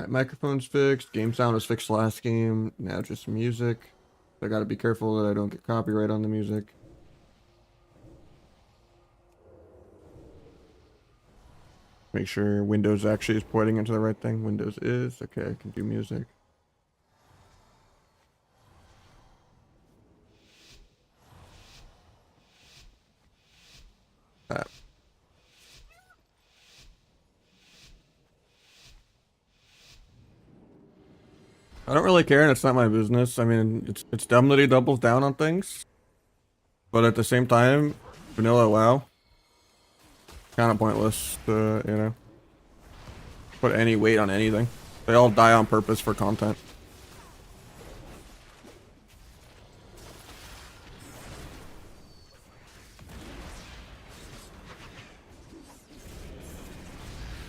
Microphone's fixed. Game sound was fixed last game. Now just music. I gotta be careful that I don't get copyright on the music. Make sure Windows actually is pointing into the right thing. Windows is. Okay, I can do music. That. I don't really care, and it's not my business. I mean, it's dumb that he doubles down on things, but at the same time, vanilla WoW, kind of pointless to, you know, put any weight on anything. They all die on purpose for content.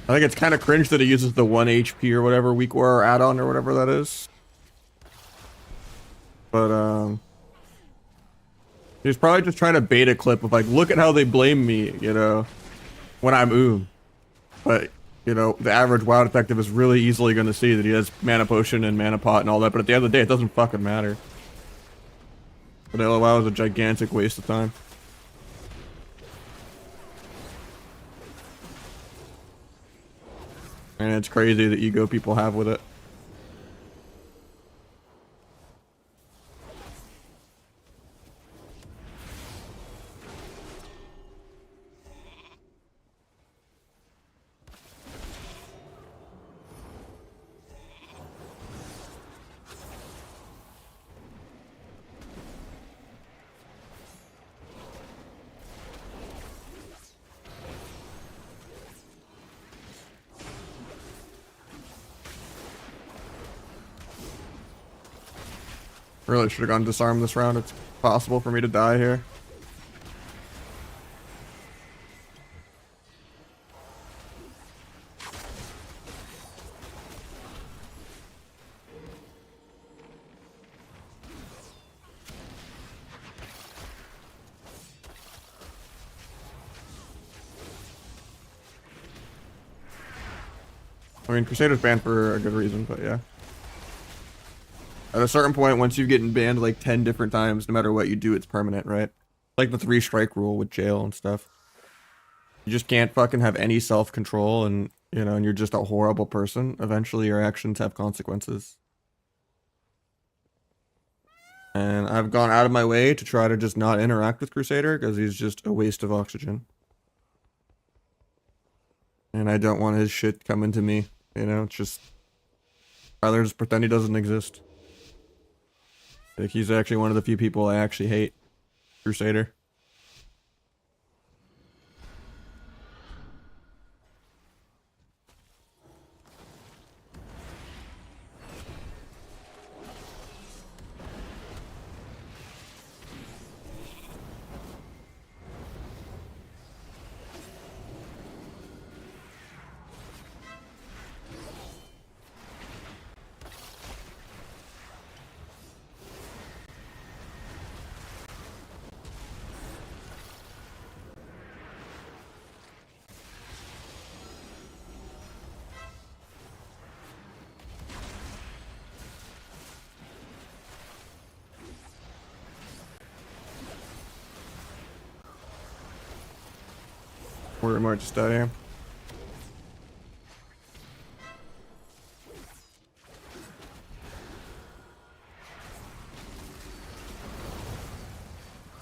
I think it's kind of cringe that he uses the 1 HP or whatever weak war add-on or whatever that is. But, he's probably just trying to bait a clip of like, look at how they blame me, you know, when I'm But, you know, the average WoW detective is really easily going to see that he has mana potion and mana pot and all that, but at the end of the day, it doesn't fucking matter. But WoW is a gigantic waste of time. And it's crazy the ego people have with it. Really should have gone disarm this round. It's possible for me to die here. I mean, Crusader's banned for a good reason, but yeah. At a certain point, once you've gotten banned like 10 different times, no matter what you do, it's permanent, right? Like the 3-strike rule with jail and stuff. You just can't fucking have any self-control and, you know, and you're just a horrible person. Eventually your actions have consequences. And I've gone out of my way to try to just not interact with Crusader because he's just a waste of oxygen. And I don't want his shit coming to me, you know, it's just... I'd rather just pretend he doesn't exist. Like, he's actually one of the few people I actually hate. Crusader. We're more just out here.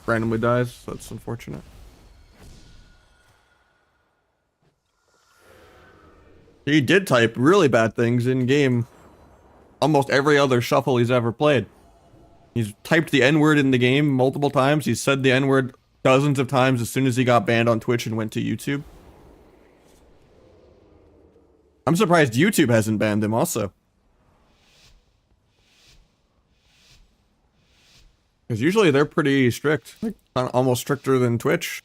Randomly dies, that's unfortunate. He did type really bad things in game. Almost every other shuffle he's ever played. He's typed the N-word in the game multiple times. He's said the N-word dozens of times as soon as he got banned on Twitch and went to YouTube. I'm surprised YouTube hasn't banned him also. Because usually they're pretty strict. Like, almost stricter than Twitch.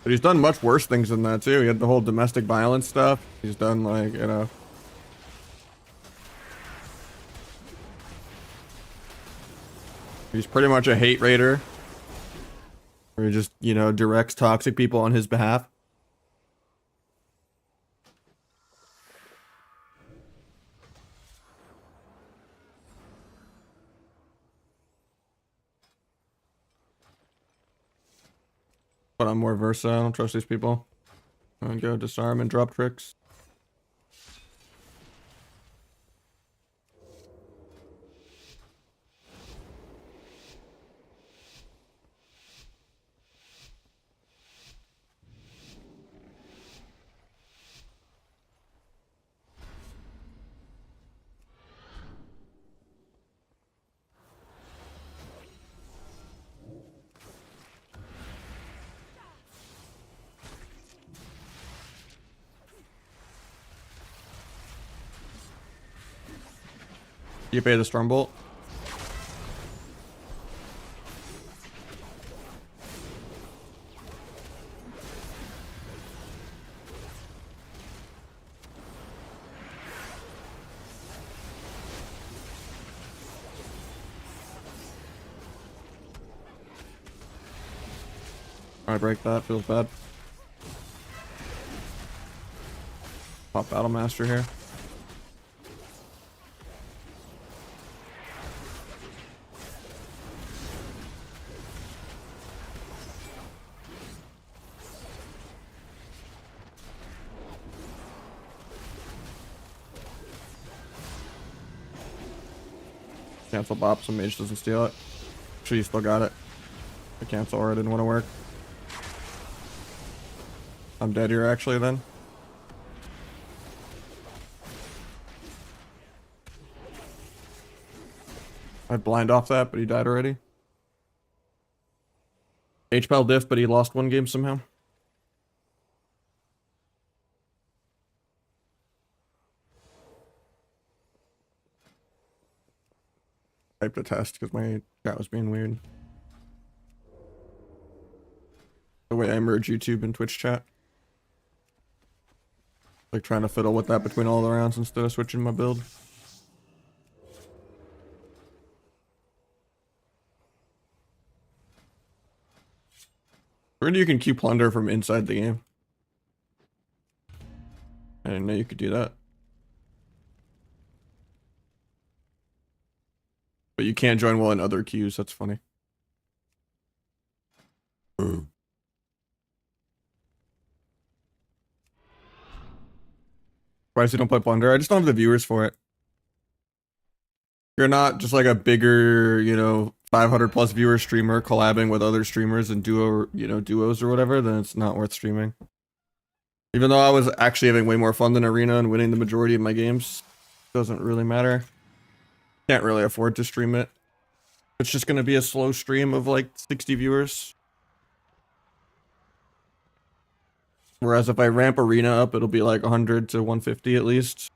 But he's done much worse things than that too. He had the whole domestic violence stuff. He's done like, you know. He's pretty much a hate raider. Where he just, you know, directs toxic people on his behalf. But I'm more versatile. I don't trust these people. I'm gonna go disarm and drop tricks. You pay the storm bolt. I break that, feels bad. Pop Battle Master here. Cancel bop so mage doesn't steal it. Sure, you still got it. I cancel or it didn't want to work. I'm dead here actually then. I'd blind off that, but he died already. HPAL diff, but he lost one game somehow. Typed a test because my chat was being weird. The way I merge YouTube and Twitch chat. Like trying to fiddle with that between all the rounds instead of switching my build. Where do you can queue plunder from inside the game? I didn't know you could do that. But you can't join well in other queues, that's funny. Why you don't play Plunder? I just don't have the viewers for it. You're not just like a bigger, you know, 500 plus viewer streamer collabing with other streamers and duos or whatever, then it's not worth streaming. Even though I was actually having way more fun than Arena and winning the majority of my games, doesn't really matter. Can't really afford to stream it. It's just gonna be a slow stream of like 60 viewers. Whereas if I ramp Arena up, it'll be like 100 to 150 at least.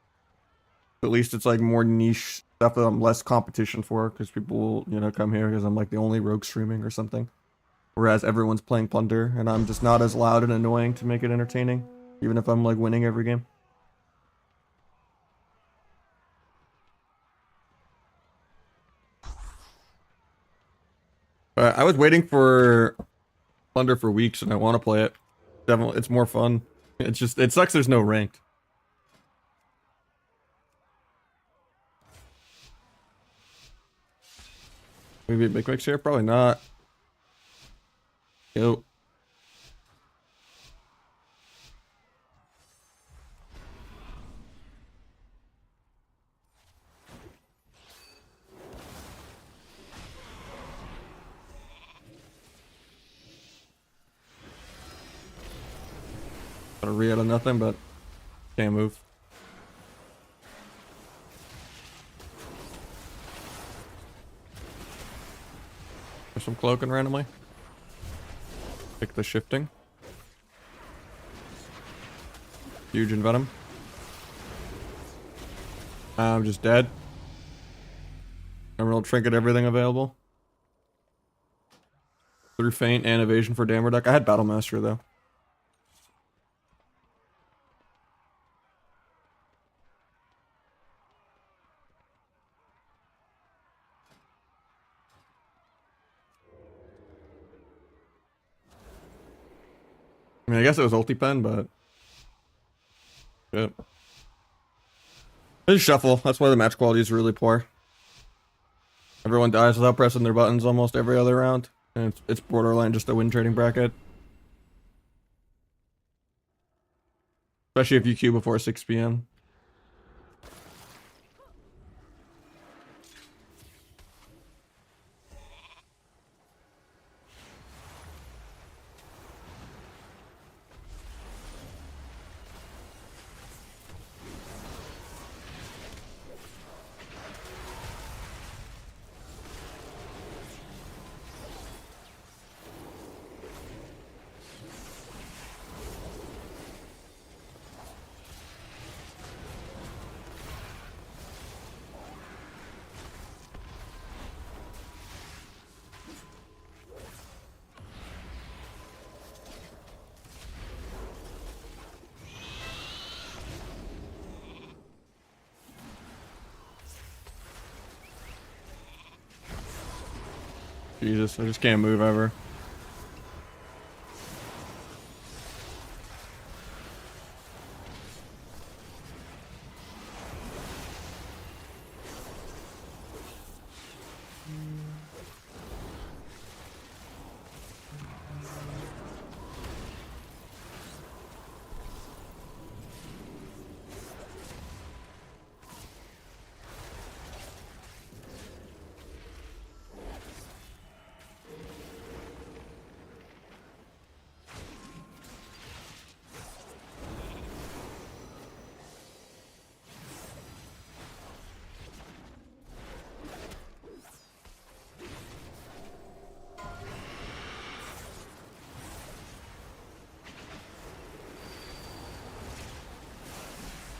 At least it's like more niche stuff that I'm less competition for, because people will, you know, come here because I'm like the only rogue streaming or something. Whereas everyone's playing Plunder, and I'm just not as loud and annoying to make it entertaining, even if I'm like winning every game. But I was waiting for Plunder for weeks, and I want to play it. Definitely, it's more fun. It's just, it sucks there's no ranked. Maybe a big mix here? Probably not. Yo. Got a re out of nothing, but can't move. There's some cloaking randomly. Pick the shifting. Huge in venom. I'm just dead. Emerald trinket, everything available. Through feint and evasion for Dammer Duck. I had Battle Master though. I mean, I guess it was ulti pen, but yeah. It's shuffle. That's why the match quality is really poor. Everyone dies without pressing their buttons almost every other round, and it's borderline just a win trading bracket. Especially if you queue before 6 p.m. Jesus, I just can't move ever.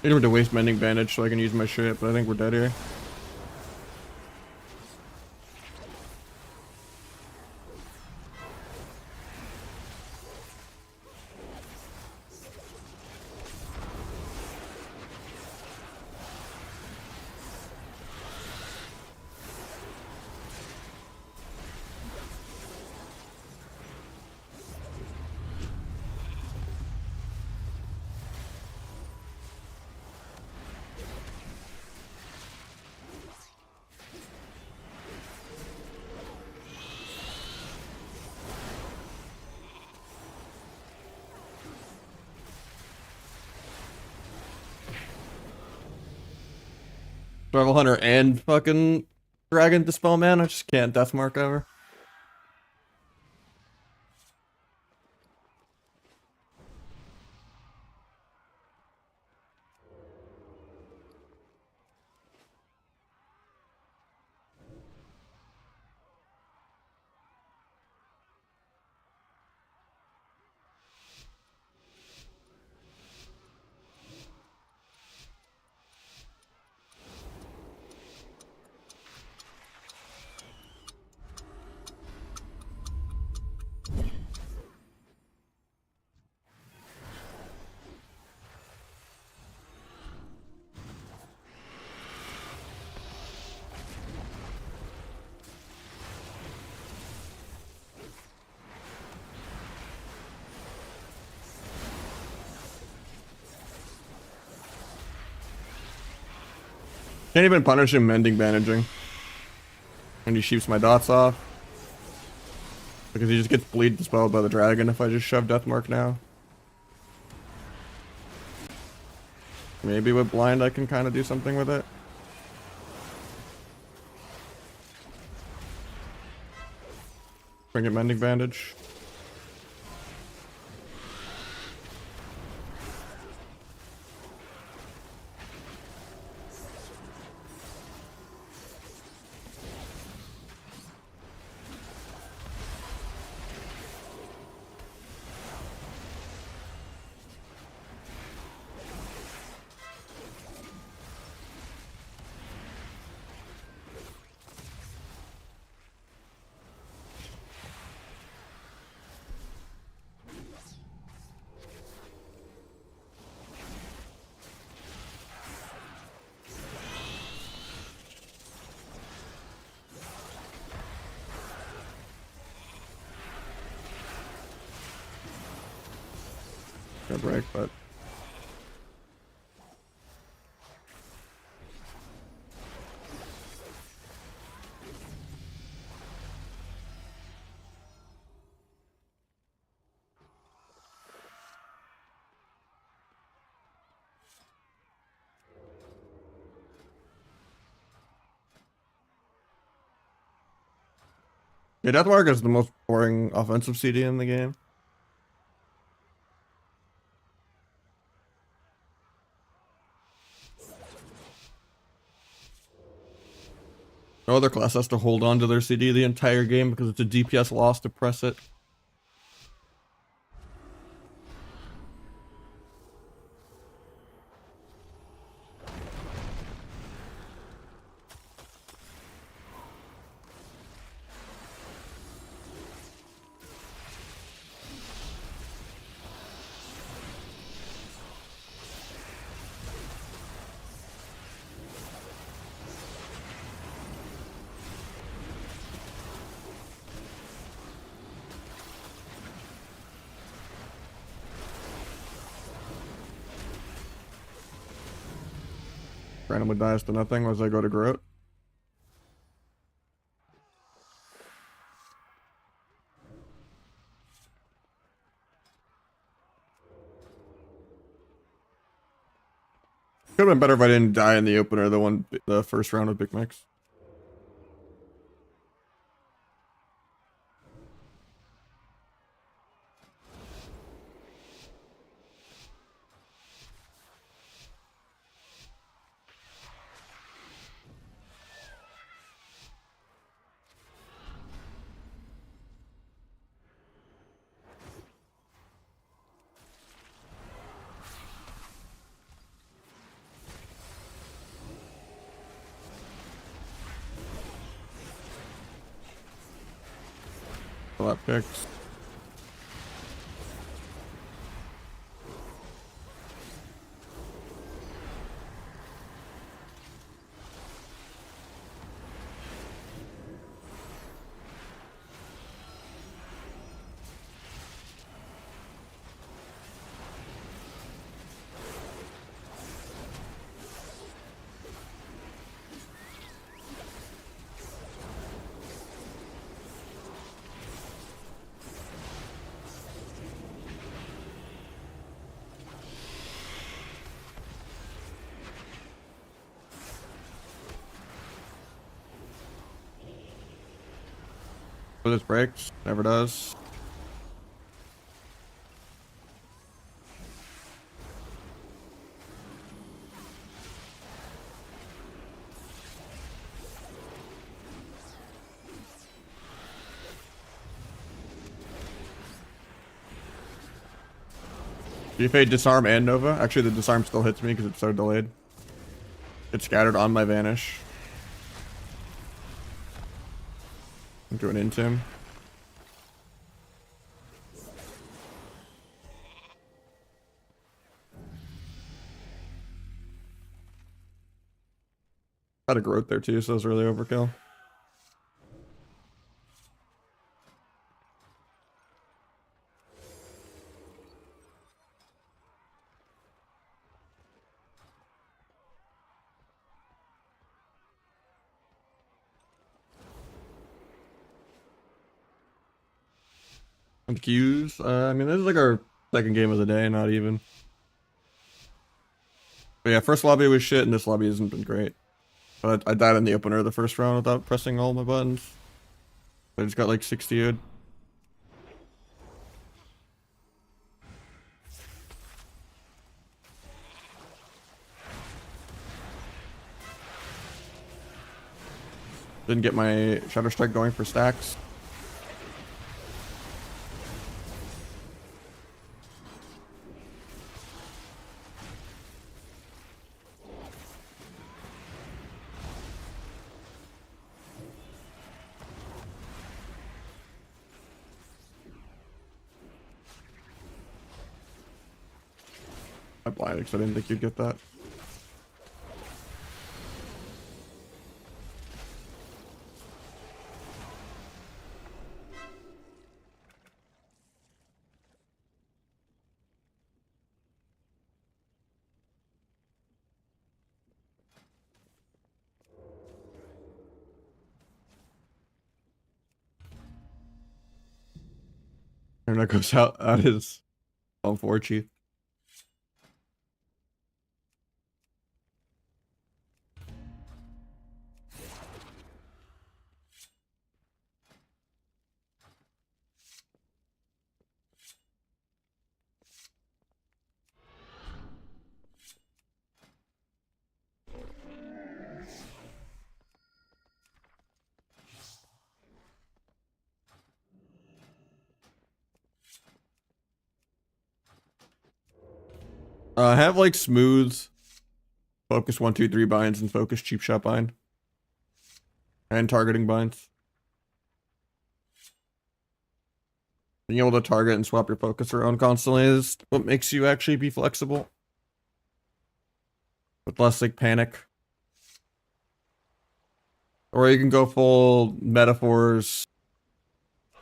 Need him to waste mending bandage so I can use my shit, but I think we're dead here. Survival Hunter and fucking Dragon Dispel, man. I just can't Deathmark ever. Can't even punish him mending bandaging. And he shoots my dots off. Because he just gets bleed dispelled by the dragon if I just shove Deathmark now. Maybe with blind I can kind of do something with it. Bring it mending bandage. Gonna break, but yeah, Deathmark is the most boring offensive CD in the game. No other class has to hold on to their CD the entire game because it's a DPS loss to press it. Randomly dies to nothing as I go to Groat. Could have been better if I didn't die in the opener, the first round of Big Mix. A lot picks. But this breaks, never does. Do you fade disarm and Nova? Actually, the disarm still hits me because it's so delayed. It's scattered on my vanish. I'm doing into him. Had a Growth there too, so it was really overkill. And Qs. I mean, this is like our second game of the day, not even. But yeah, first lobby was shit, and this lobby hasn't been great. But I died in the opener the first round without pressing all my buttons. I just got like 60'd. Didn't get my Shadow Strike going for stacks. I blinded because I didn't think you'd get that. And that goes out his on 4 chief. I have like smooth focus 1, 2, 3 binds and focus cheap shot bind. And targeting binds. Being able to target and swap your focus around constantly is what makes you actually be flexible. With less like panic. Or you can go full metaphors,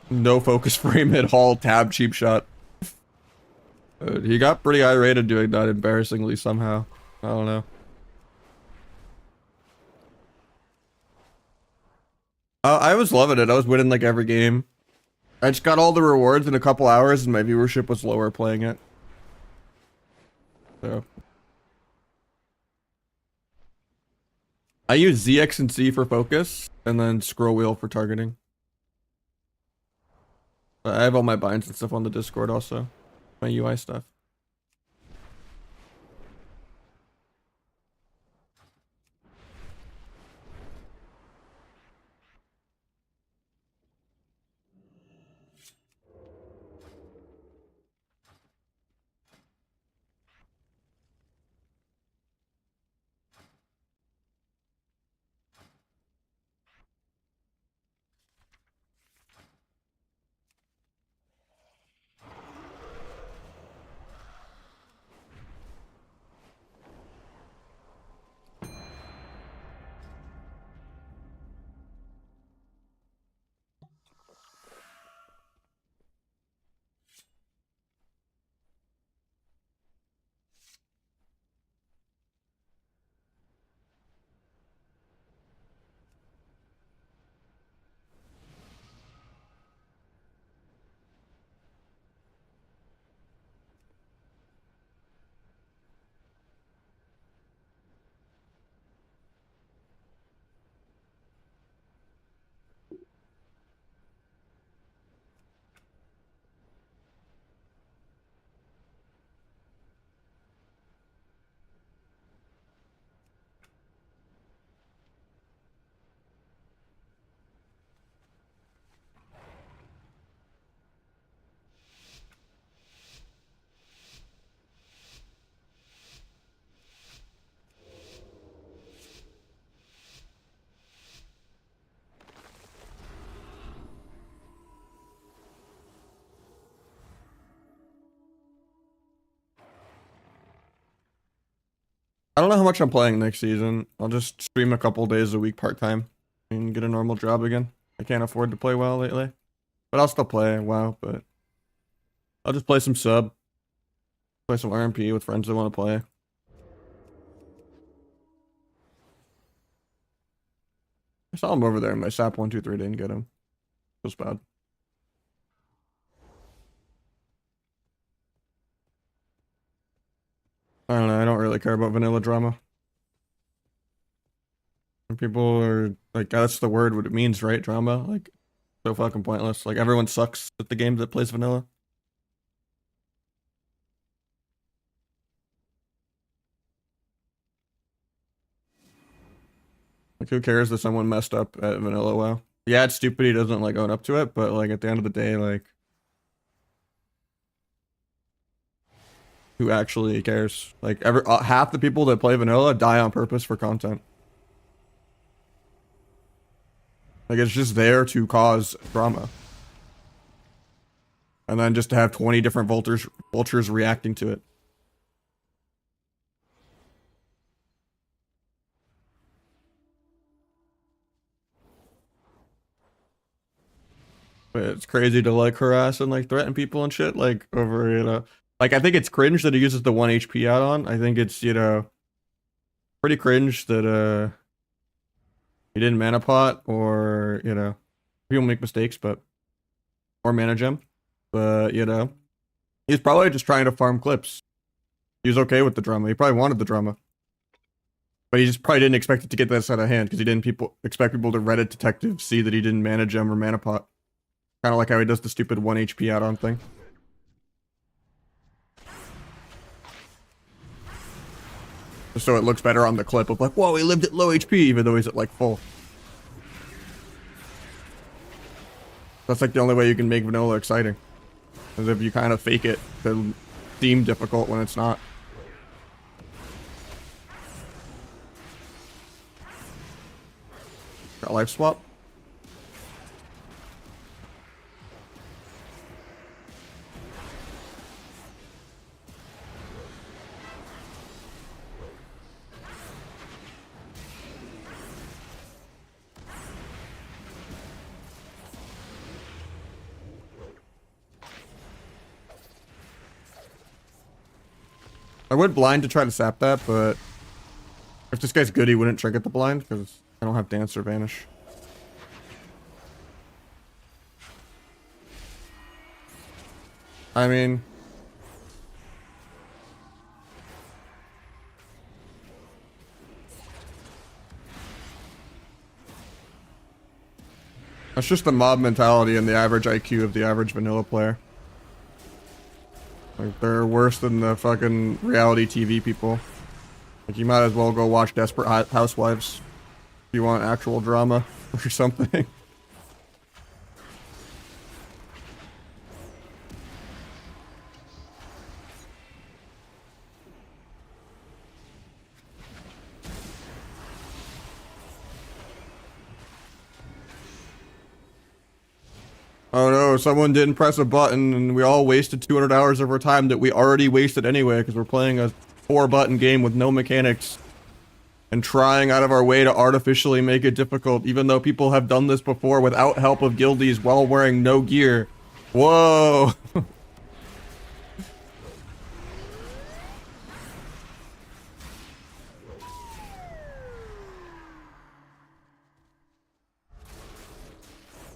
no focus frame at all, tab cheap shot. He got pretty irate doing that embarrassingly somehow. I don't know. I was loving it. I was winning like every game. I just got all the rewards in a couple hours and my viewership was lower playing it. So. I use ZX and C for focus and then scroll wheel for targeting. I have all my binds and stuff on the Discord also. My UI stuff. I don't know how much I'm playing next season. I'll just stream a couple days a week part-time and get a normal job again. I can't afford to play WoW lately. But I'll still play WoW, but I'll just play some sub. Play some RMP with friends that want to play. I saw him over there and my SAP 123 didn't get him. Feels bad. I don't know, I don't really care about vanilla drama. And people are like, that's the word, what it means, right? Drama. Like, so fucking pointless. Like, everyone sucks at the game that plays vanilla. Like, who cares that someone messed up at vanilla WoW? Yeah, it's stupid he doesn't, like, own up to it, but, like, at the end of the day, like, who actually cares? Like, half the people that play vanilla die on purpose for content. Like, it's just there to cause drama. And then just to have 20 different vultures reacting to it. But it's crazy to, like, harass and, like, threaten people and shit, like, over, you know. Like, I think it's cringe that he uses the 1 HP add-on. I think it's, you know, pretty cringe that, he didn't mana pot or, you know, people make mistakes, but, or mana gem. But, you know, he's probably just trying to farm clips. He was okay with the drama. He probably wanted the drama. But he just probably didn't expect it to get this out of hand because he didn't expect people to Reddit detective see that he didn't manage him or mana pot. Kind of like how he does the stupid 1 HP add-on thing. Just so it looks better on the clip of like, whoa, he lived at low HP even though he's at like full. That's like the only way you can make vanilla exciting. Is if you kind of fake it to seem difficult when it's not. Got life swap. I would blind to try to sap that, but if this guy's good, he wouldn't trinket the blind because I don't have dance or vanish. I mean, that's just the mob mentality and the average IQ of the average vanilla player. Like, they're worse than the fucking reality TV people. Like, you might as well go watch Desperate Housewives if you want actual drama or something. Oh no, someone didn't press a button and we all wasted 200 hours of our time that we already wasted anyway because we're playing a 4-button game with no mechanics and trying out of our way to artificially make it difficult even though people have done this before without help of guildies while wearing no gear. Whoa!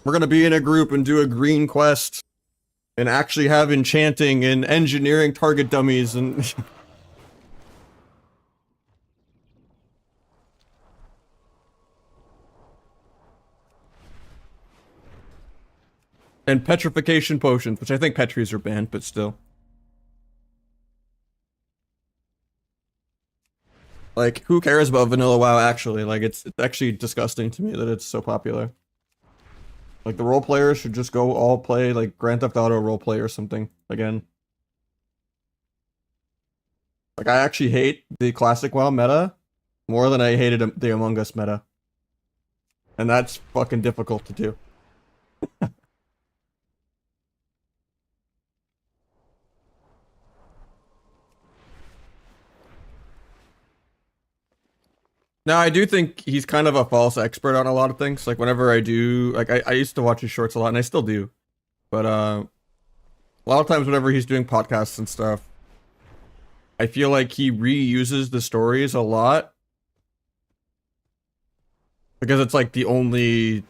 We're gonna be in a group and do a green quest and actually have enchanting and engineering target dummies and and petrification potions, which I think petries are banned, but still. Like, who cares about vanilla WoW actually? Like, it's actually disgusting to me that it's so popular. Like, the role players should just go all play, like, Grand Theft Auto roleplay or something, again. Like, I actually hate the classic WoW meta more than I hated the Among Us meta. And that's fucking difficult to do. Now, I do think he's kind of a false expert on a lot of things. Like, whenever I do... Like, I used to watch his shorts a lot, and I still do. But, a lot of times whenever he's doing podcasts and stuff, I feel like he reuses the stories a lot. Because it's, like, the only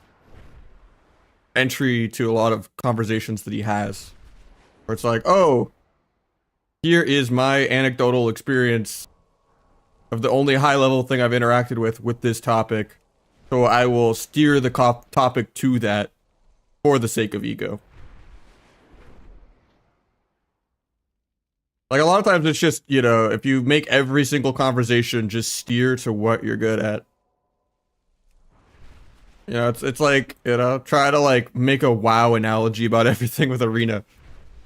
entry to a lot of conversations that he has. Where it's like, oh, here is my anecdotal experience of the only high-level thing I've interacted with this topic, so I will steer the topic to that for the sake of ego. Like, a lot of times it's just, you know, if you make every single conversation just steer to what you're good at. You know, it's like, you know, try to, like, make a WoW analogy about everything with Arena.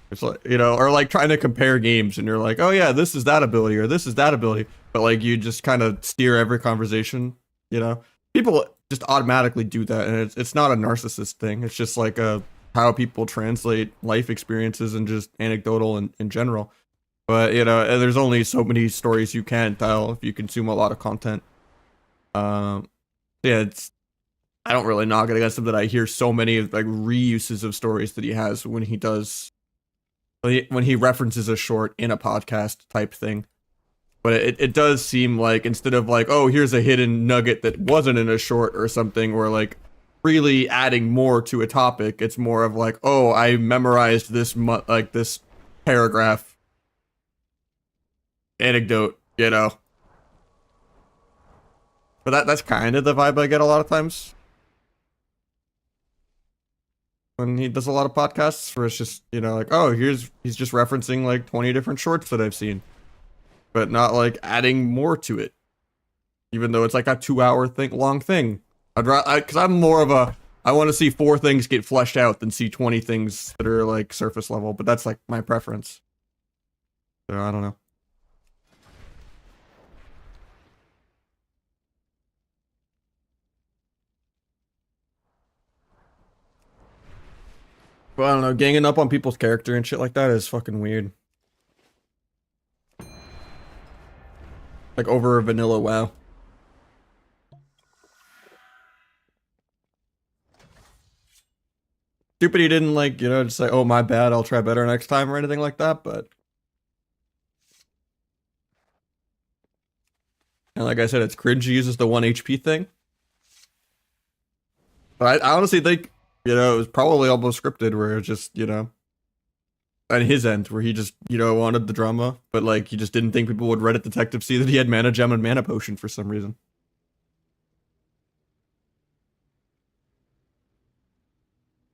It's like, you know, or like trying to compare games and you're like, oh yeah, this is that ability or this is that ability. But like you just kind of steer every conversation, you know? People just automatically do that and it's not a narcissist thing. It's just like how people translate life experiences and just anecdotal in general. But, you know, there's only so many stories you can tell if you consume a lot of content. Yeah, I don't really knock it against him that I hear so many like reuses of stories that he has when he does... when he references a short in a podcast type thing. But it does seem like instead of like, oh, here's a hidden nugget that wasn't in a short or something, or like really adding more to a topic. It's more of like, oh, I memorized this like this paragraph anecdote, you know. But that's kind of the vibe I get a lot of times when he does a lot of podcasts, where it's just, you know, like, oh, he's just referencing like 20 different shorts that I've seen, but not like adding more to it, even though it's like a 2-hour long thing. I'd rather, because I'm more of a, I want to see 4 things get fleshed out than see 20 things that are like surface level, but that's like my preference. So I don't know. Well, I don't know, ganging up on people's character and shit like that is fucking weird. Like over a vanilla WoW. Stupid he didn't like, you know, just say, oh, my bad, I'll try better next time or anything like that, but... And like I said, it's cringe he uses the 1 HP thing. But I honestly think, you know, it was probably almost scripted where it was just, you know, on his end, where he just, you know, wanted the drama, but like, he just didn't think people would Reddit detective see that he had mana gem and mana potion for some reason.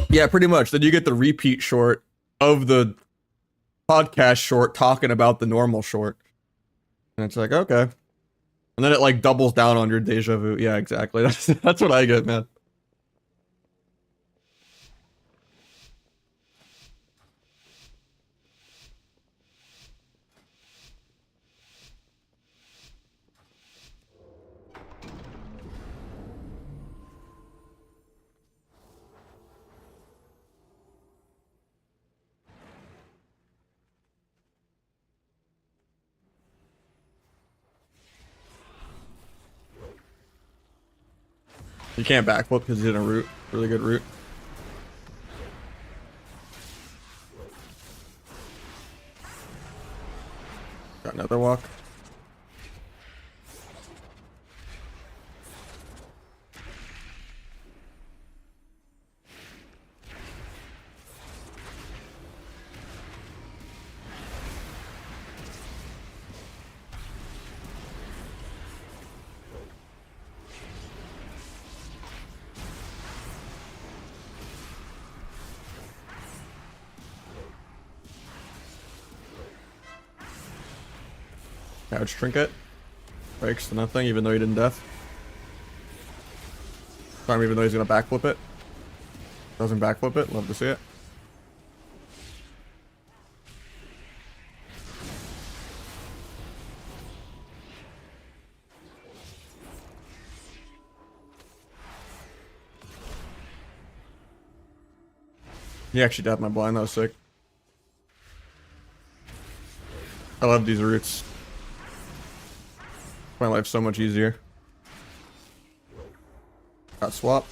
Yeah, pretty much. Then you get the repeat short of the podcast short talking about the normal short. And it's like, okay. And then it like doubles down on your deja vu. Yeah, exactly. That's what I get, man. You can't backflip because he's in a route. Really good route. Got another walk. Couch trinket. Breaks to nothing, even though he didn't death. Farm, even though he's gonna backflip it. Doesn't backflip it. Love to see it. He actually dabbed my blind. That was sick. I love these routes. My life's so much easier. Got swap.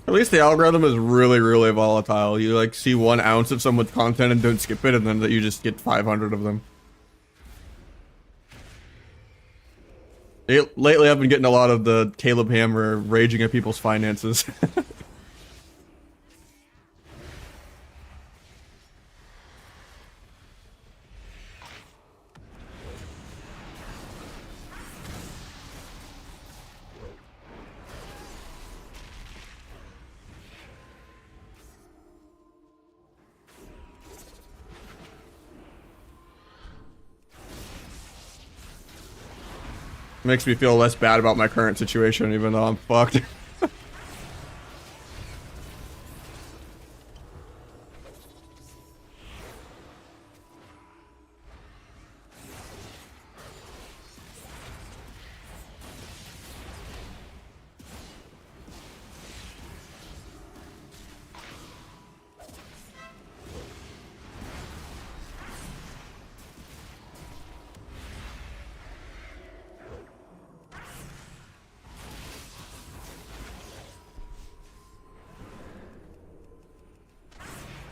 At least the algorithm is really, really volatile. You like see 1 ounce of someone's content and don't skip it, and then you just get 500 of them. Lately, I've been getting a lot of the Caleb Hammer raging at people's finances. Makes me feel less bad about my current situation, even though I'm fucked.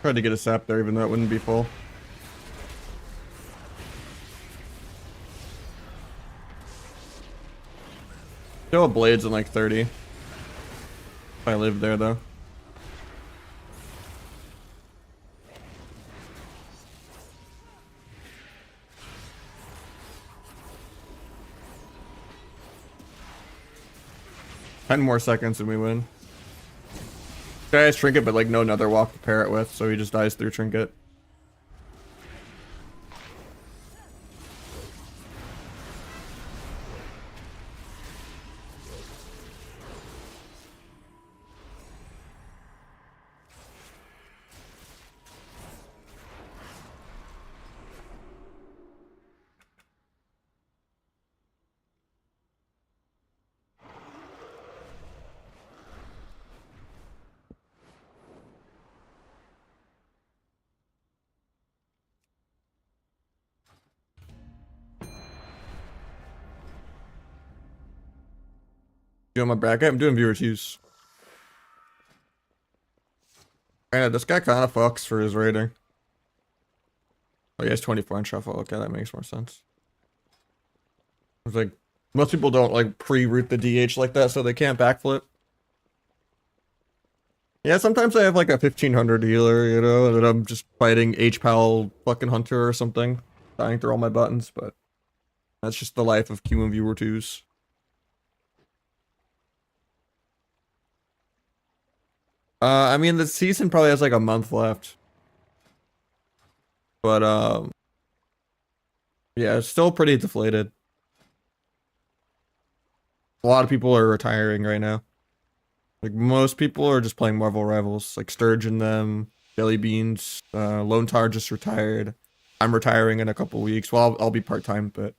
Tried to get a sap there, even though it wouldn't be full. Still blades in like 30. If I live there though. Ten more seconds and we win. Guy has trinket, but like no nether walk to pair it with, so he just dies through trinket. Doing my bracket? I'm doing viewer twos. Yeah, this guy kind of fucks for his rating. Oh, he has 24 in shuffle. Okay, that makes more sense. It's like, most people don't like pre-root the DH like that, so they can't backflip. Yeah, sometimes I have like a 1500 healer, you know, and I'm just fighting H-Pal fucking Hunter or something. Dying through all my buttons, but that's just the life of Q and viewer twos. I mean, the season probably has like a month left. But, yeah, it's still pretty deflated. A lot of people are retiring right now. Like, most people are just playing Marvel Rivals. Like, Sturgeon them, Jelly Beans, Lone Tar just retired. I'm retiring in a couple weeks. Well, I'll be part-time, but,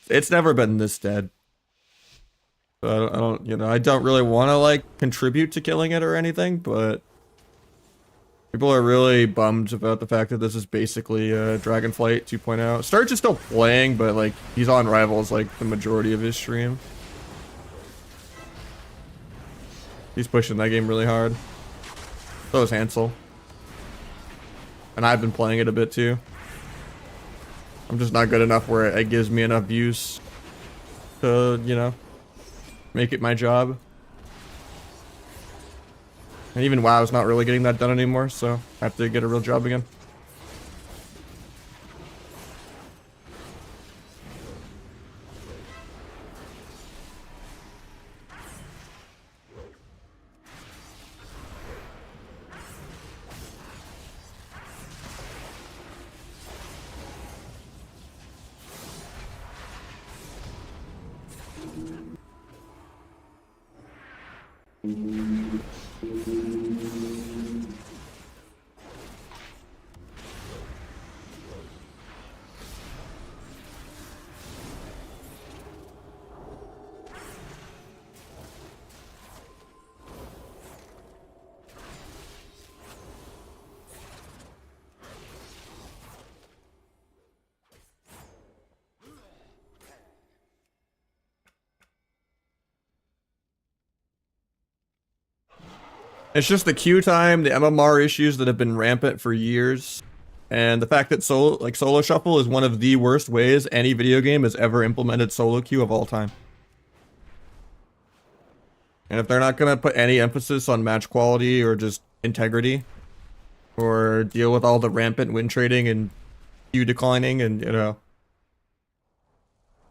it's never been this dead. So I don't, you know, I don't really want to, like, contribute to killing it or anything, but people are really bummed about the fact that this is basically Dragonflight 2.0. Sturge is still playing, but, like, he's on Rivals, like, the majority of his stream. He's pushing that game really hard. So is Hansel. And I've been playing it a bit, too. I'm just not good enough where it gives me enough views to, you know, make it my job. And even WoW's not really getting that done anymore, so I have to get a real job again. It's just the queue time, the MMR issues that have been rampant for years, and the fact that solo shuffle is one of the worst ways any video game has ever implemented solo queue of all time. And if they're not gonna put any emphasis on match quality or just integrity, or deal with all the rampant win trading and queue declining and, you know,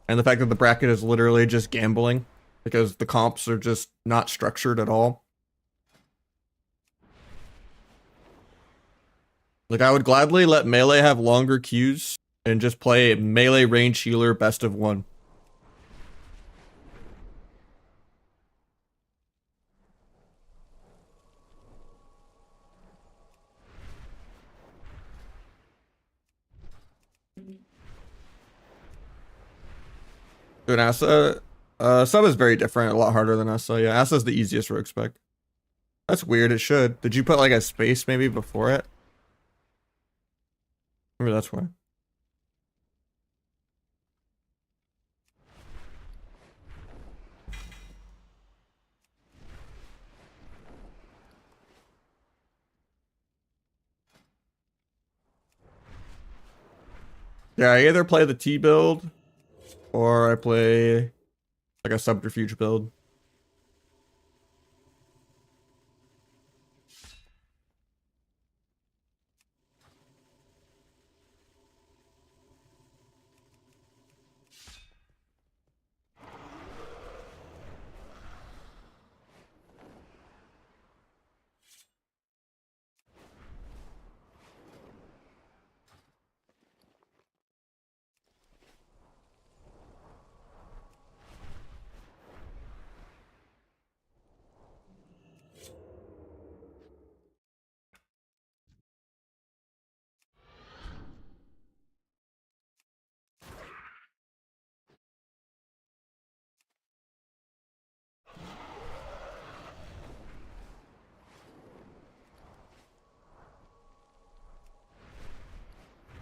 and the fact that the bracket is literally just gambling because the comps are just not structured at all. Like, I would gladly let melee have longer queues and just play melee range healer best of one. Dude, Asa, sub is very different, a lot harder than Asa. Yeah, Asa's the easiest rogue spec. That's weird, it should. Did you put like a space maybe before it? Maybe that's why. Yeah, I either play the T build or I play Like a subterfuge build.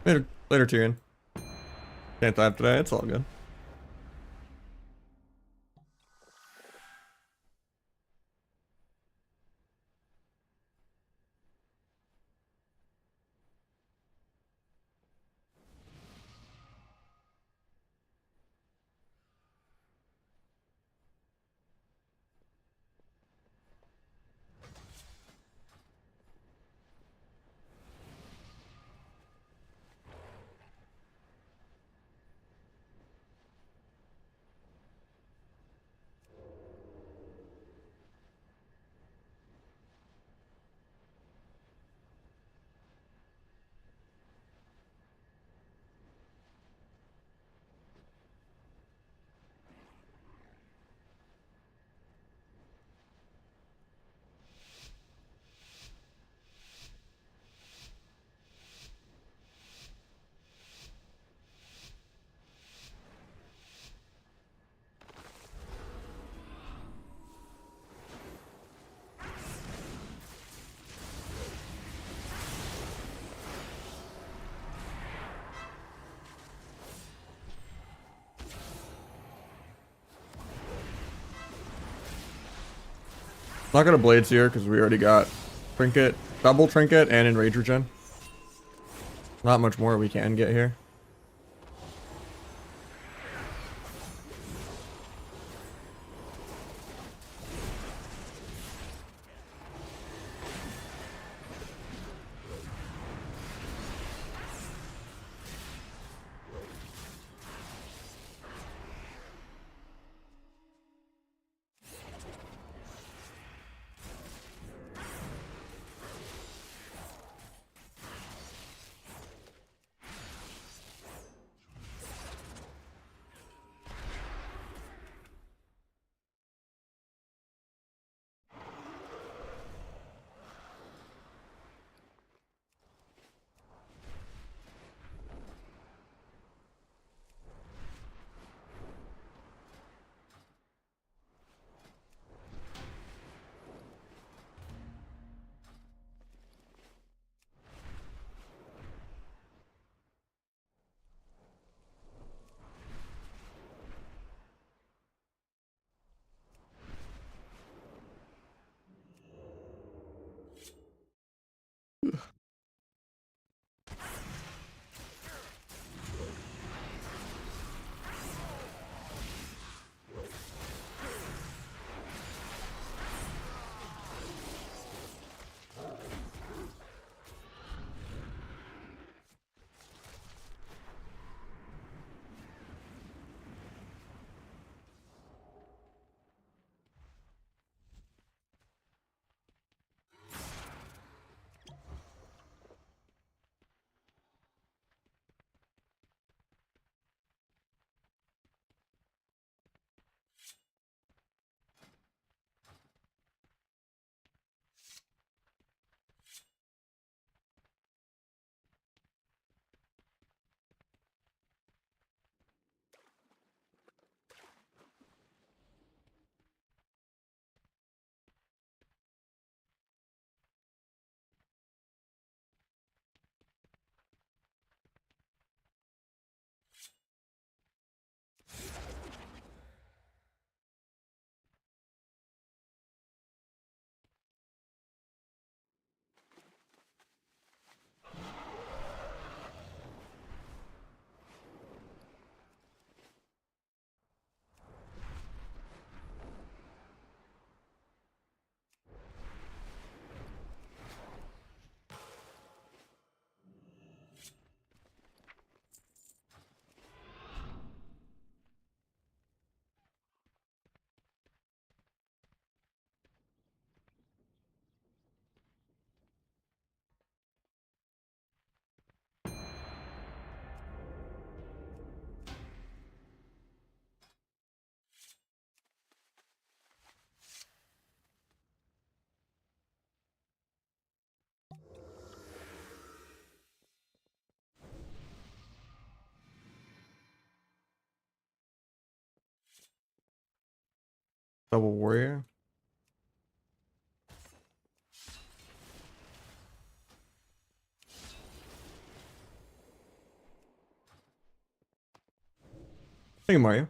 Later, Tyrion. Can't dive today. It's all good. Not gonna blades here because we already got trinket, double trinket, and enrage regen. Not much more we can get here. Double warrior. Thank you, Mario.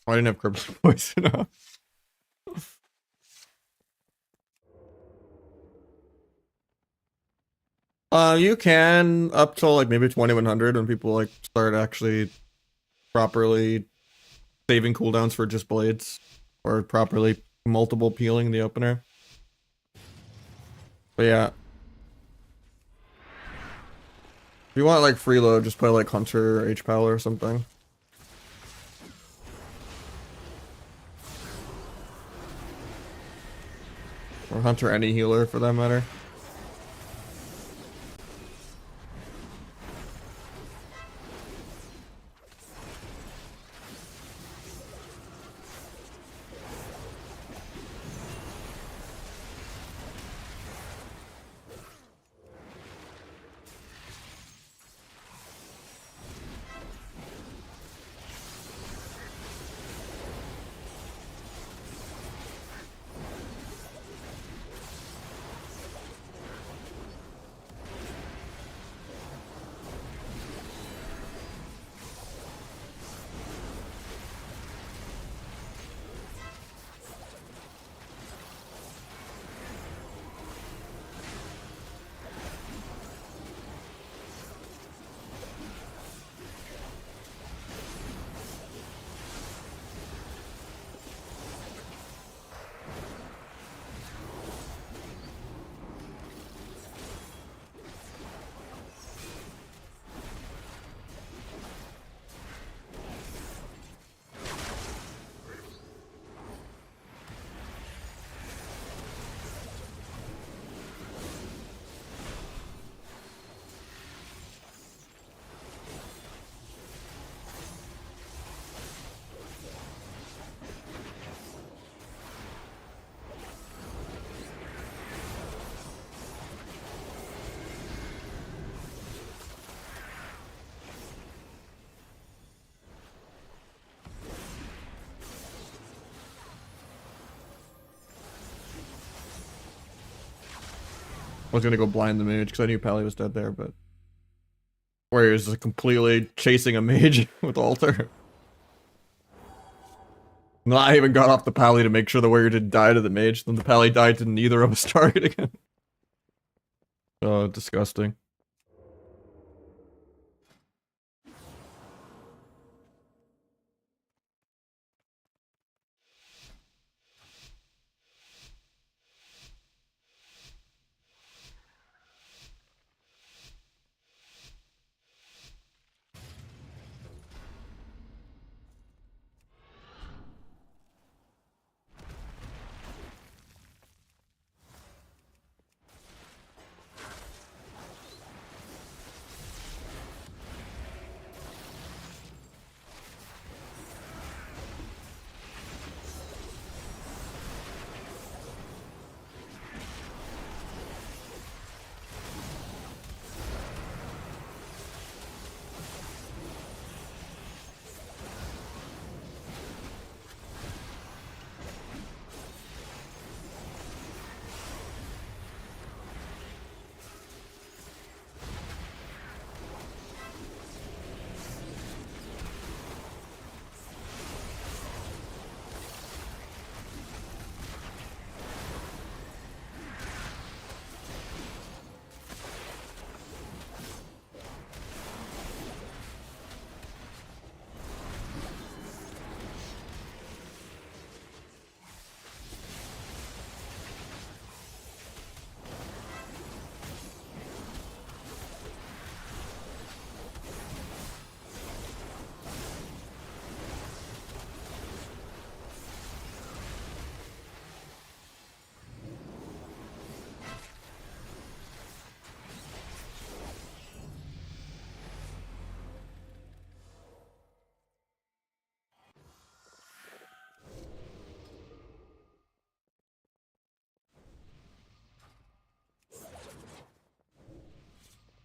Oh, I didn't have crimson poison up. You can up till like maybe 2100 when people like start actually properly saving cooldowns for just blades or properly multiple peeling the opener. But yeah. If you want like freeload, just play like Hunter or H-Power or something. Or Hunter any healer for that matter. was gonna go blind the mage because I knew Pally was dead there, but Warriors is completely chasing a mage with altar. No, I even got off the Pally to make sure the Warrior didn't die to the mage. Then the Pally died to neither of us target again. Oh, disgusting.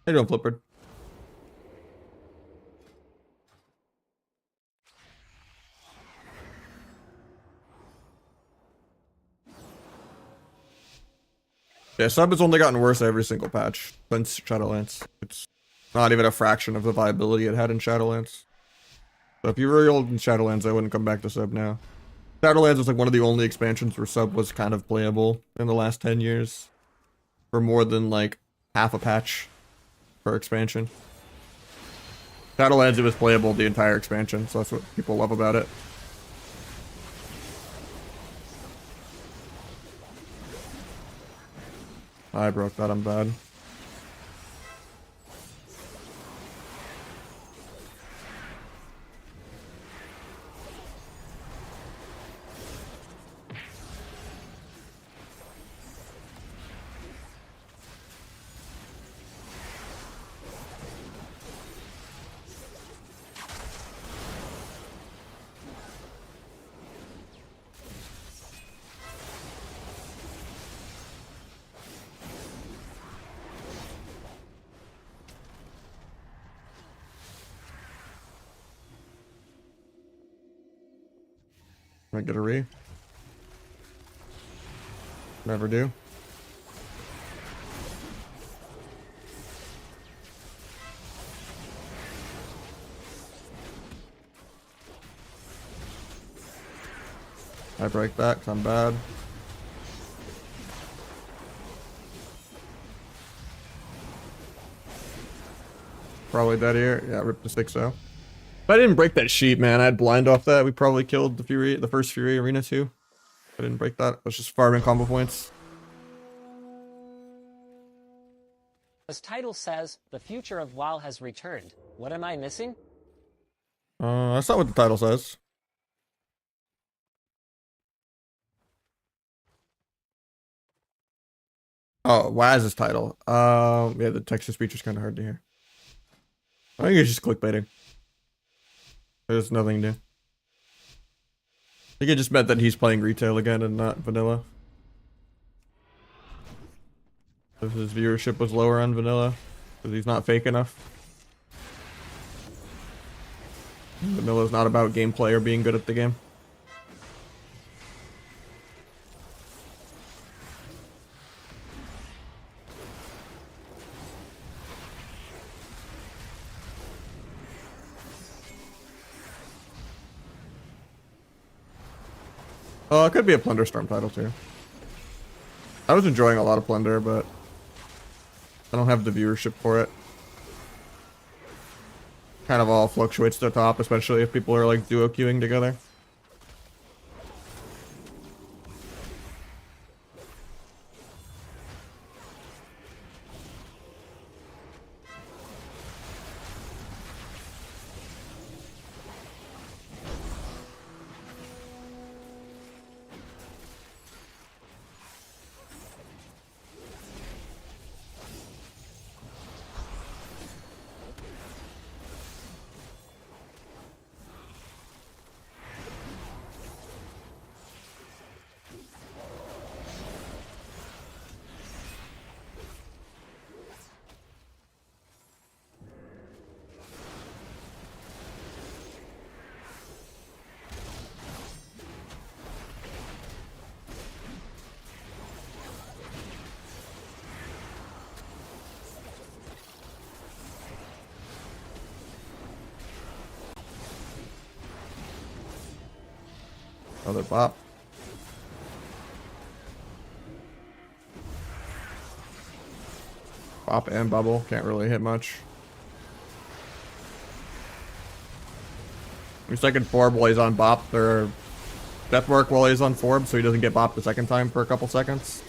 How you doing, Flipper? Yeah, sub has only gotten worse every single patch since Shadowlands. It's not even a fraction of the viability it had in Shadowlands. So if you were really old in Shadowlands, I wouldn't come back to sub now. Shadowlands was like one of the only expansions where sub was kind of playable in the last 10 years. For more than like half a patch per expansion. Shadowlands, it was playable the entire expansion, so that's what people love about it. I broke that, I'm bad. Might get a re. Never do. I break back, 'cause I'm bad. Probably dead here. Yeah, rip the 6-0. If I didn't break that sheet, man, I had blind off that. We probably killed the Fury, the first Fury arena too. I didn't break that. I was just farming combo points. This title says, the future of WoW has returned. What am I missing? That's not what the title says. Oh, why is this title? Yeah, the text-to-speech is kind of hard to hear. I think it's just clickbaiting. There's nothing new. I think it just meant that he's playing retail again and not vanilla. If his viewership was lower on vanilla, because he's not fake enough. Vanilla's not about gameplay or being good at the game. Oh, it could be a Plunderstorm title too. I was enjoying a lot of Plunder, but I don't have the viewership for it. Kind of all fluctuates to the top, especially if people are like duo queuing together. Another bop. Bop and bubble. Can't really hit much. Your second Forb while he's on bop, or death mark while he's on Forb, so he doesn't get bopped the second time for a couple seconds.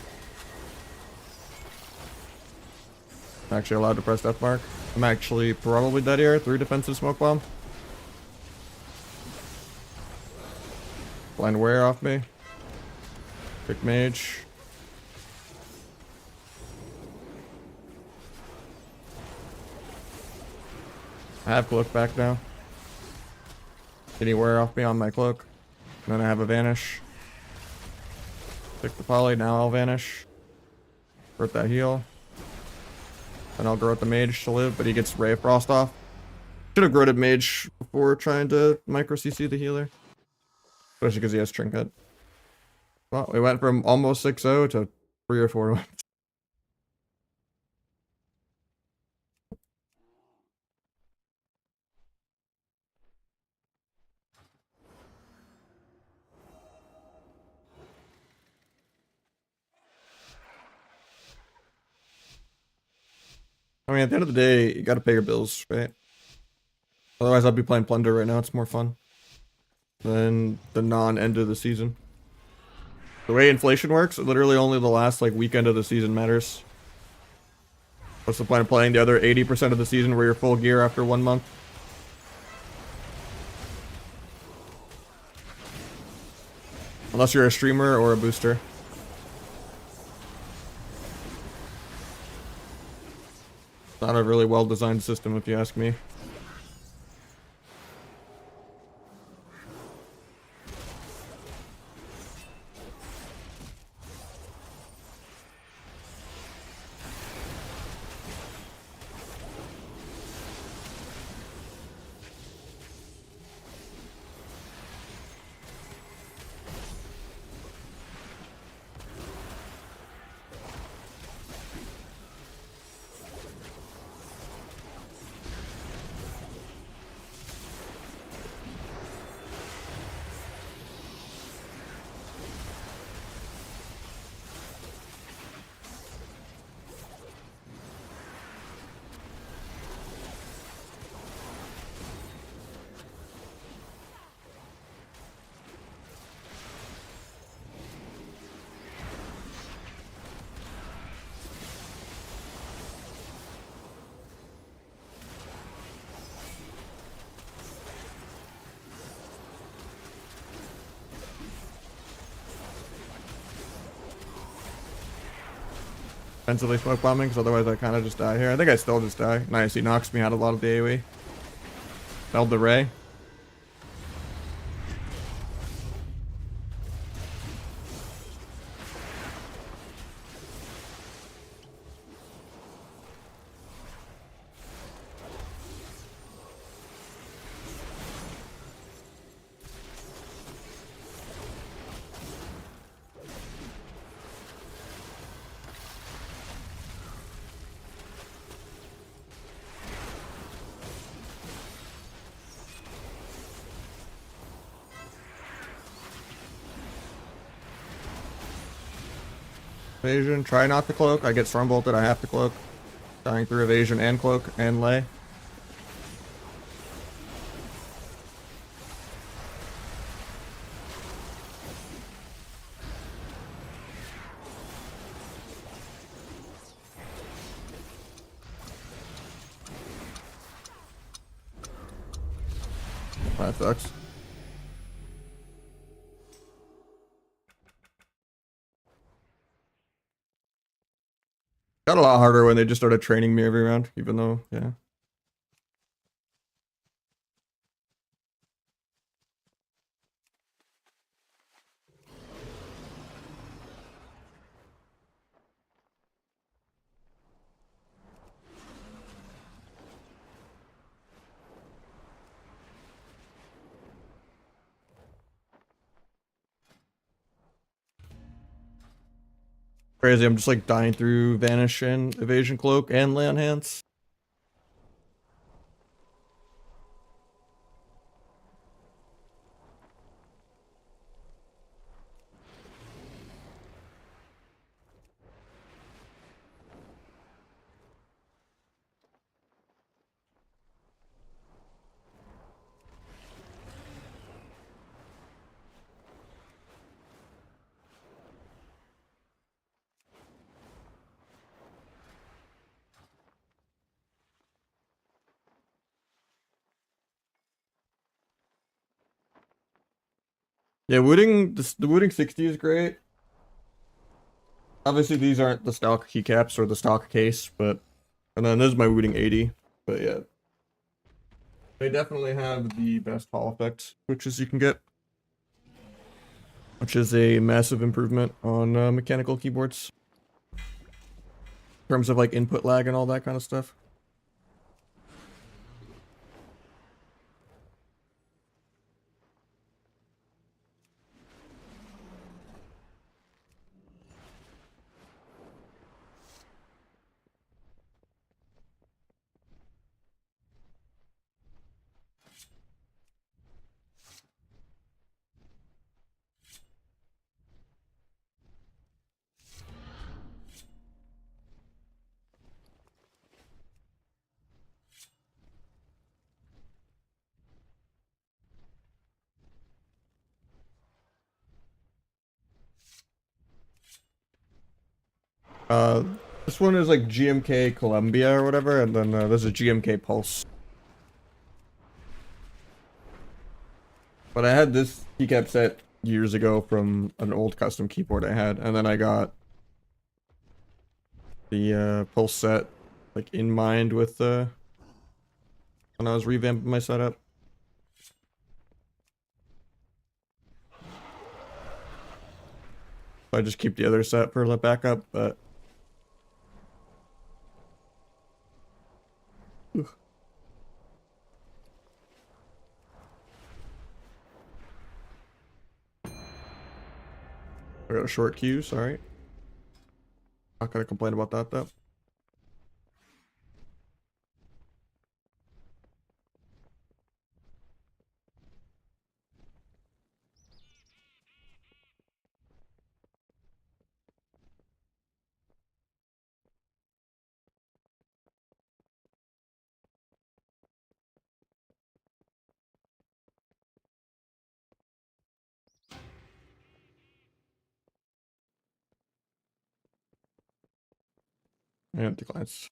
I'm actually allowed to press death mark. I'm actually probably dead here. 3 defensive smoke bomb. Blind wear off me. Pick mage. I have cloak back now. Any wear off me on my cloak. And then I have a vanish. Pick the poly, now I'll vanish. Hurt that heal. Then I'll grow at the mage to live, but he gets Ray of Frost off. Should have growed at mage before trying to micro CC the healer. Especially because he has trinket. Well, we went from almost 6-0 to 3 or 4 wins. I mean, at the end of the day, you gotta pay your bills, right? Otherwise, I'd be playing Plunder right now. It's more fun than the non-end of the season. The way inflation works, literally only the last like weekend of the season matters. What's the point of playing the other 80% of the season where you're full gear after 1 month? Unless you're a streamer or a booster. Not a really well-designed system, if you ask me. Defensively smoke bombing, because otherwise I kind of just die here. I think I still just die. Nice, he knocks me out a lot of the AoE. Held the Ray. evasion. Try not to cloak. I get storm bolted. I have to cloak. Dying through evasion and cloak and lay. That sucks. Got a lot harder when they just started training me every round, even though, yeah. Crazy, I'm just like dying through vanish and evasion cloak and lay on hands. Yeah, wooting, the wooting 60 is great. Obviously, these aren't the stock keycaps or the stock case, but, and then this is my wooting 80, but yeah. They definitely have the best hall effect switches you can get, which is a massive improvement on mechanical keyboards. In terms of like input lag and all that kind of stuff. This one is like GMK Columbia or whatever, and then there's a GMK Pulse. But I had this keycap set years ago from an old custom keyboard I had, and then I got the Pulse set like in mind with when I was revamping my setup. I just keep the other set for the backup, but I got a short queue, sorry. Not gonna complain about that though. And declines.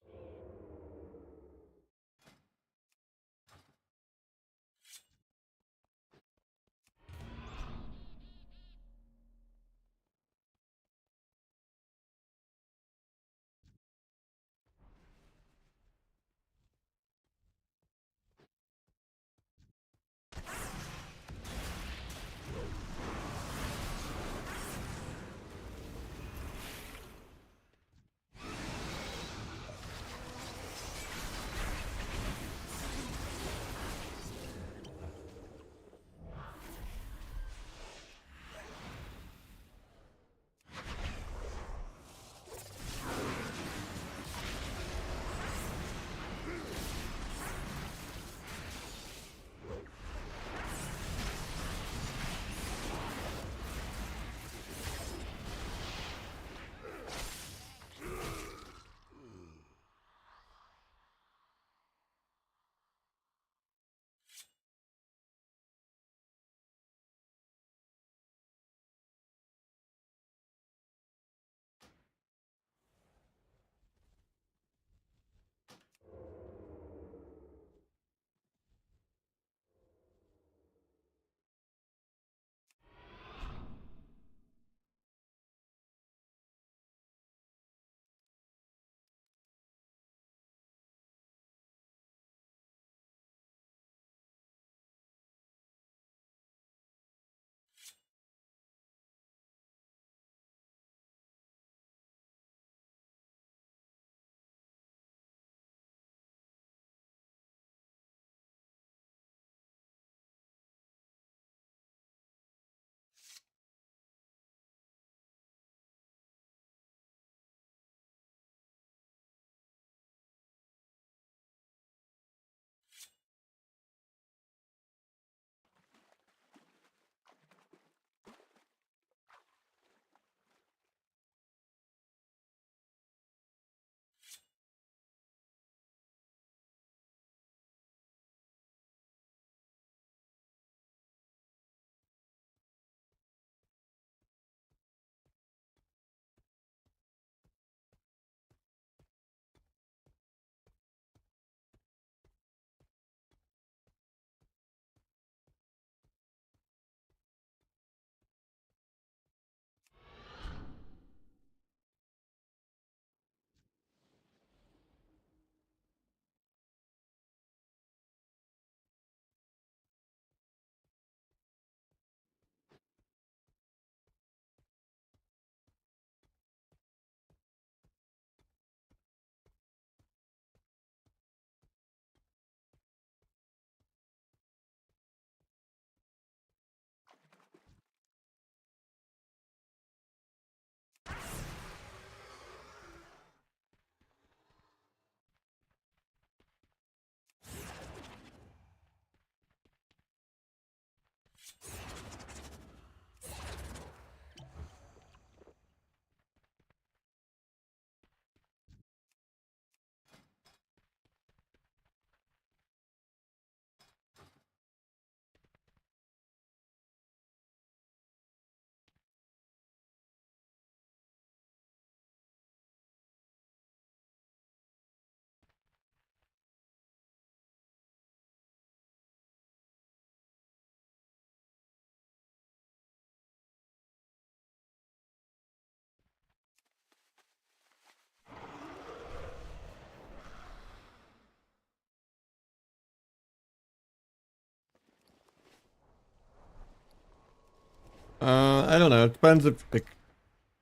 I don't know. It depends if like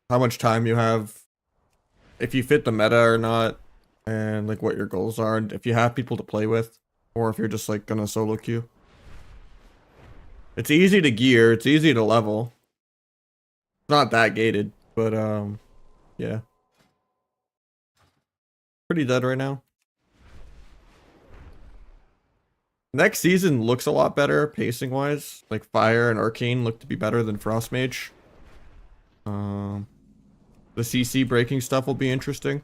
how much time you have, if you fit the meta or not, and like what your goals are, and if you have people to play with, or if you're just like gonna solo queue. It's easy to gear. It's easy to level. It's not that gated, but yeah. Pretty dead right now. Next season looks a lot better pacing wise. Like Fire and Arcane look to be better than Frost Mage. The CC breaking stuff will be interesting.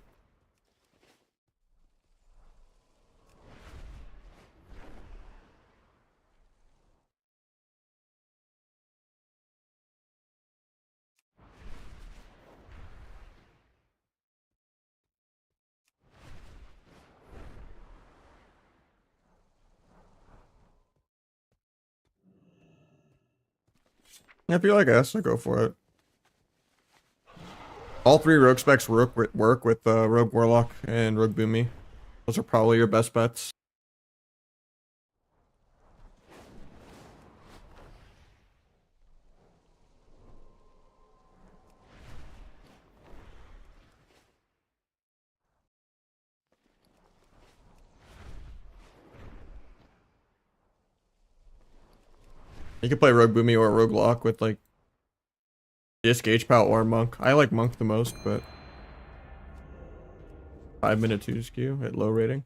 If you like us, I go for it. All three Rogue specs work with Rogue Warlock and Rogue Boomy. Those are probably your best bets. You can play Rogue Boomy or Rogue Lock with like Disc, H-Pow, or Monk. I like Monk the most, but 5-minute 2 skew at low rating.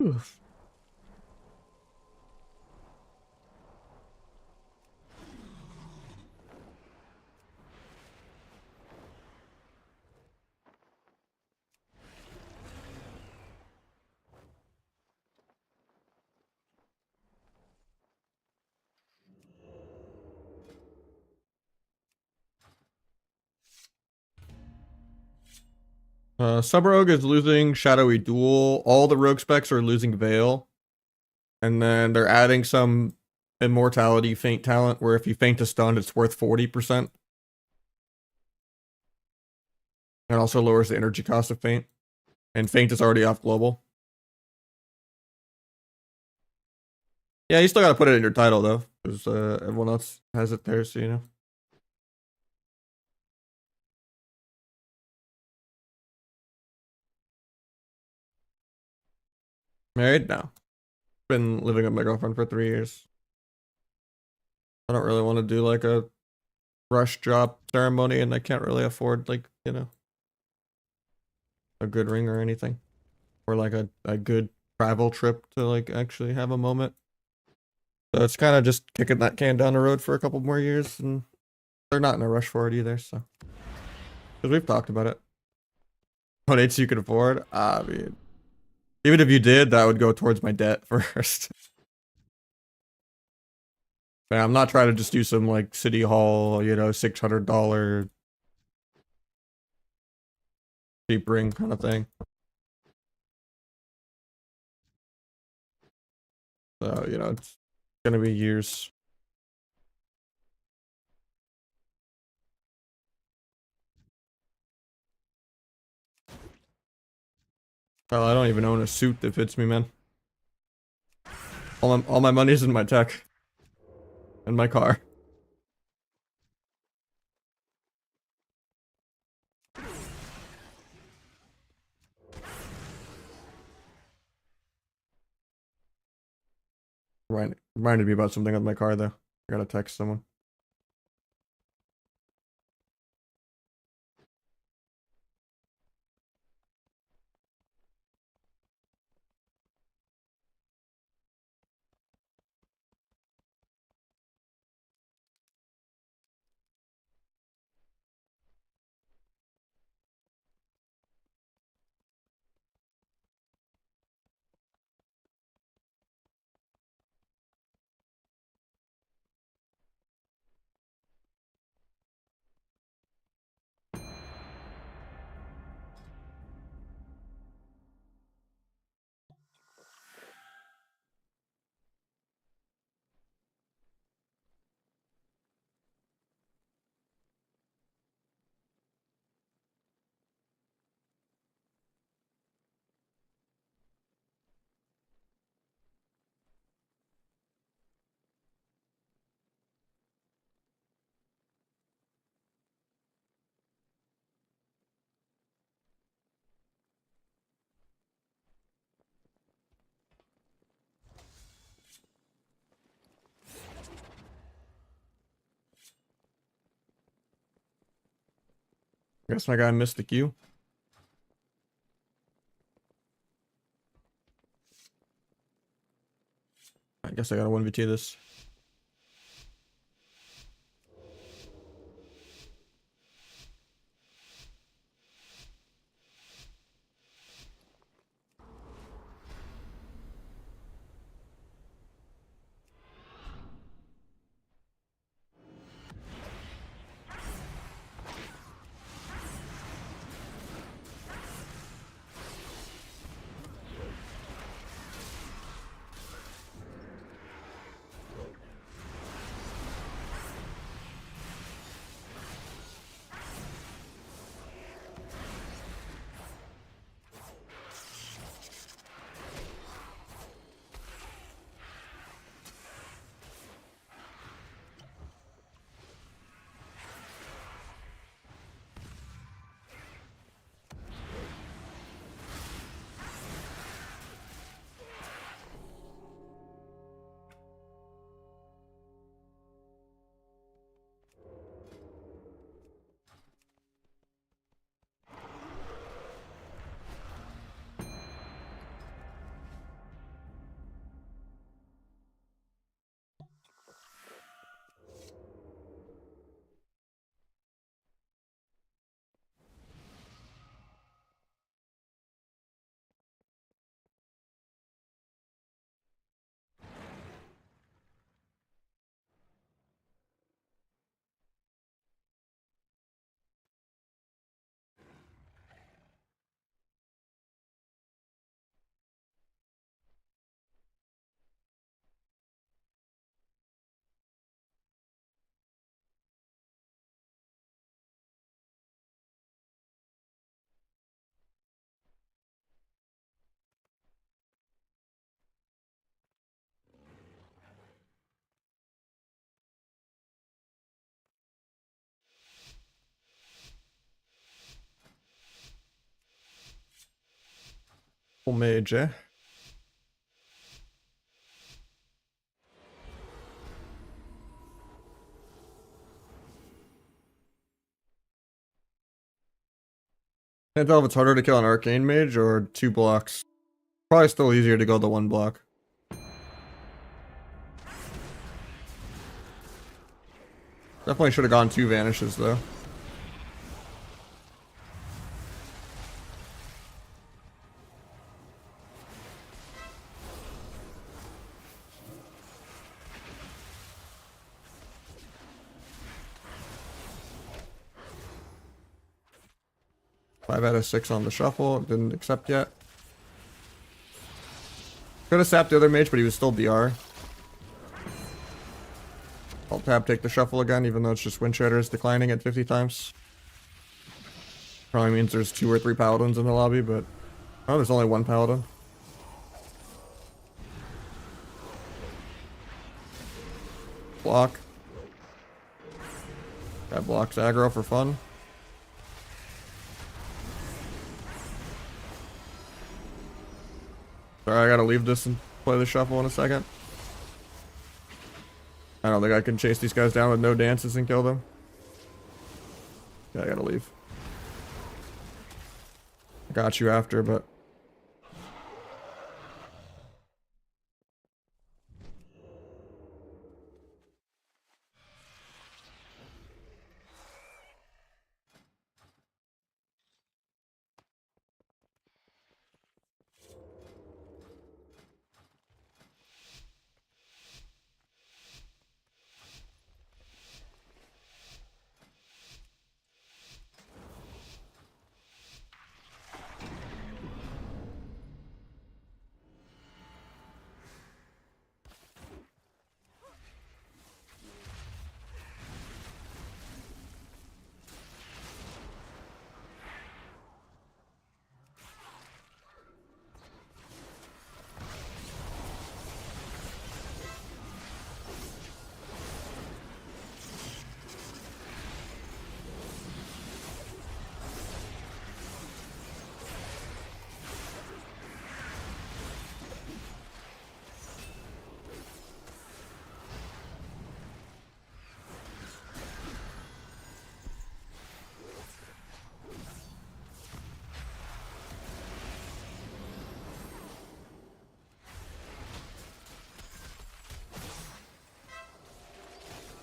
Oof. Sub Rogue is losing Shadowy Duel. All the Rogue specs are losing Veil. And then they're adding some Immortality Feint talent where if you feint a stun, it's worth 40%. And also lowers the energy cost of Feint. And Feint is already off global. Yeah, you still gotta put it in your title though, because everyone else has it there, so you know. Married? No. Been living with my girlfriend for 3 years. I don't really want to do like a rush job ceremony, and I can't really afford like, you know, a good ring or anything. Or like a good travel trip to like actually have a moment. So it's kind of just kicking that can down the road for a couple more years, and they're not in a rush for it either, so. Because we've talked about it. Donates you can afford? I mean, even if you did, that would go towards my debt first. Man, I'm not trying to just do some like city hall, you know, $600, cheap ring kind of thing. So, you know, it's gonna be years. Well, I don't even own a suit that fits me, man. All my money's in my tech. And my car. Reminded me about something with my car, though. I gotta text someone. Guess my guy missed the queue. I guess I gotta 1v2 this. Full mage, eh? Can't tell if it's harder to kill an arcane mage or 2 blocks. Probably still easier to go the 1 block. Definitely should have gone 2 vanishes though. 5 out of 6 on the shuffle. Didn't accept yet. Could have sapped the other mage, but he was still DR. Alt tab, take the shuffle again, even though it's just Wind Shatter is declining at 50 times. Probably means there's 2 or 3 paladins in the lobby, but... Oh, there's only 1 paladin. Block. That blocks aggro for fun. Sorry, I gotta leave this and play the shuffle in a second. I don't think I can chase these guys down with no dances and kill them. Yeah, I gotta leave. I got you after, but...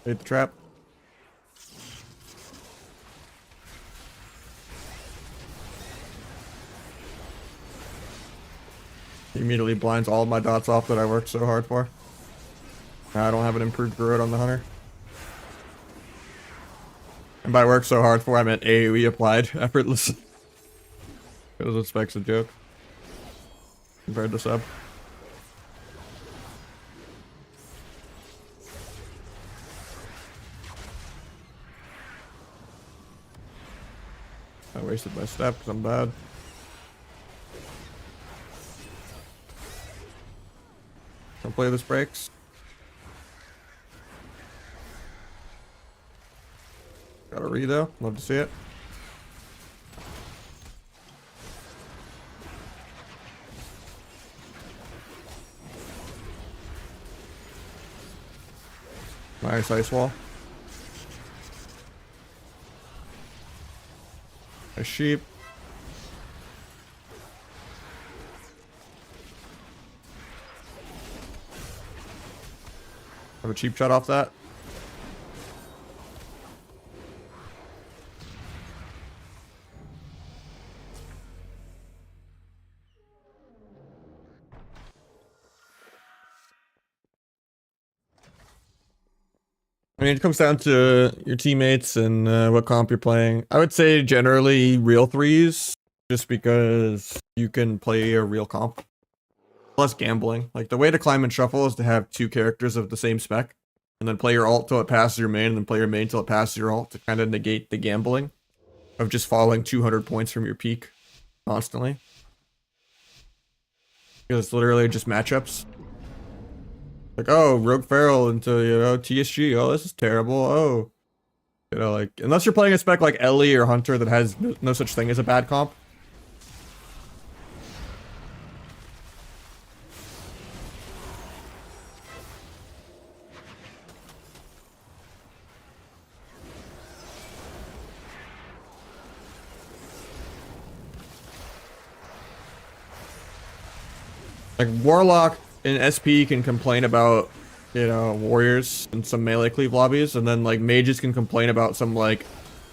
Hit the trap. He immediately blinds all of my dots off that I worked so hard for. Now I don't have an improved Druid on the Hunter. And by work so hard for, I meant AoE applied effortless. Because the Spec's a joke. Compared to sub. I wasted my step because I'm bad. Don't play this breaks. Got a re though. Love to see it. Nice ice wall. A sheep. Have a cheap shot off that. I mean, it comes down to your teammates and what comp you're playing. I would say generally real threes, just because you can play a real comp. Less gambling. Like, the way to climb and shuffle is to have 2 characters of the same spec, and then play your ult till it passes your main, and then play your main till it passes your ult to kind of negate the gambling of just falling 200 points from your peak constantly. Because it's literally just matchups. Like, oh, Rogue Feral into, you know, TSG. Oh, this is terrible. Oh. You know, like, unless you're playing a spec like Ellie or Hunter that has no such thing as a bad comp. Like, Warlock in SP can complain about, you know, warriors in some melee cleave lobbies, and then like mages can complain about some like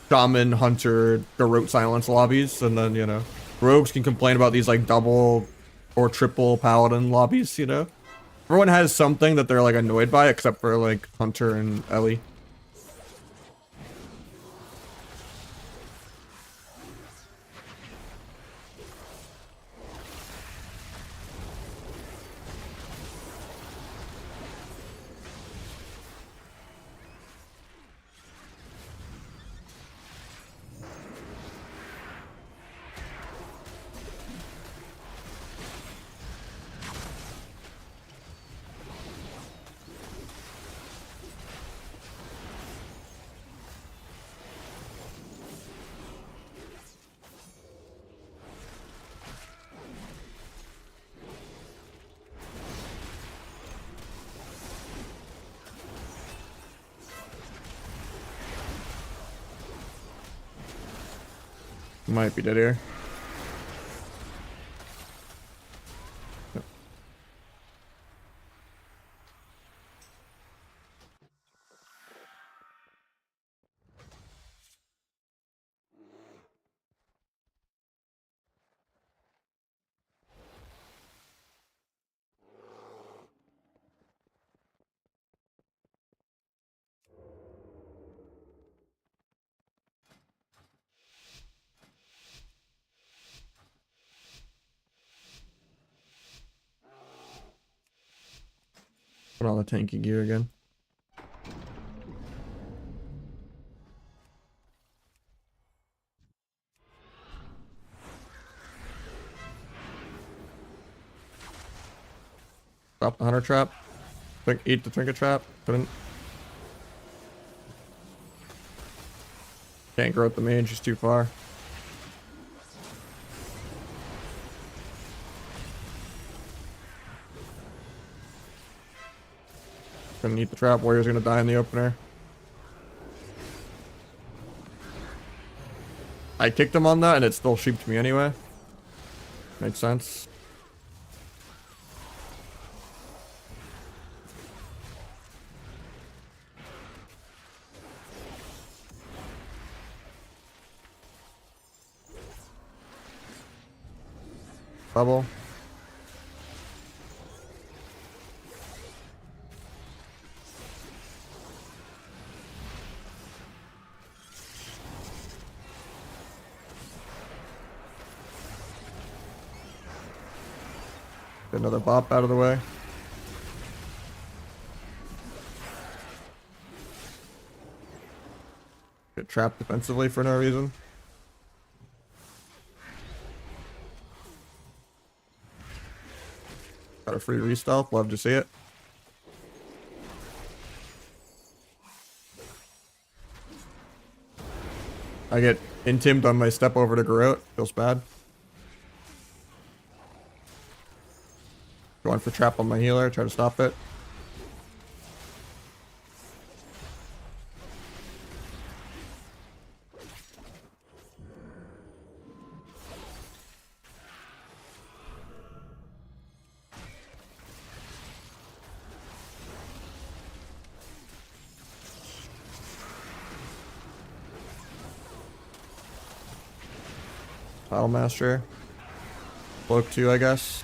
shaman, hunter, garrote silence lobbies, and then, you know, rogues can complain about these like double or triple paladin lobbies, you know. Everyone has something that they're like annoyed by, except for like Hunter and Ellie. Might be dead here. Put on the tanky gear again. Drop the hunter trap. Eat the trinket trap. Couldn't. Can't grow up the mage, she's too far. Couldn't eat the trap. Warrior's gonna die in the opener. I kicked him on that and it still sheeped me anyway. Makes sense. Bubble. Get another bop out of the way. Get trapped defensively for no reason. Got a free restealth, love to see it. I get intimed on my step over to Garrote, feels bad. Going for trap on my healer, try to stop it. Battle Master. Cloak 2, I guess.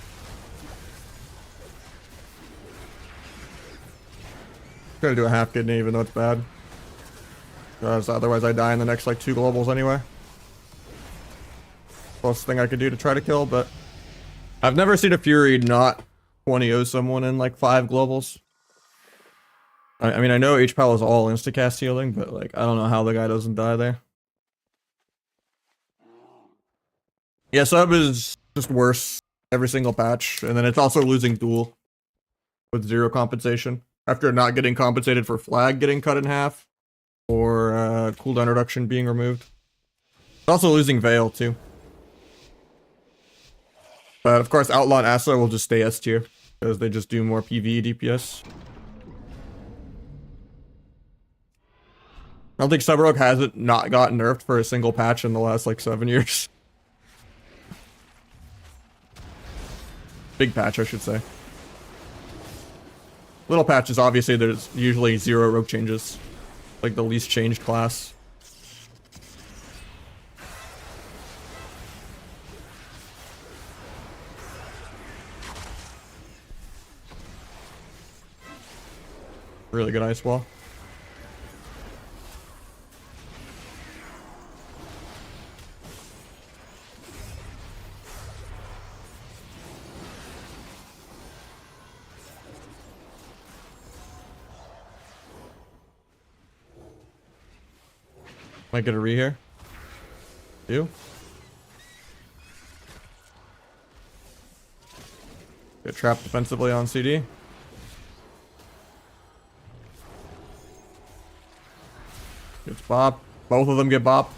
Gotta do a half kidney even though it's bad. Because otherwise I die in the next like 2 globals anyway. Closest thing I could do to try to kill, but I've never seen a Fury not 20-0 someone in like 5 globals. I mean, I know H-Pal is all instacast healing, but like I don't know how the guy doesn't die there. Yeah, sub is just worse every single patch, and then it's also losing duel with 0 compensation after not getting compensated for flag getting cut in half or cooldown reduction being removed. It's also losing Veil too. But of course, Outlaw and Asa will just stay S tier because they just do more PvE DPS. I don't think Sub-Rogue hasn't not gotten nerfed for a single patch in the last like 7 years. Big patch, I should say. Little patches, obviously, there's usually 0 rogue changes. Like the least changed class. Really good ice wall. Might get a re here. Do. Get trapped defensively on CD. Gets bop. Both of them get bop.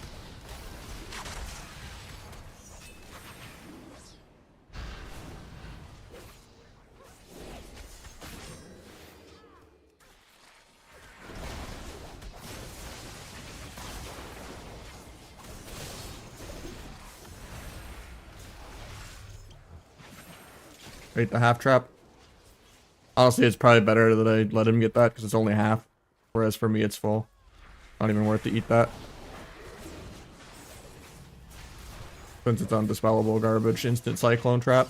Wait, the half trap. Honestly, it's probably better that I let him get that because it's only half. Whereas for me, it's full. Not even worth to eat that. Since it's undispellable garbage. Instant cyclone trap.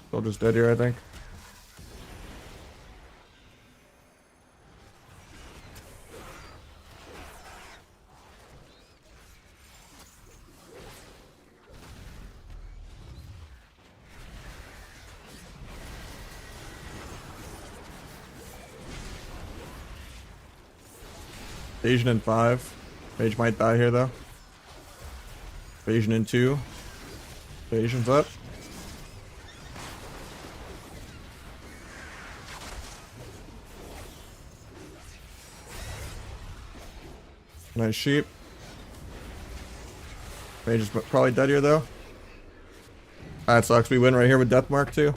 Still just dead here, I think. Evasion in 5. Mage might die here though. Evasion in 2. Evasion's up. Nice sheep. Mage is probably dead here though. That sucks. We win right here with Deathmark too.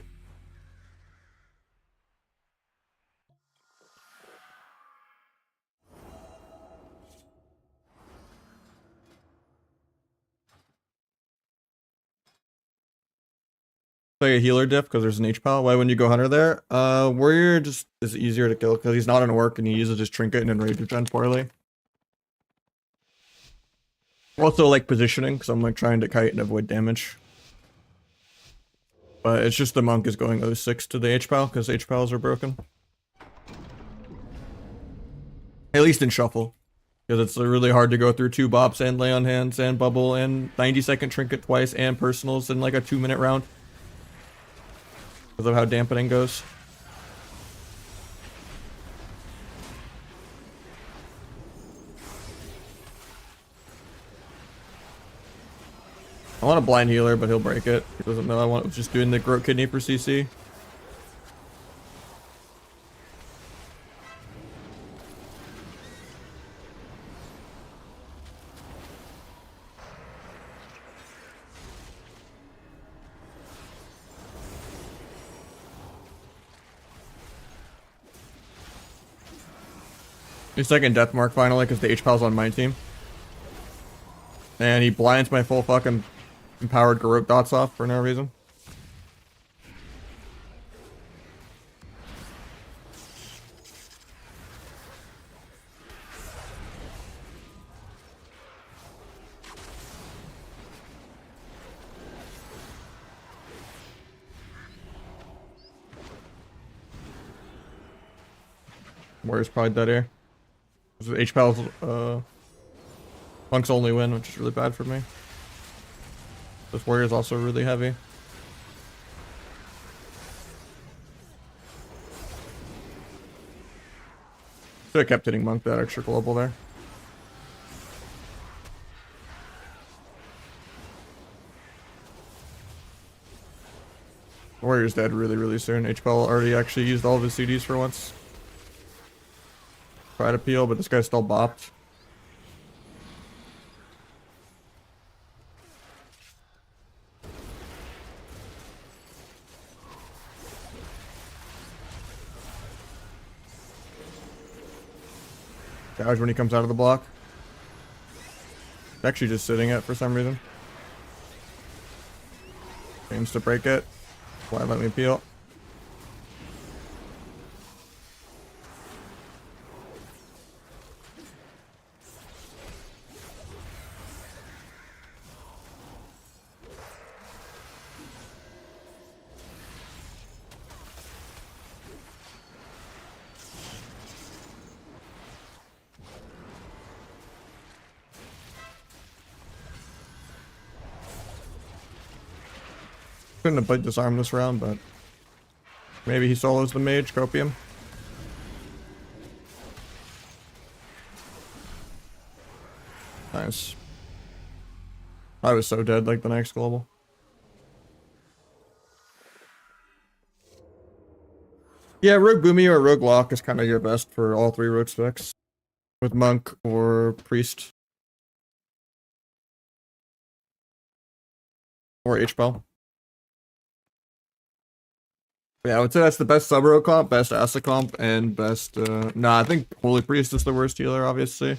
Like a healer diff because there's an H-Pal. Why wouldn't you go hunter there? Warrior just is easier to kill because he's not an orc and he uses his trinket and enrage regen poorly. Also like positioning because I'm like trying to kite and avoid damage. But it's just the monk is going 06 to the H-Pal because H-Pals are broken. At least in shuffle. Because it's really hard to go through 2 bops and lay on hands and bubble and 90-second trinket twice and personals in like a 2-minute round. Because of how dampening goes. I want a blind healer, but he'll break it. He doesn't know I want just doing the Growth Kidney for CC. He's second death mark finally because the H-Pal's on my team. And he blinds my full fucking empowered Garrote dots off for no reason. Warrior's probably dead here. H-Pal's Monk's only win, which is really bad for me. This Warrior's also really heavy. Should have kept hitting Monk that extra global there. Warrior's dead really, really soon. H-Pal already actually used all of his CDs for once. Tried to peel, but this guy's still bopped. Gouge when he comes out of the block. Actually just sitting it for some reason. Aims to break it. Why let me peel? Couldn't have played disarm this round, but maybe he solos the mage, Copium. Nice. I was so dead like the next global. Yeah, Rogue Boomy or Rogue Lock is kind of your best for all 3 rogue specs. With Monk or Priest. Or H-Bell. Yeah, I would say that's the best sub-hero comp, best Asa comp, and best, nah, I think Holy Priest is the worst healer, obviously.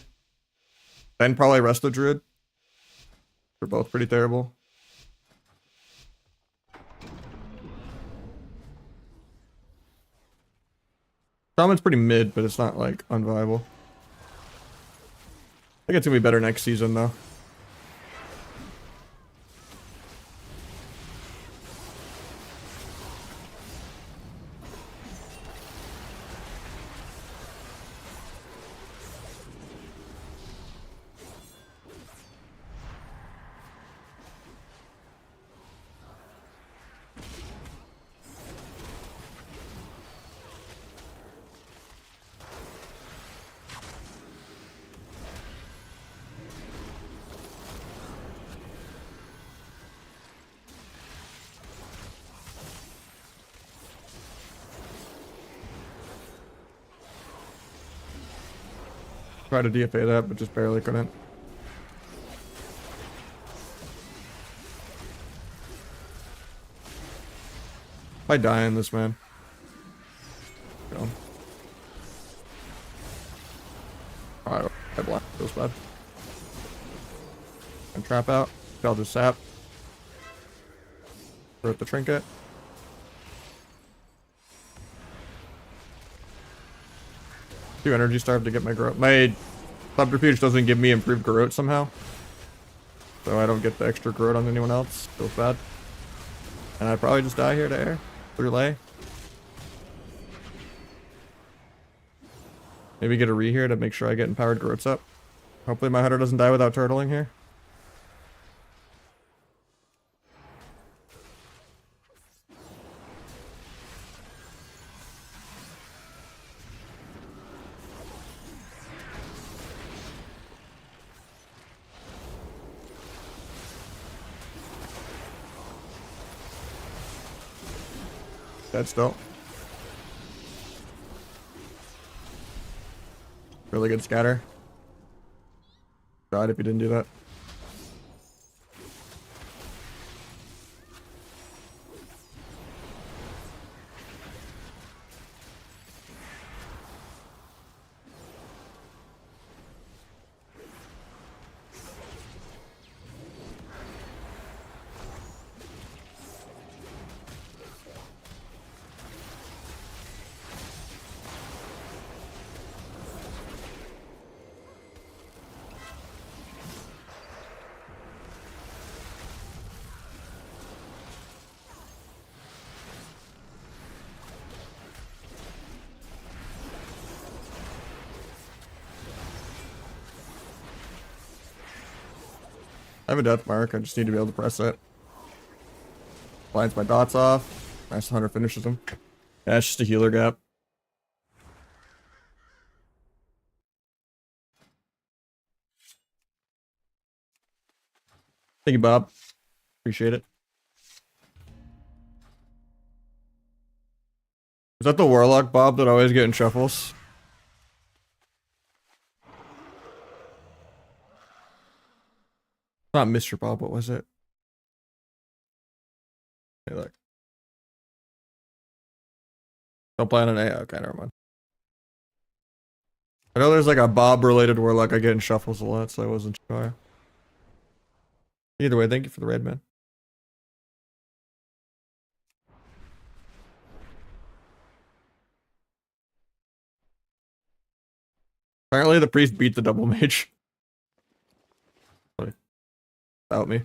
Then probably Resto Druid. They're both pretty terrible. Shaman's pretty mid, but it's not, like, unviable. I think it's gonna be better next season, though. Tried to DFA that, but just barely couldn't. I die in this, man. Go. Alright, I blocked. Feels bad. And trap out. I'll just sap. Throw the trinket. Two energy starve to get my growth. My subterfuge doesn't give me improved growth somehow. So I don't get the extra growth on anyone else. Feels bad. And I'd probably just die here to air. Through lay. Maybe get a re here to make sure I get empowered growths up. Hopefully my hunter doesn't die without turtling here. Dead still. Really good scatter. Died if you didn't do that. I have a death mark. I just need to be able to press it. Blinds my dots off. Nice hunter finishes him. Yeah, it's just a healer gap. Thank you, Bob. Appreciate it. Is that the Warlock Bob that always get in shuffles? Not Mr. Bob, what was it? Hey, look. Don't plan on A. Okay, never mind. I know there's like a Bob related Warlock I get in shuffles a lot, so I wasn't sure. Either way, thank you for the raid, man. Apparently the priest beat the double mage. Without me.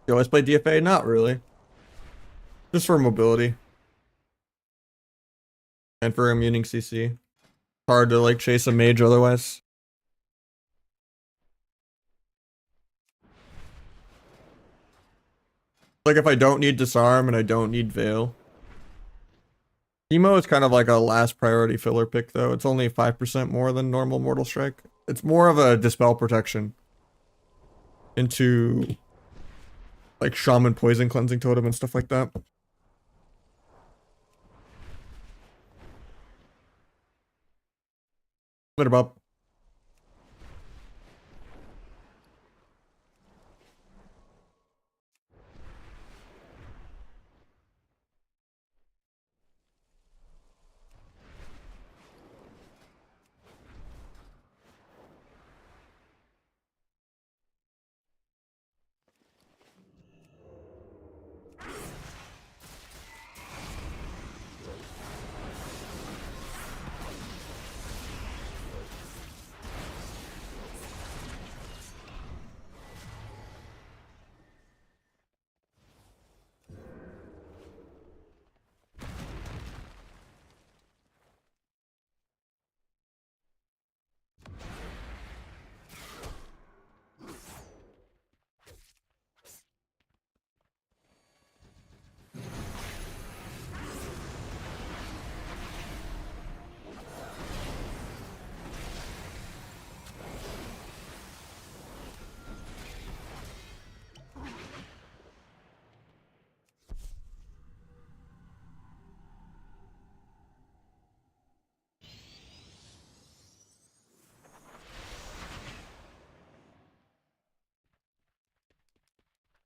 You always play DFA? Not really. Just for mobility. And for immuning CC. Hard to like chase a mage otherwise. Like if I don't need disarm and I don't need veil. Emo is kind of like a last priority filler pick though. It's only 5% more than normal Mortal Strike. It's more of a dispel protection into like Shaman Poison Cleansing Totem and stuff like that. What about?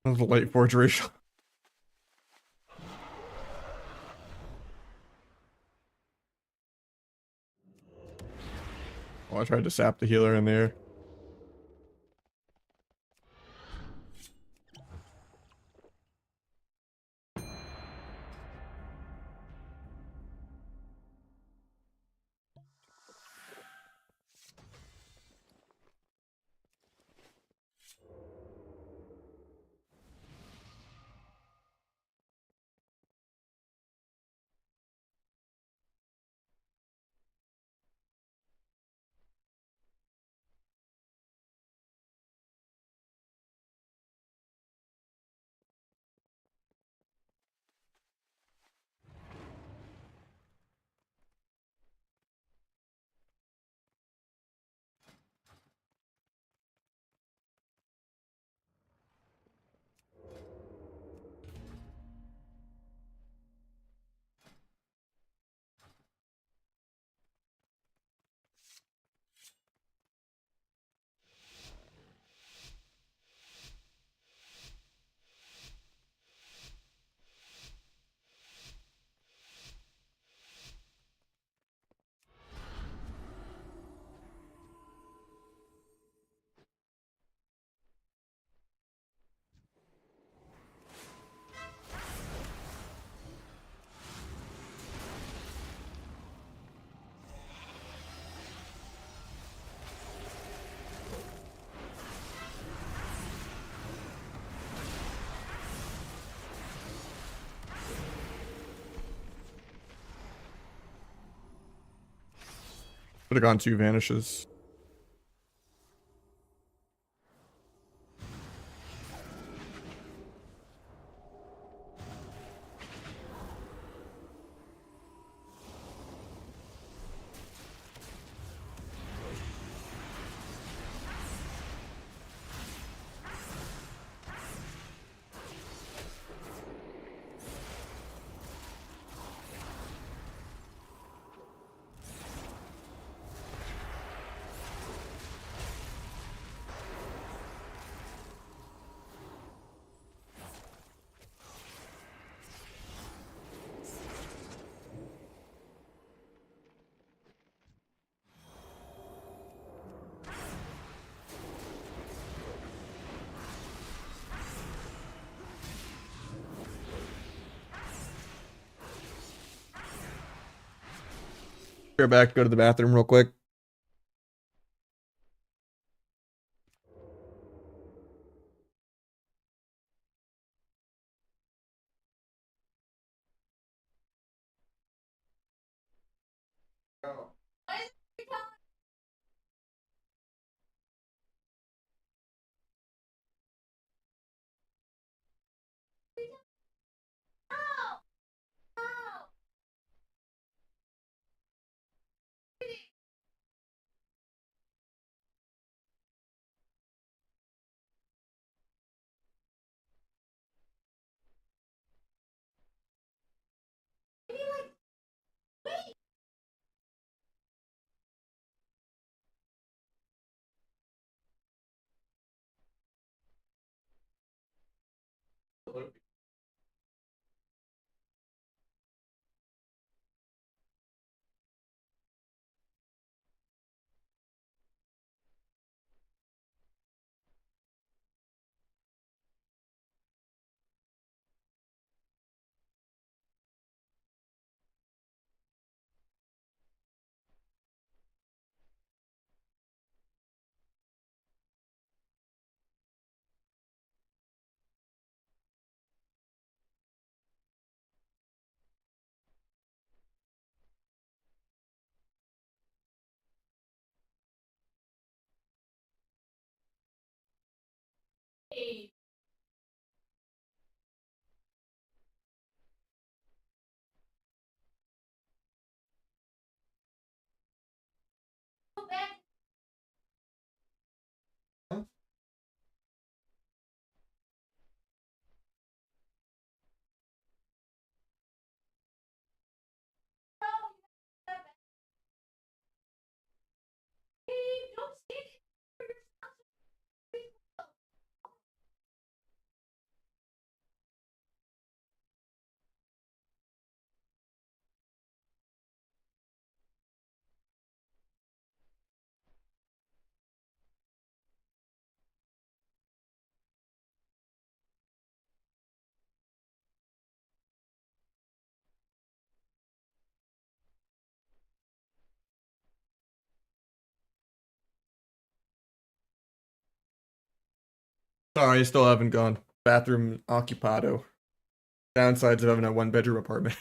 That was a late forgery shot. Oh, I tried to sap the healer in there. Should have gone 2 vanishes. Go back, go to the bathroom real quick. Sorry, I still haven't gone. Bathroom occupado. Downsides of having a 1-bedroom apartment.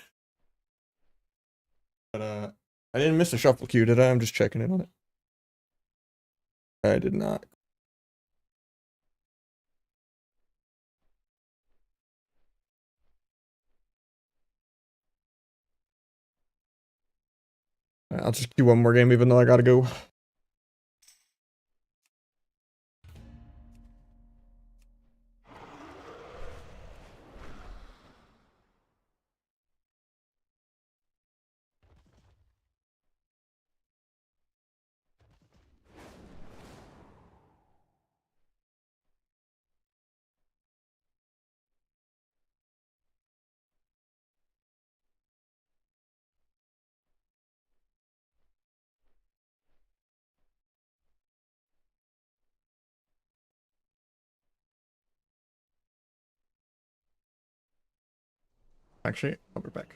But I didn't miss a shuffle queue, did I? I'm just checking in on it. I did not. I'll just do one more game even though I gotta go. Actually, I'll be back.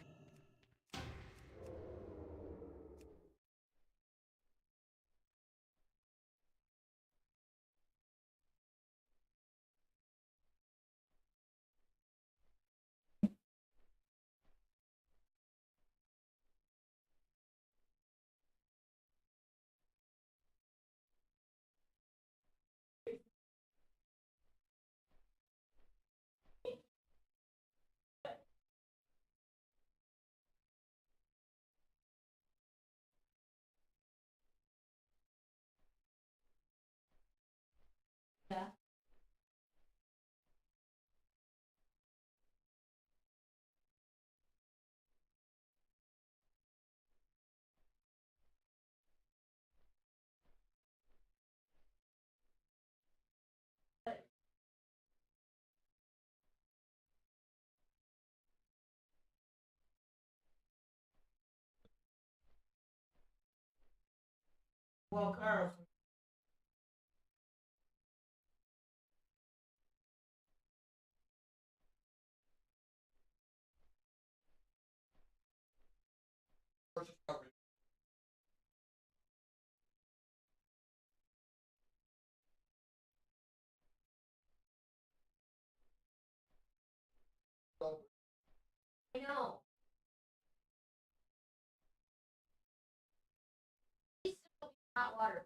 I know. Please still be hot water.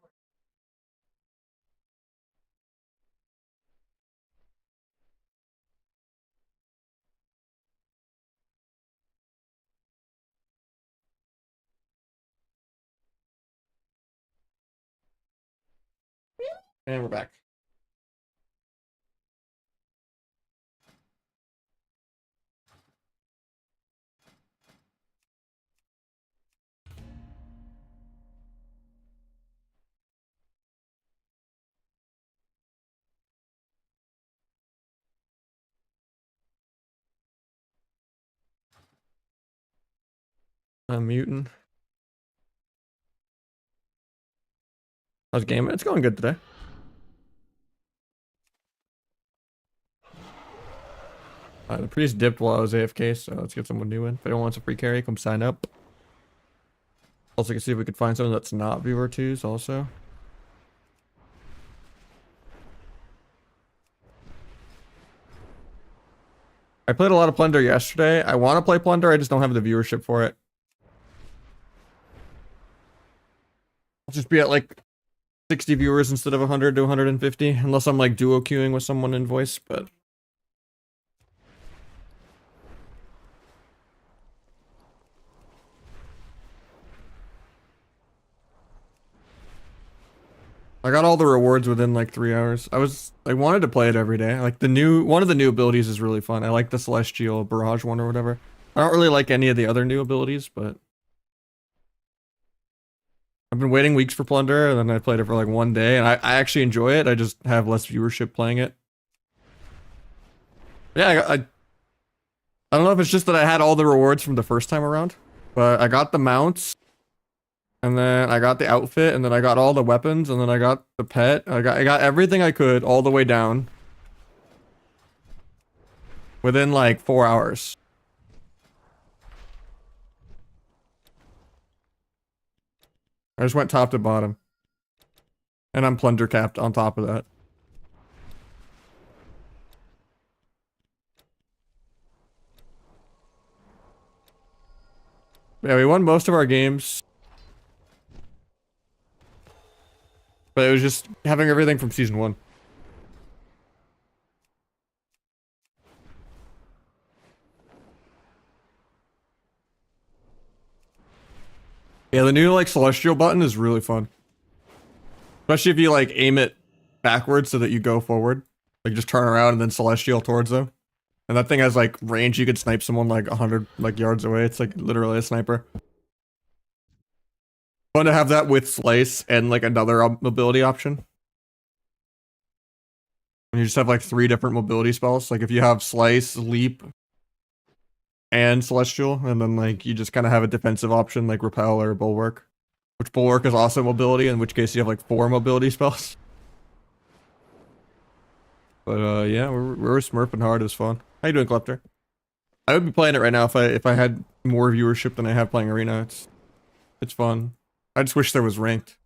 And we're back. I'm muting. How's the game? It's going good today. The priest dipped while I was AFK, so let's get someone new in. If anyone wants a free carry, come sign up. Also, can see if we could find someone that's not viewer 2s also. I played a lot of Plunder yesterday. I want to play Plunder, I just don't have the viewership for it. I'll just be at like 60 viewers instead of 100 to 150, unless I'm like duo queuing with someone in voice, but... I got all the rewards within like 3 hours. I wanted to play it every day. Like one of the new abilities is really fun. I like the Celestial Barrage one or whatever. I don't really like any of the other new abilities, but I've been waiting weeks for Plunder, and then I played it for like 1 day, and I actually enjoy it. I just have less viewership playing it. Yeah, I don't know if it's just that I had all the rewards from the first time around, but I got the mounts. And then I got the outfit, and then I got all the weapons, and then I got the pet. I got everything I could all the way down. Within like 4 hours. I just went top to bottom. And I'm plunder capped on top of that. Yeah, we won most of our games. But it was just having everything from season 1. Yeah, the new like celestial button is really fun. Especially if you like aim it backwards so that you go forward. Like just turn around and then celestial towards them. And that thing has like range, you could snipe someone like 100 like yards away. It's like literally a sniper. Fun to have that with slice and like another mobility option. And you just have like 3 different mobility spells. Like if you have slice, leap, and celestial, and then like you just kind of have a defensive option like repel or bulwark. Which bulwark is also mobility, in which case you have like 4 mobility spells. But yeah, we're smurfing hard. It's fun. How you doing, Klepter? I would be playing it right now if I had more viewership than I have playing Arena. It's fun. I just wish there was ranked.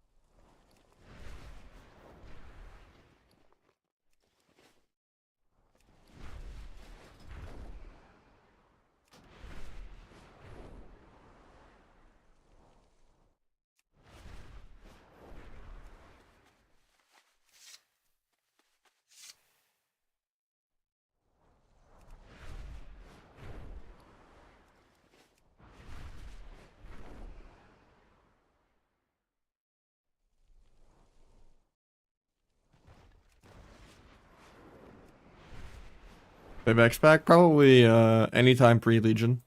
Vex pack probably anytime pre-Legion.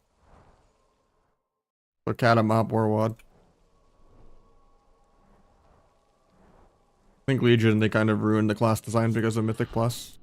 Or Cat Mob or Wad. I think Legion they kind of ruined the class design because of Mythic Plus.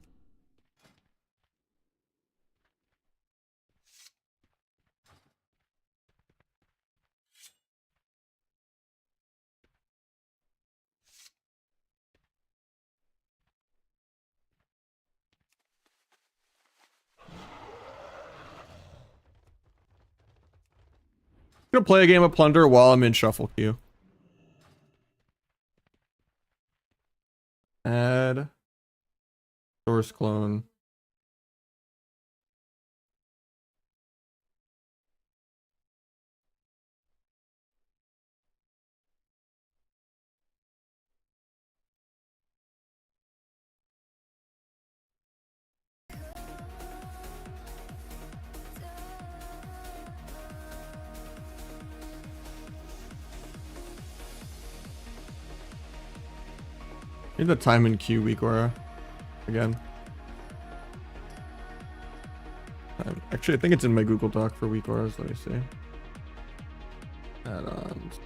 I'm gonna play a game of Plunder while I'm in shuffle queue. Add source clone. Need the time in queue weak aura again. Actually, I think it's in my Google Doc for weak auras. Let me see. Add-ons.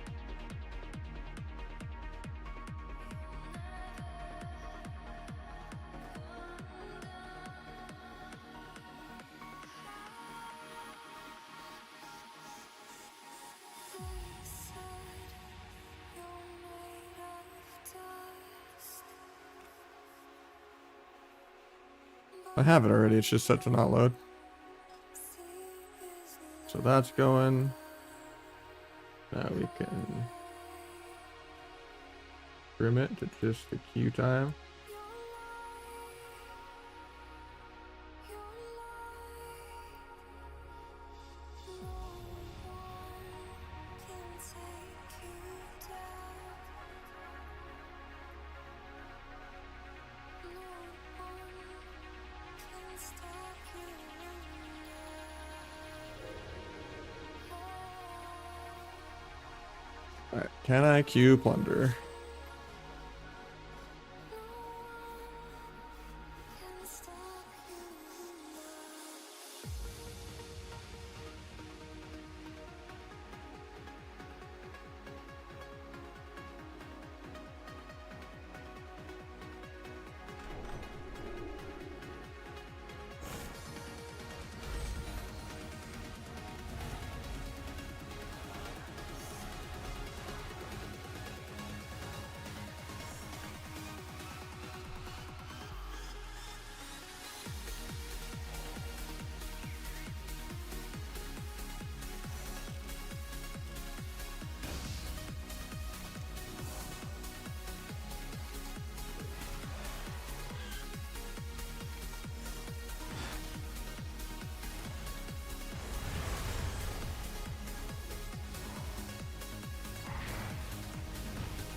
I have it already, it's just set to not load. So that's going. Now we can trim it to just the queue time. Alright, can I queue Plunder?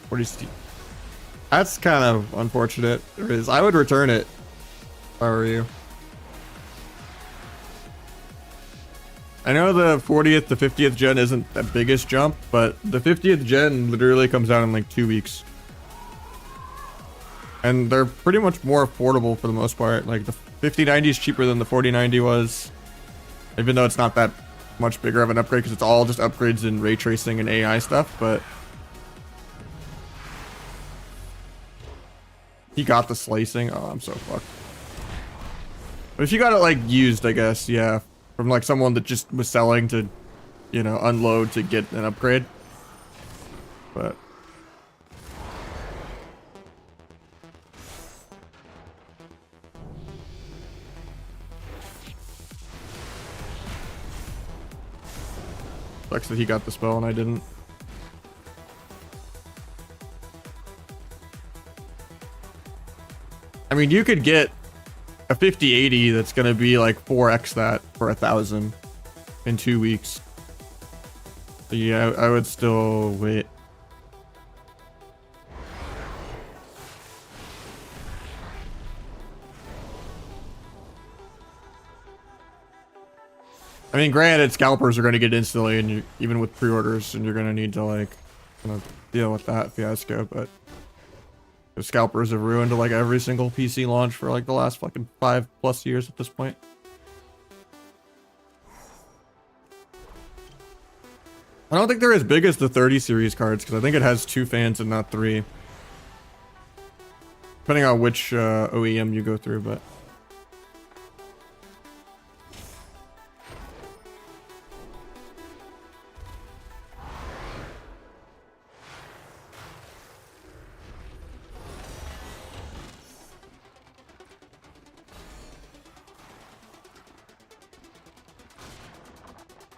What do you see? That's kind of unfortunate. I would return it if I were you. I know the 40th to 50th gen isn't the biggest jump, but the 50th gen literally comes out in like 2 weeks. And they're pretty much more affordable for the most part. Like the 5090 is cheaper than the 4090 was. Even though it's not that much bigger of an upgrade because it's all just upgrades in ray tracing and AI stuff, but he got the slicing. Oh, I'm so fucked. But if you got it like used, I guess, yeah, from like someone that just was selling to, you know, unload to get an upgrade. But sucks that he got the spell and I didn't. I mean, you could get a 5080 that's gonna be like 4x that for 1,000 in 2 weeks. So yeah, I would still wait. I mean, granted, scalpers are gonna get instantly, and even with pre-orders, and you're gonna need to like kind of deal with that fiasco, but the scalpers have ruined like every single PC launch for like the last fucking 5+ years at this point. I don't think they're as big as the 30 series cards because I think it has 2 fans and not 3. Depending on which OEM you go through, but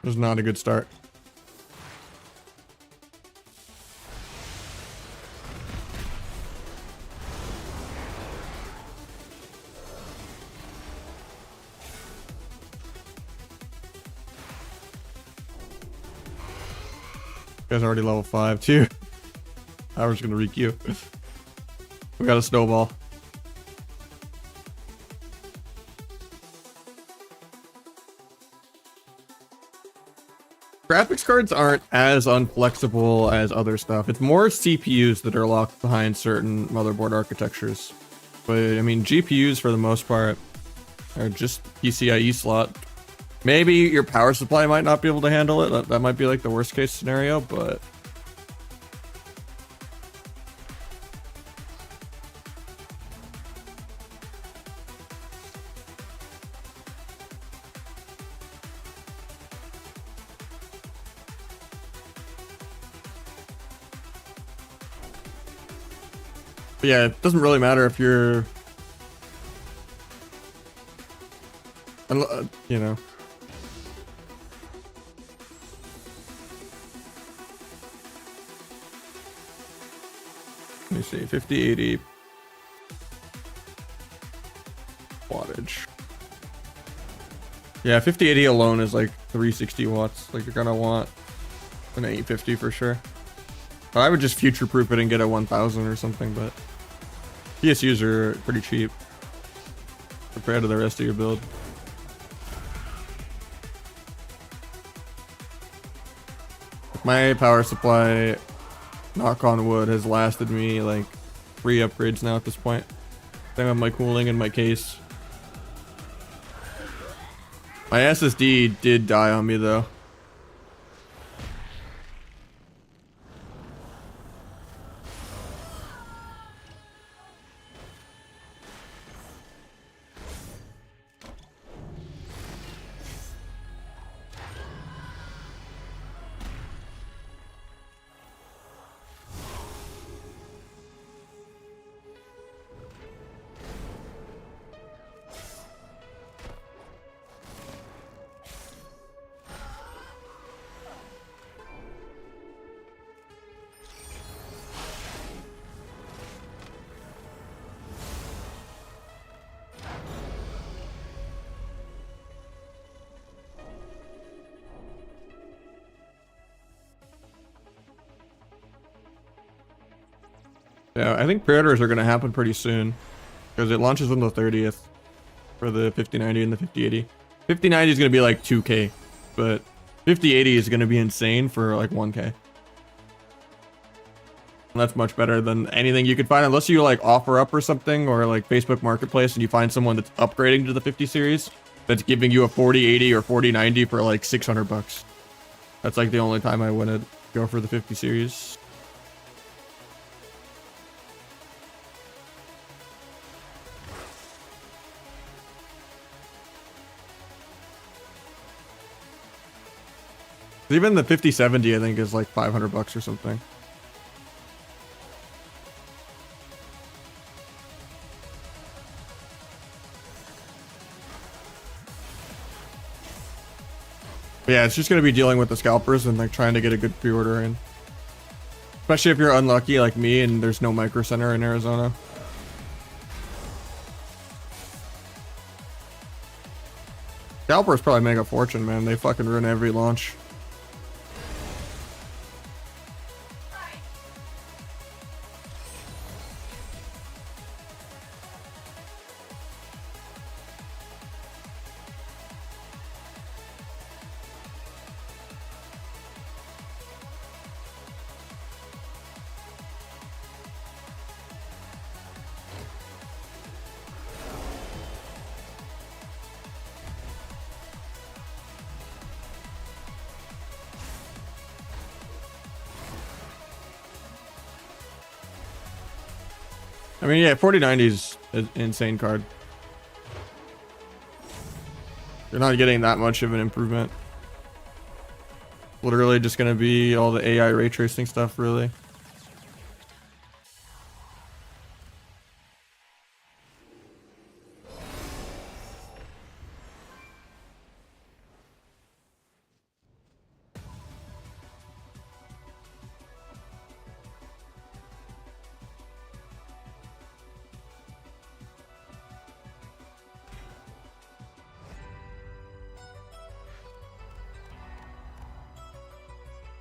it was not a good start. You guys are already level 5 too. Howard's gonna re-queue. We got a snowball. Graphics cards aren't as unflexible as other stuff. It's more CPUs that are locked behind certain motherboard architectures. But I mean, GPUs for the most part are just PCIe slot. Maybe your power supply might not be able to handle it. That might be like the worst case scenario, but yeah, it doesn't really matter if you're, you know. Let me see, 5080 wattage. Yeah, 5080 alone is like 360 watts. Like you're gonna want an 850 for sure. I would just future-proof it and get a 1000 or something, but PSUs are pretty cheap compared to the rest of your build. My power supply, knock on wood, has lasted me like 3 upgrades now at this point. Same with my cooling and my case. My SSD did die on me though. Yeah, I think pre-orders are going to happen pretty soon because it launches on the 30th for the 5090 and the 5080. 5090 is going to be like 2K, but 5080 is going to be insane for like 1K. And that's much better than anything you could find unless you like offer up or something, or like Facebook Marketplace and you find someone that's upgrading to the 50 series that's giving you a 4080 or 4090 for like 600 bucks. That's like the only time I wouldn't go for the 50 series. Even the 5070 I think is like 500 bucks or something. But yeah, it's just gonna be dealing with the scalpers and like trying to get a good pre-order in. Especially if you're unlucky like me and there's no micro center in Arizona. Scalpers probably make a fortune, man. They fucking ruin every launch. I mean, yeah, 4090 is an insane card. You're not getting that much of an improvement. Literally just going to be all the AI ray tracing stuff, really.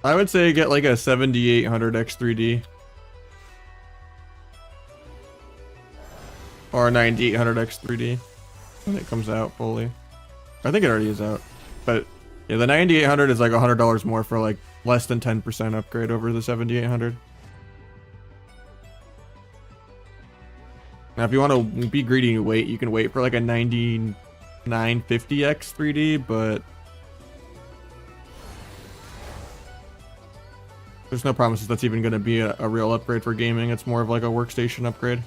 I would say get like a 7800 X3D. Or a 9800 X3D when it comes out fully. I think it already is out. But yeah, the 9800 is like $100 more for like less than 10% upgrade over the 7800. Now if you want to be greedy and wait, you can wait for like a 9950 X3D, but there's no promises that's even going to be a real upgrade for gaming. It's more of like a workstation upgrade.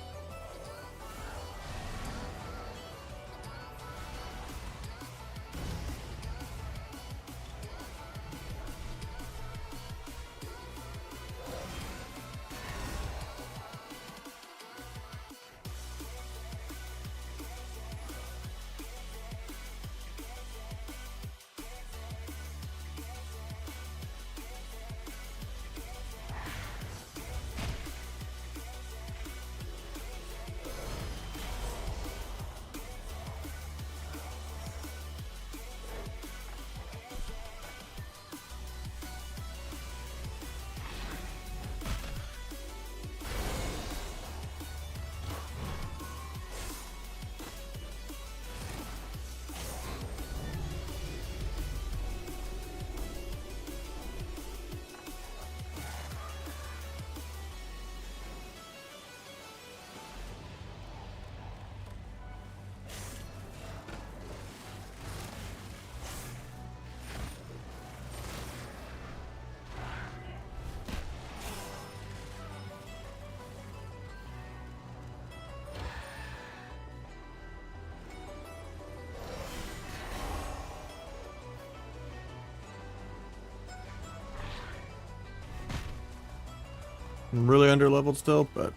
I'm really under leveled still, but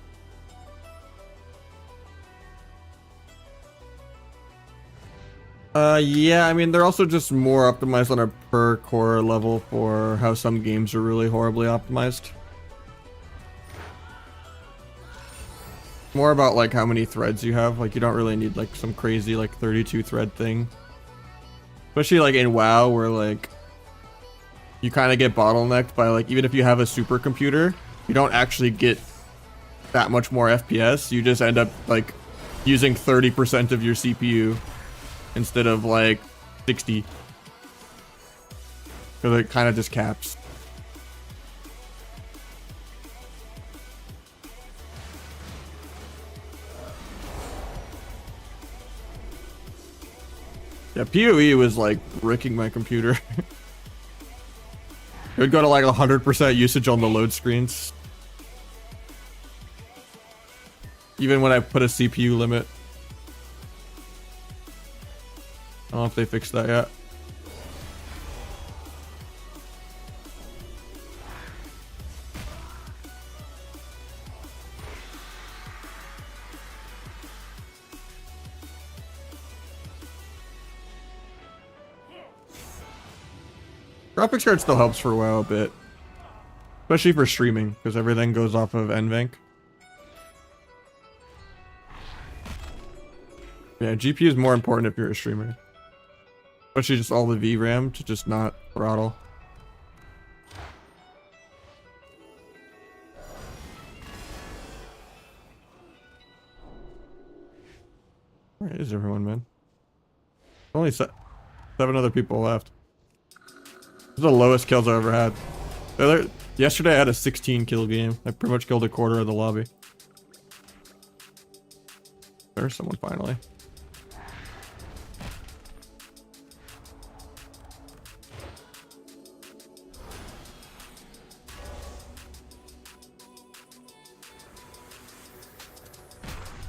yeah, I mean they're also just more optimized on a per core level for how some games are really horribly optimized. More about like how many threads you have. Like you don't really need like some crazy like 32 thread thing. Especially like in WoW where like you kind of get bottlenecked by like even if you have a supercomputer, you don't actually get that much more FPS. You just end up like using 30% of your CPU instead of like 60. Because it kind of just caps. Yeah, PoE was like wrecking my computer. It would go to like 100% usage on the load screens. Even when I put a CPU limit. I don't know if they fixed that yet. Graphics card still helps for WoW a bit. Especially for streaming, because everything goes off of NVENC. Yeah, GPU is more important if you're a streamer. Especially just all the VRAM to just not throttle. Where is everyone, man? Only 7 other people left. This is the lowest kills I ever had. Yesterday I had a 16 kill game. I pretty much killed a quarter of the lobby. There's someone finally.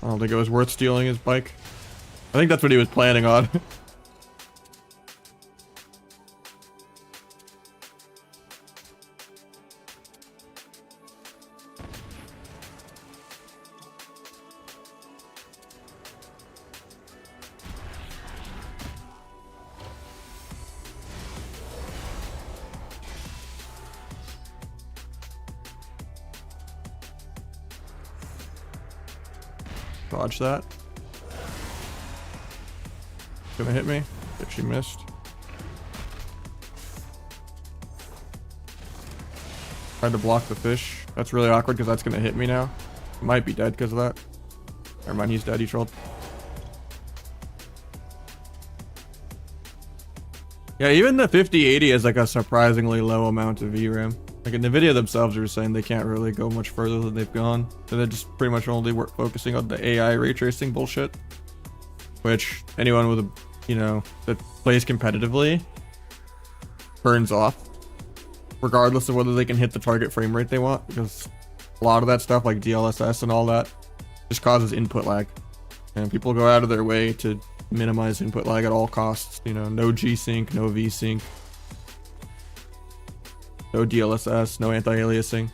I don't think it was worth stealing his bike. I think that's what he was planning on. Dodge that. Gonna hit me. If she missed. Tried to block the fish. That's really awkward because that's gonna hit me now. Might be dead because of that. Never mind, he's dead. He trolled. Yeah, even the 5080 is like a surprisingly low amount of VRAM. Like NVIDIA themselves are saying they can't really go much further than they've gone. So they're just pretty much only focusing on the AI ray tracing bullshit. Which anyone with a, you know, that plays competitively burns off. Regardless of whether they can hit the target frame rate they want. Because a lot of that stuff like DLSS and all that just causes input lag. And people go out of their way to minimize input lag at all costs. You know, no G-Sync, no V-Sync. No DLSS, no anti-aliasing.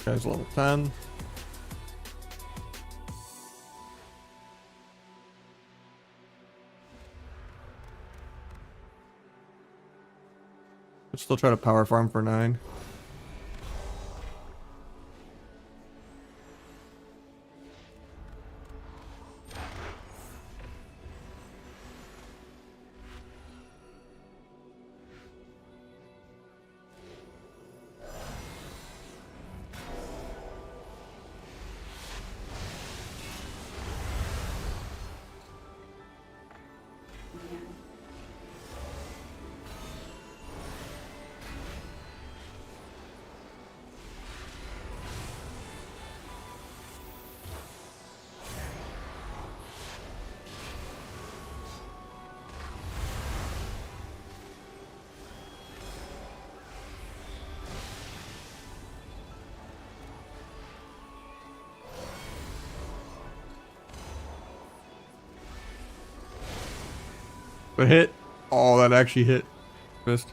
Guy's level 10. Still try to power farm for 9. But hit. Oh, that actually hit. Missed.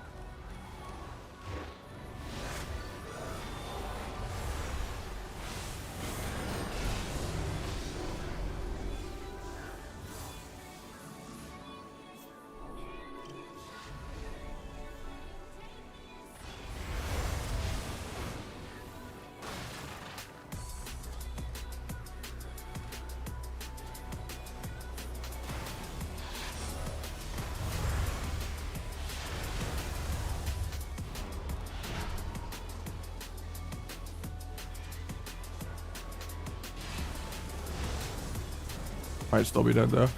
Might still be dead though.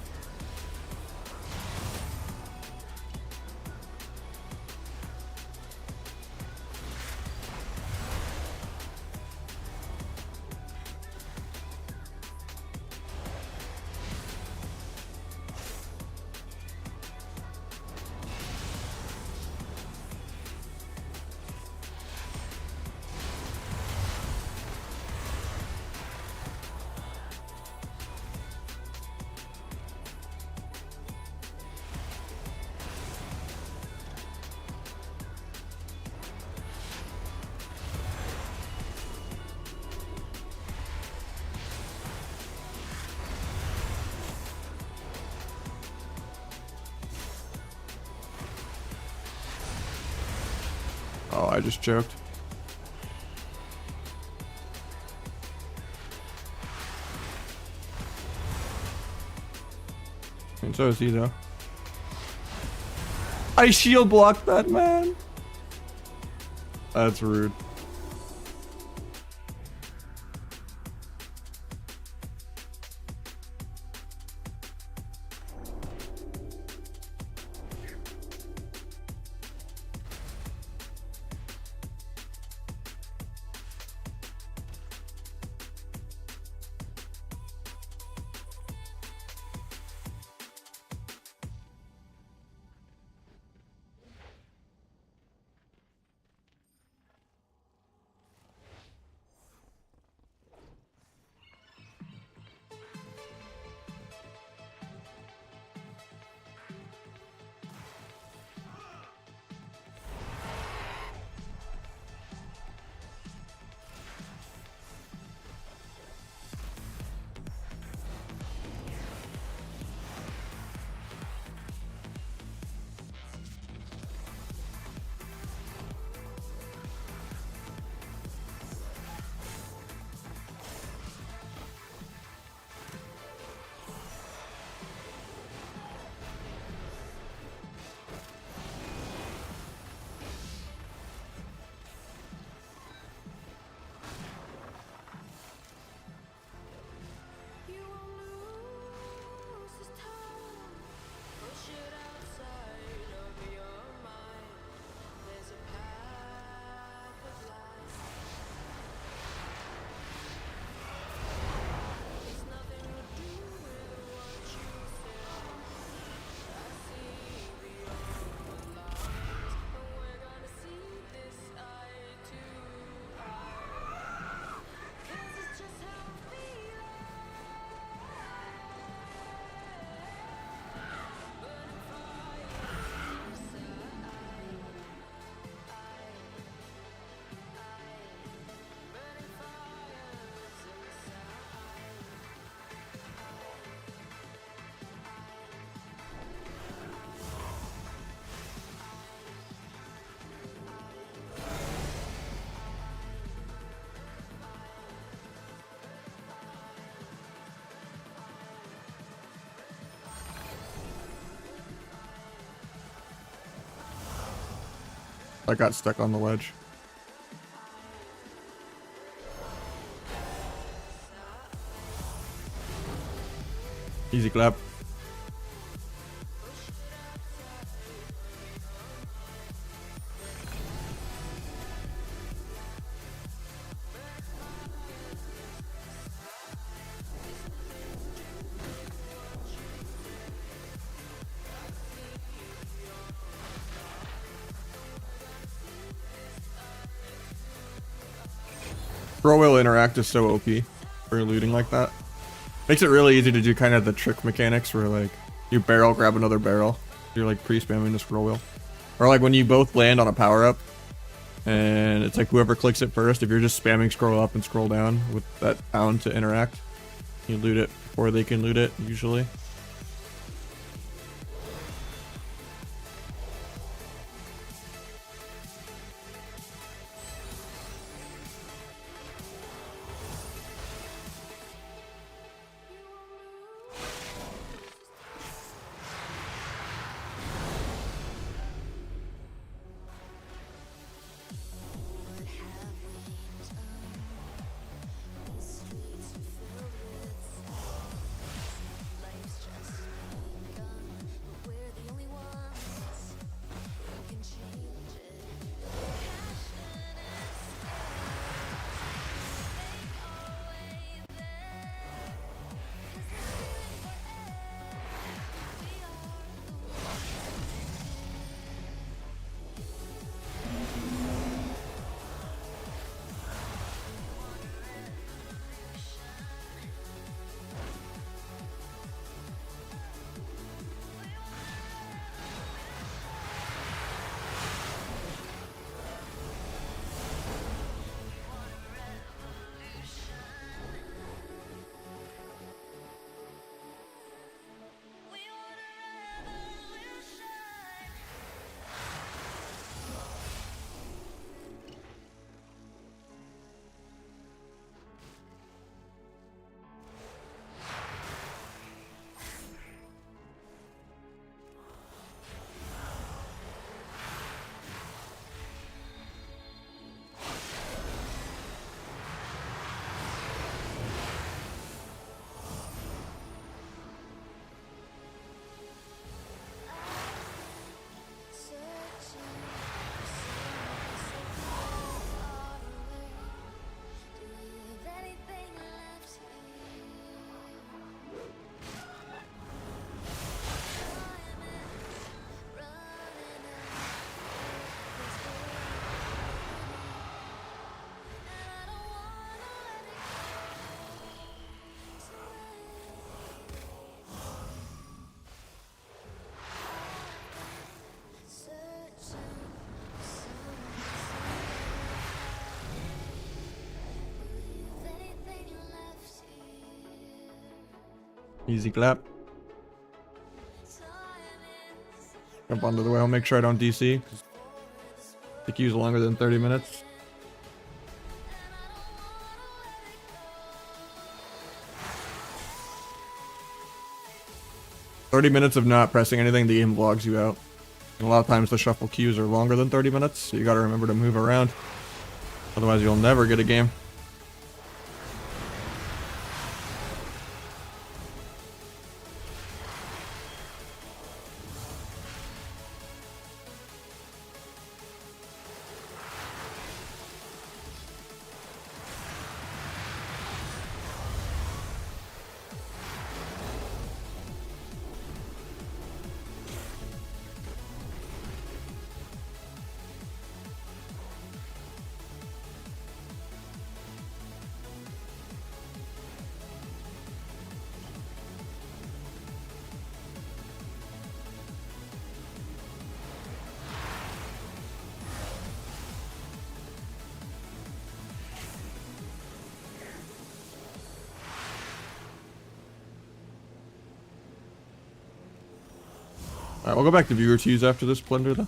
Oh, I just choked. And so is he though. I shield blocked that man. That's rude. I got stuck on the ledge. Easy clap. Pro will interact is so OP for looting like that. Makes it really easy to do kind of the trick mechanics where like you barrel grab another barrel. You're like pre-spamming the scroll wheel. Or like when you both land on a power up and it's like whoever clicks it first, if you're just spamming scroll up and scroll down with that pound to interact, you loot it before they can loot it usually. Easy clap. Jump onto the whale, make sure I don't DC. The queue's longer than 30 minutes. "30 minutes of not pressing anything, the game vlogs you out." And a lot of times the shuffle queues are longer than 30 minutes, so you gotta remember to move around. Otherwise you'll never get a game. Alright, we'll go back to viewer twos after this plunder though.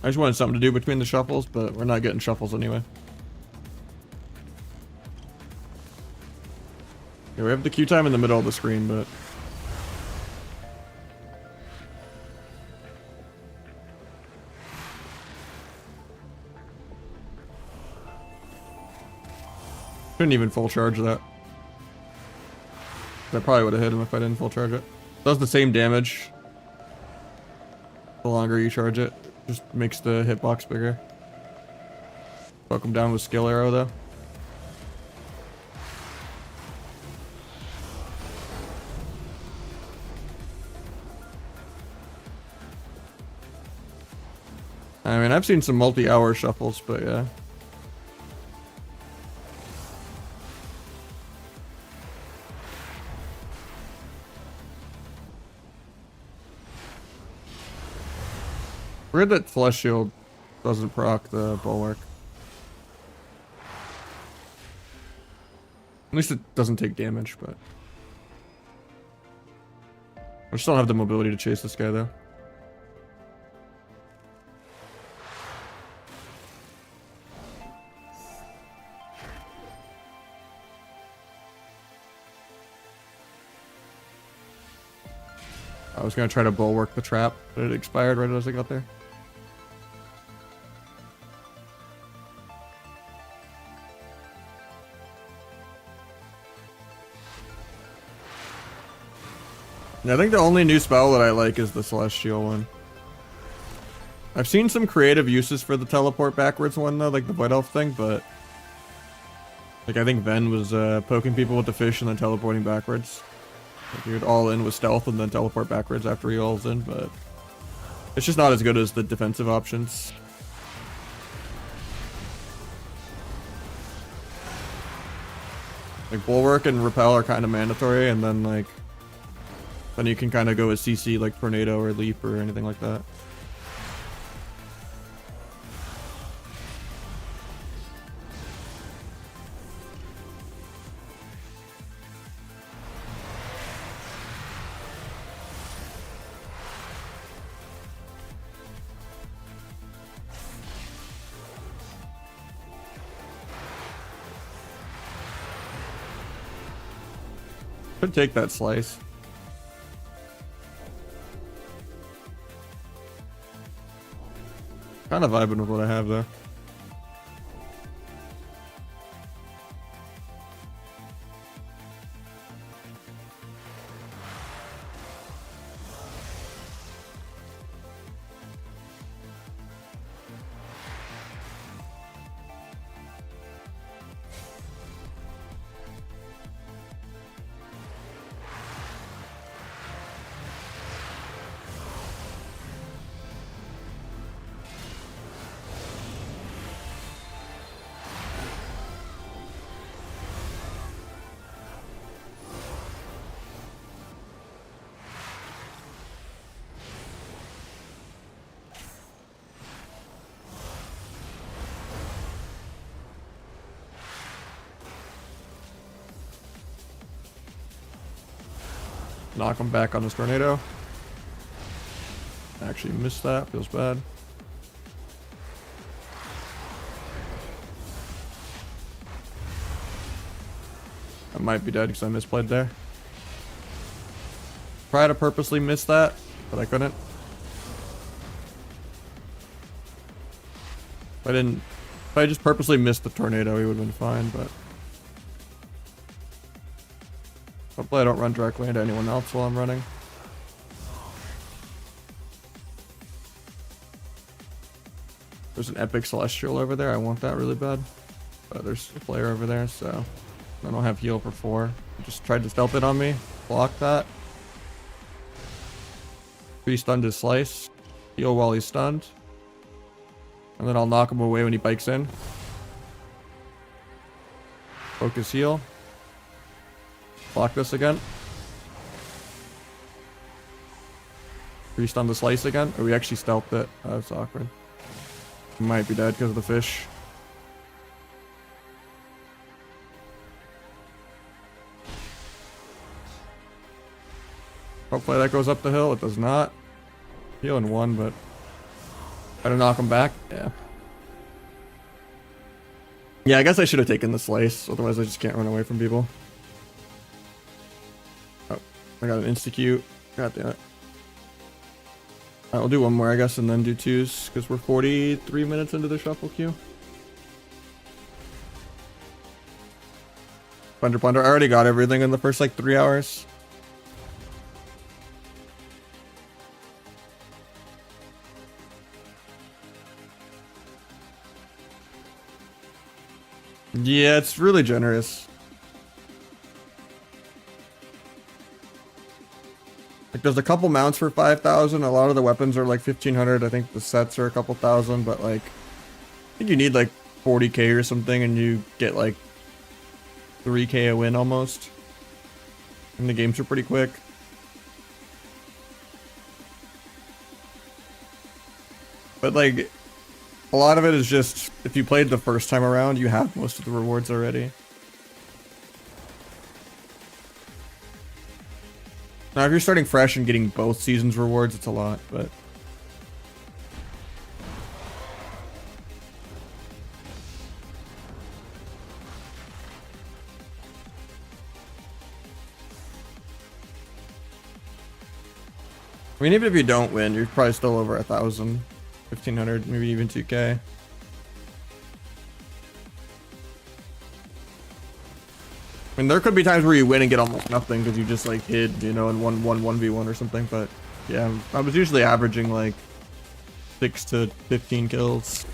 I just wanted something to do between the shuffles, but we're not getting shuffles anyway. Yeah, we have the queue time in the middle of the screen, but... couldn't even full charge that. I probably would have hit him if I didn't full charge it. Does the same damage the longer you charge it. Just makes the hitbox bigger. Poke him down with skill arrow though. I mean, I've seen some multi-hour shuffles, but yeah. Weird that Flesh Shield doesn't proc the Bulwark. At least it doesn't take damage, but... I just don't have the mobility to chase this guy, though. I was gonna try to Bulwark the trap, but it expired right as I got there. I think the only new spell that I like is the Celestial one. I've seen some creative uses for the teleport backwards one though, like the Void Elf thing, but... like I think Ven was poking people with the fish and then teleporting backwards. Like he would all in with stealth and then teleport backwards after he alls in, but... it's just not as good as the defensive options. Like Bulwark and Repel are kind of mandatory, and then like... then you can kind of go with CC like Tornado or Leap or anything like that. Could take that slice. Kind of vibing with what I have though. Knock him back on this tornado. Actually missed that. Feels bad. I might be dead because I misplayed there. Try to purposely miss that, but I couldn't. If I just purposely missed the tornado, he would have been fine, but hopefully I don't run directly into anyone else while I'm running. There's an epic celestial over there. I want that really bad, but there's a player over there, so I don't have heal for 4. He just tried to stealth it on me. Block that. Pre-stunned his slice. Heal while he's stunned. And then I'll knock him away when he bikes in. Focus heal. Block this again. Pre-stun the slice again. Oh, we actually stealthed it. Oh, that's awkward. He might be dead because of the fish. Hopefully that goes up the hill. It does not. Healing 1, but try to knock him back. Yeah. Yeah, I guess I should have taken the slice. Otherwise, I just can't run away from people. Oh, I got an insta-Q. God damn it. Alright, we'll do one more, I guess, and then do 2s, because we're 43 minutes into the shuffle queue. Plunder. I already got everything in the first, like, 3 hours. Yeah, it's really generous. Like, there's a couple mounts for 5,000. A lot of the weapons are like 1,500. I think the sets are a couple thousand, but like, I think you need like 40k or something, and you get like 3k a win almost. And the games are pretty quick. But like, a lot of it is just, if you played the first time around, you have most of the rewards already. Now, if you're starting fresh and getting both seasons rewards, it's a lot, but... I mean, even if you don't win, you're probably still over 1,000. 1,500, maybe even 2k. I mean, there could be times where you win and get almost nothing because you just like hid, you know, and won 1v1 or something, but yeah, I was usually averaging like 6 to 15 kills.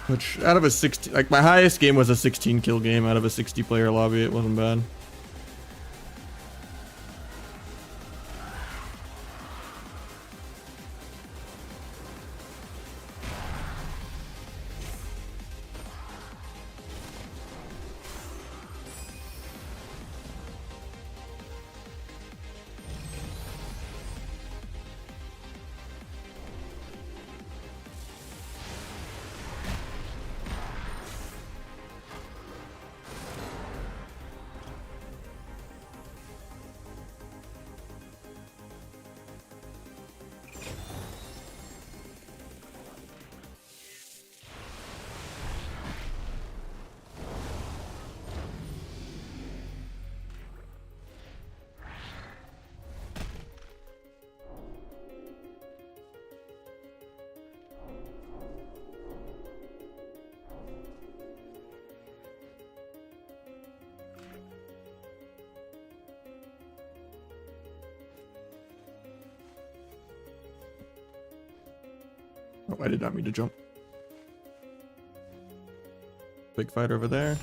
Which, out of a 60, like my highest game was a 16 kill game out of a 60 player lobby. It wasn't bad. Oh, I did not mean to jump. Big fight over there.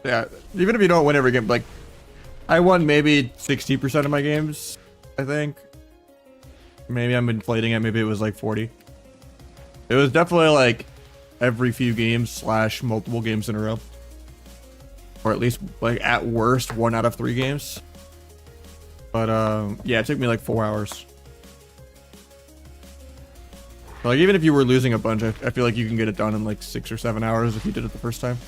Yeah, even if you don't win every game, like I won maybe 60% of my games, I think. Maybe I'm inflating it. Maybe it was like 40. It was definitely like every few games slash multiple games in a row, or at least like at worst 1 out of 3 games. But yeah, it took me like 4 hours. Like even if you were losing a bunch, I feel like you can get it done in like 6 or 7 hours if you did it the first time.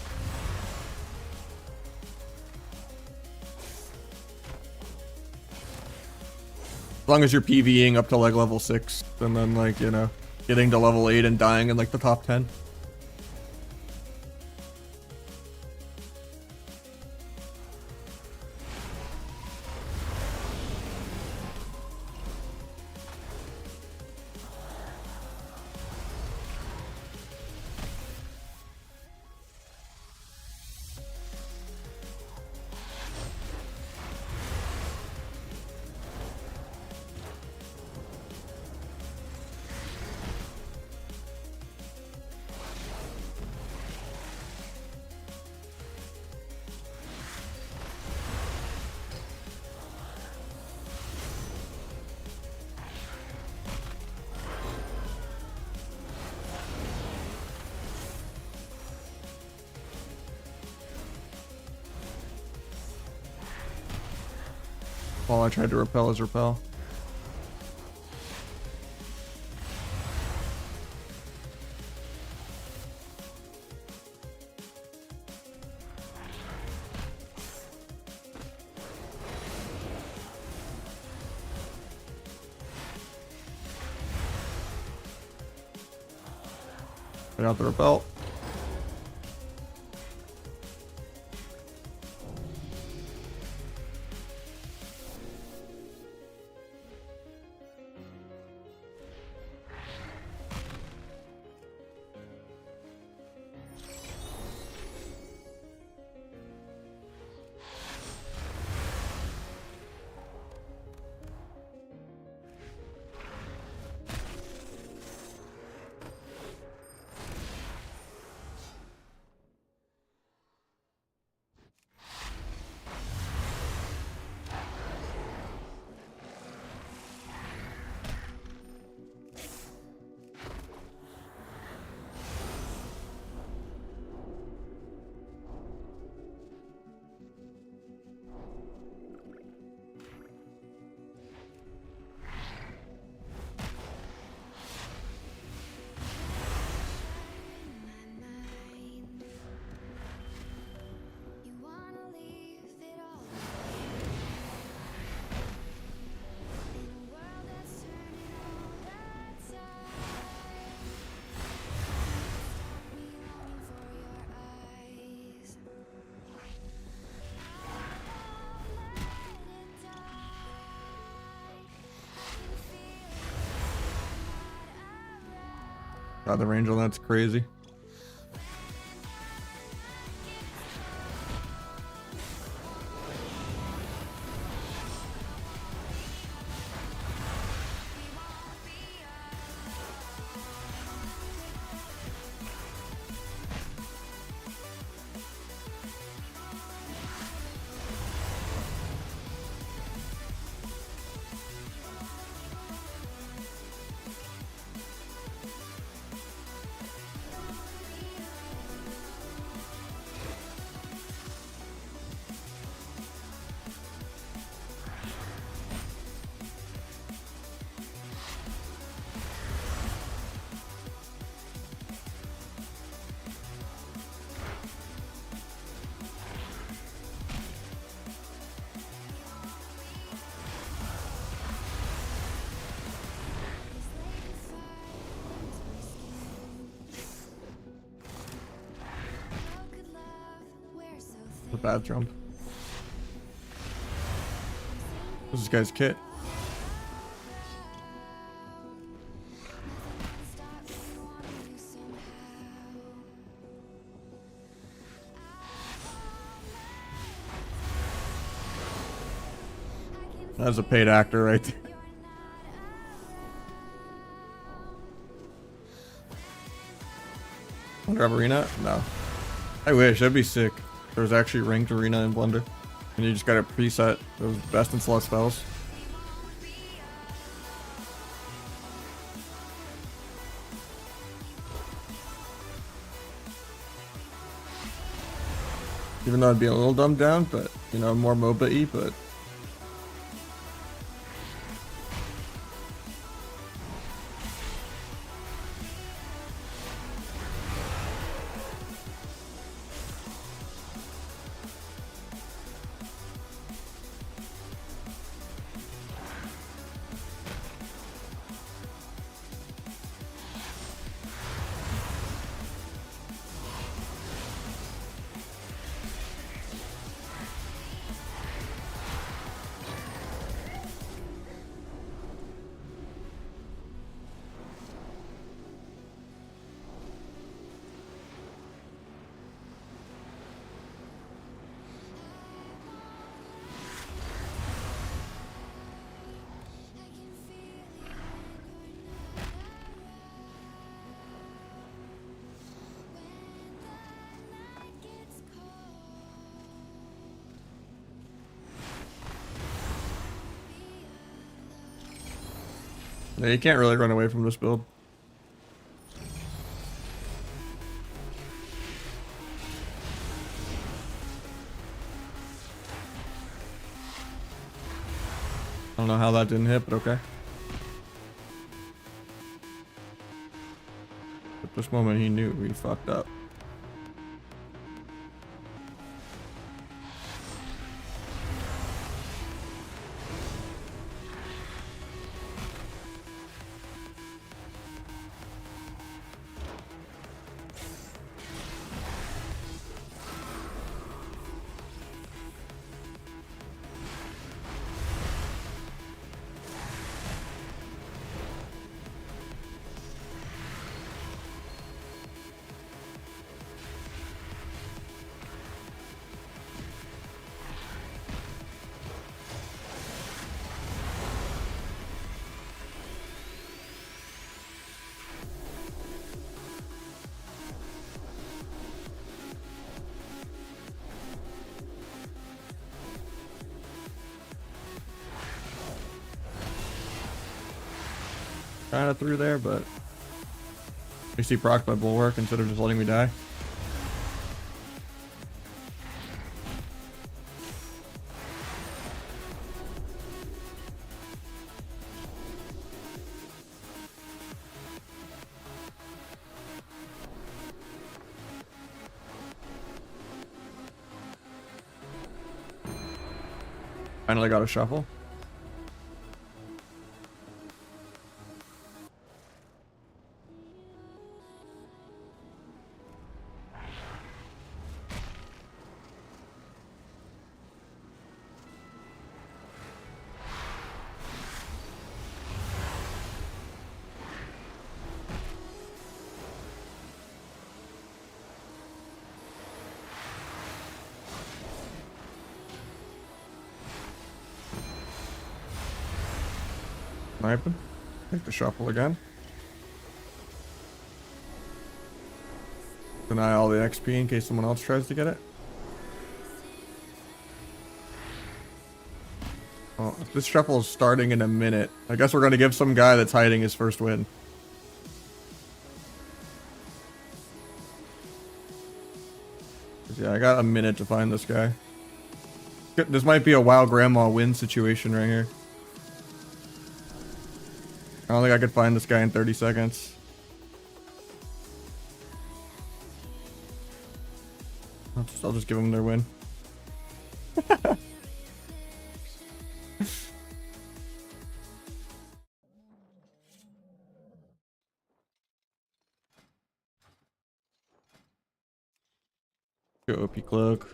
As long as you're PvEing up to like level 6, and then like, you know, getting to level 8 and dying in like the top 10. All I tried to repel is repel. Get out the repel. God, the range on that's crazy. The bad jump. What's this guy's kit? That's a paid actor right there. Wonder Arena? No. I wish, that'd be sick. There's actually ranked arena in Blender, and you just gotta preset those best in slot spells. Even though it'd be a little dumbed down, but you know, more MOBA-y, but yeah, you can't really run away from this build. I don't know how that didn't hit, but okay. At this moment, he knew he fucked up. Kinda through there, but at least he procced my bulwark instead of just letting me die. Finally got a shuffle. Sniping. Take the shuffle again. Deny all the XP in case someone else tries to get it. Well, if this shuffle is starting in a minute, I guess we're going to give some guy that's hiding his first win. Yeah, I got a minute to find this guy. This might be a WoW grandma win situation right here. I don't think I could find this guy in 30 seconds. I'll just give them their win. Go OP cloak.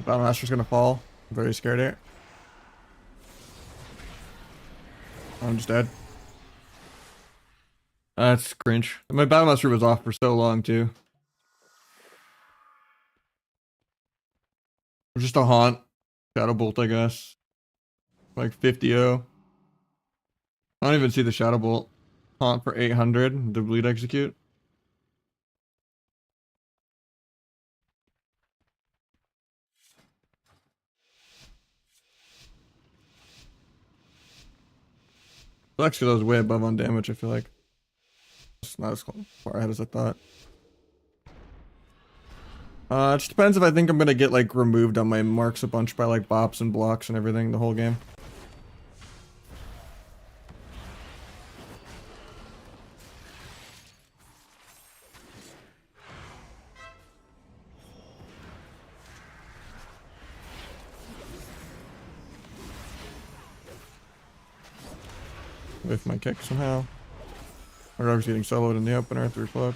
Battlemaster's gonna fall. I'm very scared here. I'm just dead. That's cringe. My Battlemaster was off for so long too. Just a haunt. Shadow Bolt, I guess. Like 50-0. I don't even see the Shadow Bolt. Haunt for 800. The bleed execute. Flex because I was way above on damage, I feel like. It's not as far ahead as I thought. It just depends if I think I'm gonna get like removed on my marks a bunch by like bops and blocks and everything the whole game. With my kick somehow. My dog's getting soloed in the opener through cloak.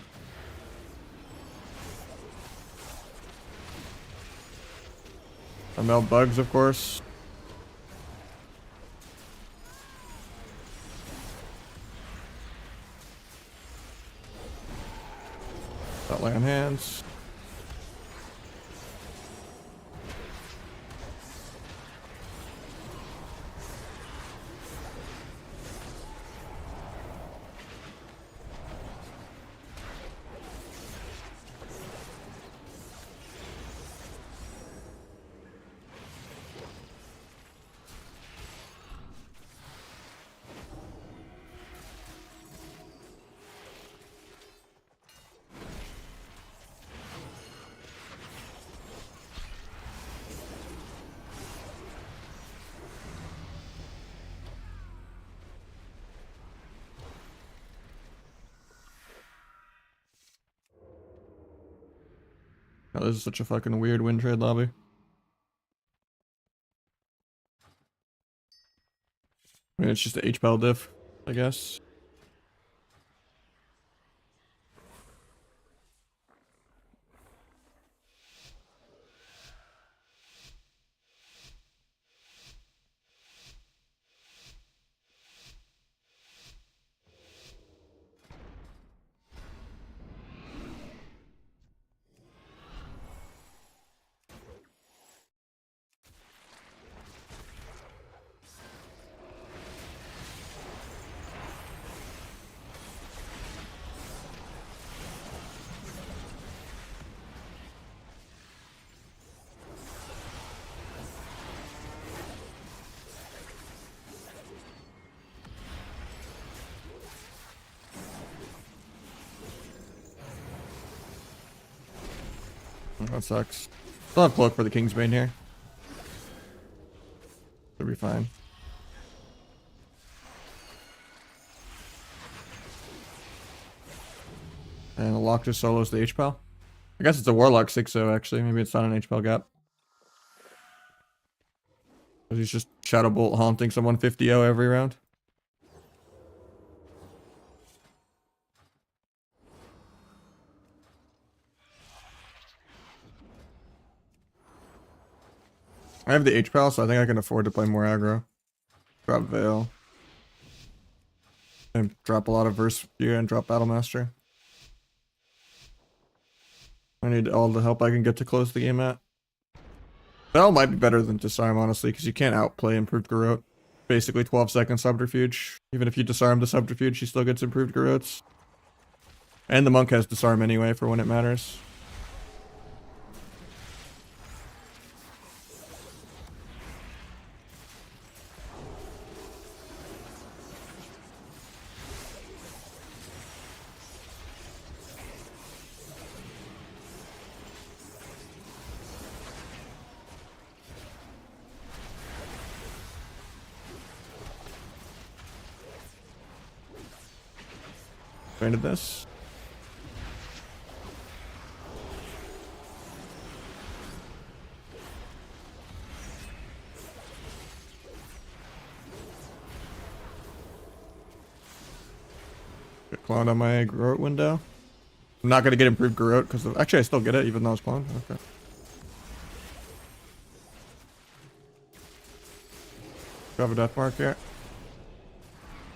I meld bugs, of course. Got lay on hands. Oh, this is such a fucking weird win trade lobby. I mean, it's just a HPAL diff, I guess. That sucks. Still have cloak for the Kingsbane here. Should be fine. And the lock just solos the HPAL. I guess it's a Warlock 6-0 actually. Maybe it's not an HPAL gap. He's just Shadow Bolt haunting someone 50-0 every round. I have the HPAL, so I think I can afford to play more aggro. Drop Veil. And drop a lot of Verse View and drop Battlemaster. I need all the help I can get to close the game at. Veil might be better than Disarm, honestly, because you can't outplay Improved Garrote. Basically 12 second Subterfuge. Even if you disarm the Subterfuge, she still gets Improved Garrotes. And the Monk has Disarm anyway for when it matters. Into this. Get cloned on my Garrote window. I'm not gonna get improved Garrote because actually I still get it even though it's cloned. Okay. Do I have a death mark here?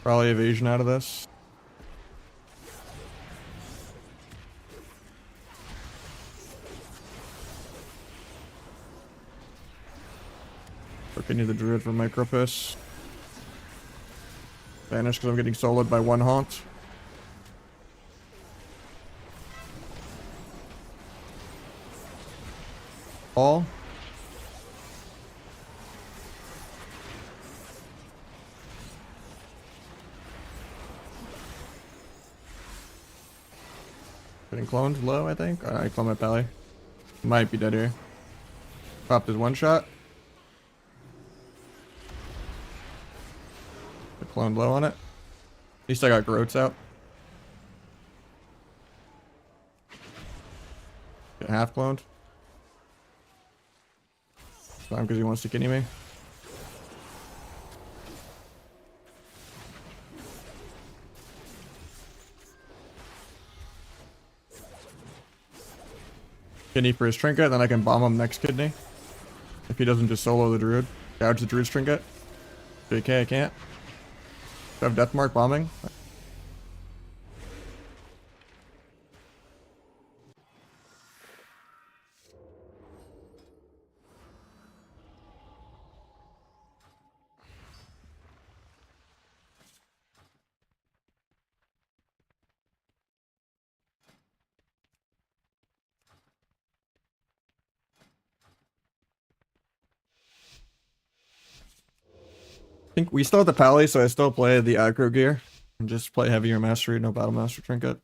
Probably evasion out of this. Continue the druid for micropiss. Vanish because I'm getting soloed by one haunt. All. Getting cloned low, I think. I clone my pally. Might be dead here. Popped his one shot. I cloned low on it. At least I got Groats out. Get half cloned. Spam because he wants to kidney me. Kidney for his trinket, then I can bomb him next kidney. If he doesn't just solo the druid. Gouge the druid's trinket. JK, I can't. Do I have death mark bombing? I think we still have the pally, so I still play the aggro gear. And just play heavier mastery, no battle master trinket.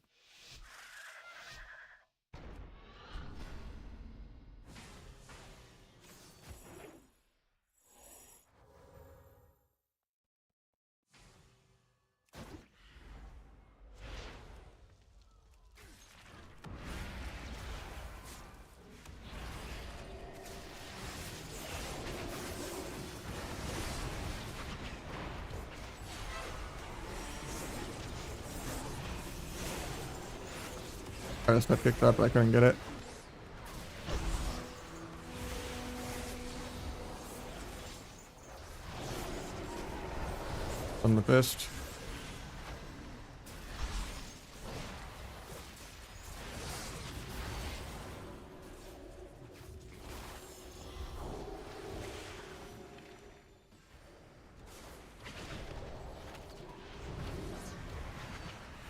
Alright, Spec picked up, but I couldn't get it. On the fist.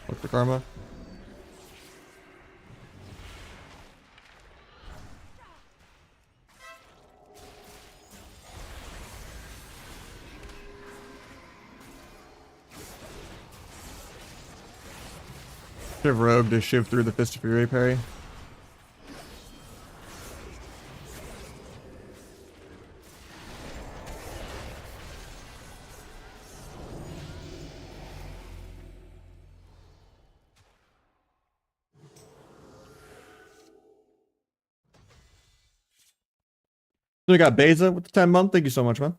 Look for karma. Should have rogue to shiv through the Fist of Fury parry. So we got Beza with the 10-month. Thank you so much, man.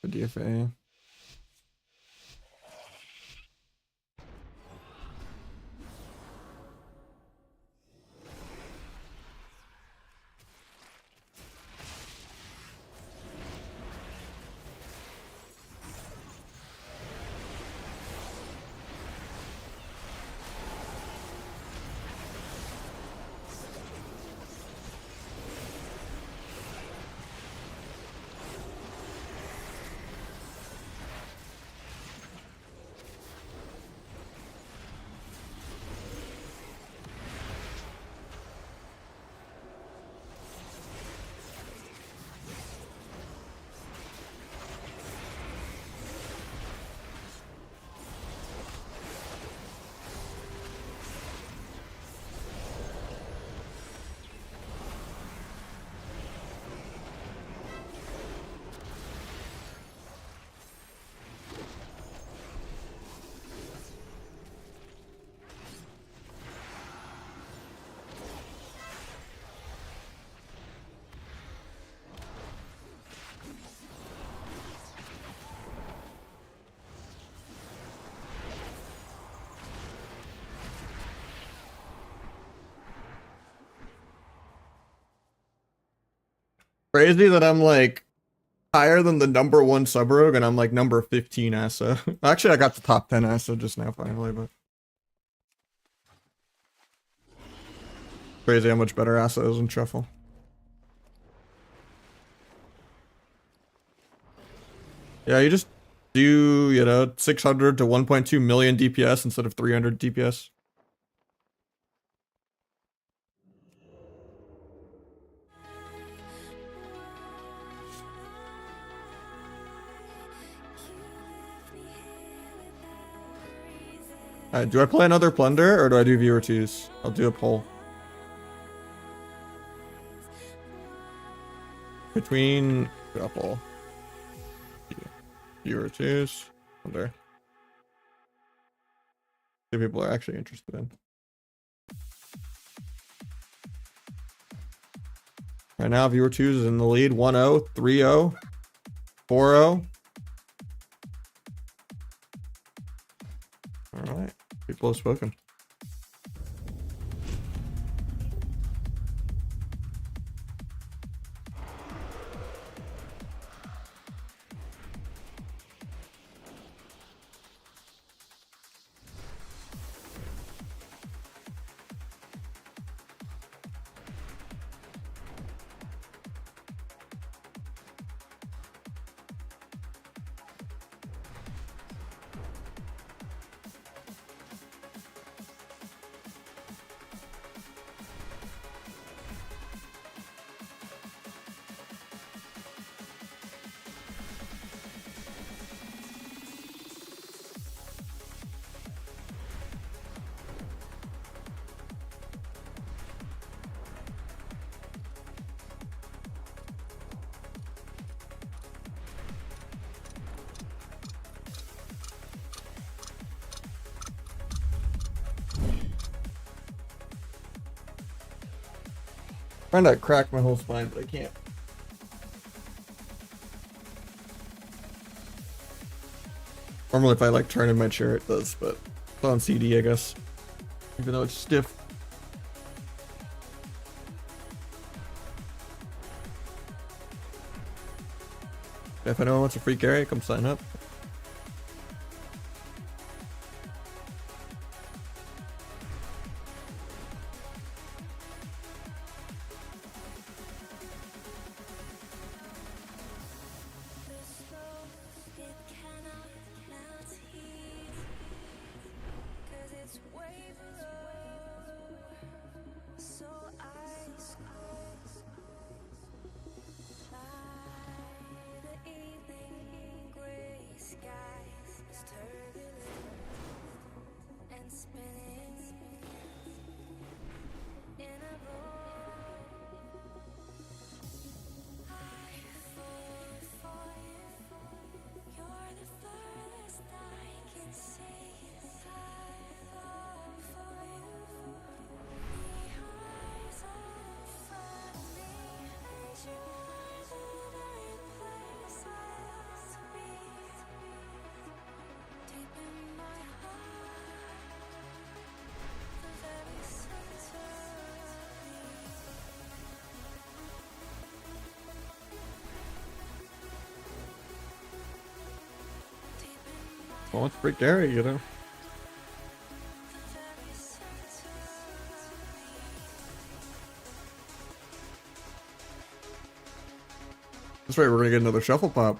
The DFA. Crazy that I'm like higher than the number 1 sub rogue and I'm like number 15 ASA. Actually, I got the top 10 ASA just now finally, but crazy how much better ASA is in Shuffle. Yeah, you just do, you know, 600 to 1.2 million DPS instead of 300 DPS. Alright, do I play another Plunder or do I do viewer twos? I'll do a poll. Between a poll. Viewer twos. Plunder. See people are actually interested in. Right now, viewer twos is in the lead. 1-0, 3-0, 4-0. Alright. People have spoken. Trying to crack my whole spine, but I can't. Normally if I like turn in my chair it does, but it's on CD I guess. Even though it's stiff. If anyone wants a free carry, come sign up. Well, it's free carry, you know. That's right, we're gonna get another shuffle pop.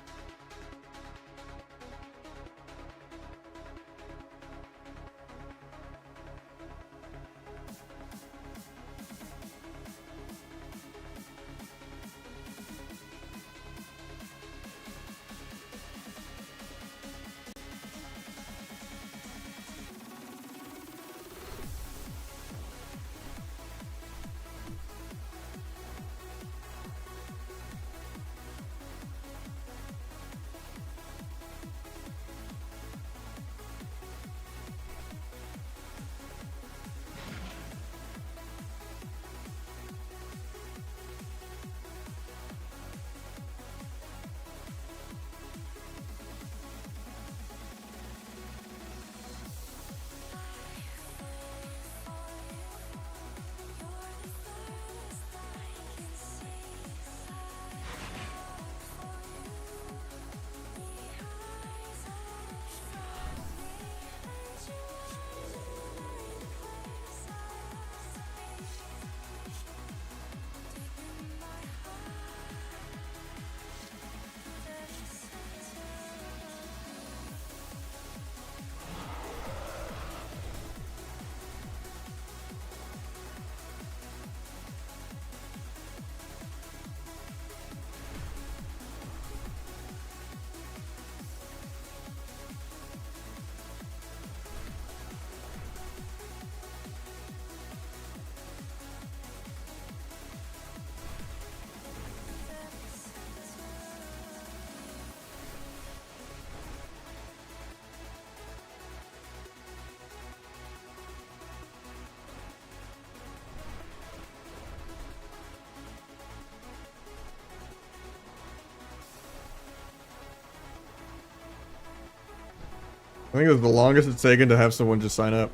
think it was the longest it's taken to have someone just sign up.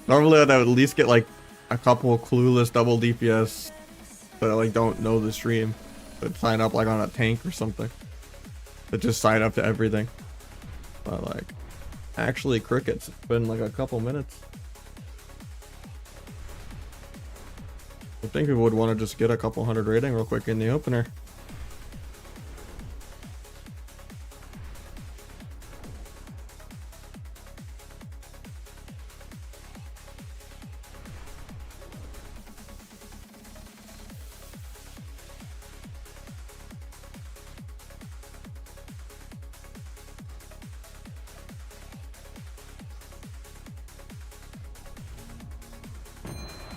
Normally I'd at least get like a couple clueless double DPS that like don't know the stream, that sign up like on a tank or something, that just sign up to everything. But like, actually crickets, it's been like a couple minutes. I think we would want to just get a couple hundred rating real quick in the opener.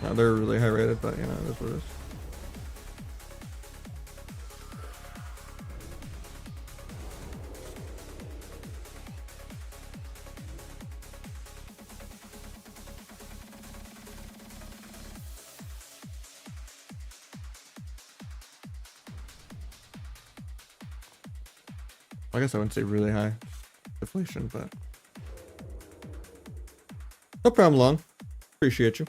Now they're really high rated, but you know, that's what it is. I guess I wouldn't say really high deflation, but no problem, Long. Appreciate you.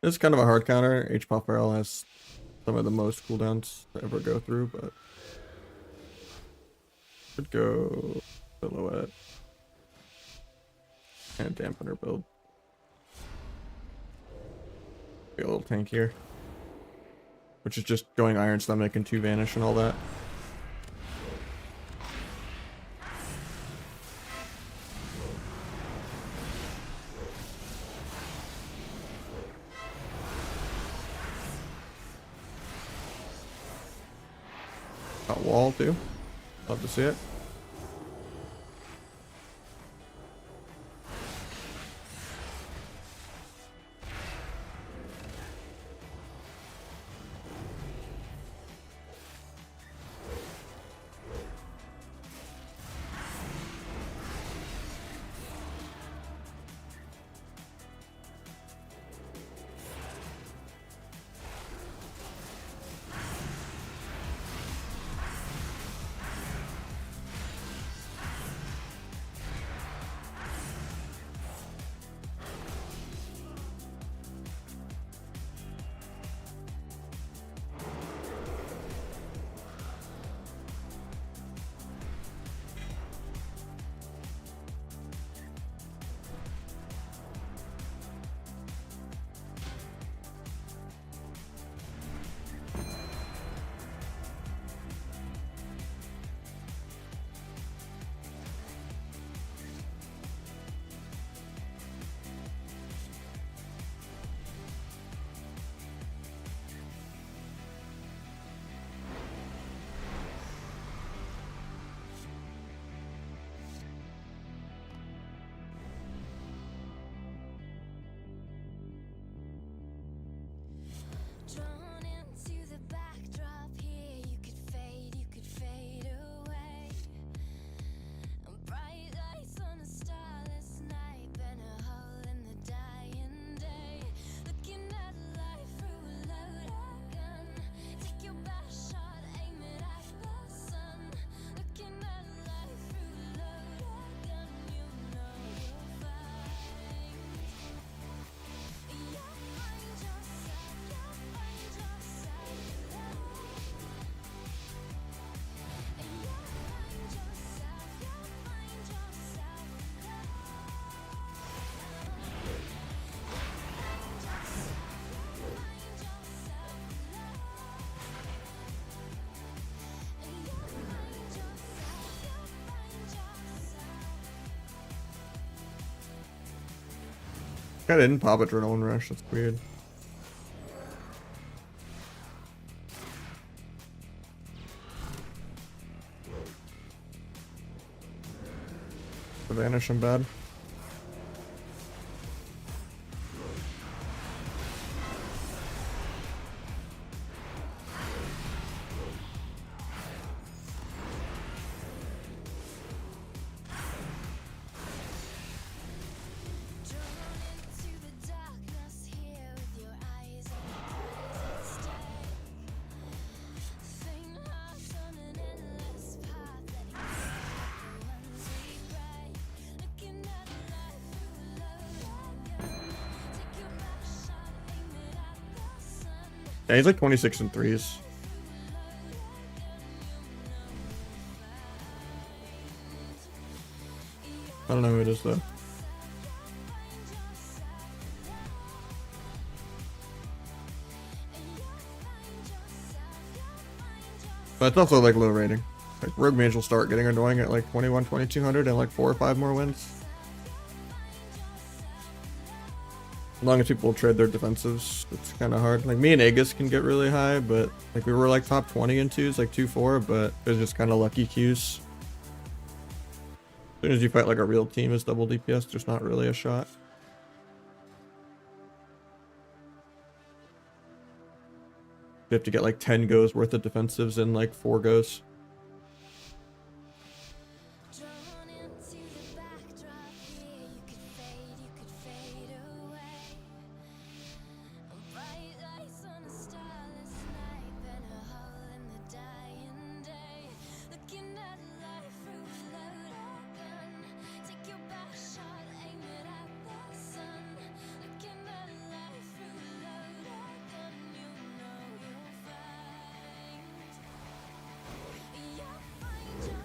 It's kind of a hard counter. H-Pop Barrel has some of the most cooldowns to ever go through, but could go Silhouette and Dampener build. Be a little tank here, which is just going Iron Stomach and 2 Vanish and all that. Got wall too. Love to see it. Drawn into the backdrop here, you could fade away. Bright lights on a starless night, burn a hole in the dying day. Looking at life through a loaded gun. Take your best shot, aim it at the sun. Looking at life through a loaded gun, you know you'll find. You'll find yourself, you'll find yourself love. And you'll find yourself, you'll find yourself love. And you'll find yourself, you'll find yourself. Guy didn't pop Adrenaline Rush. That's weird. The Vanish and bad. Yeah, he's like 26 and threes. I don't know who it is though. But it's also like low rating. Like Rogue Mage will start getting annoying at like 21, 2200 and like 4 or 5 more wins. As long as people trade their defensives, it's kind of hard. Like me and Aegis can get really high, but like we were like top 20 in twos, like 2-4, but it was just kind of lucky queues. As soon as you fight like a real team as double DPS, there's not really a shot. You have to get like 10 goes worth of defensives in like 4 goes. Drawn into the backdrop here, you could fade away. Bright lights on a starless night, been a hole in the dying day. Looking at life through a loaded gun. Take your best shot, aim it at the sun. Looking at life through a loaded gun, you know you'll find yourself.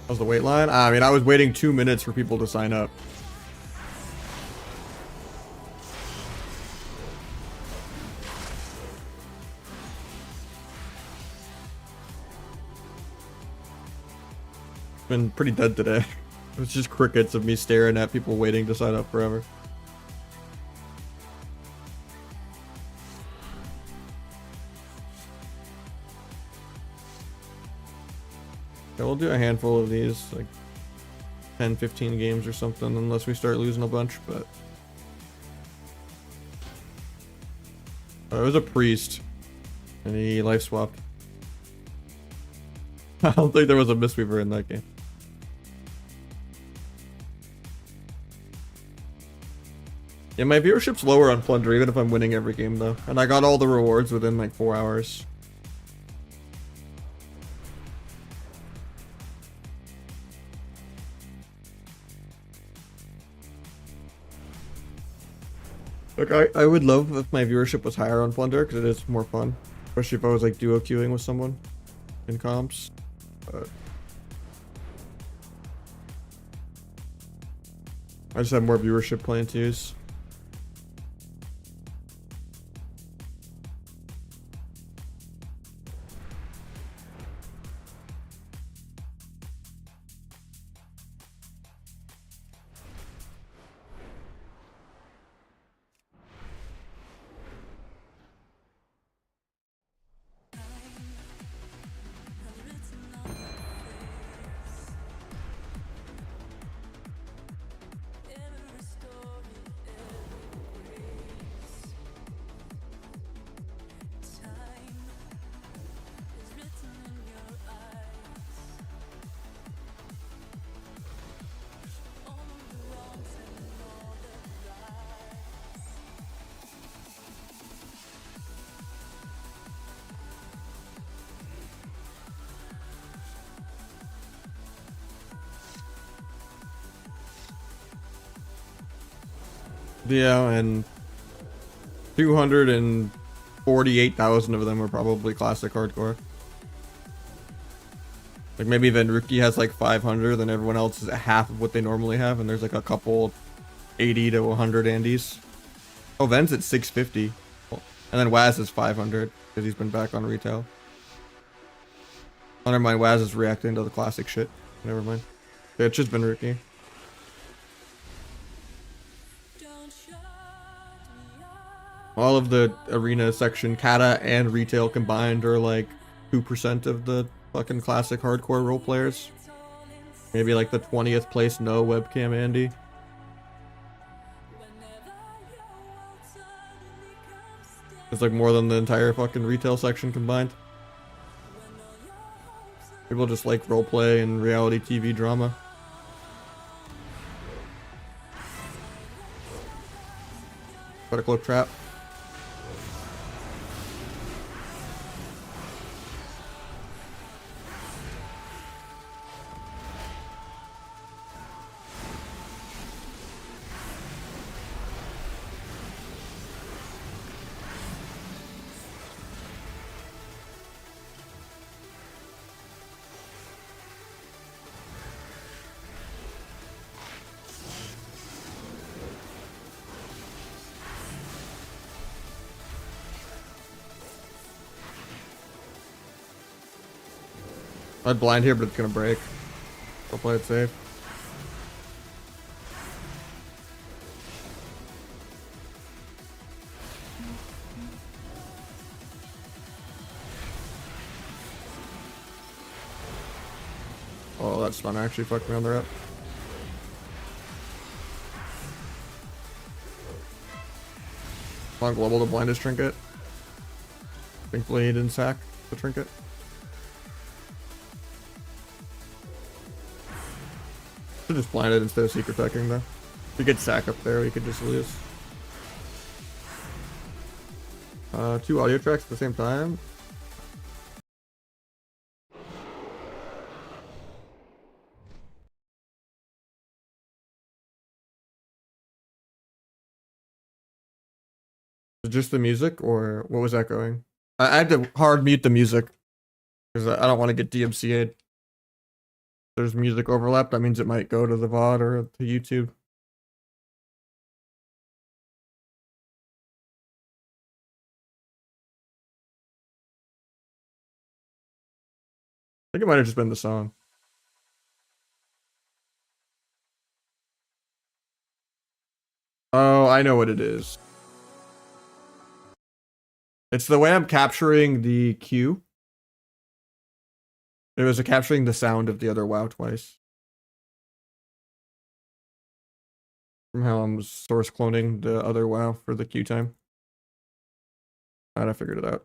How's the wait line? I mean, I was waiting 2 minutes for people to sign up. Been pretty dead today. It was just crickets of me staring at people waiting to sign up forever. Yeah, we'll do a handful of these, like 10, 15 games or something, unless we start losing a bunch, but... Oh, it was a priest, and he life swapped. I don't think there was a Mistweaver in that game. Yeah, my viewership's lower on Plunder, even if I'm winning every game, though. And I got all the rewards within, like, 4 hours. Look, I would love if my viewership was higher on Plunder, because it is more fun. Especially if I was, like, duo queuing with someone in comps. But I just have more viewership playing twos. Yeah, and 248,000 of them are probably classic hardcore. Like maybe Venruki has like 500, then everyone else is half of what they normally have, and there's like a couple 80 to 100 Andes. Oh, Ven's at 650, and then Waz is 500 because he's been back on retail. Oh, never mind, Waz is reacting to the classic shit. Never mind. Yeah, it's just Venruki. All of the arena section, Kata and retail combined, are like 2% of the fucking classic hardcore role players. Maybe like the 20th place no webcam Andy. It's like more than the entire fucking retail section combined. People just like roleplay and reality TV drama. Put a cloak trap. I'd blind here, but it's gonna break. I'll play it safe. Oh, that stun actually fucked me on the rep. On global to blind his trinket. Thankfully he didn't sack the trinket. Should just blind it instead of secret attacking though. If we get sack up there, we could just lose. 2 audio tracks at the same time. Just the music, or what was that going? I had to hard mute the music because I don't want to get DMCA'd. There's music overlap, that means it might go to the VOD or to YouTube. I think it might have just been the song. Oh, I know what it is. It's the way I'm capturing the cue. It was capturing the sound of the other WoW twice. From how I'm source cloning the other WoW for the queue time. Alright, I figured it out.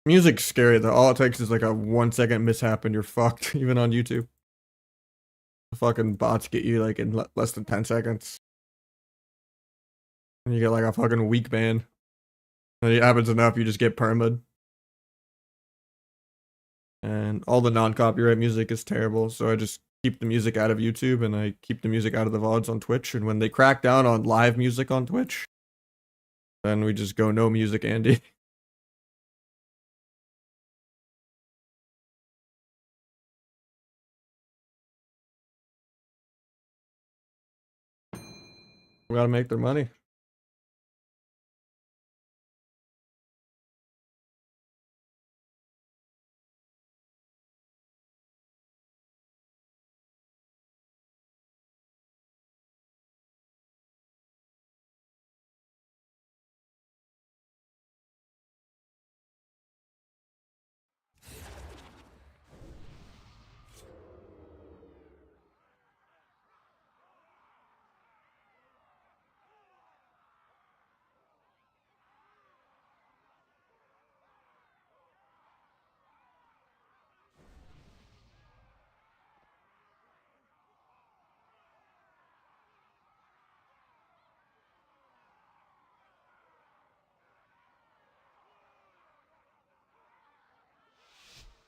Music's scary though. All it takes is like a 1-second mishap and you're fucked, even on YouTube. The fucking bots get you like in less than 10 seconds. And you get like a fucking weak ban. And it happens enough, you just get perma'd. And all the non-copyright music is terrible, so I just keep the music out of YouTube and I keep the music out of the VODs on Twitch. And when they crack down on live music on Twitch, then we just go no music, Andy. We gotta make their money.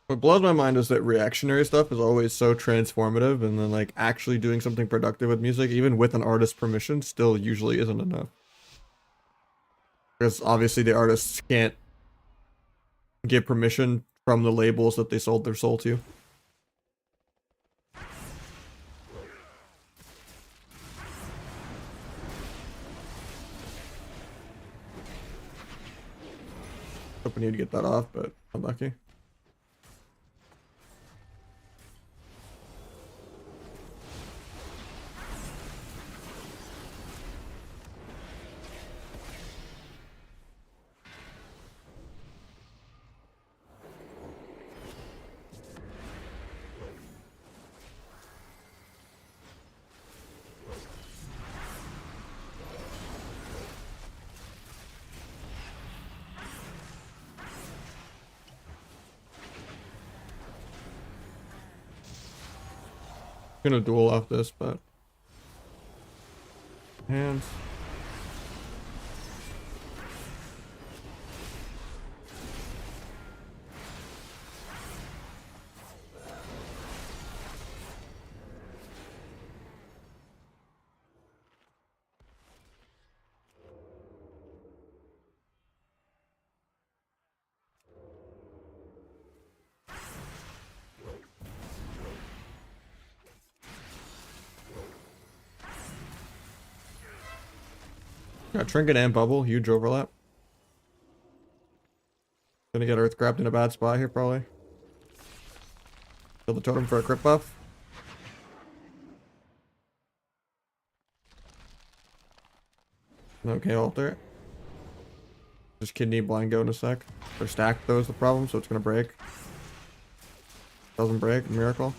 What blows my mind is that reactionary stuff is always so transformative, and then like actually doing something productive with music, even with an artist's permission, still usually isn't enough. Because obviously the artists can't get permission from the labels that they sold their soul to. Hoping you'd get that off, but unlucky. Gonna duel off this, but hands. Got Trinket and Bubble, huge overlap. Gonna get Earth grabbed in a bad spot here, probably. Kill the totem for a crit buff. Okay, alter. Just kidney blind go in a sec. Or stack though is the problem, so it's gonna break. Doesn't break, miracle.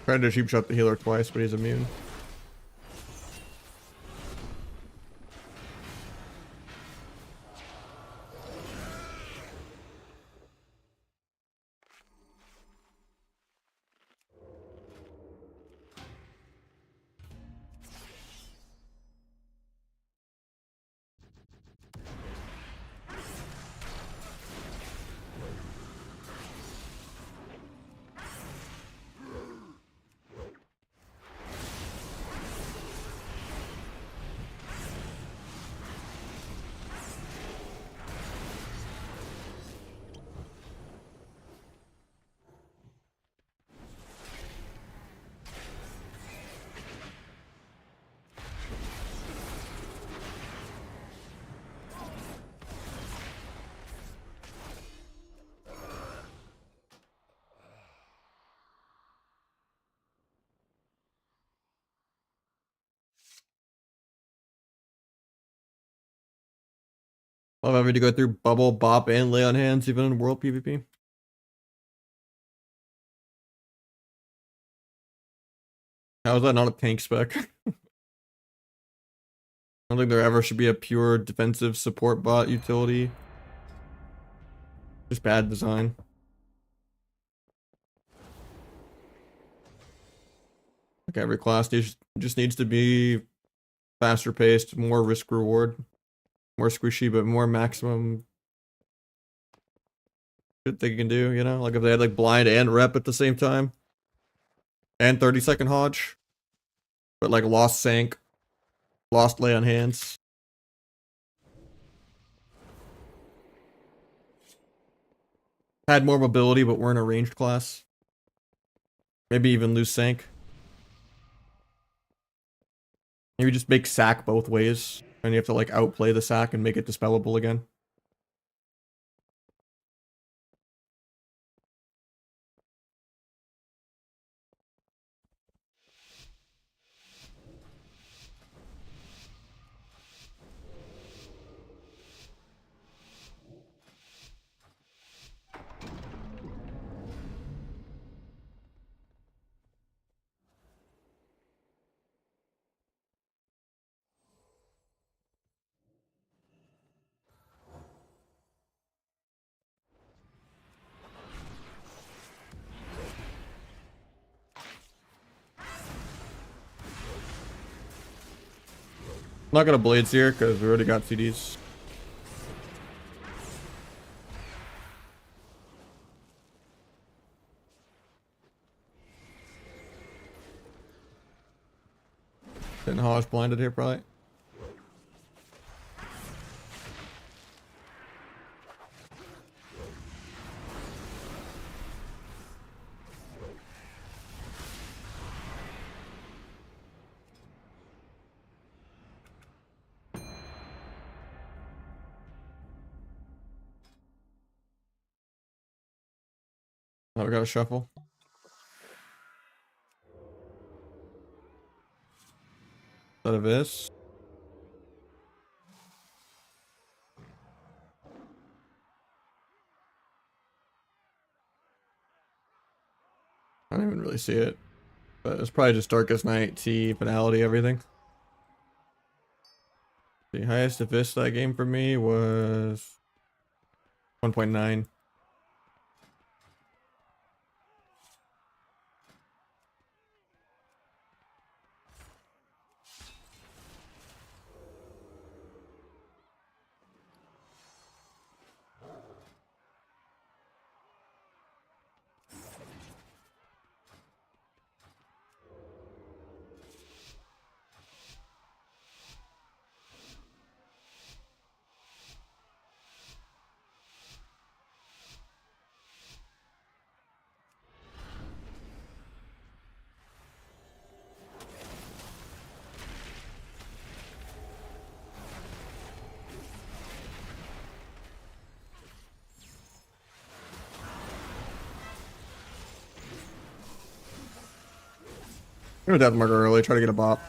Tried to cheap shot the healer twice, but he's immune. Love having to go through Bubble, Bop, and Lay on Hands, even in World PvP. How is that not a tank spec? I don't think there ever should be a pure defensive support bot utility. Just bad design. Like every class just needs to be faster paced, more risk reward. More squishy, but more maximum shit they can do, you know? Like if they had like blind and rep at the same time. And 30-second Hodge. But like lost Sank. Lost Lay on Hands. Had more mobility, but weren't a ranged class. Maybe even lose Sank. Maybe just make sack both ways. And you have to like outplay the sack and make it dispellable again. I'm not gonna blades here because we already got CDs. Getting Hodge blinded here probably. Oh, we got to shuffle. Instead of this. I don't even really see it. But it's probably just Darkest Night, T, Finality, everything. The highest Abyss that game for me was 1.9. I'm gonna Death Mark early, try to get a bop.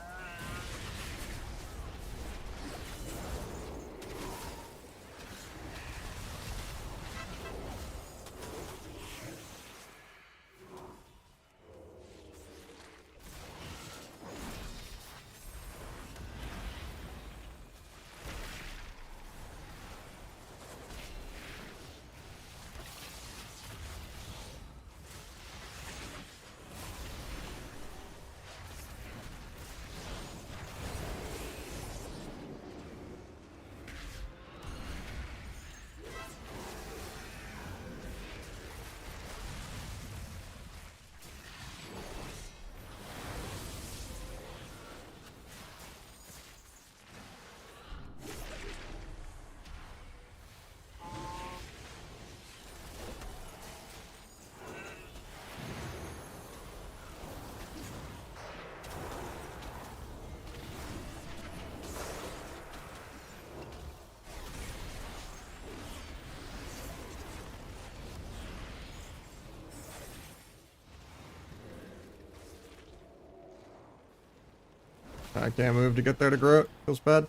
I can't move to get there to grow it. Feels bad.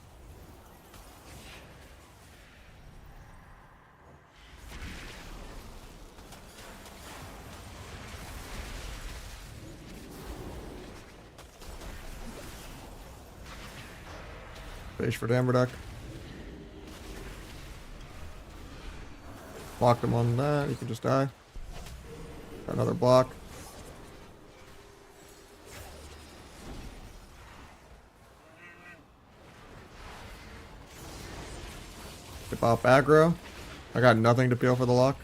Face for Damberduck. Blocked him on that. You can just die. Got another block. Tip off aggro. I got nothing to peel for the lock.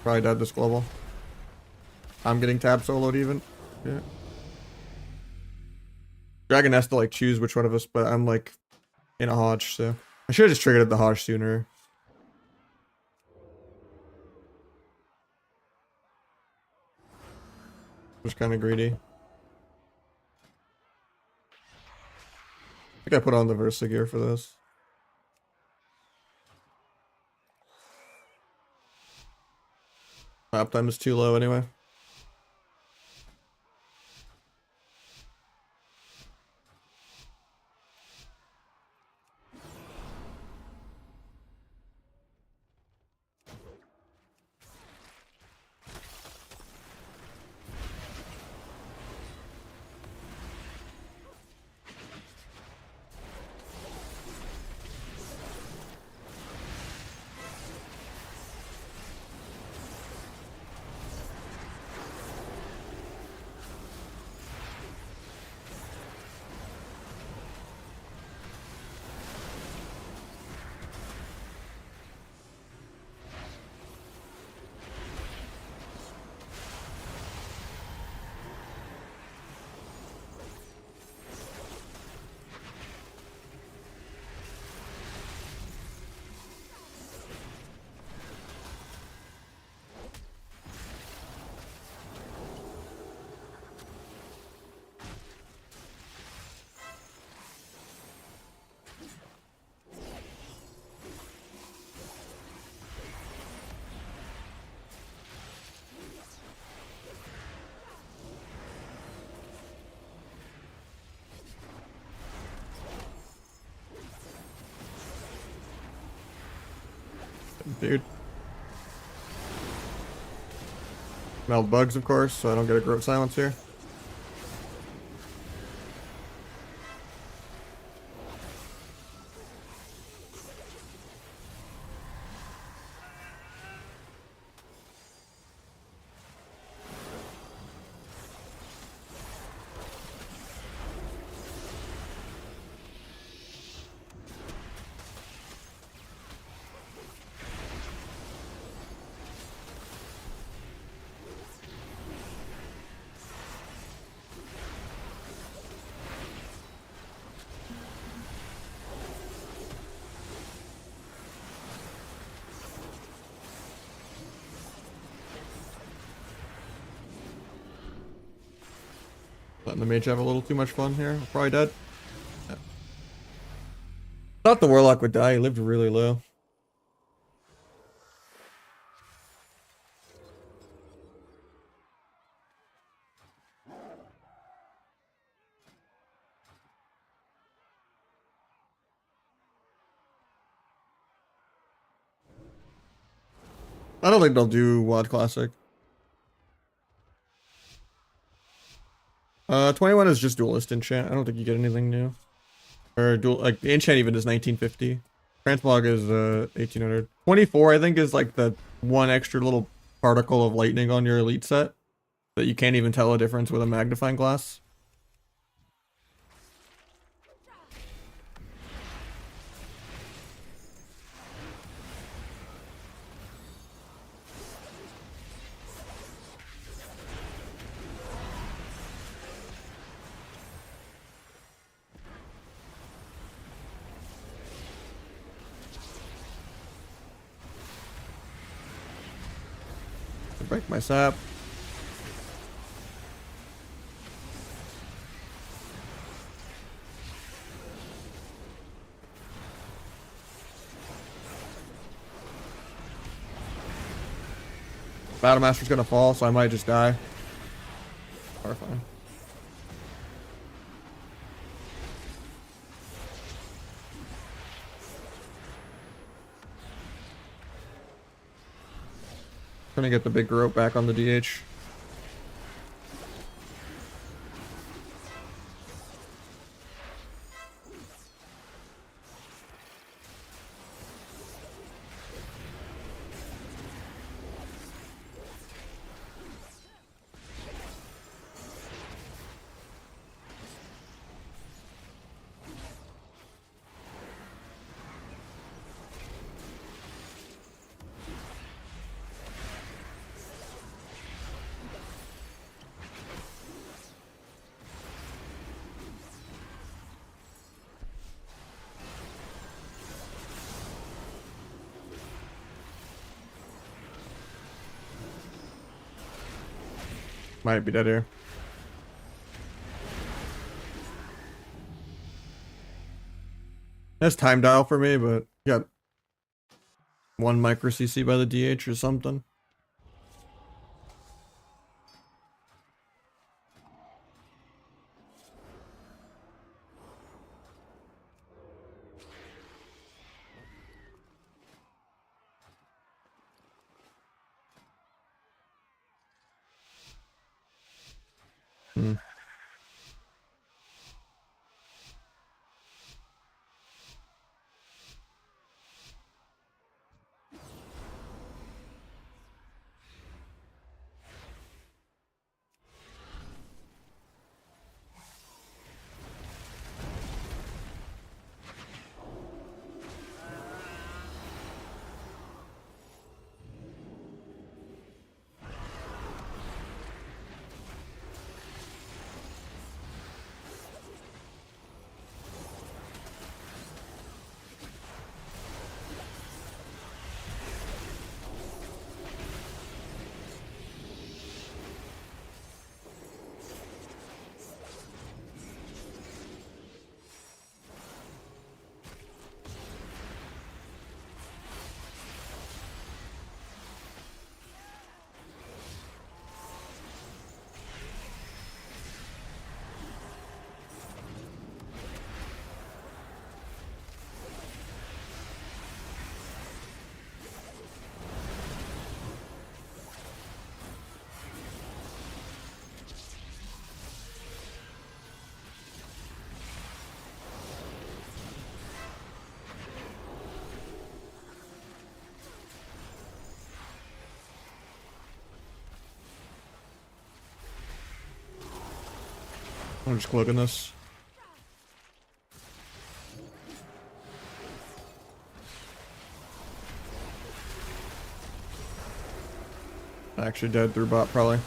Probably dead this global. I'm getting tab soloed even. Yeah. Dragon has to like choose which one of us, but I'm like in a Hodge, so I should have just triggered the Hodge sooner. Was kind of greedy. I think I put on the Versa gear for this. Uptime is too low anyway. dude. Meld bugs, of course, so I don't get a growth silence here. Letting the mage have a little too much fun here. Probably dead. Yeah. Thought the warlock would die. He lived really low. I don't think they'll do WoD Classic. 21 is just duelist enchant. I don't think you get anything new. Or dual, like the enchant even is 1950. Transmog is 1800. 24 I think is like the one extra little particle of lightning on your elite set that you can't even tell a difference with a magnifying glass. Break my sap. Battle Master's gonna fall, so I might just die. Horrifying. Gonna get the big rope back on the DH. Might be dead here. That's time dial for me, but got 1 micro CC by the DH or something. I'm just cloaking this. Actually dead through bot probably.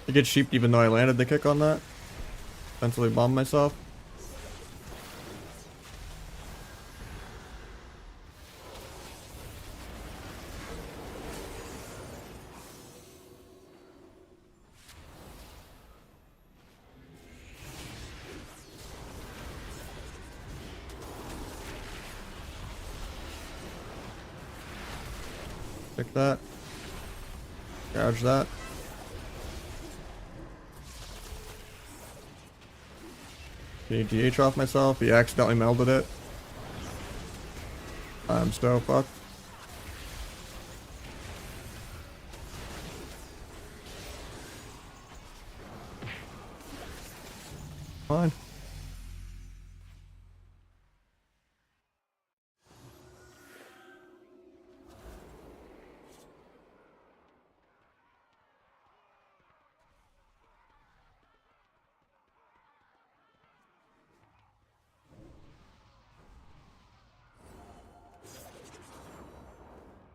I get sheeped even though I landed the kick on that. Essentially bombed myself. Pick that. Gouge that. DH off myself. He accidentally melded it. I'm so fucked. Fine.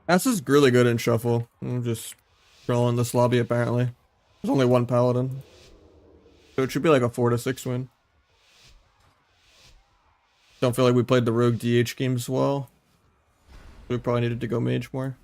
Ass is really good in shuffle. I'm just trolling this lobby apparently. There's only one paladin. So it should be like a 4 to 6 win. Don't feel like we played the rogue DH games well. We probably needed to go mage more.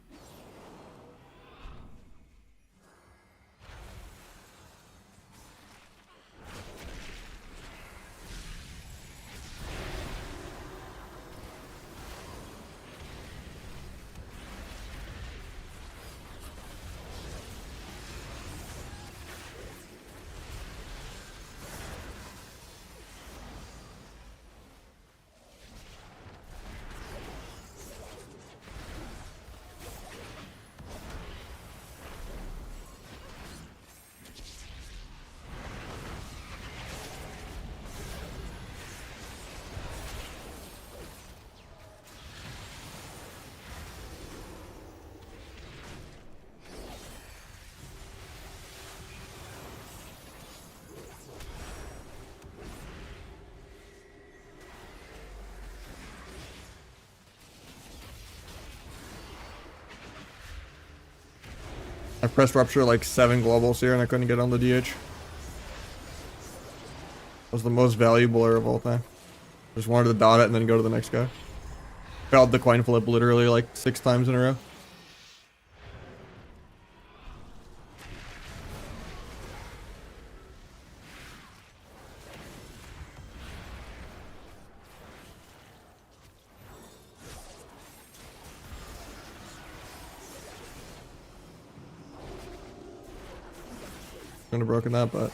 I pressed rupture like 7 globals here and I couldn't get on the DH. Was the most valuable error of all time. Just wanted to dot it and then go to the next guy. Failed the coin flip literally like 6 times in a row. Could have broken that, but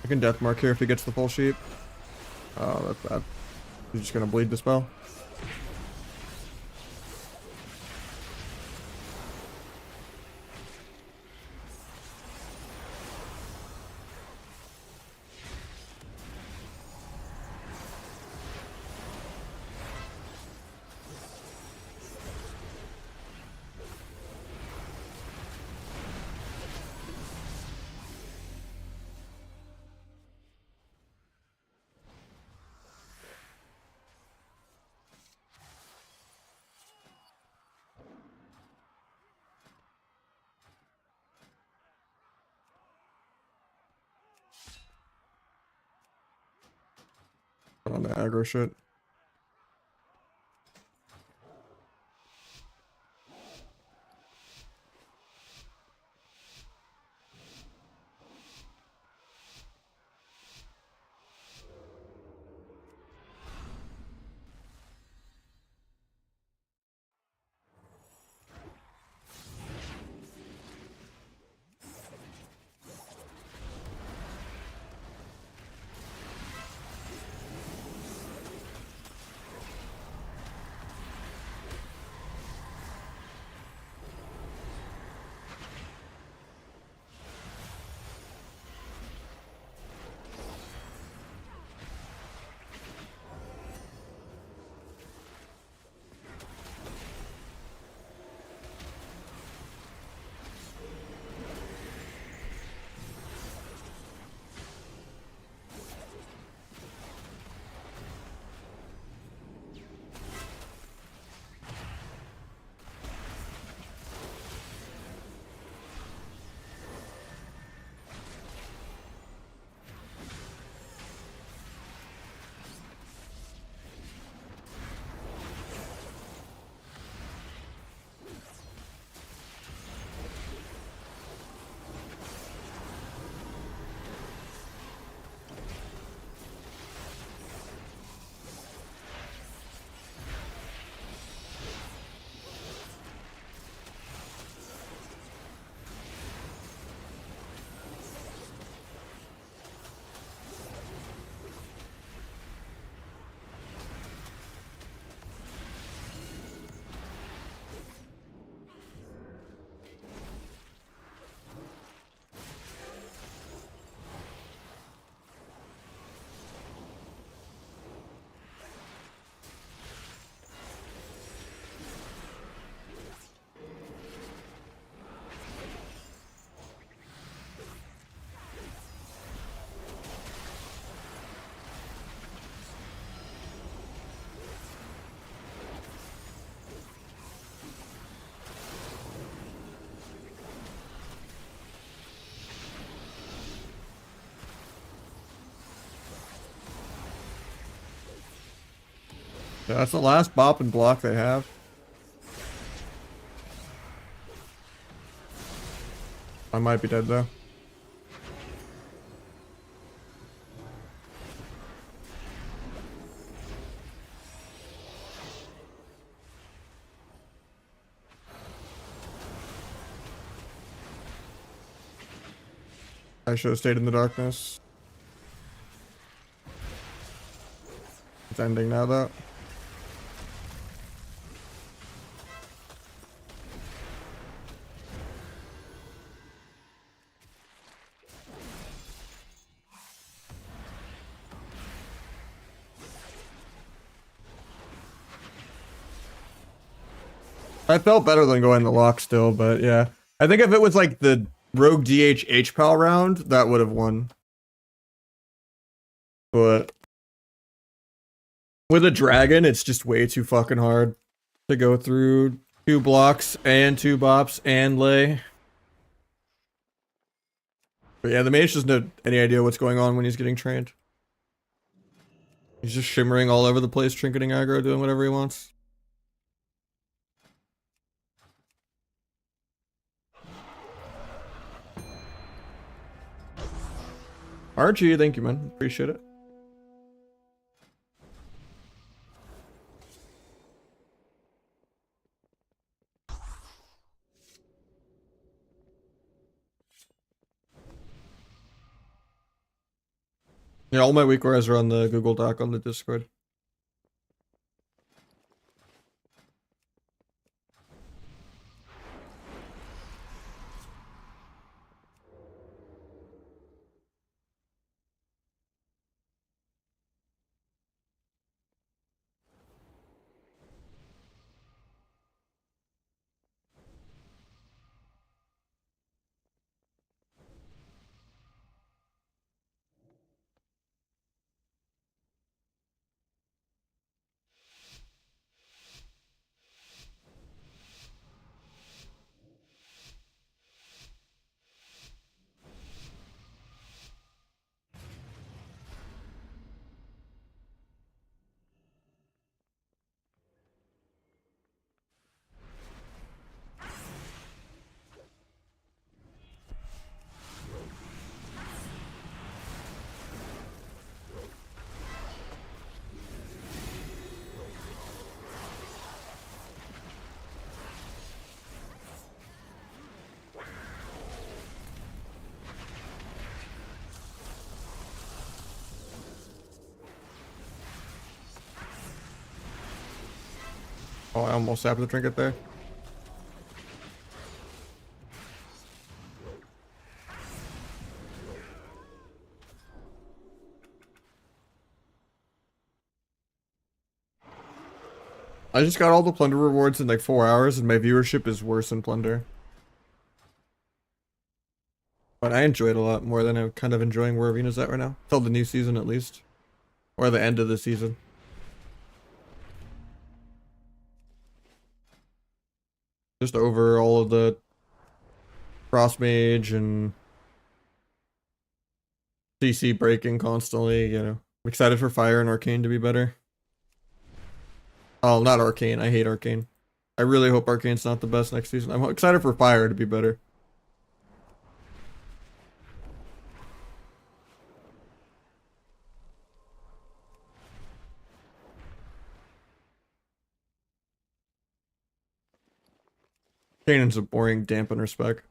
I can death mark here if he gets the full sheep. Oh, that's bad. He's just gonna bleed the spell. On the aggro shit. Yeah, that's the last bop and block they have. I might be dead though. I should have stayed in the darkness. It's ending now though. I felt better than going the lock still, but yeah. I think if it was like the Rogue DH H-Pal round, that would have won. But with a dragon, it's just way too fucking hard to go through 2 blocks and 2 bops and lay. But yeah, the mage doesn't have any idea what's going on when he's getting trained. He's just shimmering all over the place, trinketing aggro, doing whatever he wants. RG, thank you, man. Appreciate it. Yeah, all my weak wars are on the Google Doc on the Discord. Oh, I almost happened to drink it there. I just got all the plunder rewards in like 4 hours and my viewership is worse than plunder. But I enjoy it a lot more than I'm kind of enjoying where Arena's at right now. Till the new season at least. Or the end of the season. Just over all of the cross mage and CC breaking constantly, you know. I'm excited for Fire and Arcane to be better. Oh, not Arcane. I hate Arcane. I really hope Arcane's not the best next season. I'm excited for Fire to be better. Kanan's a boring dampener spec.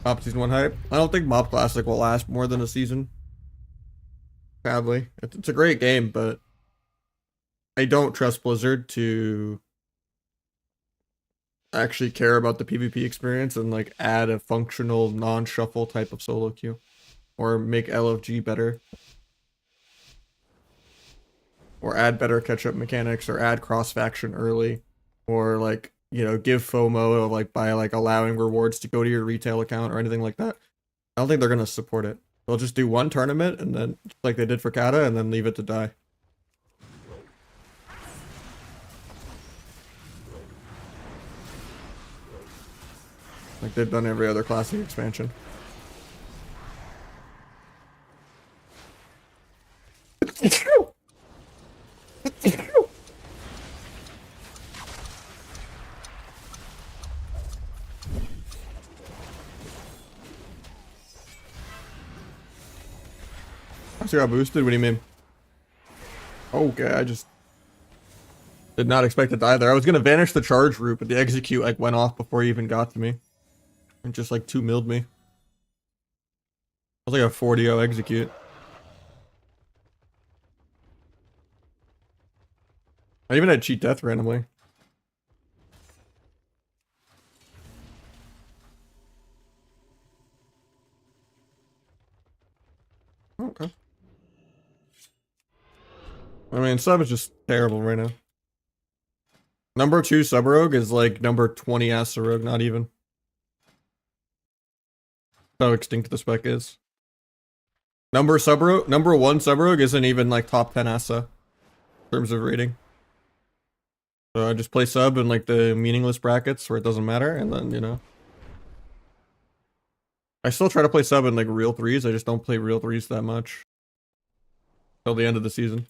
Top season 1 hype. I don't think Mob Classic will last more than a season. Sadly. It's a great game, but I don't trust Blizzard to actually care about the PvP experience and like add a functional non-shuffle type of solo queue. Or make LFG better. Or add better catch-up mechanics, or add cross-faction early. Or like, you know, give FOMO of like by like allowing rewards to go to your retail account or anything like that. I don't think they're gonna support it. They'll just do one tournament and then just like they did for Kata and then leave it to die. Like they've done every other classic expansion. I got boosted. What do you mean? Okay, I just did not expect it to die there. I was gonna vanish the charge route, but the execute like went off before he even got to me. And just like 2-milled me. I was like a 40-0 execute. I even had cheat death randomly. Okay. I mean, sub is just terrible right now. Number 2 sub rogue is like number 20 ass rogue, not even. How extinct the spec is. Number 1 sub rogue isn't even like top 10 assa in terms of rating. So I just play sub in like the meaningless brackets where it doesn't matter, and then, you know. I still try to play sub in like real 3s, I just don't play real 3s that much. Till the end of the season.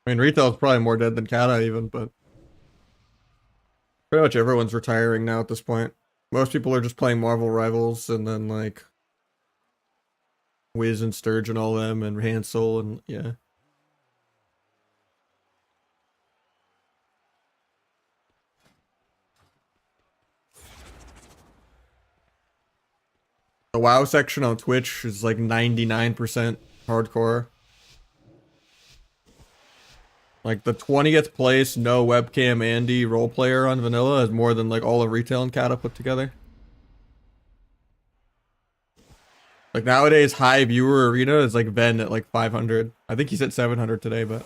I mean, retail is probably more dead than Kata even, but pretty much everyone's retiring now at this point. Most people are just playing Marvel Rivals and then like Wiz and Sturge and all them and Hansel and yeah. The WoW section on Twitch is like 99% hardcore. Like the 20th place, no webcam Andy role player on vanilla is more than like all of retail and Kata put together. Like nowadays, high viewer arena is like Ven at like 500. I think he's at 700 today, but.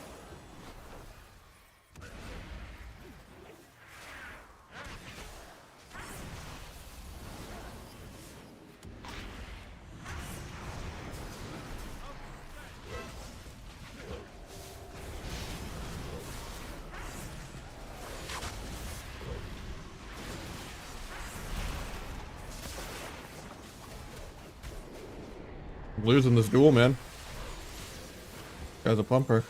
I'm losing this duel, man. Guy's a pumper.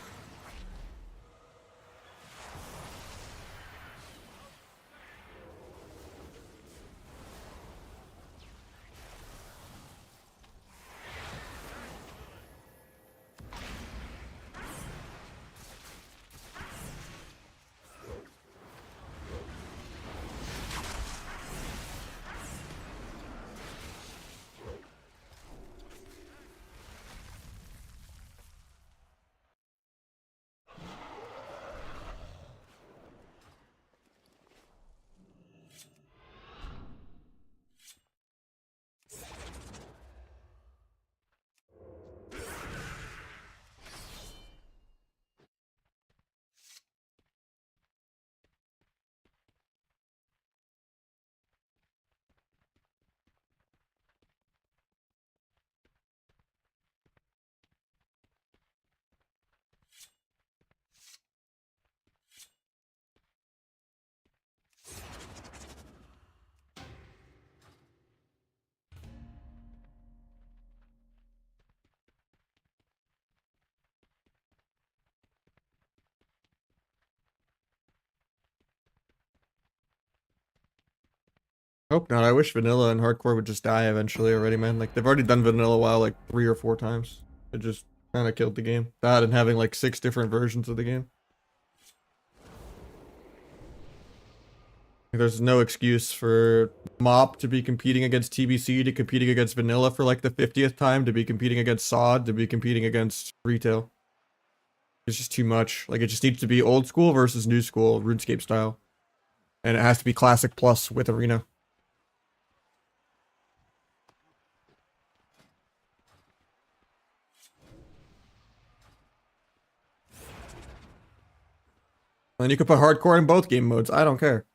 Hope not. I wish vanilla and hardcore would just die eventually already, man. Like, they've already done vanilla WoW like 3 or 4 times. It just kind of killed the game. That and having like 6 different versions of the game. There's no excuse for MOP to be competing against TBC, to competing against vanilla for like the 50th time, to be competing against SOD, to be competing against retail. It's just too much. Like, it just needs to be old school versus new school, RuneScape style. And it has to be classic plus with arena. And you could put hardcore in both game modes. I don't care.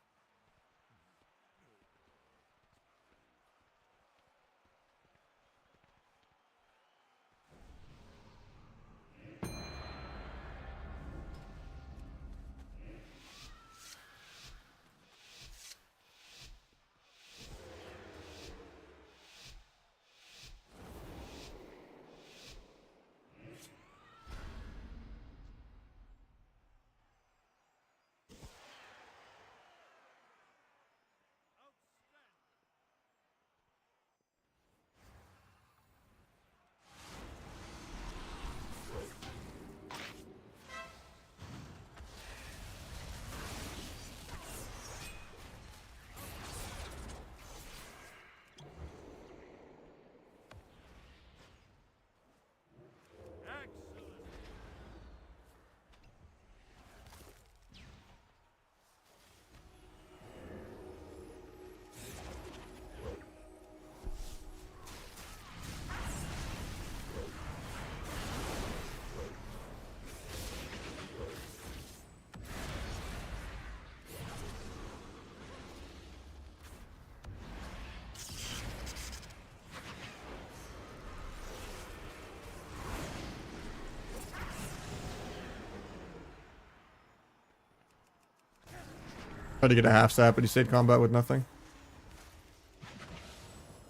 Tried to get a half sap, but he stayed combat with nothing.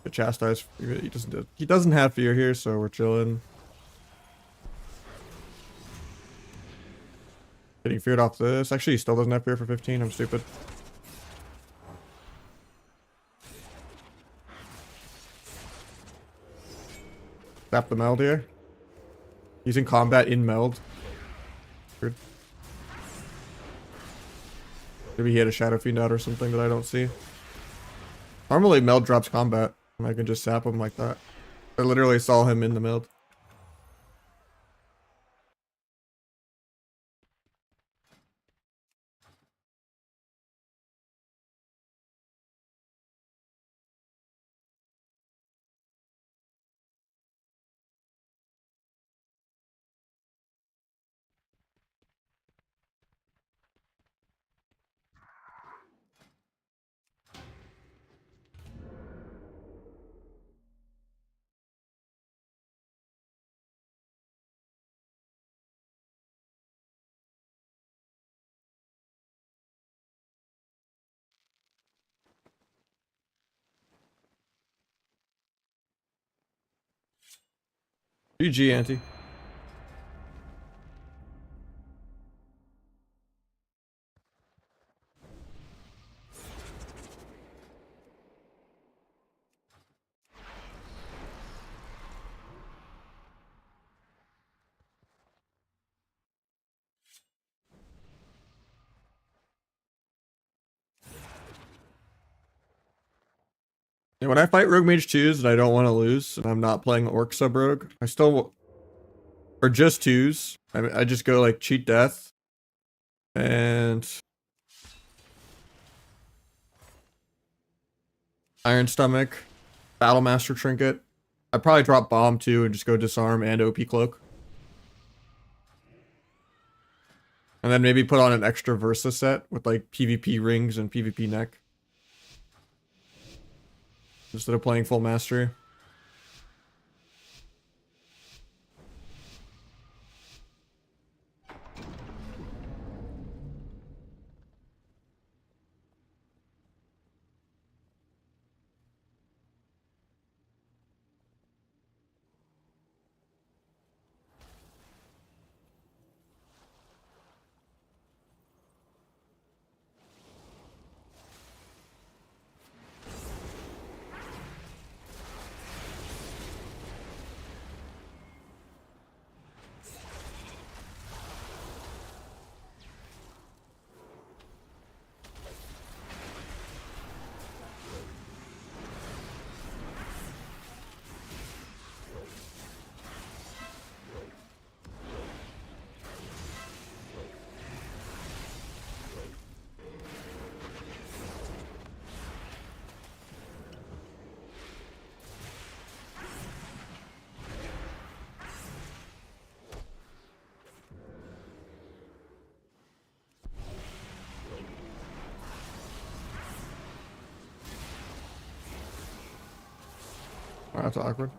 Get chastised. He doesn't have fear here, so we're chilling. Getting feared off this. Actually, he still doesn't have fear for 15. I'm stupid. Tap the meld here. Using combat in meld. Weird. Maybe he had a Shadow Fiend out or something that I don't see. Normally meld drops combat, and I can just sap him like that. I literally saw him in the meld. GG, Auntie. And when I fight Rogue Mage 2s and I don't want to lose, and I'm not playing Orc Sub Rogue, I still... Or just 2s. I just go like Cheat Death. And... Iron Stomach. Battlemaster Trinket. I'd probably drop Bomb too and just go Disarm and OP Cloak. And then maybe put on an extra Versa set with like PvP rings and PvP neck. Instead of playing full mastery. Oh, that's awkward.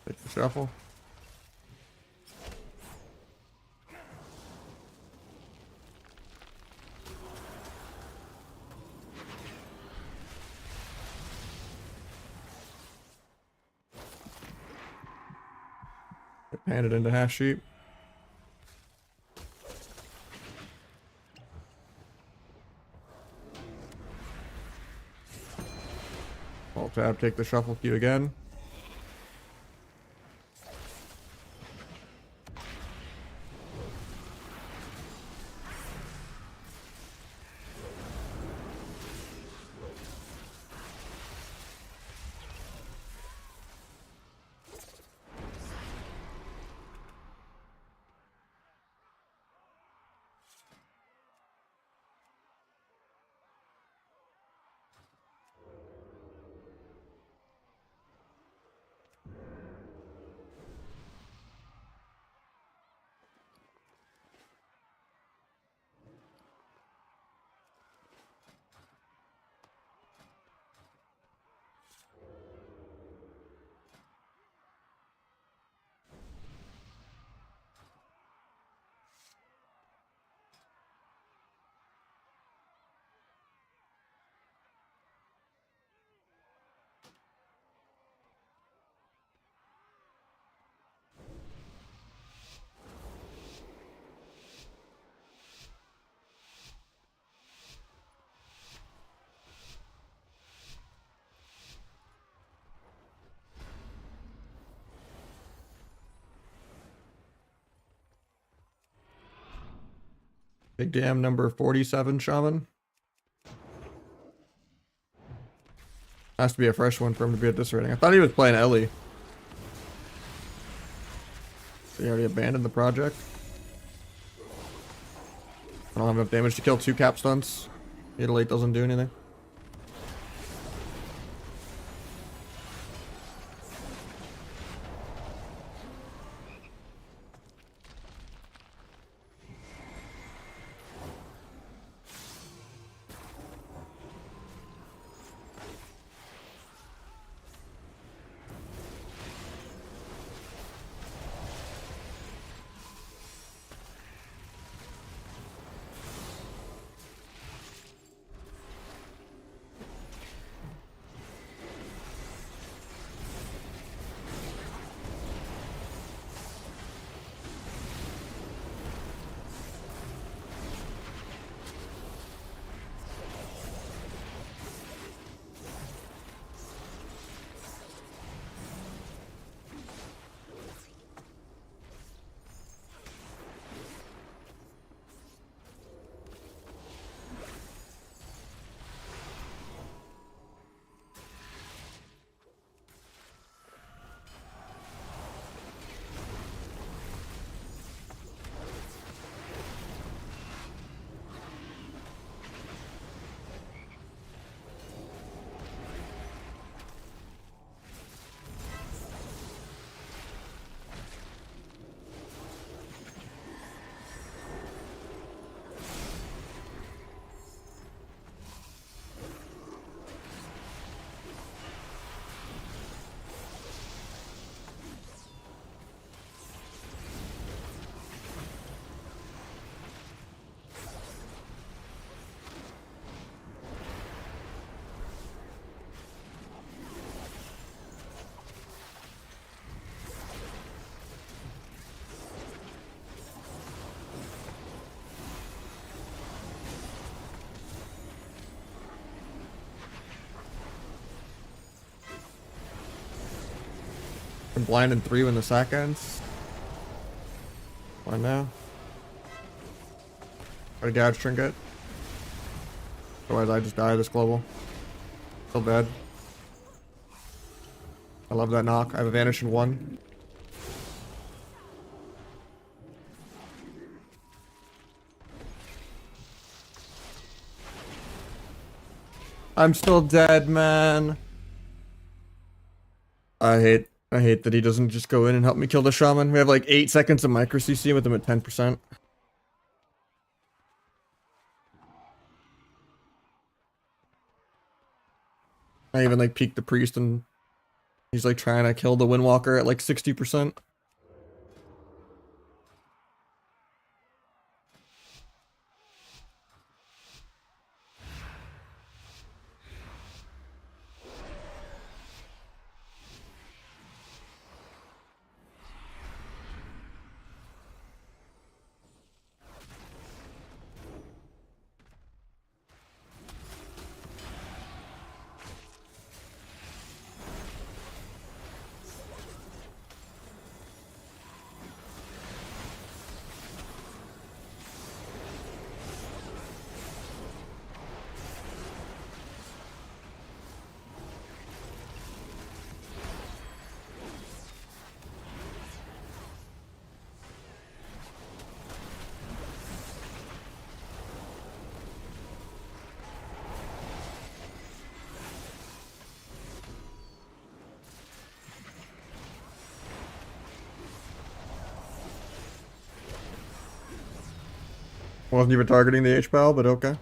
Take the shuffle. Hand it into half sheep. Alt tab, take the shuffle queue again. Big damn number 47 shaman. Has to be a fresh one for him to be at this rating. I thought he was playing Ellie. So he already abandoned the project. I don't have enough damage to kill 2 cap stunts. 808 doesn't do anything. I'm blind in 3 when the sack ends. Why now? Try to gouge trinket. Otherwise I just die this global. So bad. I love that knock. I have a vanish in 1. I'm still dead, man. I hate that he doesn't just go in and help me kill the shaman. We have like 8 seconds of micro CC with him at 10%. I even like peeked the priest and he's like trying to kill the windwalker at like 60%. Wasn't even targeting the H-Pal, but okay.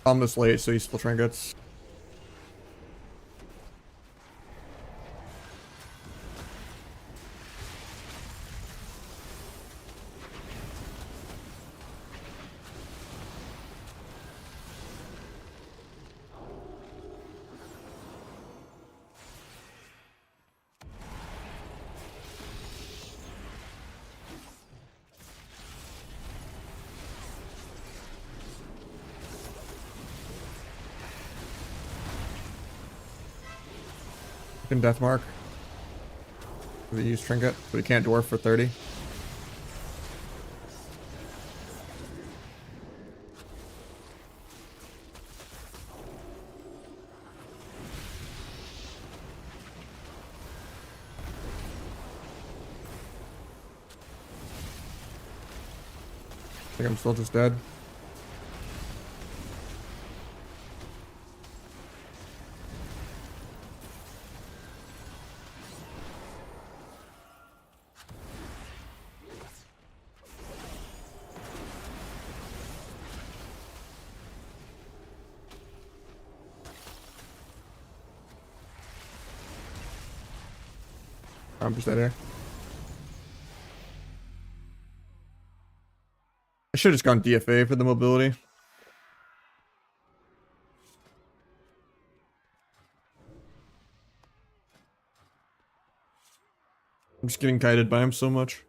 I'm this late, so he still trinkets. In death mark. We use trinket, but we can't dwarf for 30. I think I'm still just dead. I'm just dead here. I should have just gone DFA for the mobility. I'm just getting kited by him so much.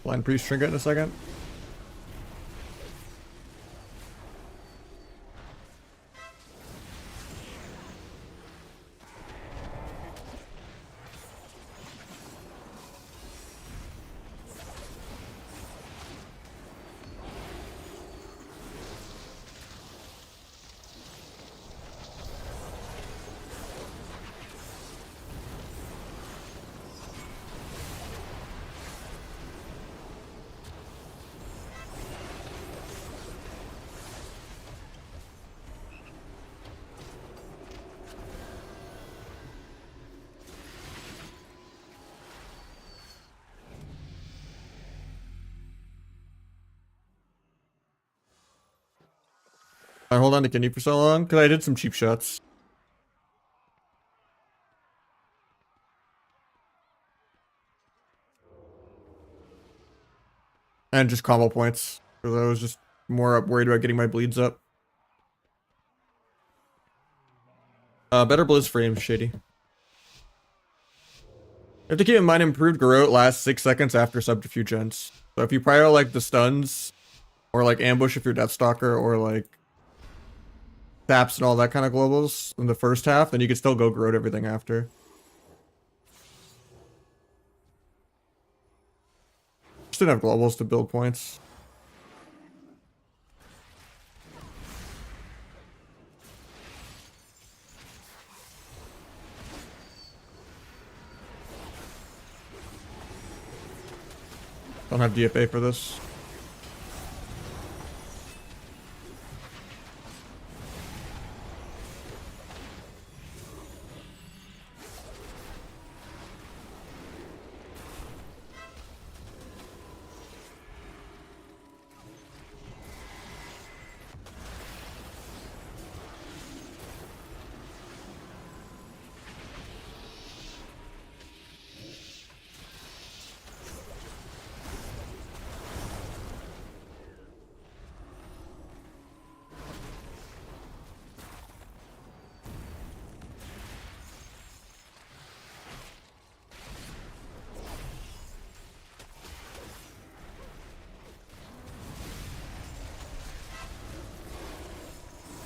Blind Priest trinket in a second. I hold on to Kidney for so long because I did some cheap shots. And just combo points. Because I was just more worried about getting my bleeds up. Better Blizz frames, shady. You have to keep in mind improved Garrote lasts 6 seconds after subterfuge ends. So if you prior like the stuns, or like ambush if you're Deathstalker, or like taps and all that kind of globals in the first half, then you can still go Garrote everything after. Just didn't have globals to build points. Don't have DFA for this.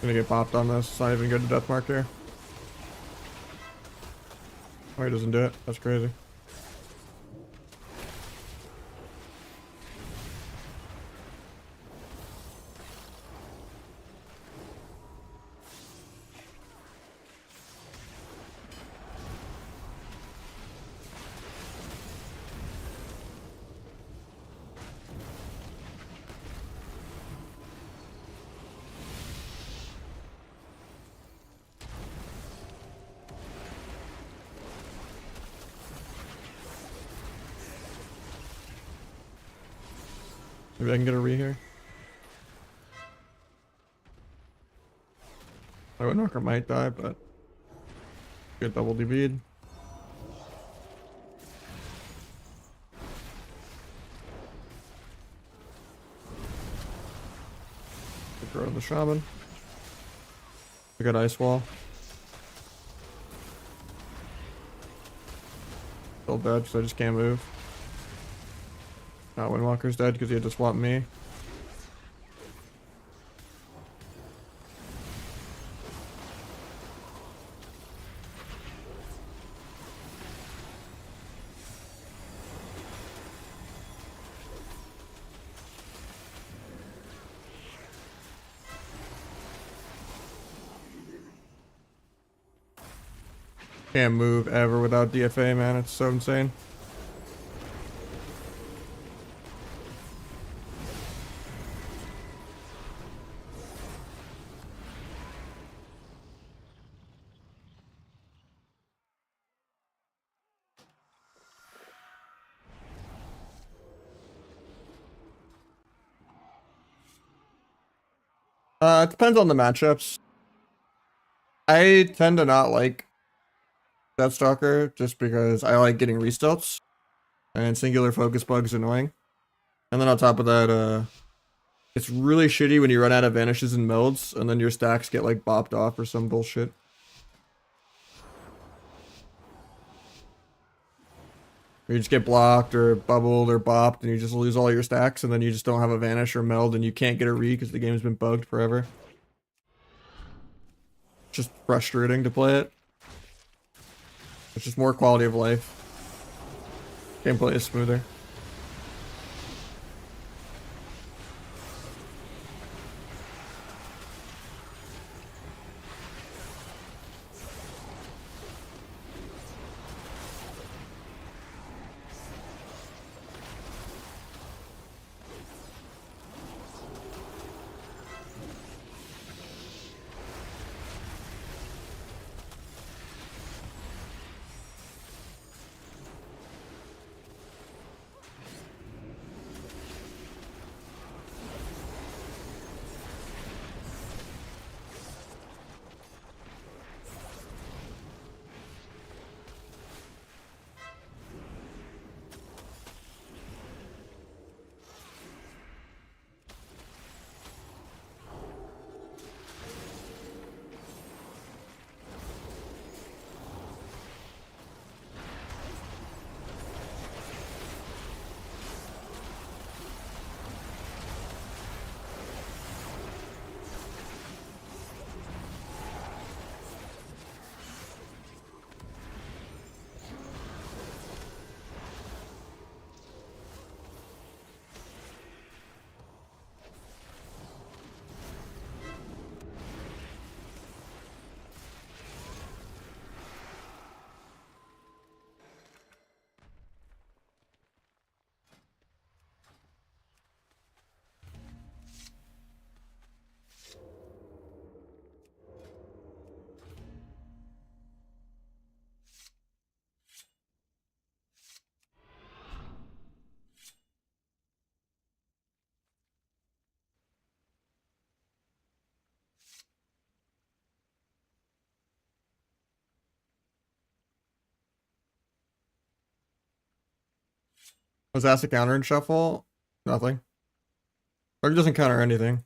Gonna get bopped on this. It's not even good to death mark here. Oh, he doesn't do it. That's crazy. Maybe I can get a re here. My Windwalker might die, but get double DB'd. Throw the Shaman. We got Ice Wall. Still dead because I just can't move. Windwalker's dead because he had to swap me. Can't move ever without DFA, man. It's so insane. It depends on the matchups. I tend to not like Deathstalker just because I like getting restilts and singular focus bug's annoying. And then on top of that, it's really shitty when you run out of vanishes and melds and then your stacks get like bopped off or some bullshit. Or you just get blocked or bubbled or bopped and you just lose all your stacks and then you just don't have a vanish or meld and you can't get a re because the game's been bugged forever. Just frustrating to play it. It's just more quality of life. Gameplay is smoother. Was that a counter and shuffle? Nothing. Or it doesn't counter anything.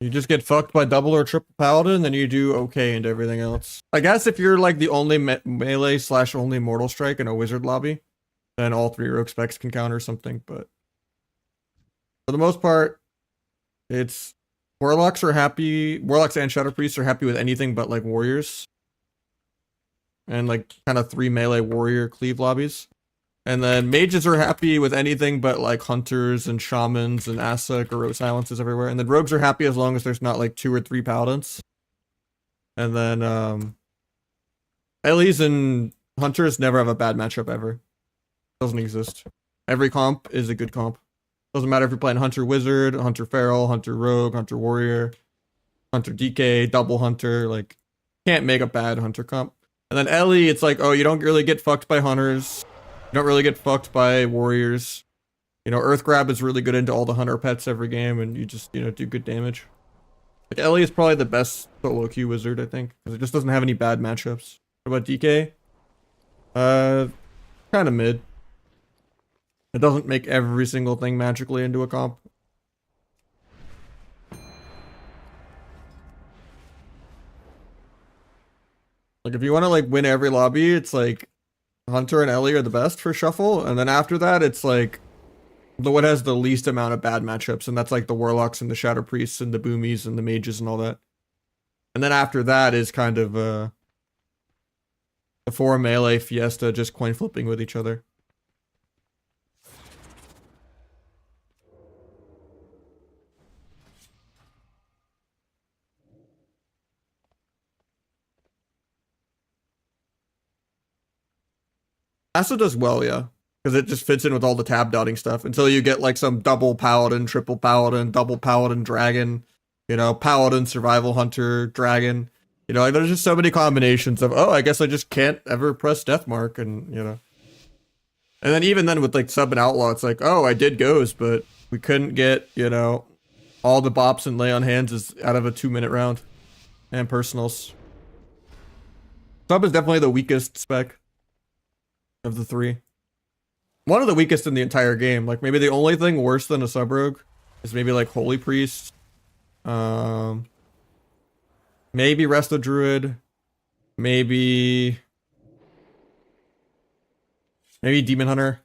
You just get fucked by double or triple paladin, and then you do okay into everything else. I guess if you're like the only melee / only mortal strike in a wizard lobby, then all 3 rogue specs can counter something, but for the most part, it's warlocks are happy, warlocks and shadow priests are happy with anything but like warriors. And like kind of 3 melee warrior cleave lobbies. And then mages are happy with anything but like hunters and shamans and ASIC or rogue silences everywhere. And then rogues are happy as long as there's not like 2 or 3 paladins. And then Ellie's and hunters never have a bad matchup ever. Doesn't exist. Every comp is a good comp. Doesn't matter if you're playing hunter wizard, hunter feral, hunter rogue, hunter warrior, hunter DK, double hunter. Like, can't make a bad hunter comp. And then Ellie, it's like, oh, you don't really get fucked by hunters. You don't really get fucked by warriors. You know, Earth Grab is really good into all the hunter pets every game, and you just, you know, do good damage. Like, Ellie is probably the best solo queue wizard, I think, because it just doesn't have any bad matchups. What about DK? Kind of mid. It doesn't make every single thing magically into a comp. Like, if you want to, like, win every lobby, it's like Hunter and Ellie are the best for shuffle, and then after that, it's like the one has the least amount of bad matchups, and that's like the warlocks and the shadow priests and the boomies and the mages and all that. And then after that is kind of the 4 melee fiesta just coin flipping with each other. Asa does well, yeah. Because it just fits in with all the tab dotting stuff until you get like some double paladin, triple paladin, double paladin dragon, you know, paladin, survival hunter, dragon. You know, like there's just so many combinations of, oh, I guess I just can't ever press Deathmark, and, you know. And then even then with like sub and outlaw, it's like, oh, I did goes, but we couldn't get, you know, all the bops and lay on hands is out of a 2-minute round. And personals. Sub is definitely the weakest spec of the 3. One of the weakest in the entire game. Like maybe the only thing worse than a sub rogue is maybe like Holy Priest. Maybe Resto Druid. Maybe Maybe Demon Hunter.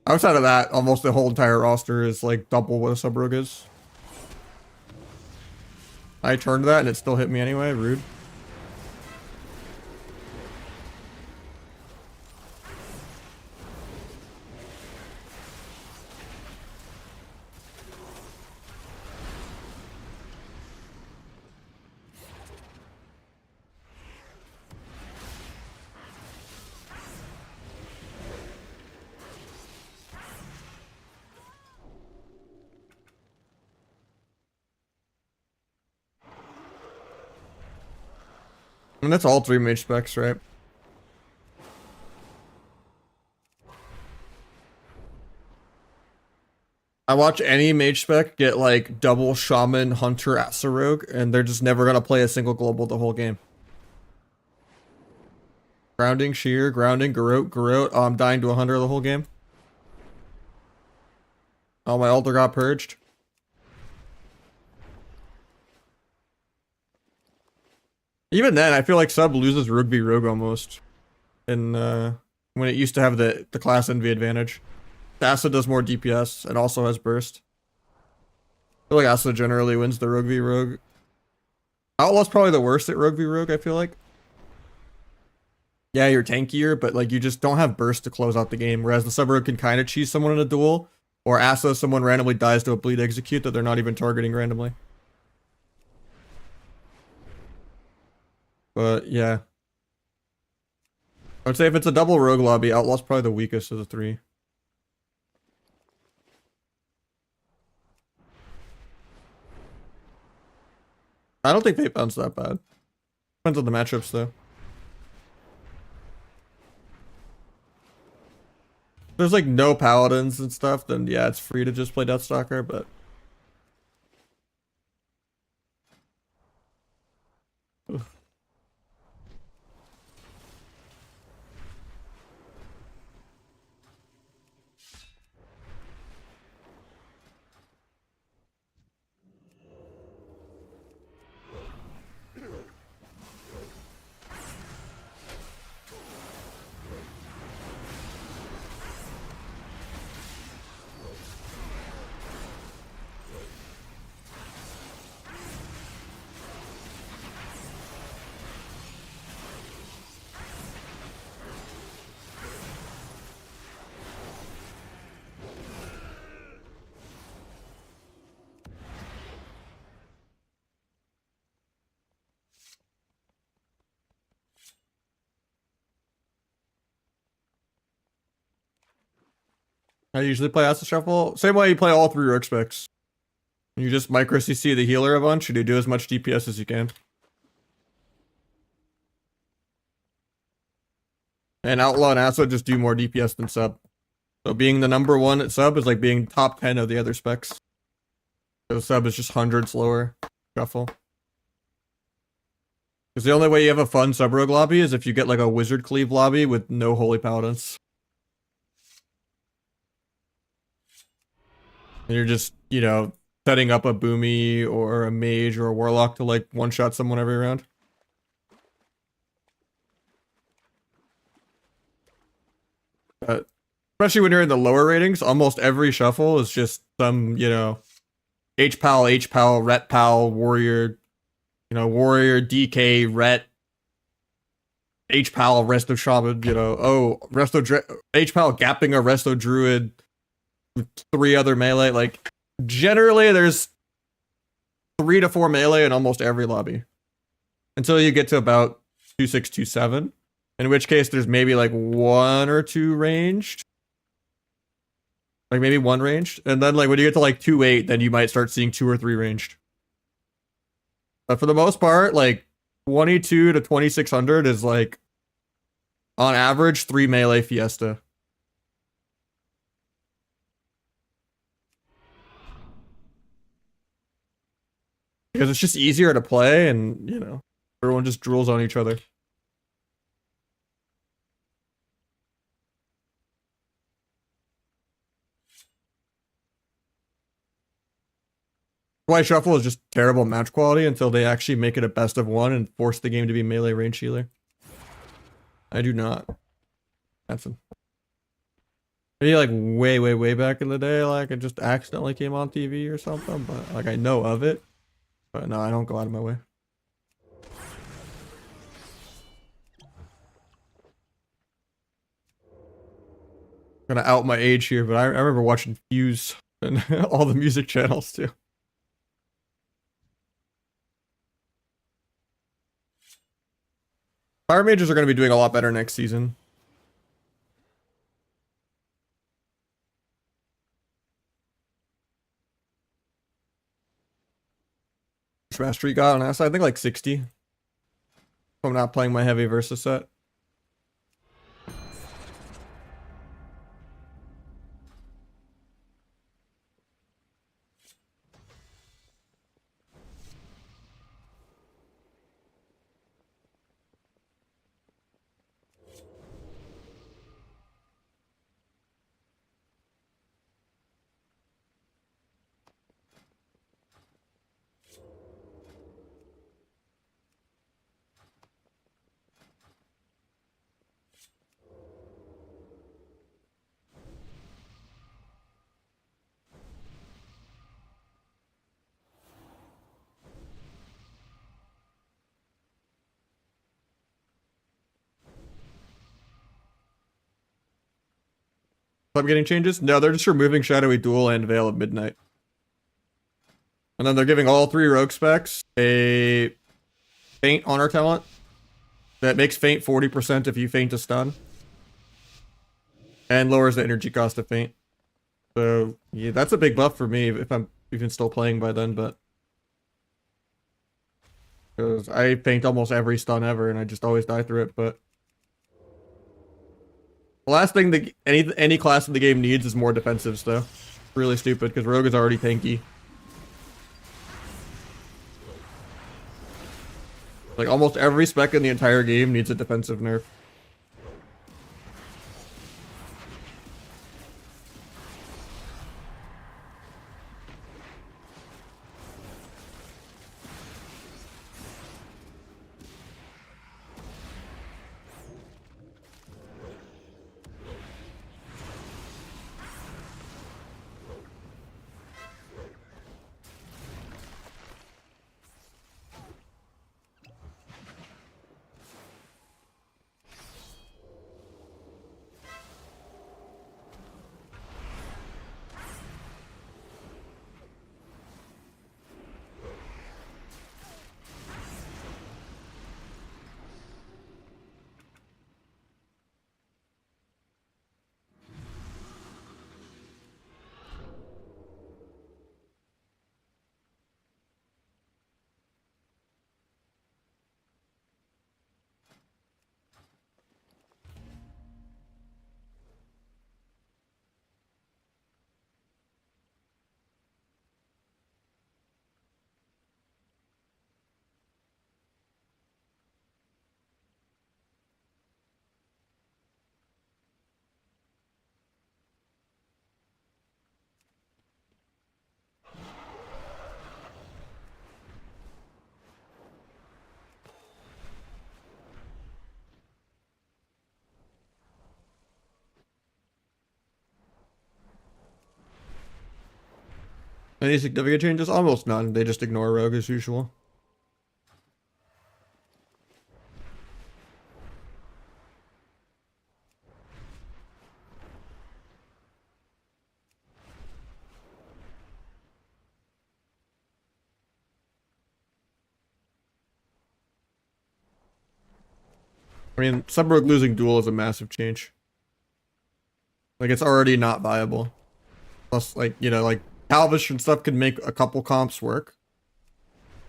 Outside of that, almost the whole entire roster is like double what a sub rogue is. I turned that and it still hit me anyway. Rude. I mean, that's all 3 mage specs, right? I watch any mage spec get like double shaman, hunter, asa rogue, and they're just never gonna play a single global the whole game. Grounding, shear, grounding, garrote, garrote. Oh, I'm dying to 100 the whole game. Oh, my altar got purged. Even then, I feel like sub loses rogue v rogue almost. In when it used to have the class envy advantage. Asa does more DPS and also has burst. I feel like Asa generally wins the rogue v rogue. Outlaw's probably the worst at rogue v rogue, I feel like. Yeah, you're tankier, but like you just don't have burst to close out the game. Whereas the sub rogue can kind of cheese someone in a duel, or Asa, someone randomly dies to a bleed execute that they're not even targeting randomly. But yeah, I would say if it's a double rogue lobby, Outlaw's probably the weakest of the 3. I don't think Fate Bound's that bad. Depends on the matchups though. If there's like no paladins and stuff, then yeah, it's free to just play Deathstalker, but I usually play Asa Shuffle. Same way you play all 3 rogue specs. You just micro CC the healer a bunch and you do as much DPS as you can. And Outlaw and Asa just do more DPS than sub. So being the number 1 at sub is like being top 10 of the other specs. So sub is just hundreds lower. Shuffle. Because the only way you have a fun sub rogue lobby is if you get like a wizard cleave lobby with no holy paladins. And you're just, you know, setting up a boomy or a mage or a warlock to like one-shot someone every round. Especially when you're in the lower ratings, almost every shuffle is just some, you know, H-Pal, Ret Pal, Warrior, you know, Warrior, DK, Ret, H-Pal, Resto Shaman, you know, oh, H-Pal gapping a Resto Druid with 3 other melee. Like, generally there's 3 to 4 melee in almost every lobby. Until you get to about 2-6, 2-7. In which case there's maybe like 1 or 2 ranged. Like maybe 1 ranged. And then like when you get to like 2-8, then you might start seeing 2 or 3 ranged. But for the most part, like 22 to 2600 is like on average 3 melee fiesta. Because it's just easier to play and, you know, everyone just drools on each other. Why Shuffle is just terrible match quality until they actually make it a best of 1 and force the game to be melee range healer. I do not. That's Maybe like way back in the day, like it just accidentally came on TV or something, but like I know of it. But no, I don't go out of my way. Gonna out my age here, but I remember watching Fuse and all the music channels too. Fire mages are gonna be doing a lot better next season. Mastery got on us, I think like 60. If I'm not playing my heavy versus set. I'm getting changes? No, they're just removing Shadowy Duel and Veil of Midnight. And then they're giving all 3 rogue specs a Feint honor talent that makes Feint 40% if you feint a stun. And lowers the energy cost of Feint. So, yeah, that's a big buff for me if I'm even still playing by then, but... Because I feint almost every stun ever and I just always die through it, but... The last thing that any class in the game needs is more defensives, though. Really stupid, because Rogue is already tanky. Like, almost every spec in the entire game needs a defensive nerf. Any significant changes? Almost none. They just ignore Rogue as usual. I mean, Sub-Rogue losing Duel is a massive change. Like, it's already not viable. Plus, like, you know, like, Calvish and stuff can make a couple comps work.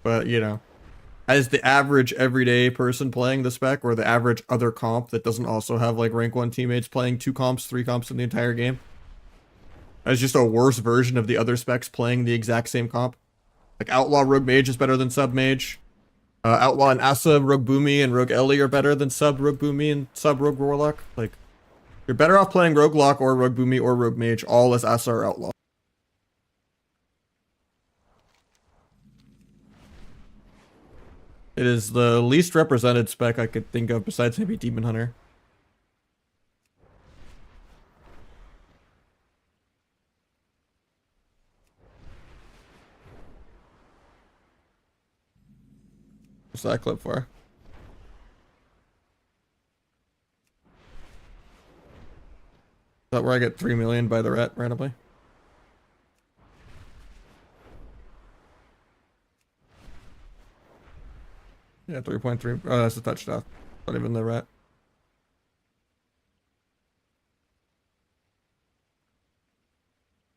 But, you know, as the average everyday person playing the spec, or the average other comp that doesn't also have, like, rank 1 teammates playing 2 comps, 3 comps in the entire game, as just a worse version of the other specs playing the exact same comp. Like, Outlaw Rogue Mage is better than Sub Mage. Outlaw and Asa, Rogue Boomy, and Rogue Ellie are better than Sub Rogue Boomy and Sub Rogue Warlock. Like, you're better off playing Rogue Lock or Rogue Boomy or Rogue Mage, all as Asa or Outlaw. It is the least represented spec I could think of besides maybe Demon Hunter. What's that clip for? Is that where I get 3 million by the ret randomly? Yeah, 3.3. Oh, that's the touchdown. Not even the ret.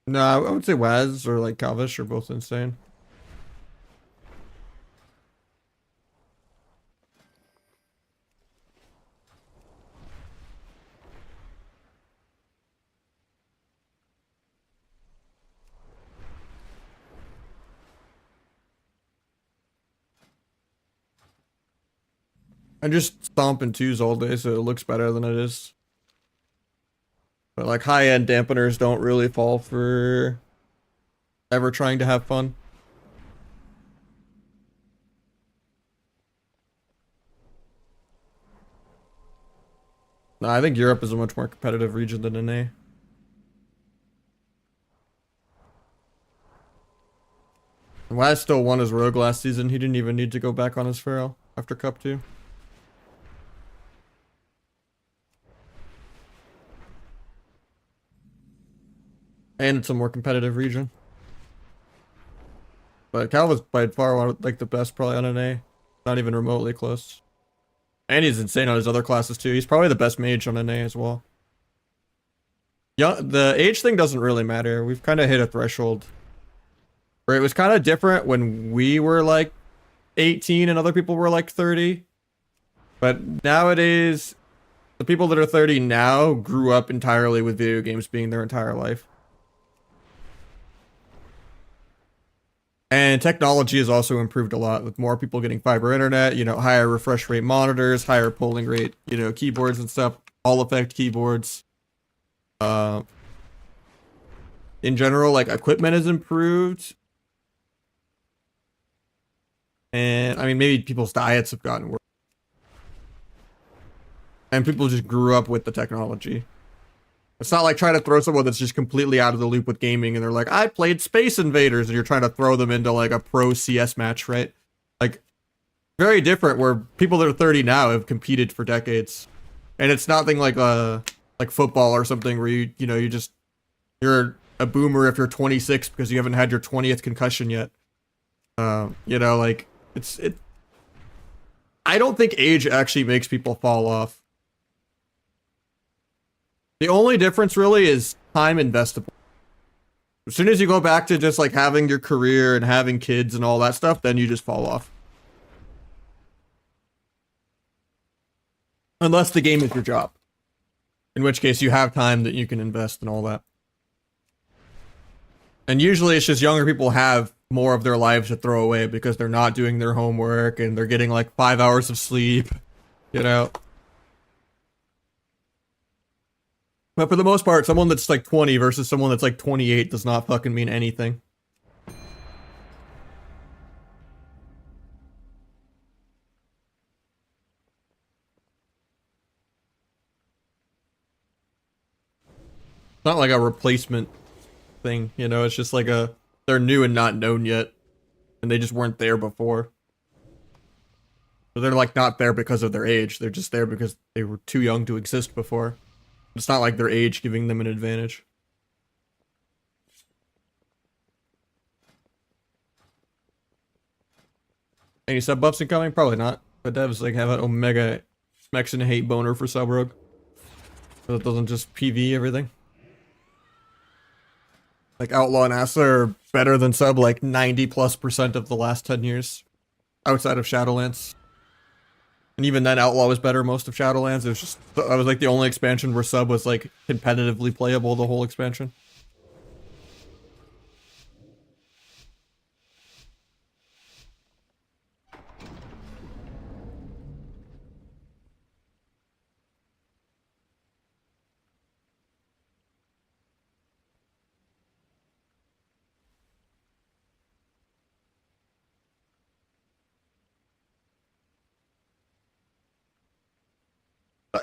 No, I would say Waz or like Calvish are both insane. I just stomp in twos all day, so it looks better than it is. But like high-end dampeners don't really fall for ever trying to have fun. No, I think Europe is a much more competitive region than NA. Waz still won his Rogue last season. He didn't even need to go back on his Pharaoh after Cup 2. And it's a more competitive region. But Cal was by far one of, like the best probably on NA. Not even remotely close. And he's insane on his other classes too. He's probably the best mage on NA as well. Yeah, the age thing doesn't really matter. We've kind of hit a threshold where it was kind of different when we were like 18 and other people were like 30. But nowadays, the people that are 30 now grew up entirely with video games being their entire life. And technology has also improved a lot with more people getting fiber internet, you know, higher refresh rate monitors, higher polling rate, you know, keyboards and stuff, all effect keyboards. In general, like equipment has improved. And I mean, maybe people's diets have gotten worse. And people just grew up with the technology. It's not like trying to throw someone that's just completely out of the loop with gaming and they're like, I played Space Invaders, and you're trying to throw them into like a pro CS match, right? Like, very different where people that are 30 now have competed for decades. And it's nothing like football or something where you're a boomer if you're 26 because you haven't had your 20th concussion yet. You know, like I don't think age actually makes people fall off. The only difference really is time investable. As soon as you go back to just like having your career and having kids and all that stuff, then you just fall off. Unless the game is your job. In which case you have time that you can invest and all that. And usually it's just younger people have more of their lives to throw away because they're not doing their homework and they're getting like 5 hours of sleep, you know? But for the most part, someone that's like 20 versus someone that's like 28 does not fucking mean anything. It's not like a replacement thing, you know? It's just like they're new and not known yet. And they just weren't there before. So they're like not there because of their age. They're just there because they were too young to exist before. It's not like their age giving them an advantage. Any sub buffs incoming? Probably not. But devs like have an Omega Mexican hate boner for sub rogue. So it doesn't just PV everything. Like Outlaw and Asa are better than sub like 90+% of the last 10 years. Outside of Shadowlands. And even then, Outlaw was better most of Shadowlands. It was just, that was like the only expansion where sub was like competitively playable the whole expansion.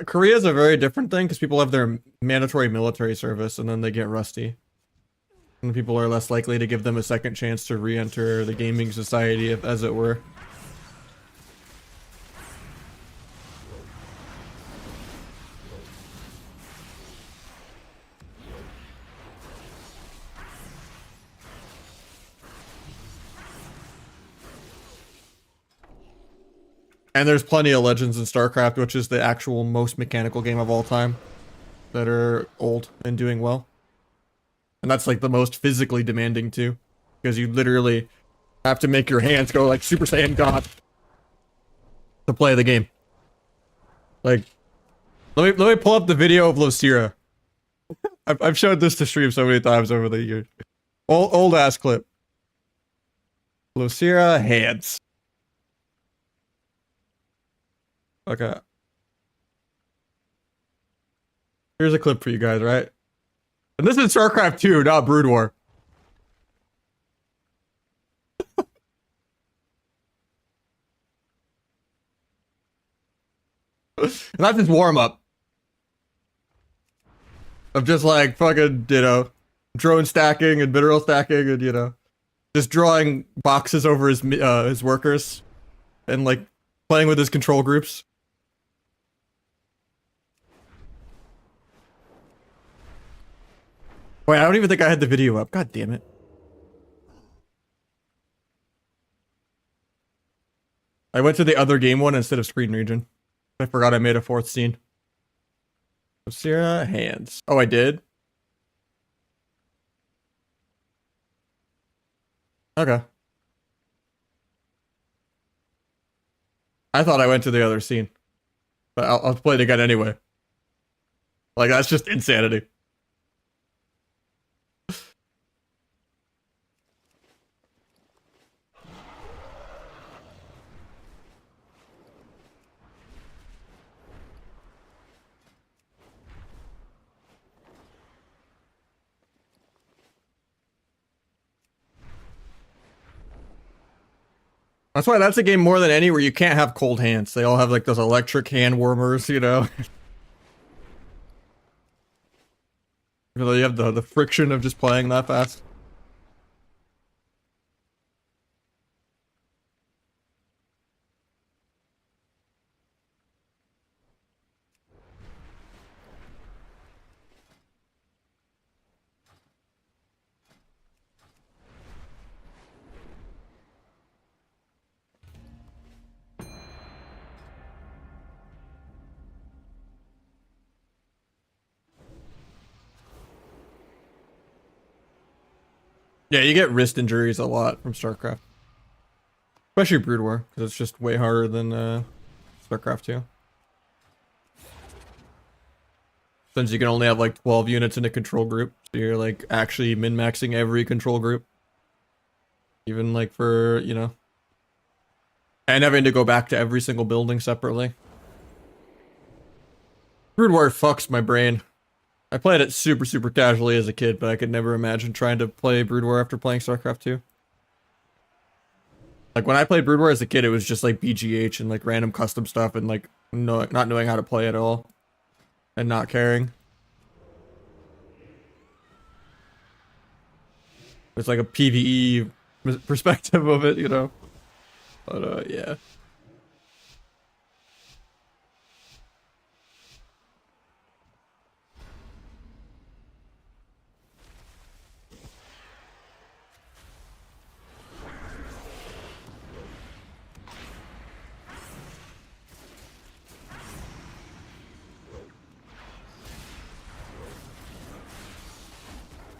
Korea is a very different thing because people have their mandatory military service and then they get rusty. And people are less likely to give them a second chance to re-enter the gaming society, as it were. And there's plenty of legends in StarCraft, which is the actual most mechanical game of all time, that are old and doing well. And that's like the most physically demanding too, because you literally have to make your hands go like Super Saiyan God to play the game. Like, let me pull up the video of Losira. I've showed this to stream so many times over the years. Old ass clip. Losira hands. Okay. Here's a clip for you guys, right? And this is StarCraft 2, not Brood War. And that's his warm up. Of just like fucking, you know, drone stacking and mineral stacking and, you know, just drawing boxes over his workers and like playing with his control groups. Wait, I don't even think I had the video up. God damn it. I went to the other game one instead of screen region. I forgot I made a fourth scene. Sarah hands. Oh, I did? Okay. I thought I went to the other scene. But I'll play it again anyway. Like, that's just insanity. That's why that's a game more than any where you can't have cold hands. They all have like those electric hand warmers, you know? Even though you have the friction of just playing that fast. Yeah, you get wrist injuries a lot from StarCraft. Especially Brood War, because it's just way harder than StarCraft 2. Since you can only have like 12 units in a control group, so you're like actually min-maxing every control group. Even like for, you know, and having to go back to every single building separately. Brood War fucks my brain. I played it super casually as a kid, but I could never imagine trying to play Brood War after playing StarCraft 2. Like, when I played Brood War as a kid, it was just like BGH and like random custom stuff and like not knowing how to play at all. And not caring. It's like a PvE perspective of it, you know? But, yeah.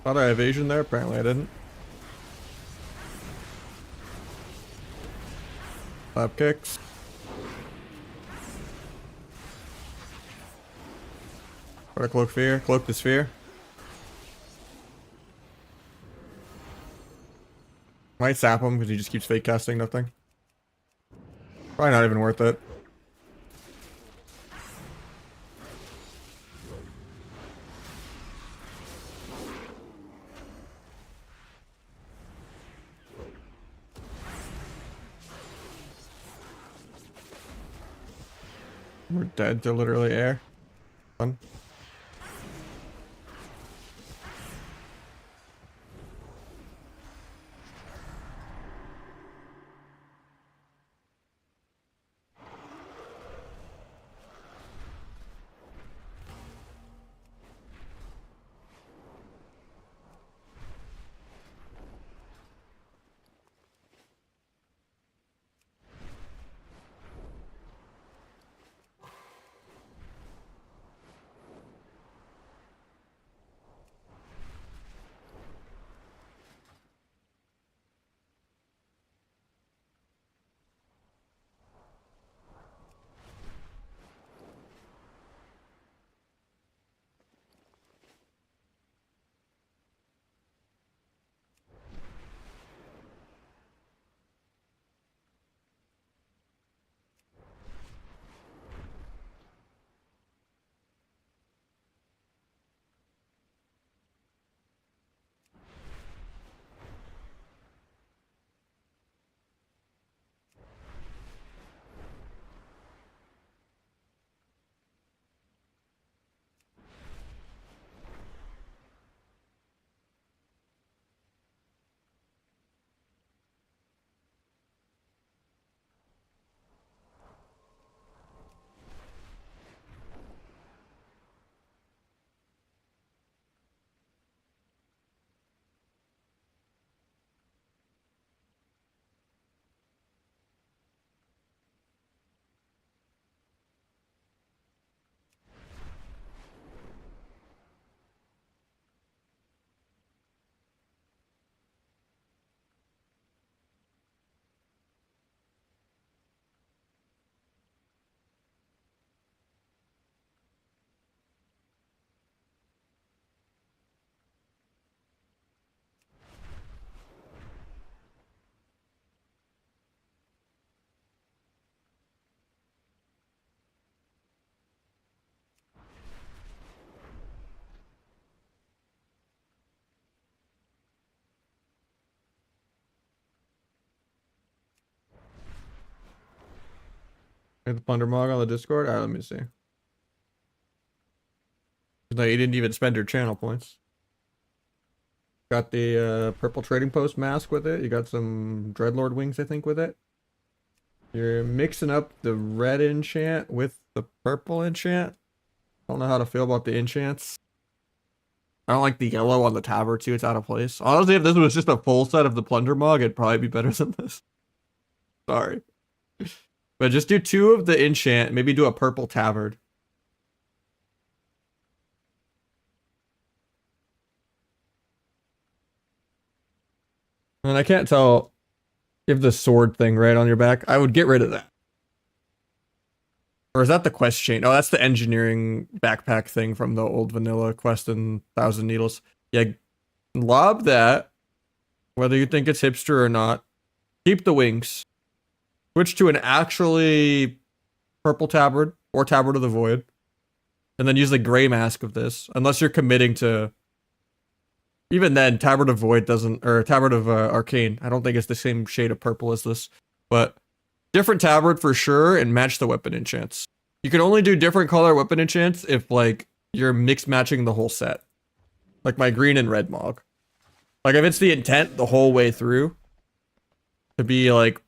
Thought I evasion there, apparently I didn't. Lap kicks. Or cloak fear, cloak the sphere. Might sap him because he just keeps fake casting nothing. Probably not even worth it. We're dead to literally air. Fun. Hit the Plundermog on the Discord? Alright, let me see. No, you didn't even spend your channel points. Got the purple trading post mask with it. You got some Dreadlord wings, I think, with it. You're mixing up the red enchant with the purple enchant. I don't know how to feel about the enchants. I don't like the yellow on the tabard too. It's out of place. Honestly, if this was just a full set of the Plundermog, it'd probably be better than this. Sorry. But just do 2 of the enchant. Maybe do a purple tabard. And I can't tell if the sword thing right on your back. I would get rid of that. Or is that the quest chain? Oh, that's the engineering backpack thing from the old vanilla quest in 1,000 Needles. Yeah, lob that. Whether you think it's hipster or not. Keep the wings. Switch to an actually purple tabard or tabard of the void. And then use the gray mask of this. Unless you're committing to... Even then, tabard of void doesn't... Or tabard of arcane. I don't think it's the same shade of purple as this. But... different tabard for sure, and match the weapon enchants. You can only do different color weapon enchants if, like, you're mix matching the whole set. Like my green and red Mog. Like, if it's the intent the whole way through to be, like,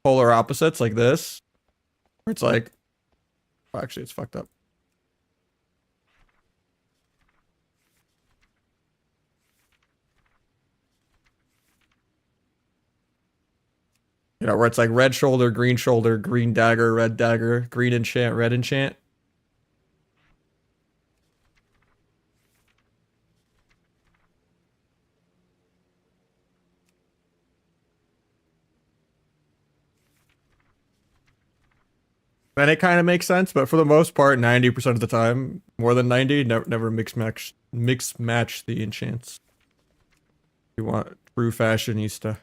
polar opposites like this, where it's like... Oh, actually, it's fucked up. You know, where it's like red shoulder, green dagger, red dagger, green enchant, red enchant. Then it kind of makes sense, but for the most part, 90% of the time, more than 90, never mix match the enchants. You want true fashionista.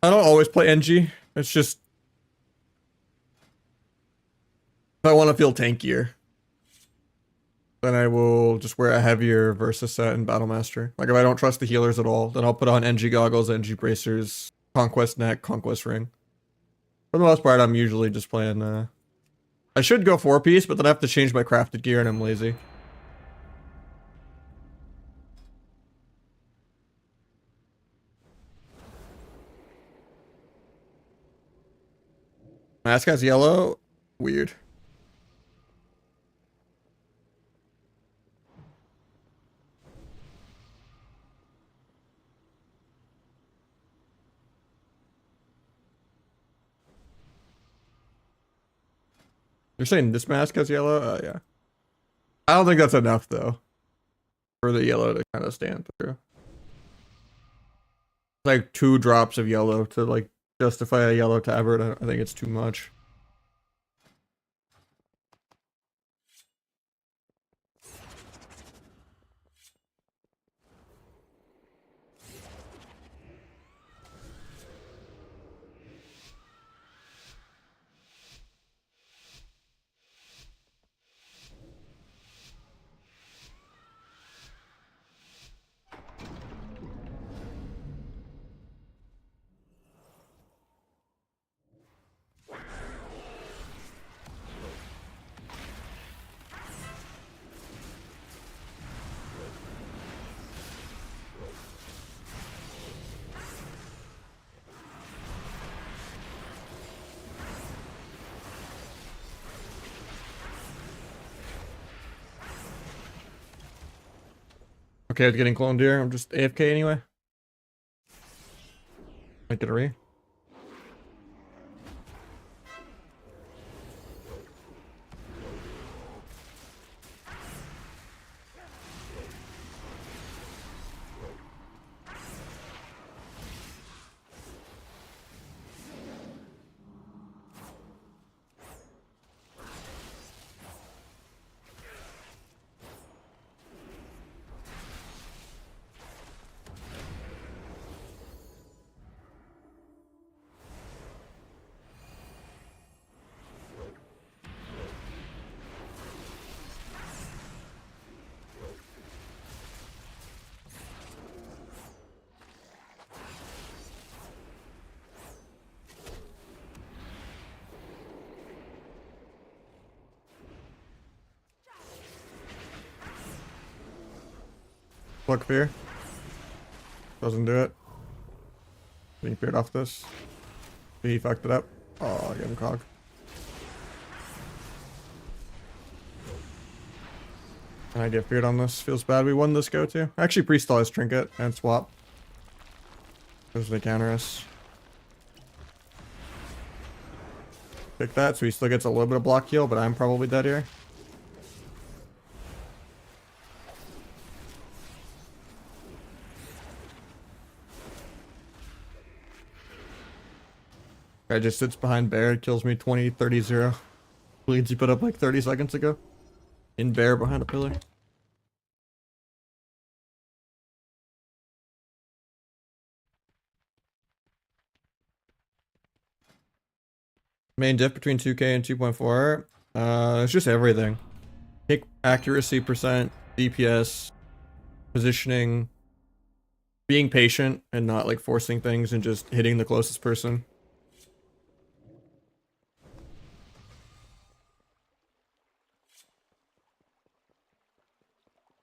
I don't always play NG. It's just if I want to feel tankier, then I will just wear a heavier Versus set in Battlemaster. Like if I don't trust the healers at all, then I'll put on NG goggles, NG bracers, Conquest neck, Conquest ring. For the most part, I'm usually just playing. I should go 4-piece, but then I have to change my crafted gear, and I'm lazy. Mask has yellow. Weird. You're saying this mask has yellow? Yeah. I don't think that's enough though, for the yellow to kind of stand through. Like 2 drops of yellow to like justify a yellow tabard. I think it's too much. Okay, with getting cloned here. I'm just AFK anyway. Might get a re. Pluck fear. Doesn't do it. Being feared off this. He fucked it up. Oh, I got him cog. And I get feared on this. Feels bad we won this go to. Actually, pre-stall his trinket and swap. Because they counter us. Pick that, so he still gets a little bit of block heal, but I'm probably dead here. Guy just sits behind bear, kills me 20, 30, 0. Bleeds he put up like 30 seconds ago. In bear behind a pillar. Main diff between 2K and 2.4. It's just everything. Kick accuracy percent, DPS, positioning, being patient and not like forcing things and just hitting the closest person.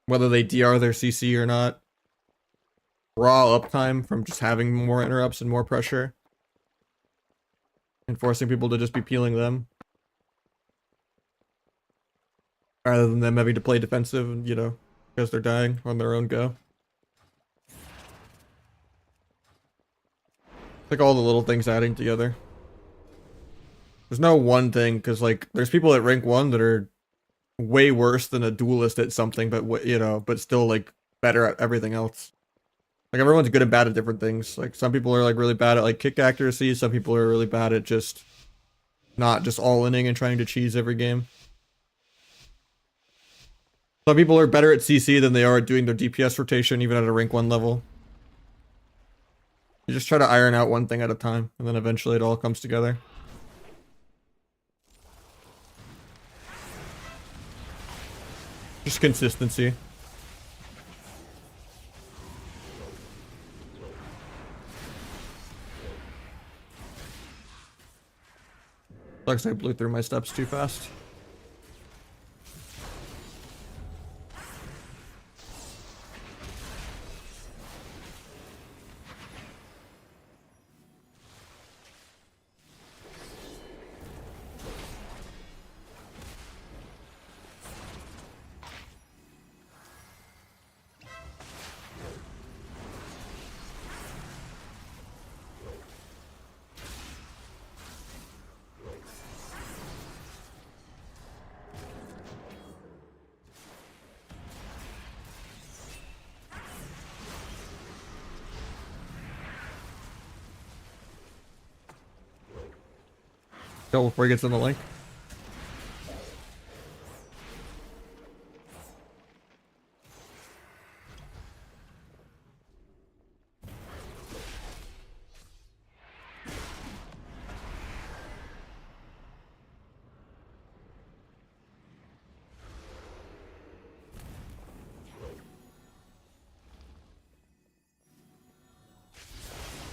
Whether they DR their CC or not. Raw uptime from just having more interrupts and more pressure. And forcing people to just be peeling them. Rather than them having to play defensive, you know, because they're dying on their own go. Like all the little things adding together. There's no one thing, because like, there's people at rank 1 that are way worse than a duelist at something, but you know, but still like better at everything else. Like everyone's good and bad at different things. Like some people are like really bad at like kick accuracy, some people are really bad at just not just all-inning and trying to cheese every game. Some people are better at CC than they are at doing their DPS rotation even at a rank 1 level. You just try to iron out one thing at a time, and then eventually it all comes together. Just consistency. Looks like I blew through my steps too fast. Go before he gets in the link.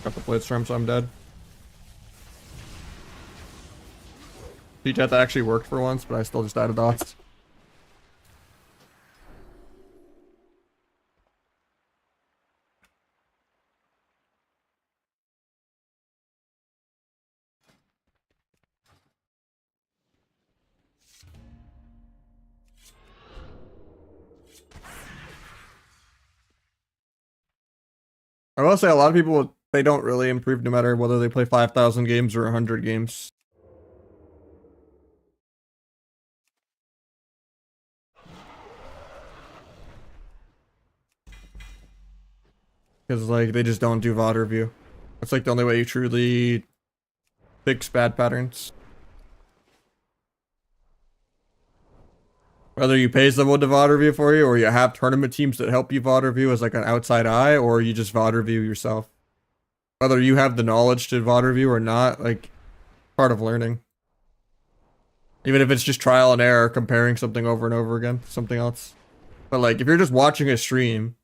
Got the Plunderstorm, so I'm dead. That actually worked for once, but I still just added dots. I will say a lot of people, they don't really improve no matter whether they play 5,000 games or 100 games. Because, like, they just don't do VOD review. That's, like, the only way you truly fix bad patterns. Whether you pay someone to VOD review for you, or you have tournament teams that help you VOD review as, like, an outside eye, or you just VOD review yourself. Whether you have the knowledge to VOD review or not, like, part of learning. Even if it's just trial and error, comparing something over and over again to something else. But, like, if you're just watching a stream,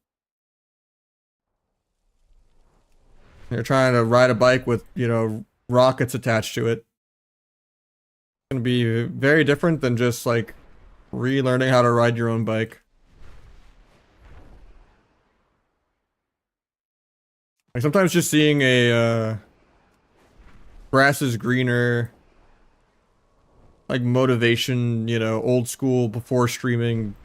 you're trying to ride a bike with, you know, rockets attached to it. It's gonna be very different than just, like, relearning how to ride your own bike. Like sometimes just seeing a grass is greener, like motivation, you know, old school before streaming,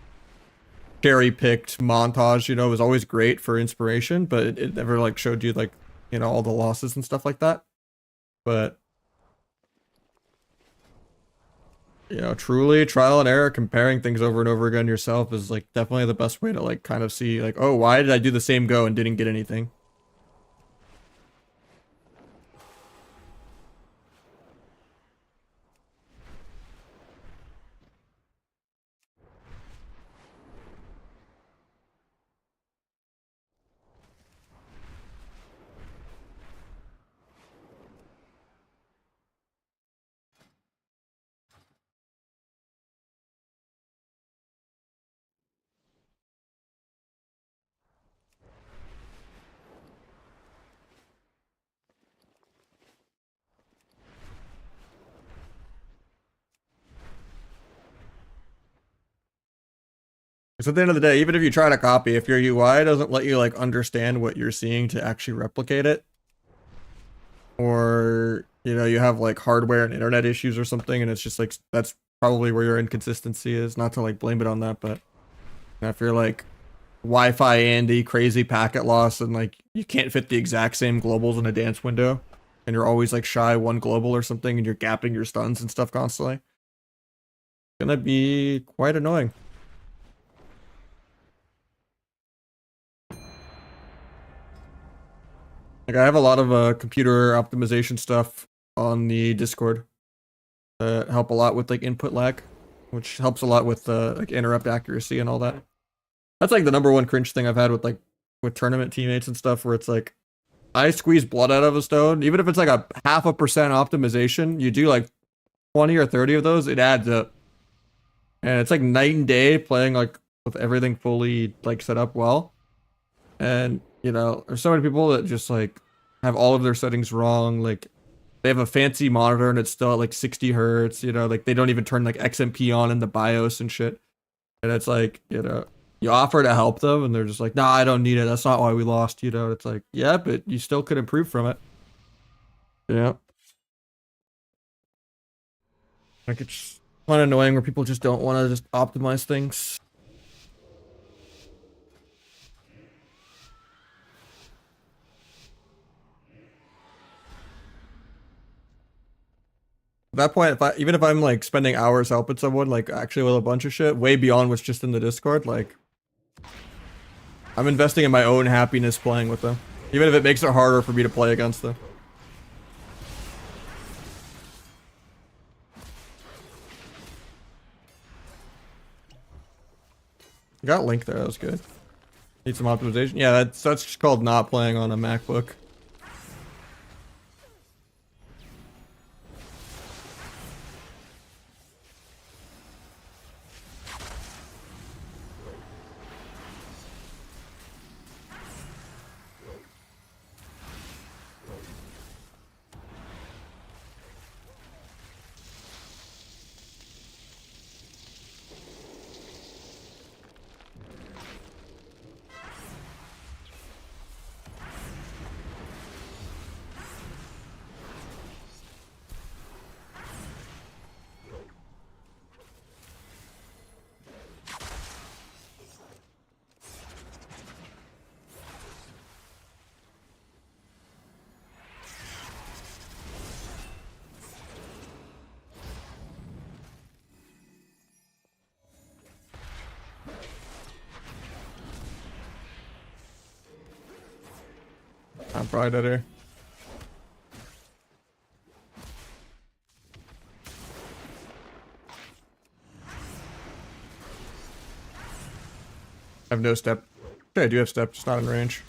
cherry picked montage, you know, was always great for inspiration, but it never like showed you like, you know, all the losses and stuff like that. But you know, truly trial and error, comparing things over and over again yourself is like definitely the best way to like kind of see like, oh, why did I do the same go and didn't get anything? Because at the end of the day, even if you try to copy, if your UI doesn't let you like understand what you're seeing to actually replicate it, or you know, you have like hardware and internet issues or something, and it's just like that's probably where your inconsistency is. Not to like blame it on that, but if you're like Wi-Fi Andy, crazy packet loss, and like you can't fit the exact same globals in a dance window, and you're always like shy one global or something, and you're gapping your stuns and stuff constantly, it's gonna be quite annoying. Like I have a lot of computer optimization stuff on the Discord that help a lot with like input lag, which helps a lot with like interrupt accuracy and all that. That's like the number one cringe thing I've had with like with tournament teammates and stuff, where it's like I squeeze blood out of a stone, even if it's like a 0.5% optimization, you do like 20 or 30 of those, it adds up. And it's like night and day playing like with everything fully like set up well. And you know, there's so many people that just like have all of their settings wrong. Like they have a fancy monitor and it's still at like 60 hertz, you know, like they don't even turn like XMP on in the BIOS and shit. And it's like, you know, you offer to help them and they're just like, nah, I don't need it. That's not why we lost, you know. It's like, yeah, but you still could improve from it. Yeah. Like it's kind of annoying where people just don't want to just optimize things. At that point, even if I'm like spending hours helping someone, like actually with a bunch of shit, way beyond what's just in the Discord, like I'm investing in my own happiness playing with them, even if it makes it harder for me to play against them. Got Link there, that was good. Need some optimization. Yeah, that's just called not playing on a MacBook. I'm probably dead here. I have no step. Okay, I do have step, just not in range.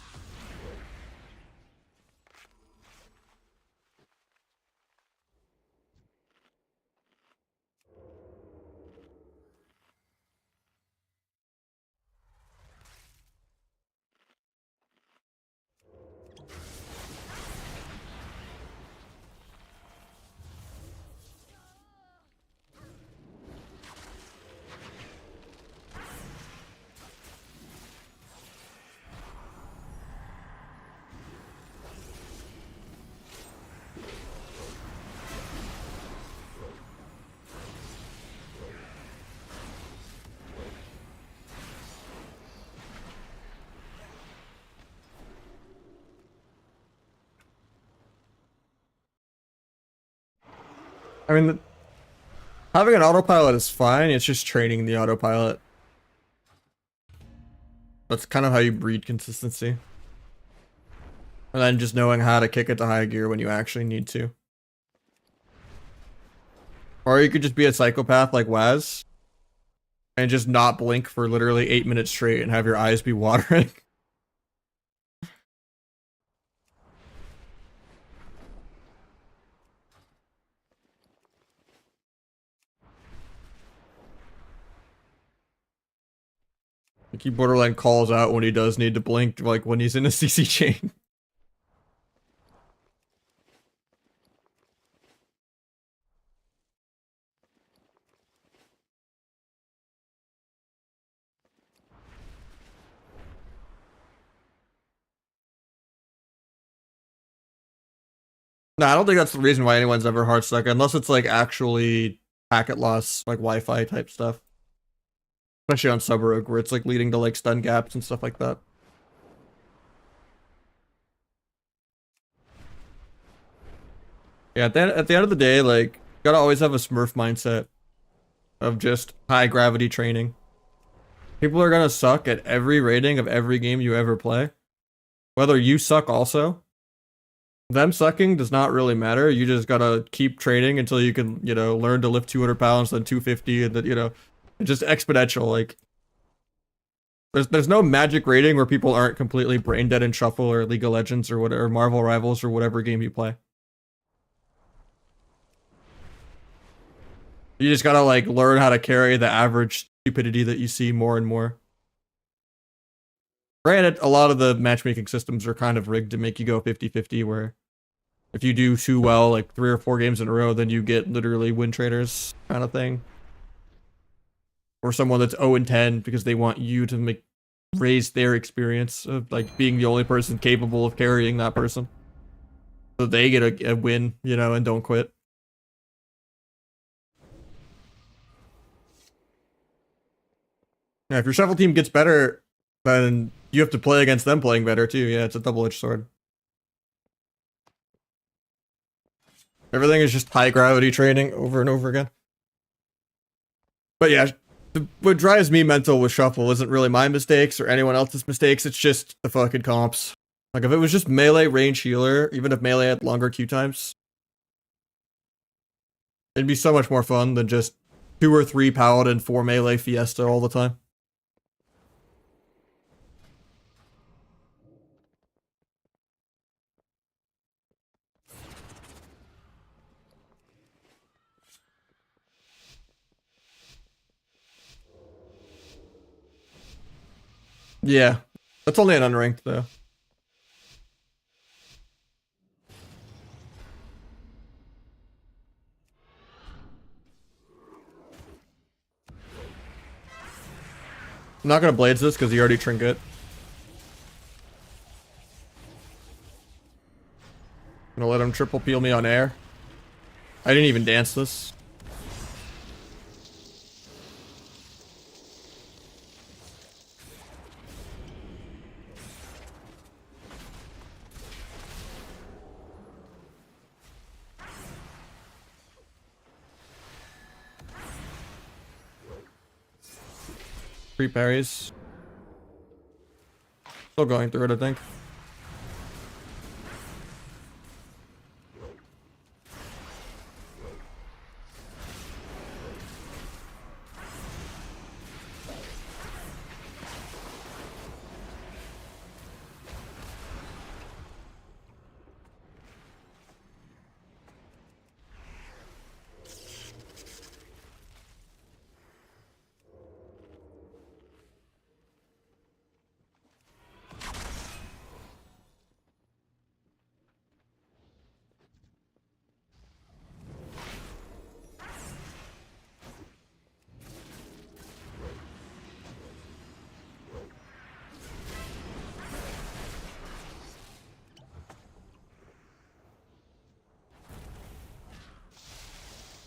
I mean, having an autopilot is fine. It's just training the autopilot. That's kind of how you breed consistency. And then just knowing how to kick it to high gear when you actually need to. Or you could just be a psychopath like Waz and just not blink for literally 8 minutes straight and have your eyes be watering. Like he borderline calls out when he does need to blink, like when he's in a CC chain. No, I don't think that's the reason why anyone's ever hard stuck, unless it's like actually packet loss, like Wi-Fi type stuff. Especially on Sub-Rogue, where it's like leading to like stun gaps and stuff like that. Yeah, at the end of the day, like, you gotta always have a Smurf mindset of just high gravity training. People are gonna suck at every rating of every game you ever play. Whether you suck also. Them sucking does not really matter. You just gotta keep training until you can, you know, learn to lift 200 pounds, then 250, and then, you know, just exponential. Like, there's no magic rating where people aren't completely brain dead in Shuffle or League of Legends or whatever, Marvel Rivals or whatever game you play. You just gotta, like, learn how to carry the average stupidity that you see more and more. Granted, a lot of the matchmaking systems are kind of rigged to make you go 50-50, where if you do too well, like 3 or 4 games in a row, then you get literally win traders kind of thing. Or someone that's 0-10 because they want you to raise their experience of like being the only person capable of carrying that person. So they get a win, you know, and don't quit. Yeah, if your shuffle team gets better, then you have to play against them playing better too. Yeah, it's a double-edged sword. Everything is just high gravity training over and over again. But yeah, what drives me mental with Shuffle isn't really my mistakes or anyone else's mistakes, it's just the fucking comps. Like, if it was just melee range healer, even if melee had longer Q times, it'd be so much more fun than just 2 or 3 paladin, 4 melee fiesta all the time. Yeah, that's only an unranked though. I'm not gonna blades this because he already trinket. I'm gonna let him triple peel me on air. I didn't even dance this. Three parries. Still going through it, I think.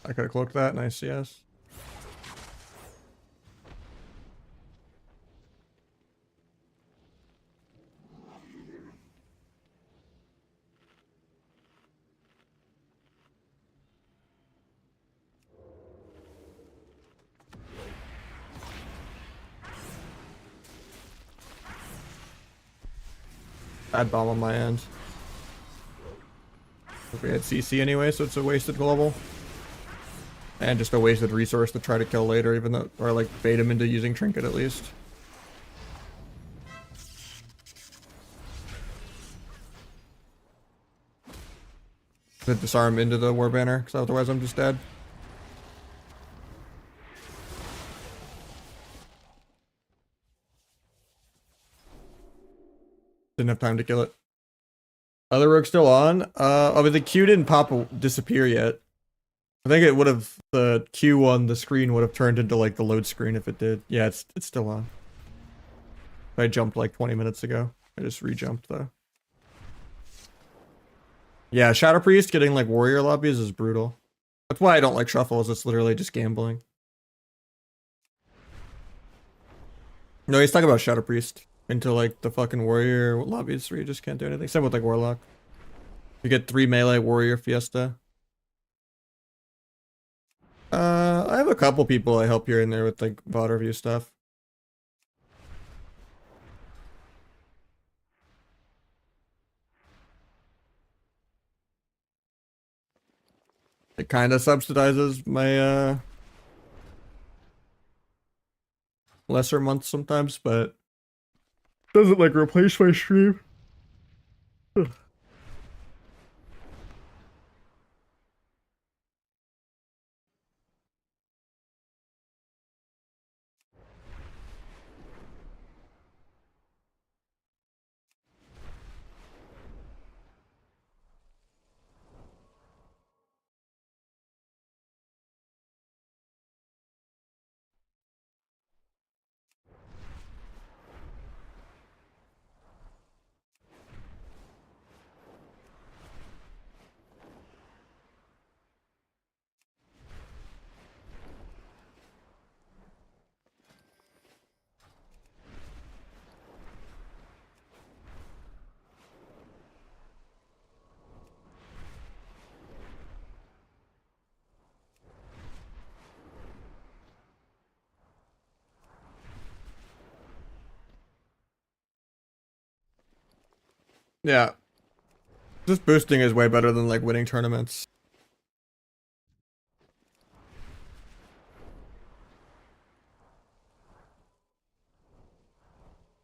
I could have cloaked that. Nice, yes. Bad bomb on my end. We had CC anyway, so it's a wasted global. And just a wasted resource to try to kill later, even though, or like bait him into using Trinket at least. To disarm into the war banner, because otherwise I'm just dead. Didn't have time to kill it. Other rogue still on? Oh, but the Q didn't disappear yet. I think it would have, the Q on the screen would have turned into like the load screen if it did. Yeah, it's still on. I jumped like 20 minutes ago. I just re-jumped though. Yeah, Shadow Priest getting like warrior lobbies is brutal. That's why I don't like shuffles, it's literally just gambling. No, he's talking about Shadow Priest into like the fucking warrior lobbies where you just can't do anything. Same with like Warlock. You get 3 melee warrior fiesta. I have a couple people I help here and there with like VOD review stuff. It kind of subsidizes my lesser months sometimes, but doesn't like replace my stream. Yeah. Just boosting is way better than like winning tournaments.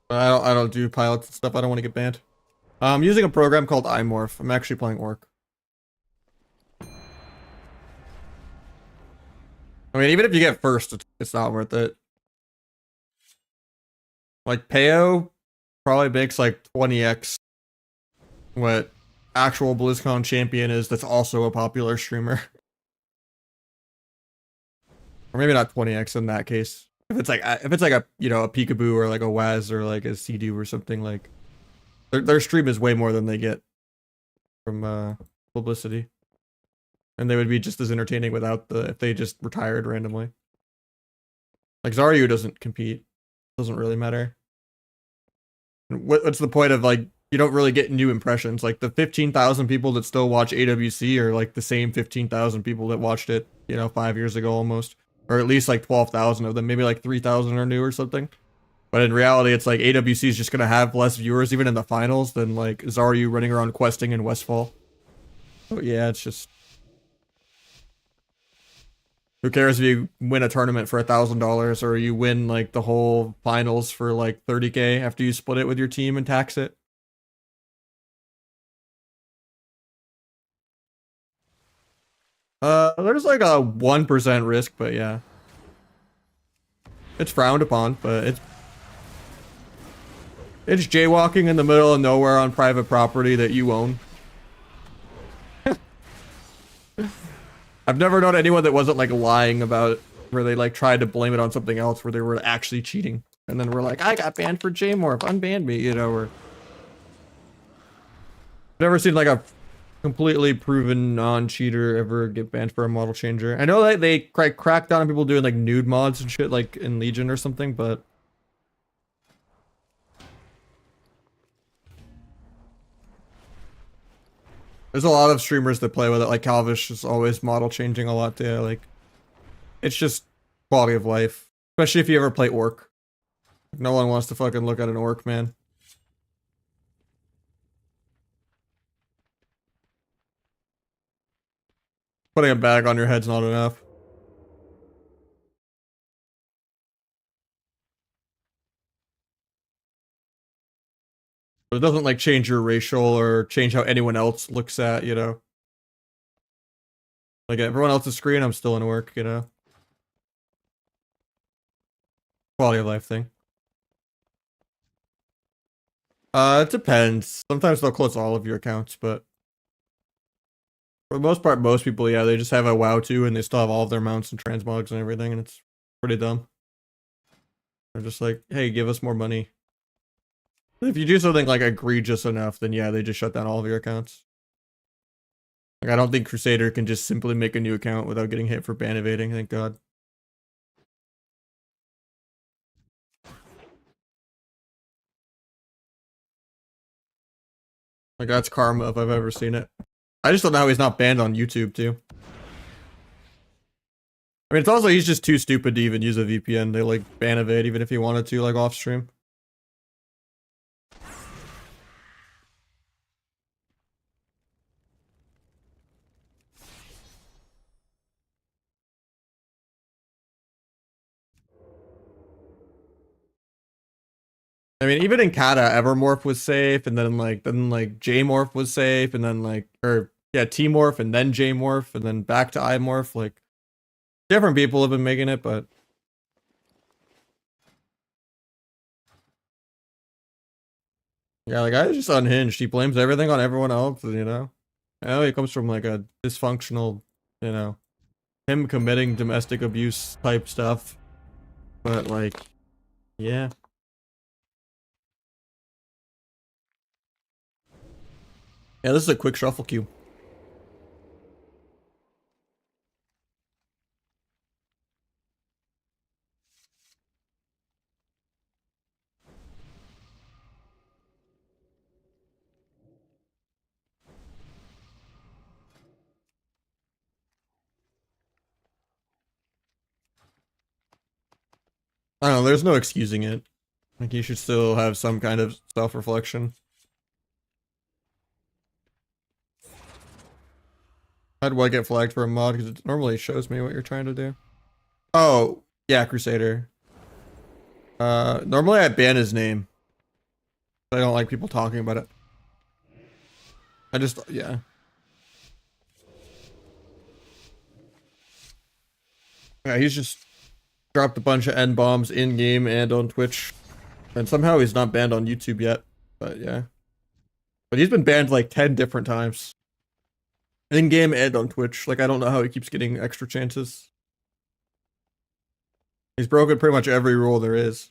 I don't do pilots and stuff. I don't want to get banned. I'm using a program called iMorph. I'm actually playing Orc. I mean, even if you get first, it's not worth it. Like Peo probably makes like 20x what actual BlizzCon champion is that's also a popular streamer. Or maybe not 20x in that case. If it's like a, you know, a Peekaboo or like a Waz or like a Sea-Doo or something, like their stream is way more than they get from publicity. And they would be just as entertaining without if they just retired randomly. Like Zaryu doesn't compete. Doesn't really matter. What's the point of like, you don't really get new impressions. Like the 15,000 people that still watch AWC are like the same 15,000 people that watched it, you know, 5 years ago almost. Or at least like 12,000 of them, maybe like 3,000 are new or something. But in reality, it's like AWC is just going to have less viewers even in the finals than like Zaryu running around questing in Westfall. So yeah, it's just... Who cares if you win a tournament for $1,000 or you win like the whole finals for like 30K after you split it with your team and tax it? There's like a 1% risk, but yeah. It's frowned upon, but it's jaywalking in the middle of nowhere on private property that you own. I've never known anyone that wasn't like lying about it, where they like tried to blame it on something else where they were actually cheating. And then we're like, I got banned for J-Morph, unban me, you know, or... Never seen like a completely proven non-cheater ever get banned for a model changer. I know that they crack down on people doing like nude mods and shit like in Legion or something, but... There's a lot of streamers that play with it, like Calvish is always model changing a lot too, like... It's just quality of life. Especially if you ever play Orc. No one wants to fucking look at an Orc, man. Putting a bag on your head's not enough. But it doesn't like change your racial or change how anyone else looks at, you know. Like everyone else's screen, I'm still in work, you know. Quality of life thing. It depends. Sometimes they'll close all of your accounts, but for the most part, most people, yeah, they just have a WoW 2 and they still have all of their mounts and transmogs and everything, and it's pretty dumb. They're just like, hey, give us more money. If you do something like egregious enough, then yeah, they just shut down all of your accounts. Like, I don't think Crusader can just simply make a new account without getting hit for ban evading, thank God. Like, that's karma if I've ever seen it. I just don't know how he's not banned on YouTube, too. I mean, it's also, he's just too stupid to even use a VPN. They, like, ban evade even if he wanted to, like, off stream. I mean, even in Kata, Evermorph was safe, and then J-Morph was safe, and then T-Morph, and then J-Morph, and then back to I-Morph. Like, different people have been making it, but yeah, like, I just unhinged. He blames everything on everyone else, you know? I know he comes from, like, a dysfunctional, you know, him committing domestic abuse type stuff, but, like, yeah. Yeah, this is a quick shuffle queue. I don't know, there's no excusing it. Like, you should still have some kind of self-reflection. How do I get flagged for a mod? Because it normally shows me what you're trying to do. Oh, yeah, Crusader. Normally I ban his name. I don't like people talking about it. Yeah. Yeah, he's just dropped a bunch of N-bombs in-game and on Twitch. And somehow he's not banned on YouTube yet. But yeah. But he's been banned like 10 different times. In-game and on Twitch. Like, I don't know how he keeps getting extra chances. He's broken pretty much every rule there is.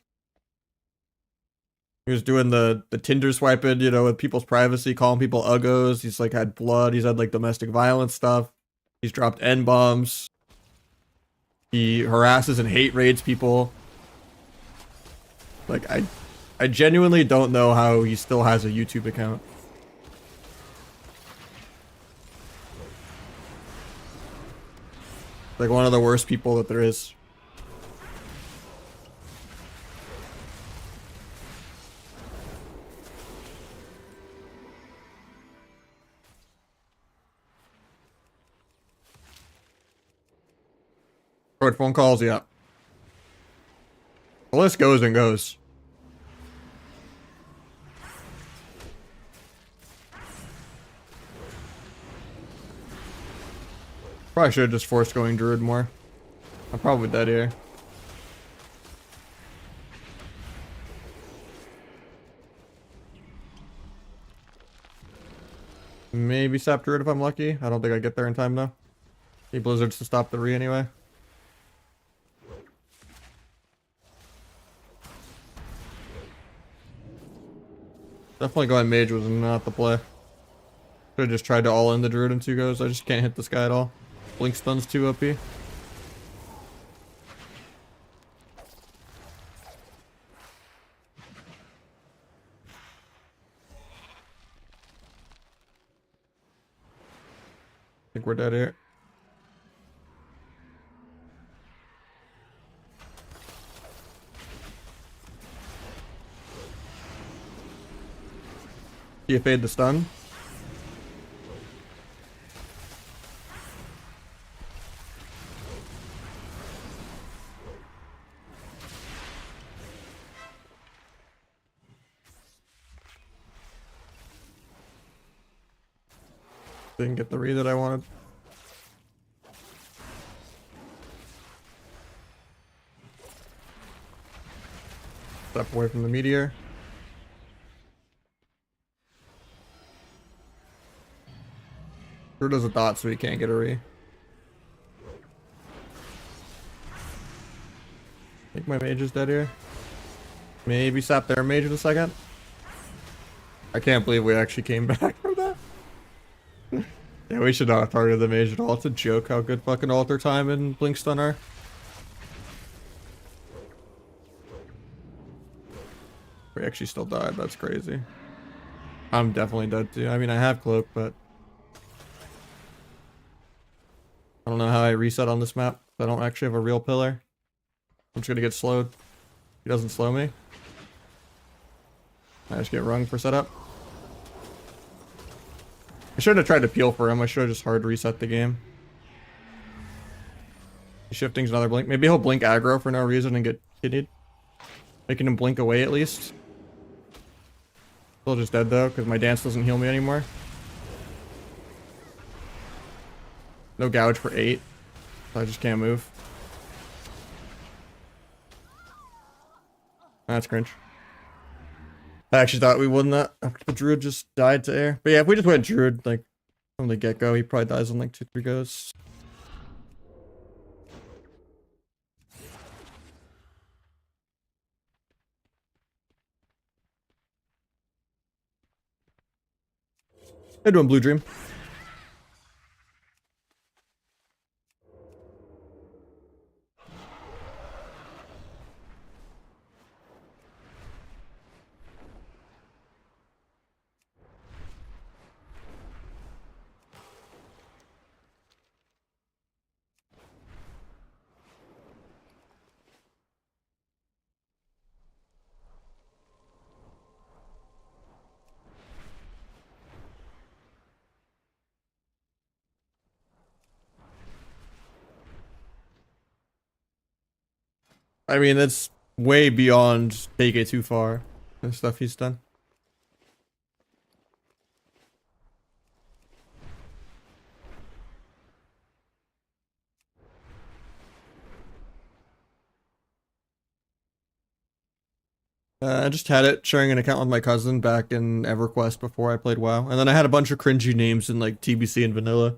He was doing the Tinder swiping, you know, with people's privacy, calling people uggos. He's like had blood. He's had like domestic violence stuff. He's dropped N-bombs. He harasses and hate raids people. Like, I genuinely don't know how he still has a YouTube account. Like, one of the worst people that there is. Short phone calls, yeah. The list goes and goes. Probably should have just forced going Druid more. I'm probably dead here. Maybe sap Druid if I'm lucky. I don't think I get there in time though. Need Blizzards to stop the re anyway. Definitely going mage was not the play. Should have just tried to all in the Druid in 2 goes. I just can't hit this guy at all. Blink stun's too OP. I think we're dead here. You fade the stun. Didn't get the read that I wanted. Step away from the meteor. Sure does a dot so he can't get a re. I think my mage is dead here. Maybe sap their mage in a second. I can't believe we actually came back from that. Yeah, we should not have targeted the mage at all. It's a joke how good fucking altar time and blink stun are. We actually still died. That's crazy. I'm definitely dead too. I mean, I have cloak, but I don't know how I reset on this map. I don't actually have a real pillar. I'm just gonna get slowed. He doesn't slow me. I just get rung for setup. I shouldn't have tried to peel for him. I should have just hard reset the game. Shifting's another blink. Maybe he'll blink aggro for no reason and get kidneyed. Making him blink away at least. Still just dead though, because my dance doesn't heal me anymore. No gouge for 8. So I just can't move. That's cringe. I actually thought we won that after the druid just died to air. But yeah, if we just went druid like from the get-go, he probably dies in like 2-3 goes. They're doing blue dream. I mean, that's way beyond take it too far. The stuff he's done. I just had it sharing an account with my cousin back in EverQuest before I played WoW. And then I had a bunch of cringy names in like TBC and Vanilla.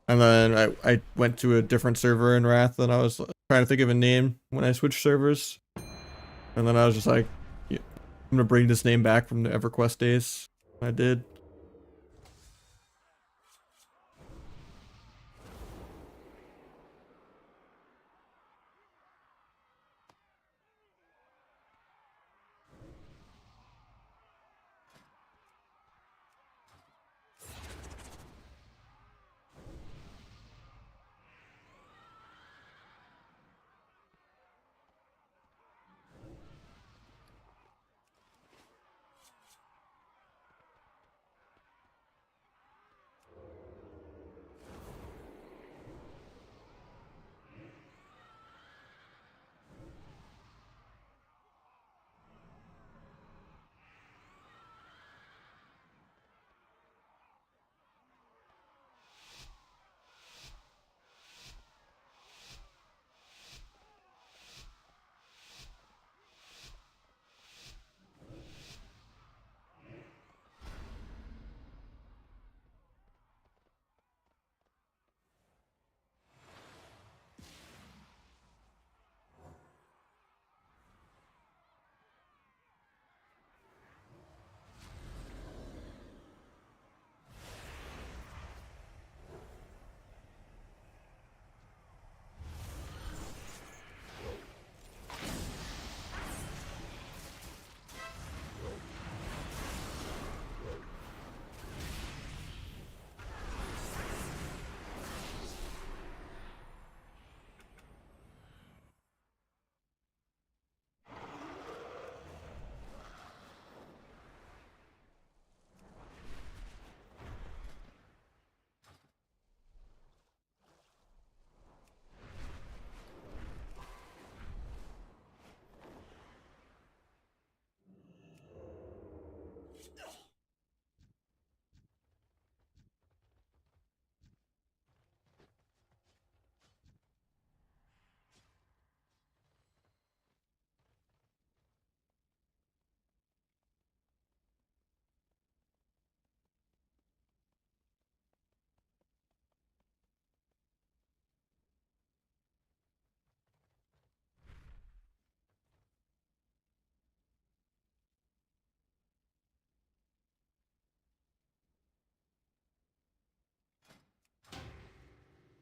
And then I went to a different server in Wrath and I was trying to think of a name when I switched servers. And then I was just like, yeah, I'm gonna bring this name back from the EverQuest days. I did.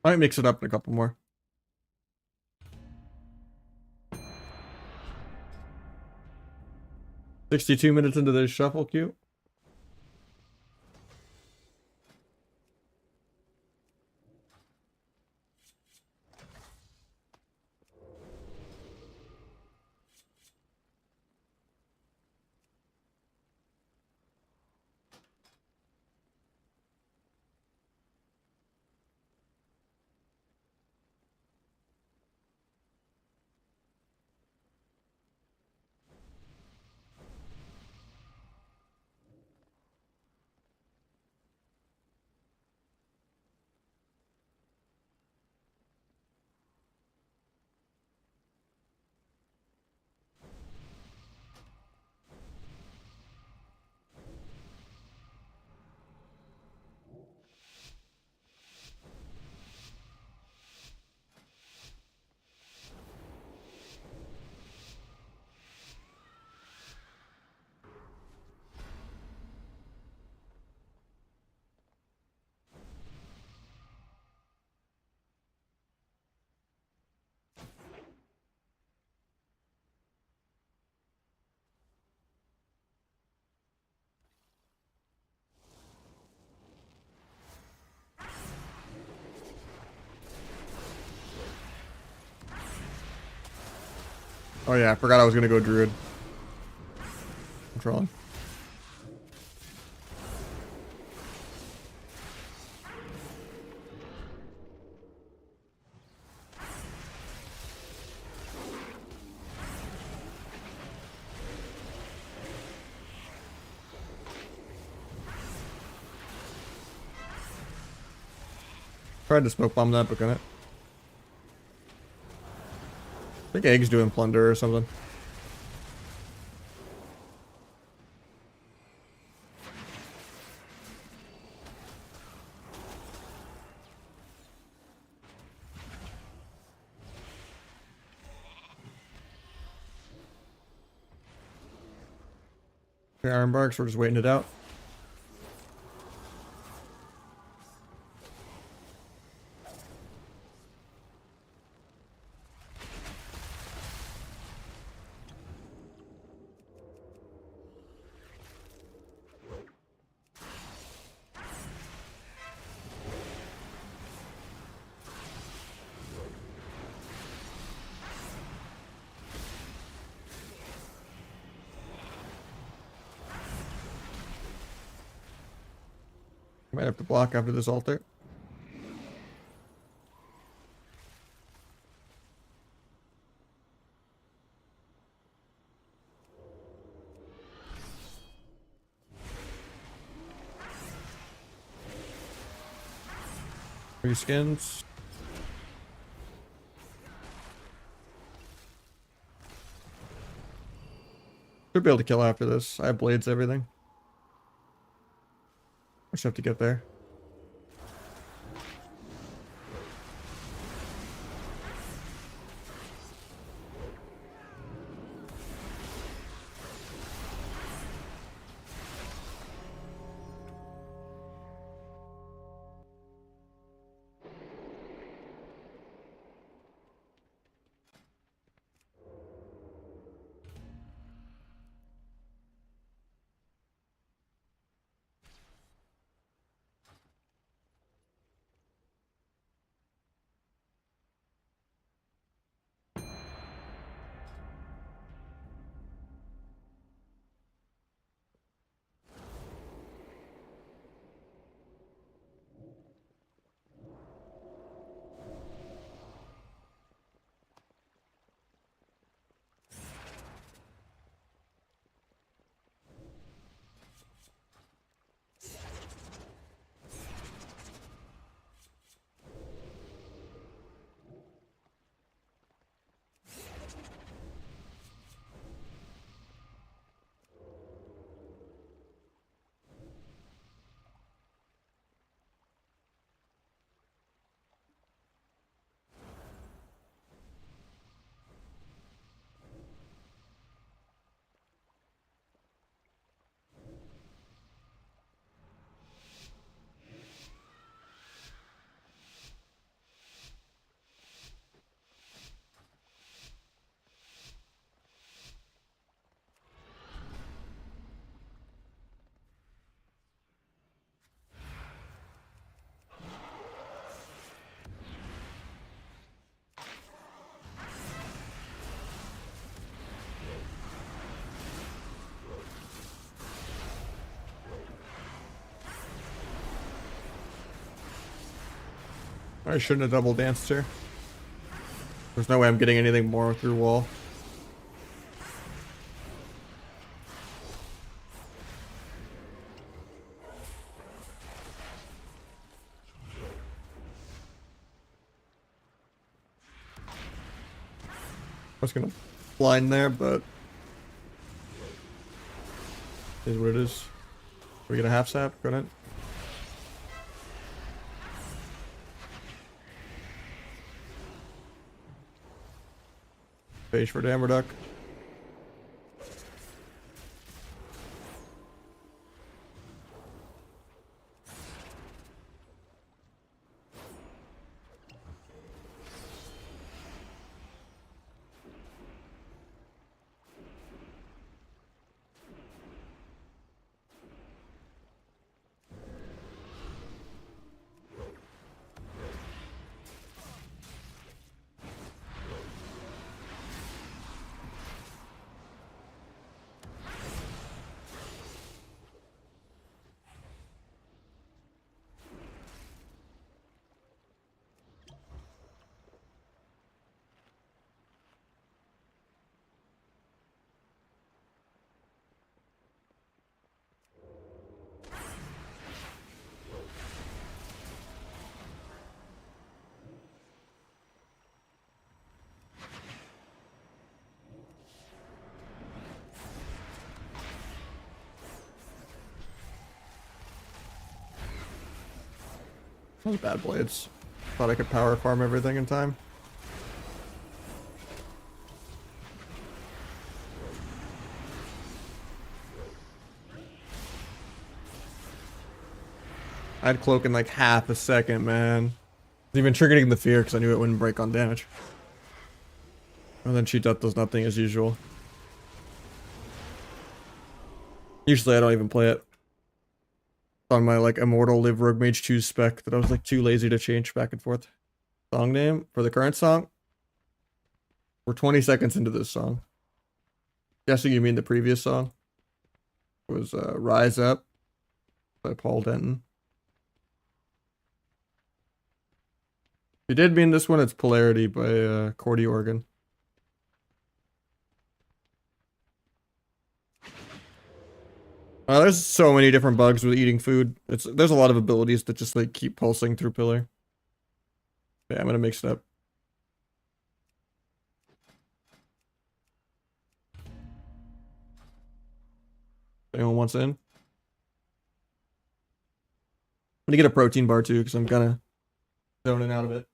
I might mix it up in a couple more. $62 into this shuffle queue. Oh yeah, I forgot I was gonna go Druid. I'm trolling. Tried to smoke bomb that, but couldn't. I think Egg's doing plunder or something. Okay, Iron Barks, we're just waiting it out. Might have to block after this altar. Three skins. Should be able to kill after this. I have blades, everything. I just have to get there. I shouldn't have double danced here. There's no way I'm getting anything more through wall. I was gonna blind there, but is what it is. We get a half sap, couldn't. Page for Dammer Duck. Those bad blades. Thought I could power farm everything in time. I had cloak in like half a second, man. Even triggering the fear because I knew it wouldn't break on damage. And then cheat up does nothing as usual. Usually I don't even play it. On my like immortal live rogue mage choose spec that I was like too lazy to change back and forth. Song name for the current song. We're 20 seconds into this song. Guessing you mean the previous song. It was Rise Up by Paul Denton. If you did mean this one, it's Polarity by Cordy Organ. There's so many different bugs with eating food. There's a lot of abilities that just like keep pulsing through pillar. Yeah, I'm gonna mix it up. Anyone wants in? I'm gonna get a protein bar too because I'm kind of zoning out of it.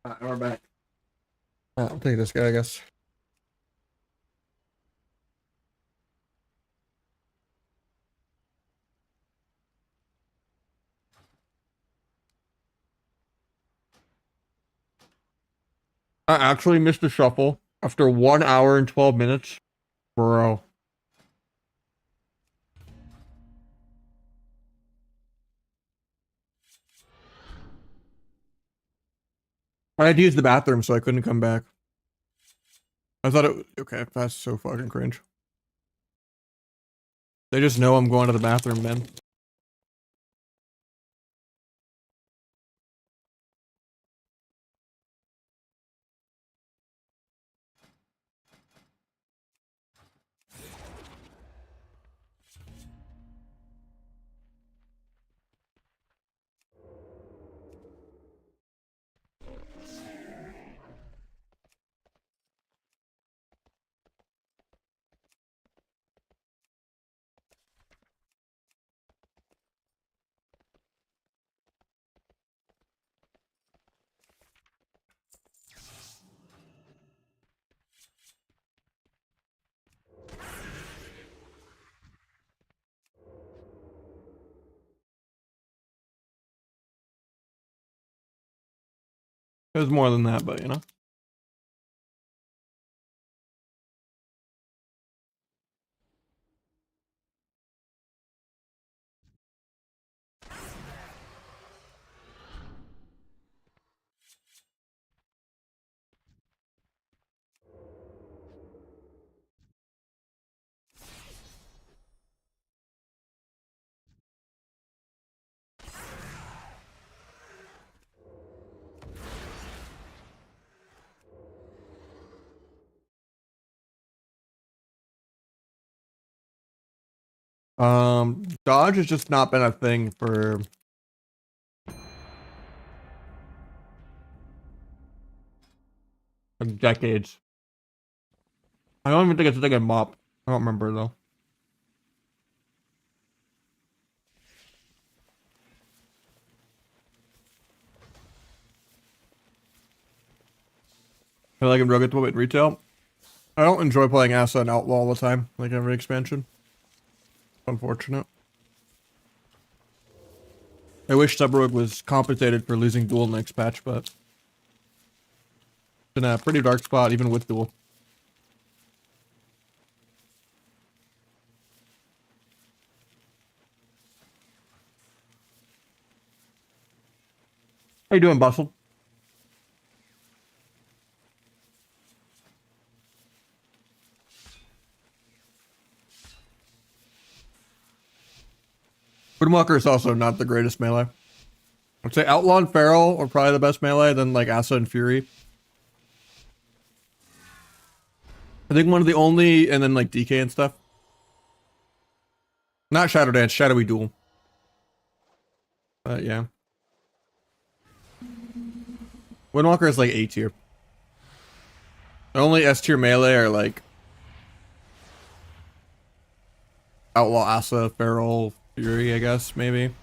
Alright, we're back. I'll take this guy, I guess. I actually missed a shuffle after 1 hour and 12 minutes. Bro. I had to use the bathroom, so I couldn't come back. I thought it... Okay, that's so fucking cringe. They just know I'm going to the bathroom, man. It was more than that, but you know. Dodge has just not been a thing for decades. I don't even think it's like a mop. I don't remember though. I like Rogue at retail. I don't enjoy playing Asa and Outlaw all the time, like every expansion. Unfortunate. I wish Sub-Rogue was compensated for losing Duel next patch, but it's in a pretty dark spot even with Duel. How you doing, Bustle? Windwalker is also not the greatest melee. I'd say Outlaw and Feral are probably the best melee, then like Asa and Fury. I think one of the only, and then like DK and stuff. Not Shadow Dance, Shadowy Duel. Yeah. Windwalker is like A tier. The only S tier melee are like Outlaw, Asa, Feral, Fury, I guess, maybe.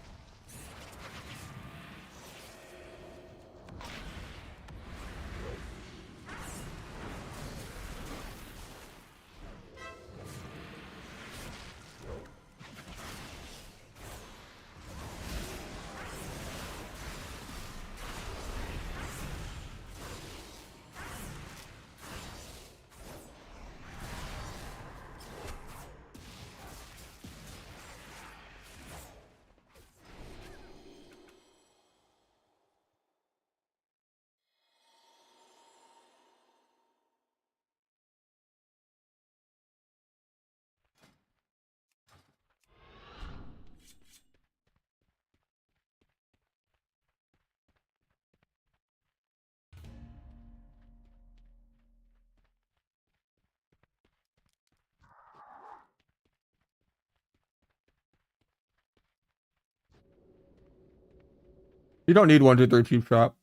You don't need 1, 2, 3 cheap shot.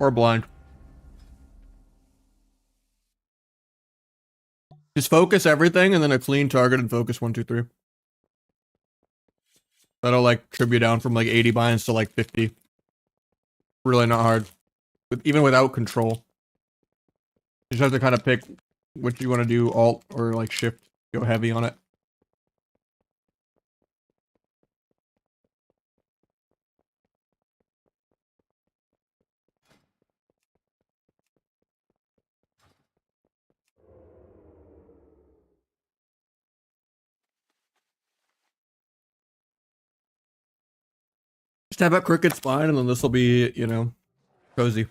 Or blind. Just focus everything and then a clean target and focus 1, 2, 3. That'll like tribute down from like 80 binds to like 50. really not hard. Even without control. You just have to kind of pick which you want to do, alt or like shift, go heavy on it. Just have a crooked spine and then this will be, you know, cozy.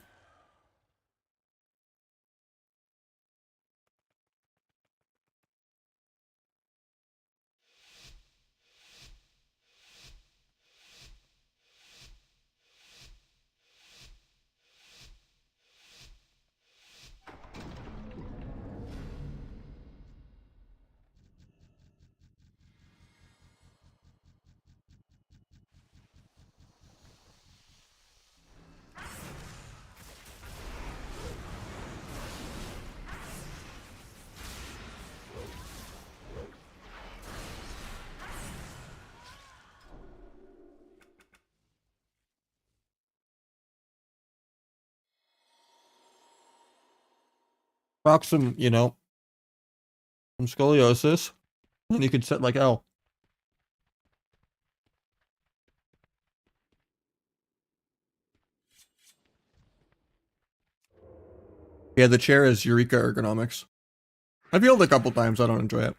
Rock some, you know, some scoliosis. And you can set like L. Yeah, the chair is Eureka ergonomics. I've healed a couple times, I don't enjoy it.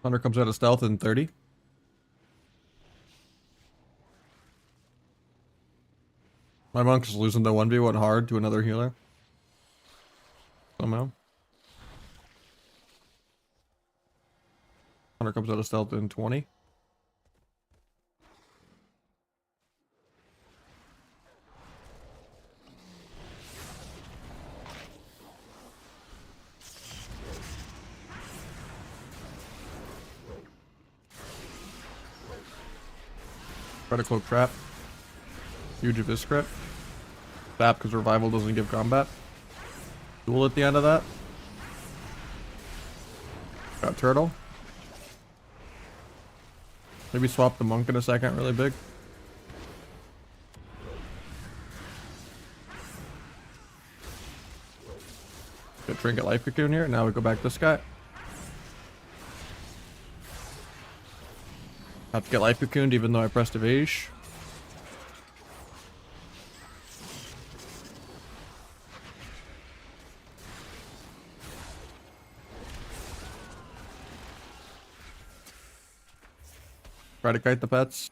Hunter comes out of stealth in 30. My monk's losing the 1v1 hard to another healer. Somehow. Hunter comes out of stealth in 20. Try to cloak trap. Huge of his script. Zap because revival doesn't give combat. Duel at the end of that. Got turtle. Maybe swap the monk in a second, really big. Good trinket life cocoon here. Now we go back to this guy. Have to get life cocooned even though I pressed evage. Try to kite the pets.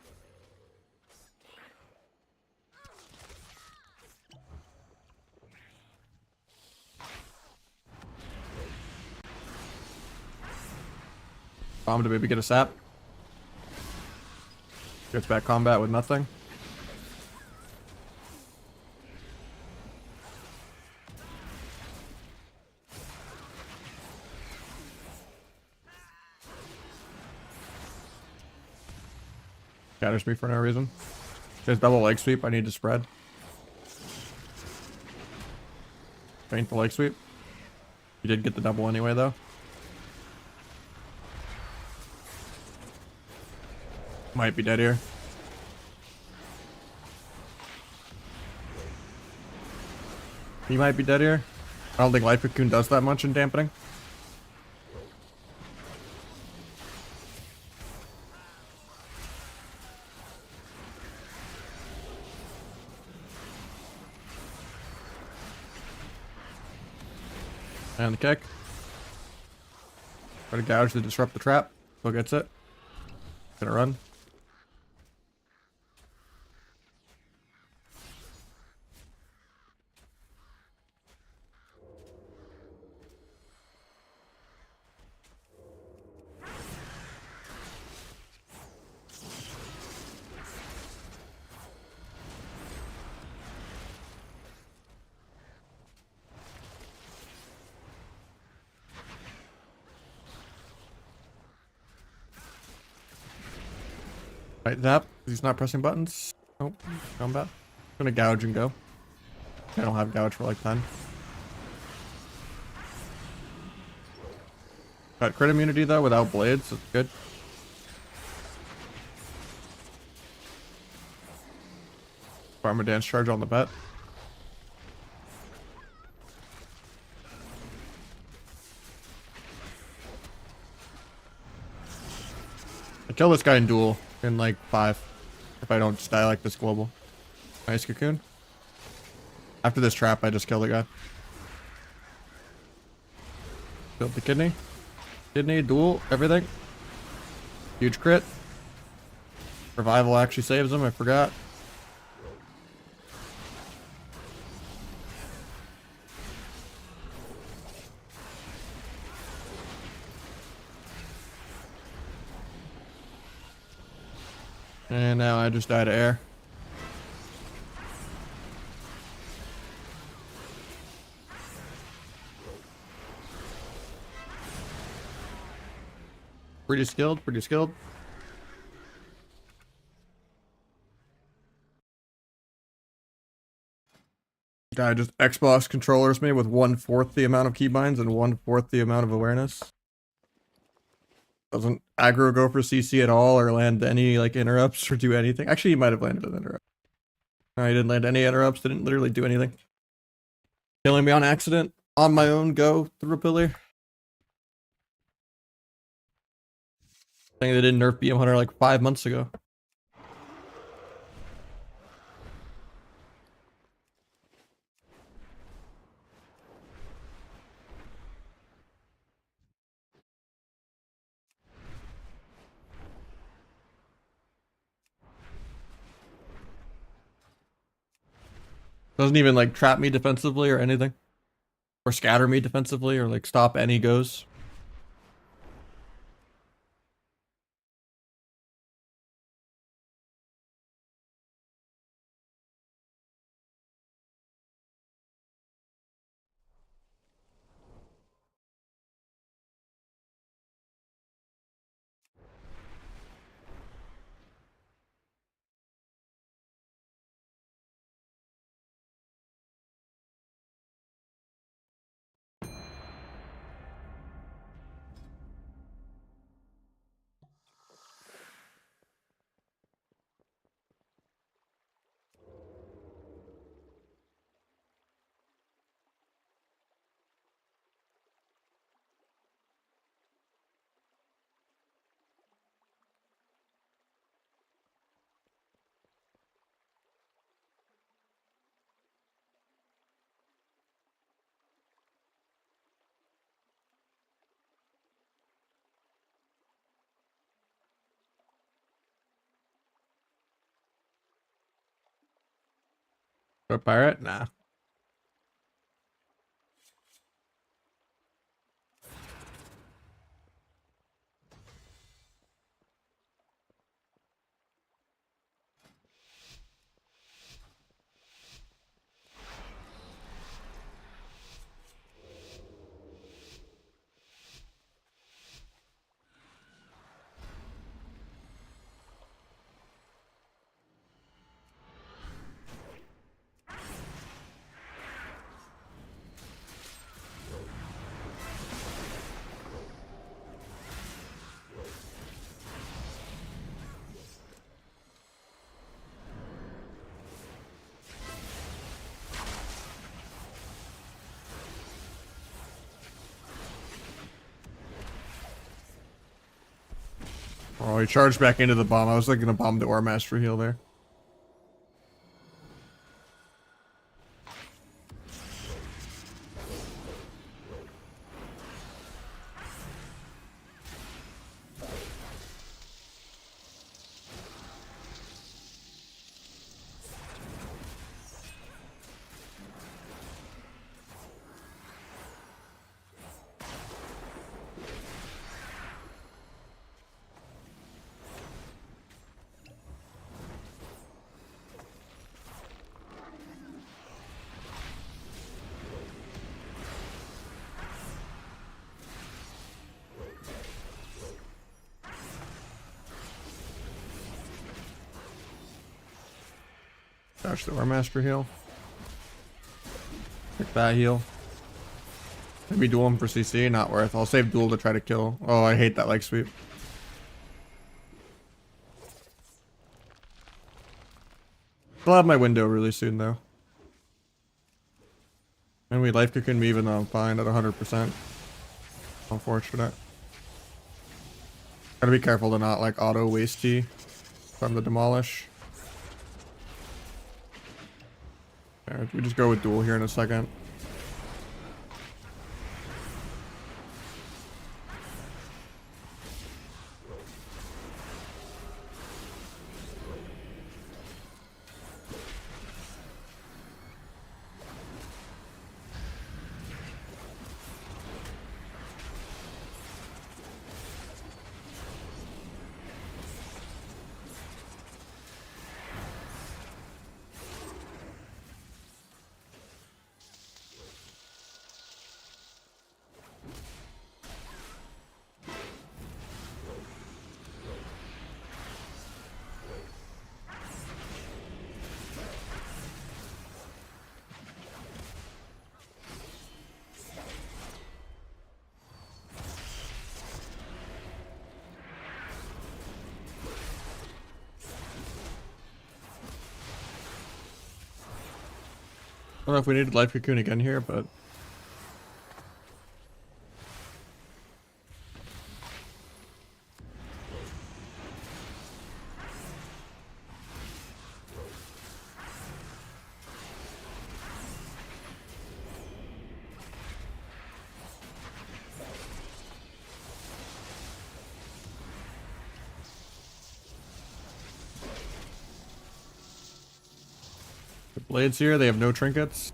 Bomb to maybe get a sap. Gets back combat with nothing. Scatters me for no reason. There's double leg sweep. I need to spread. Faint the leg sweep. You did get the double anyway, though. Might be dead here. He might be dead here. I don't think Life Cocoon does that much in dampening. And the kick. Try to gouge to disrupt the trap. Still gets it. Gonna run. Right, zap. He's not pressing buttons. Nope. Combat. I'm gonna gouge and go. I don't have gouge for like 10. Got crit immunity though without blades. That's good. Farm a dance charge on the bet. I kill this guy in duel in like 5 if I don't just die like this global. Nice cocoon. After this trap, I just kill the guy. Killed the kidney. Kidney, duel, everything. Huge crit. Revival actually saves him, I forgot. And now I just died to air. Pretty skilled, pretty skilled. Guy just Xbox controllers me with 1/4 the amount of keybinds and 1/4 the amount of awareness. Doesn't aggro go for CC at all or land any like interrupts or do anything. Actually, he might have landed an interrupt. No, he didn't land any interrupts. Didn't literally do anything. Killing me on accident on my own go through a pillar. Thing they didn't nerf BM Hunter like 5 months ago. Doesn't even like trap me defensively or anything. Or scatter me defensively or like stop any goes. A pirate? Nah. Oh, he charged back into the bomb. I was like gonna bomb the Ore Master heal there. Gosh, the Ore Master heal. Pick that heal. Maybe duel him for CC, not worth. I'll save duel to try to kill. Oh, I hate that leg sweep. I'll have my window really soon though. And we life cocoon me even though I'm fine at 100%. Unfortunate. Gotta be careful to not like auto waste T from the demolish. Yeah, we just go with duel here in a second. I don't know if we needed life cocoon again here, but the blades here, they have no trinkets.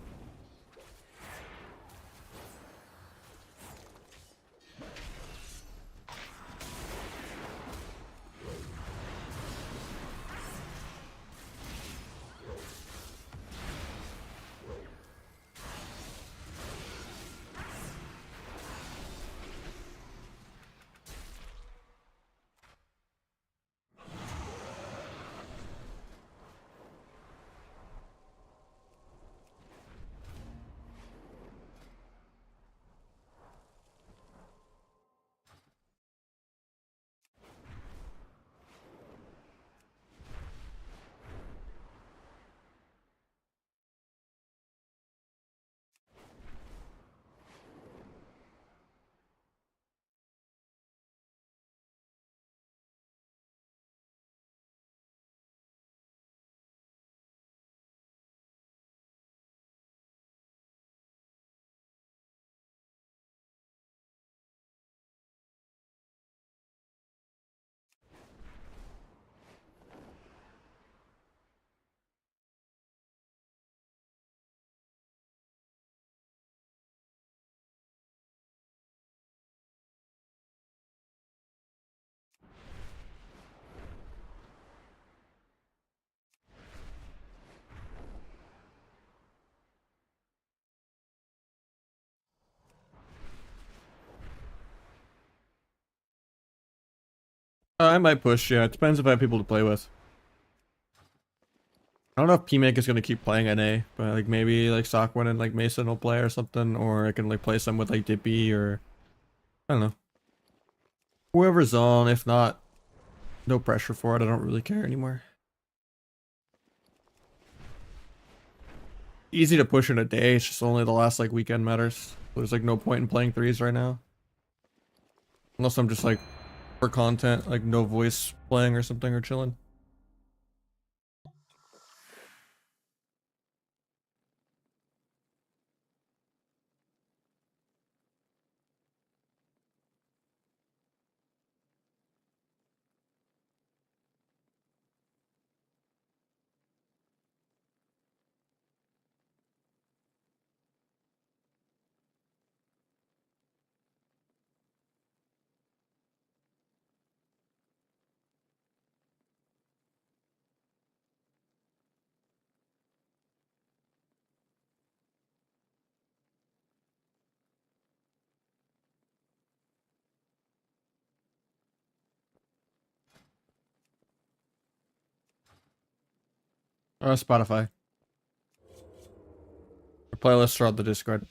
I might push, yeah. It depends if I have people to play with. I don't know if PMake is gonna keep playing NA, but like maybe like Sockwin and like Mason will play or something, or I can like play some with like Dippy or I don't know. Whoever's on, if not, no pressure for it. I don't really care anymore. Easy to push in a day, it's just only the last like weekend matters. There's like no point in playing threes right now. Unless I'm just like for content, like no voice playing or something or chilling. Spotify. Or playlists are on the Discord.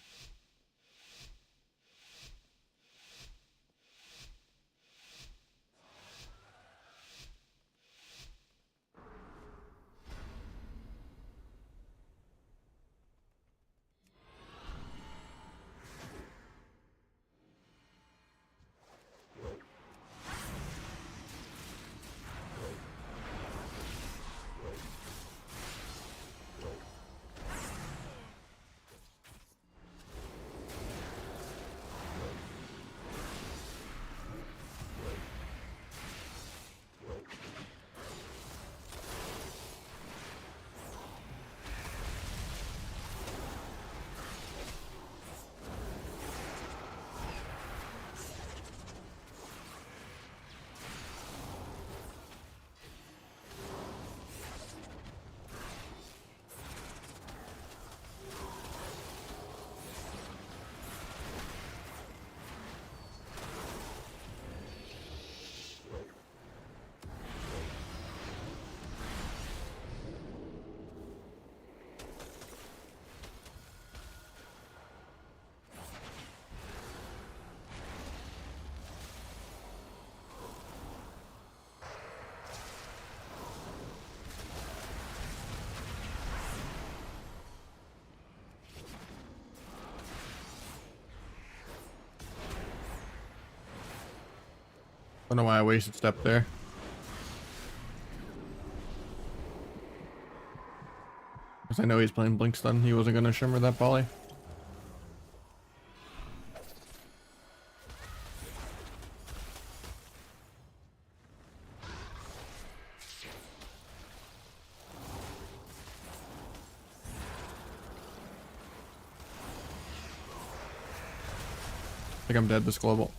I don't know why I wasted step there. Because I know he's playing Blink Stun. He wasn't gonna shimmer that volley. I think I'm dead this global.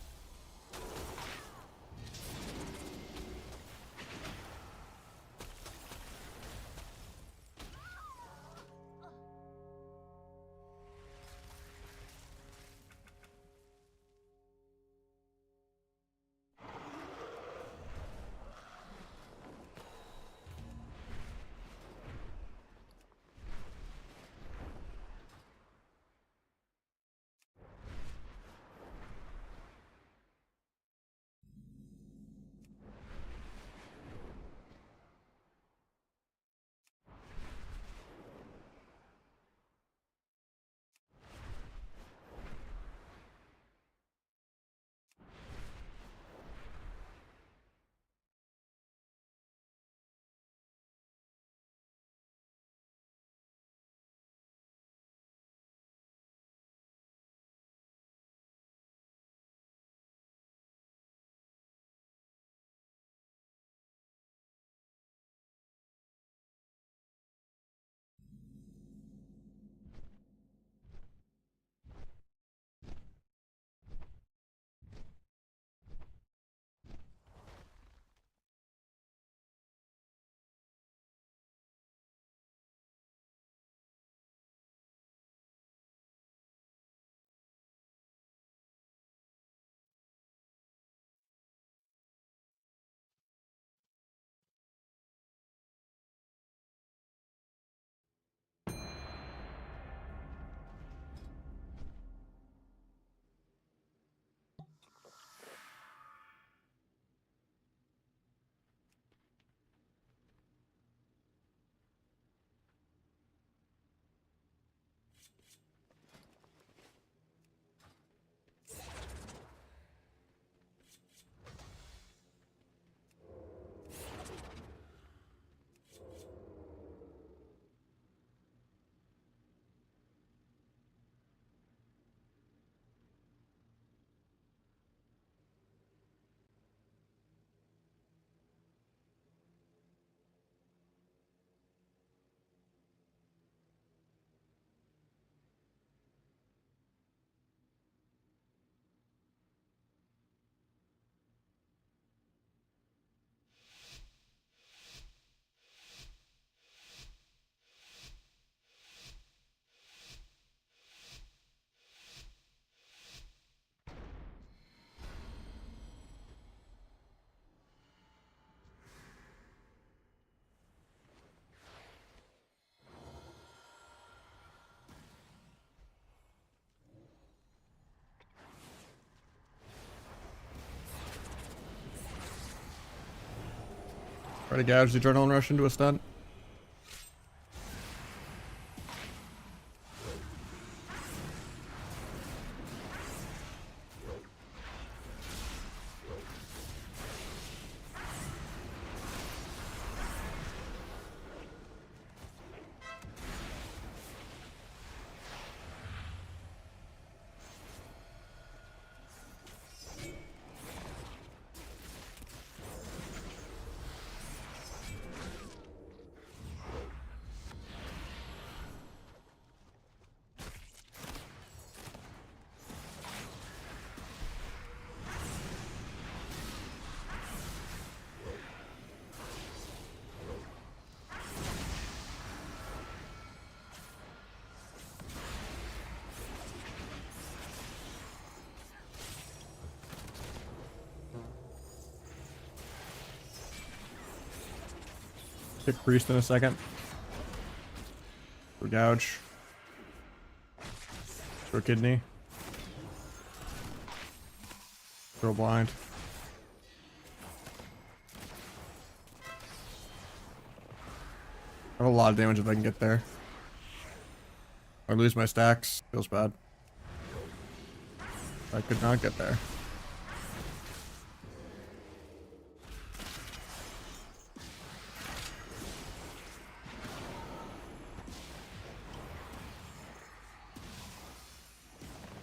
Try to gouge the adrenaline rush into a stunt. Hit priest in a second. For gouge. Throw kidney. Throw blind. I have a lot of damage if I can get there. I lose my stacks. Feels bad. I could not get there.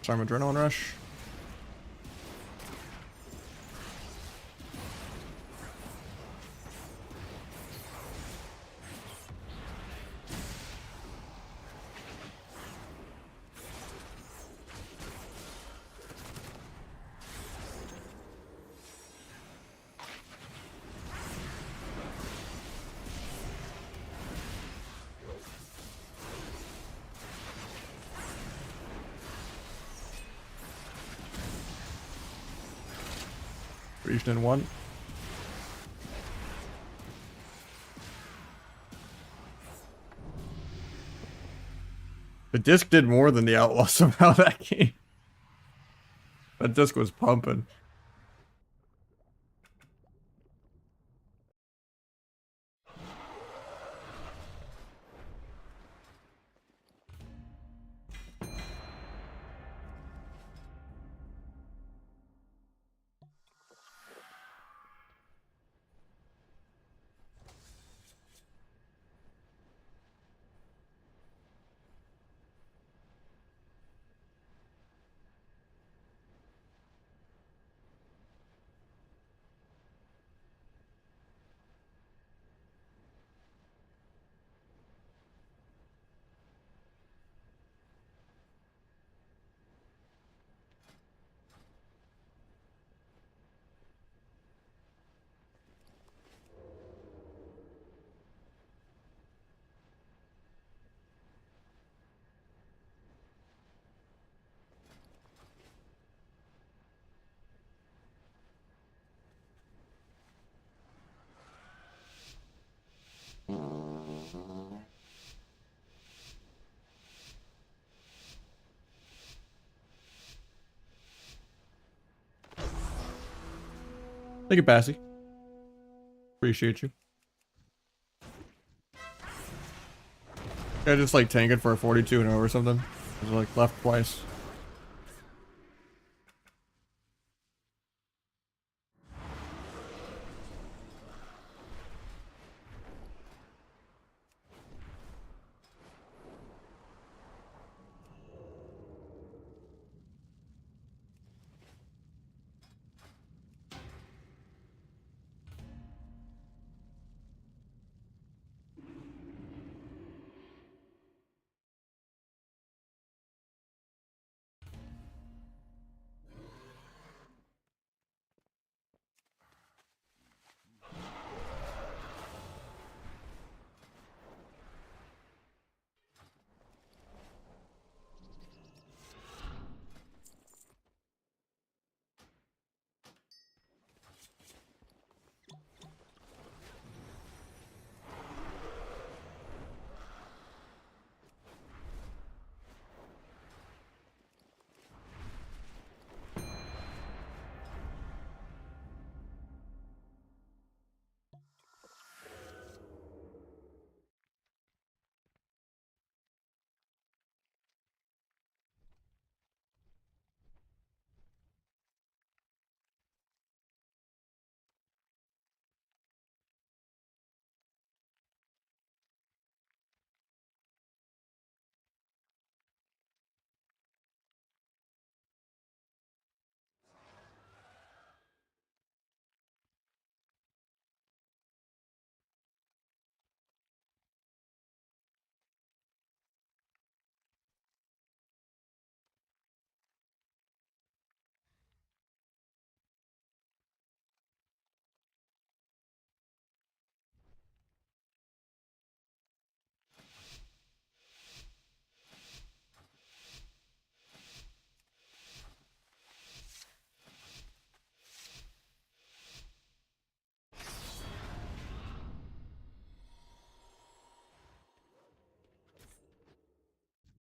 Charm adrenaline rush. Reached in one. The disc did more than the outlaw somehow that game. That disc was pumping. Thank you, Passy. Appreciate you. I just like tank it for a 42 and over something. It was like left twice.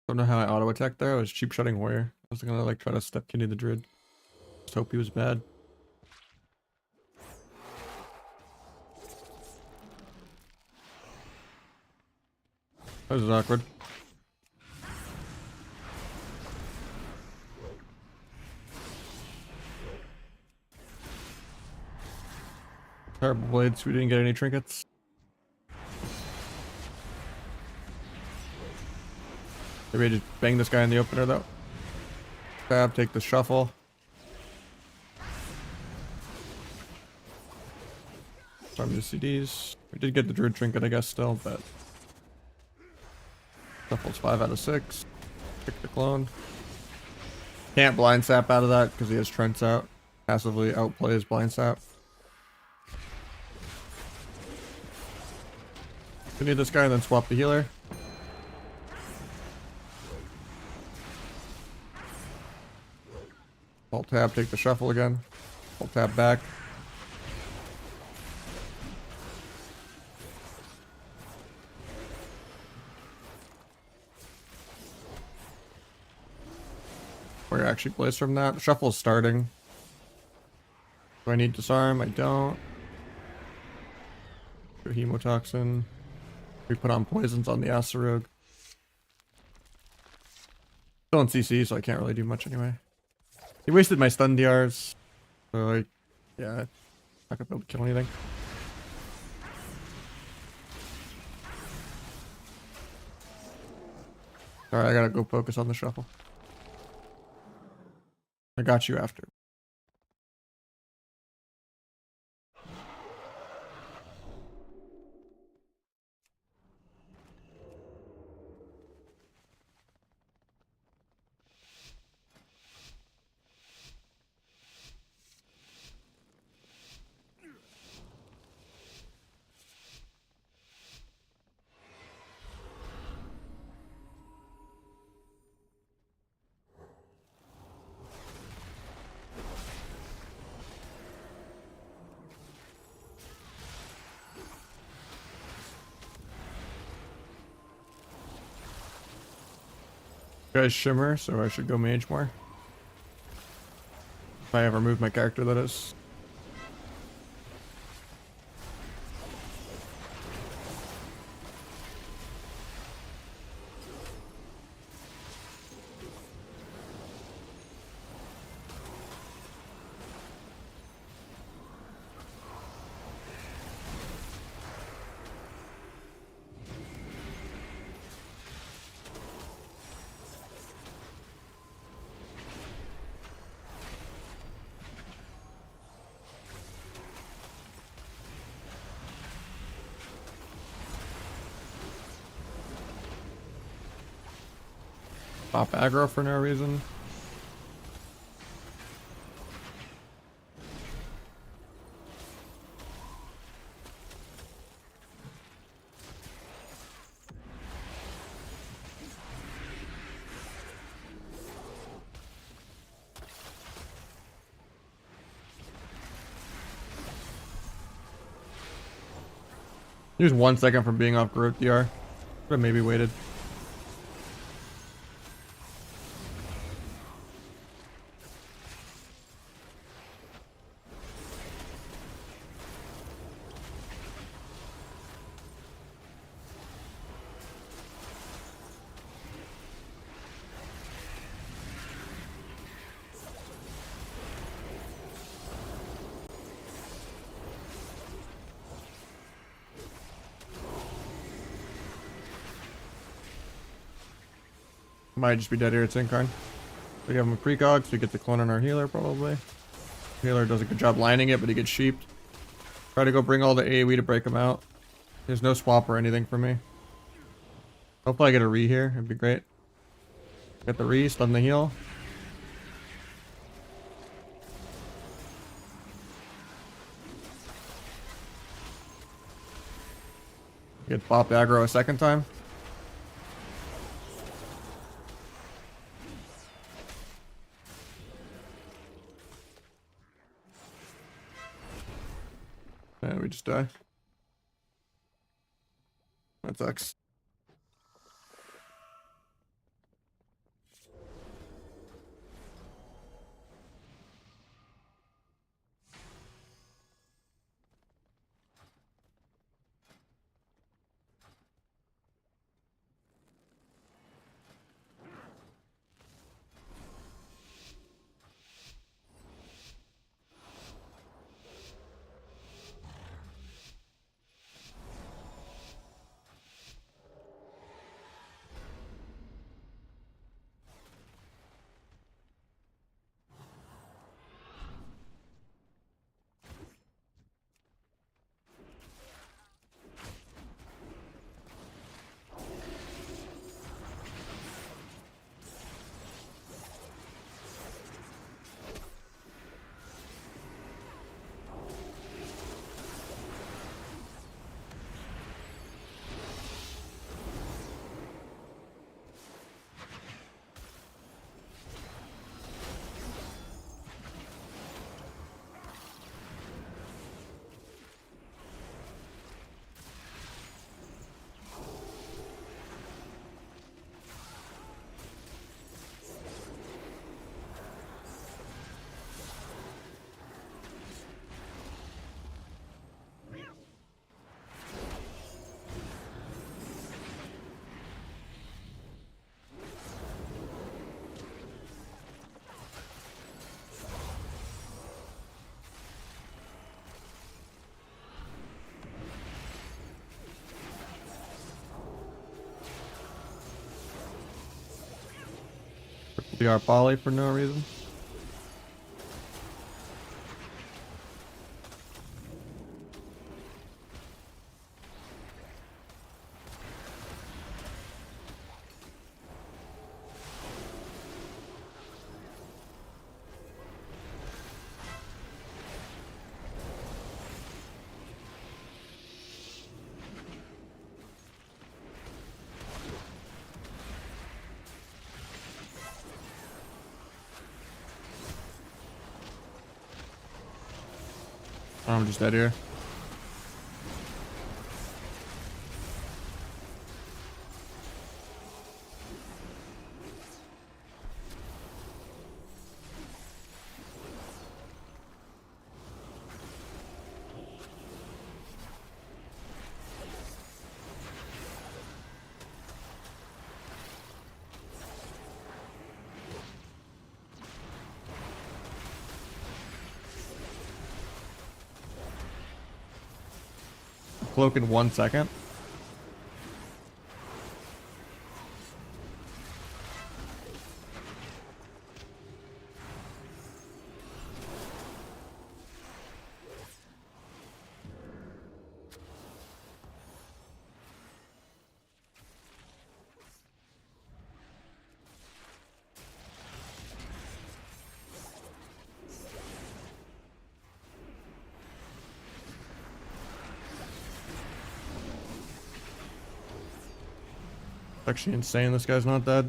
Don't know how I auto attacked there. I was cheap shotting warrior. I was gonna like try to step Kenny the Druid. Just hope he was bad. That was awkward. Terrible blades. We didn't get any trinkets. Maybe I just bang this guy in the opener though. Stab, take the shuffle. Farm the CDs. We did get the druid trinket, I guess, still, but shuffle's 5 out of 6. Pick the clone. Can't blind sap out of that because he has Trents out. Passively outplays blind sap. We need this guy and then swap the healer. Alt tab, take the shuffle again. Alt tab back. Where actually plays from that. Shuffle's starting. Do I need disarm? I don't. Do hemotoxin. We put on poisons on the Acerog. Still in CC, so I can't really do much anyway. He wasted my stun DRs. So like, yeah, not gonna be able to kill anything. Alright, I gotta go focus on the shuffle. I got you after. Guys shimmer, so I should go mage more. If I ever move my character, that is. Pop aggro for no reason. He was 1 second from being off growth DR. Could have maybe waited. Might just be dead here at Syncarn. We have him a precog, so we get the clone on our healer probably. Healer does a good job lining it, but he gets sheeped. Try to go bring all the AoE to break him out. There's no swap or anything for me. Hopefully I get a re here, it'd be great. Get the re, stun the heal. Get bop aggro a second time. And we just die. That sucks. CR poly for no reason. I'm just dead here. Cloak in 1 second. Actually insane this guy's not dead.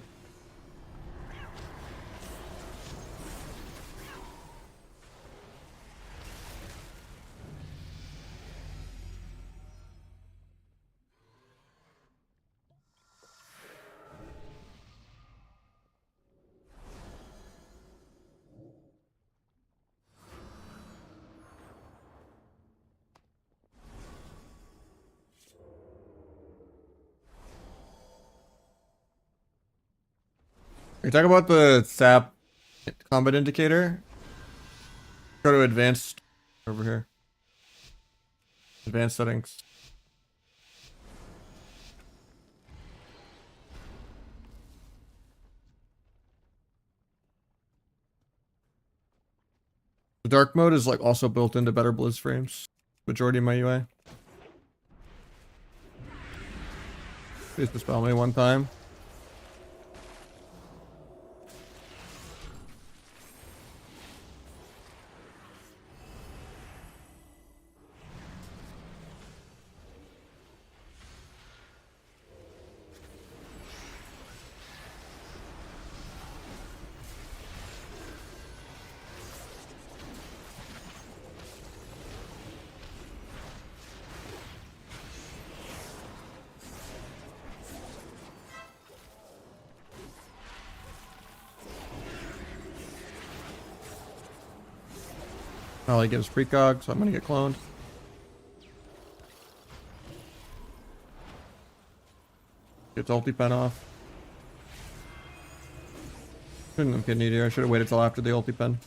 You're talking about the SAP combat indicator? Go to advanced over here. Advanced settings. The dark mode is like also built into better Blizz frames. Majority of my UI. Please dispel me one time. Probably gives precog, so I'm gonna get cloned. Gets ulti pen off. Shouldn't have kidneyed here. I should have waited till after the ulti pen.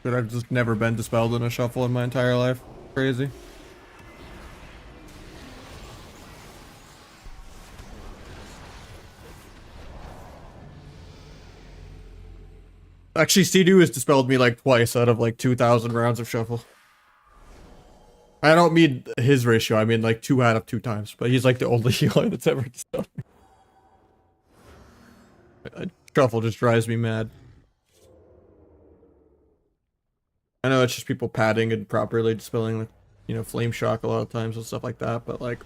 Dude, I've just never been dispelled in a shuffle in my entire life. Crazy. Actually, C2 has dispelled me like twice out of like 2,000 rounds of shuffle. I don't mean his ratio, I mean like 2 out of 2 times, but he's like the only healer that's ever dispelled me. Shuffle just drives me mad. I know it's just people padding and properly dispelling, like, you know, flame shock a lot of times and stuff like that, but like,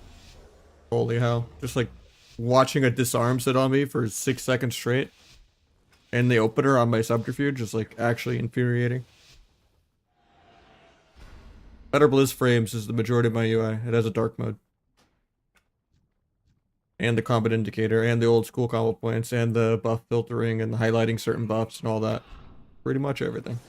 holy hell. Just like watching a disarm sit on me for 6 seconds straight and the opener on my subterfuge is like actually infuriating. Better Blizz frames is the majority of my UI. It has a dark mode. and the combat indicator, and the old school combo points, and the buff filtering, and highlighting certain buffs, and all that. Pretty much everything.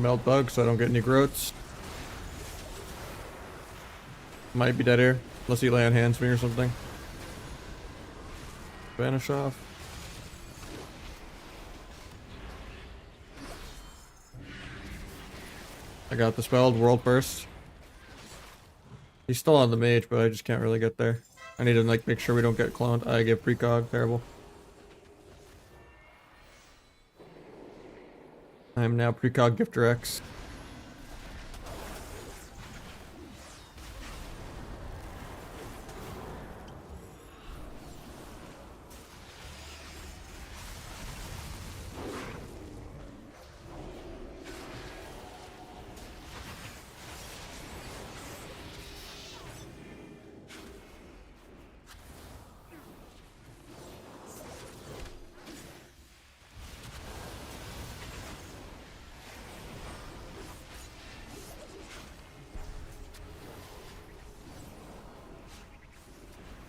Melt bug so I don't get any growths. Might be dead here, unless he lay on hands me or something. Vanish off. I got the spelled world burst. He's still on the mage, but I just can't really get there. I need to like make sure we don't get cloned. I get precog, terrible. I am now precog Gifter X.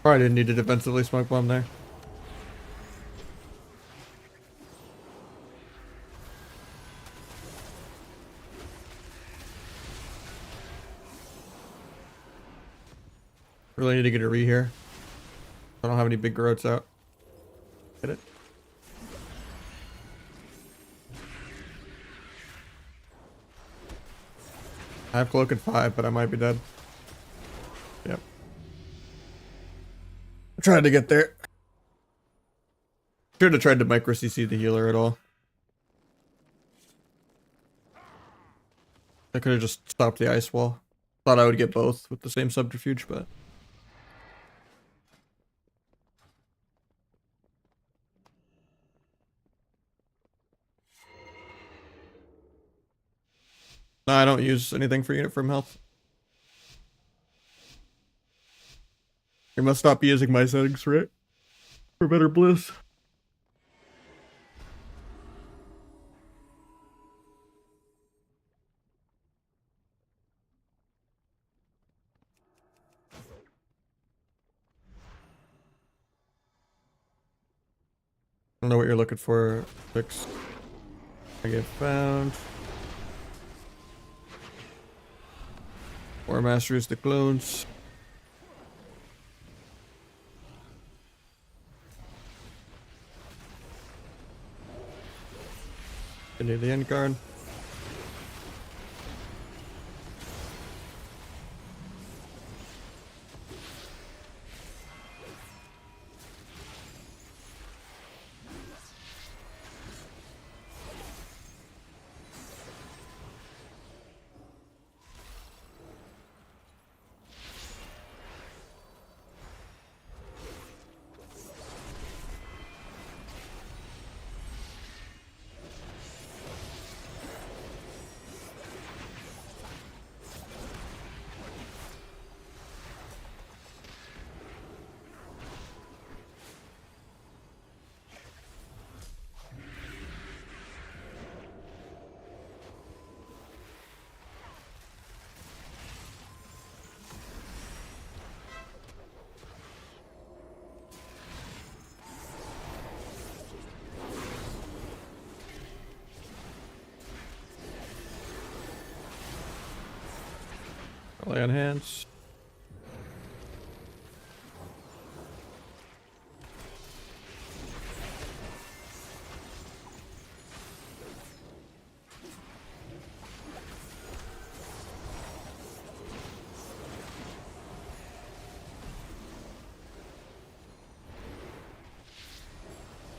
Probably didn't need to defensively smoke bomb there. Really need to get a re here. I don't have any big growths out. Hit it. I have cloak at 5, but I might be dead. Yep. I tried to get there. Should have tried to micro CC the healer at all. I could have just stopped the ice wall. Thought I would get both with the same subterfuge, but no, I don't use anything for unit from health. You must stop using my settings, right? For better bliss. I don't know what you're looking for, Fix. I get found. War Masters, the clones. Into the end card. Lay on hands.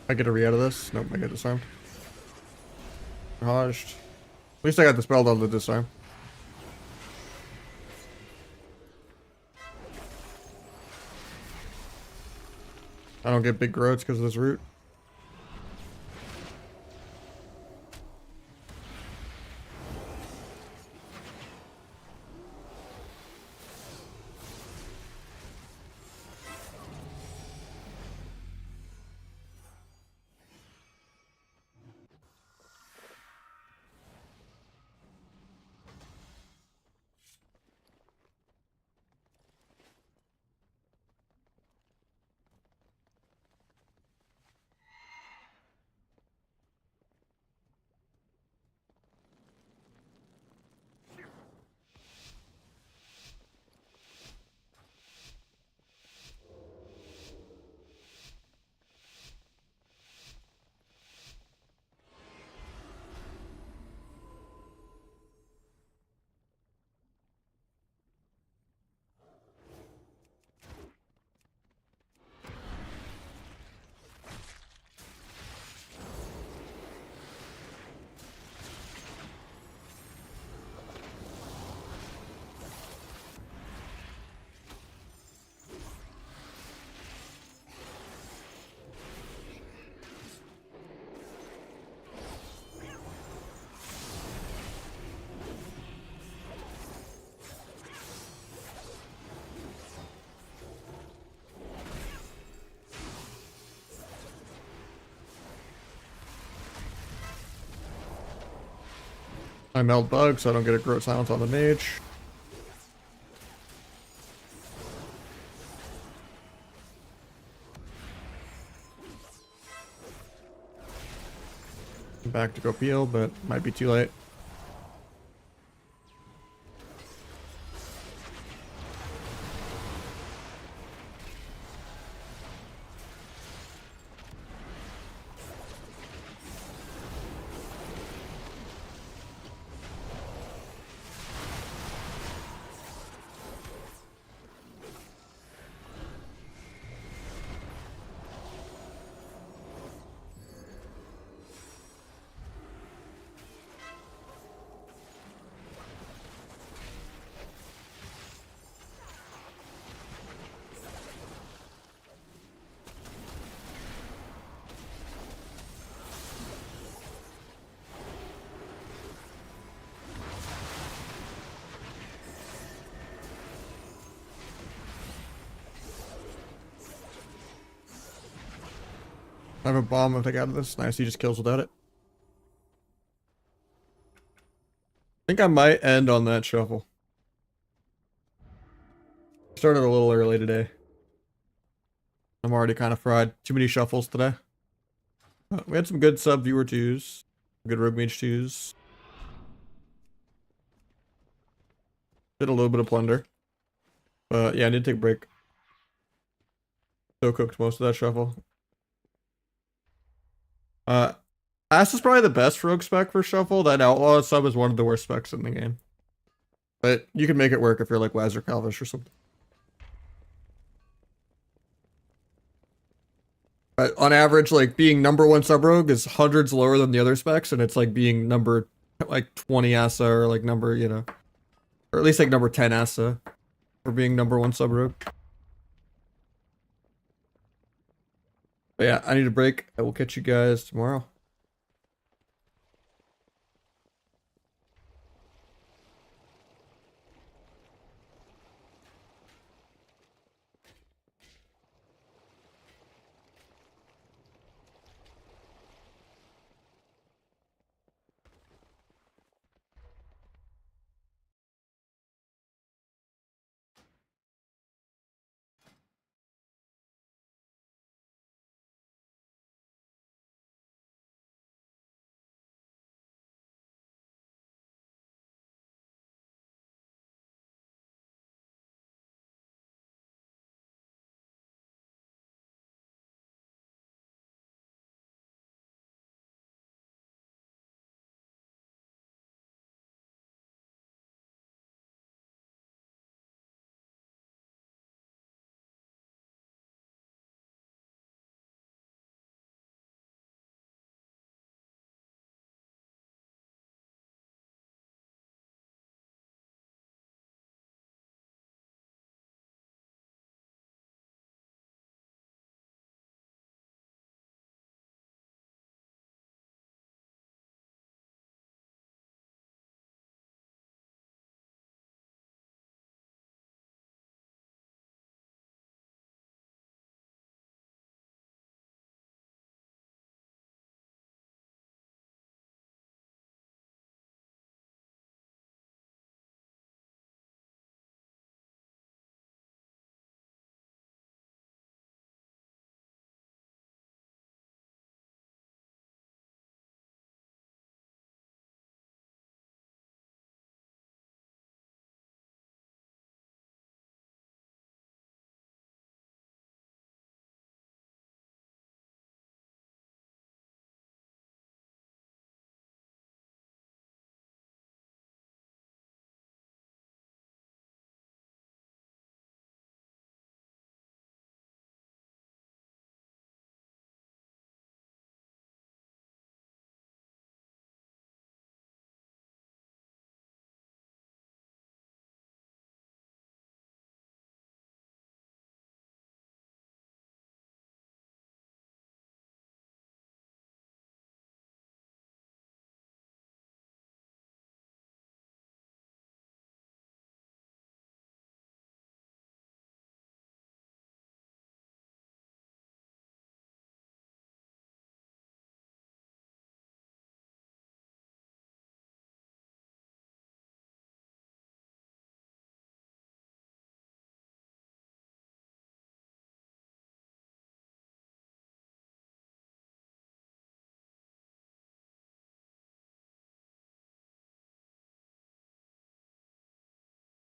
I get a re out of this. Nope, I get disarmed. Nahj. At least I got the spell on the disarm. I don't get big growths because of this root. I melt bugs so I don't get a growth silence on the mage. I'm back to go peel, but might be too late. I have a bomb if I got this. Nice, he just kills without it. I think I might end on that shuffle. Started a little early today. I'm already kind of fried. Too many shuffles today. We had some good sub viewer twos. Good rogue mage twos. Did a little bit of plunder. But yeah, I did take a break. So cooked most of that shuffle. Ass is probably the best rogue spec for shuffle. That outlaw sub is one of the worst specs in the game. But you can make it work if you're like Waz or Calvish or something. But on average, like being number 1 sub rogue is hundreds lower than the other specs, and it's like being number like 20 Asa or like number, you know, or at least like number 10 Asa for being number 1 sub rogue. But yeah, I need a break. I will catch you guys tomorrow.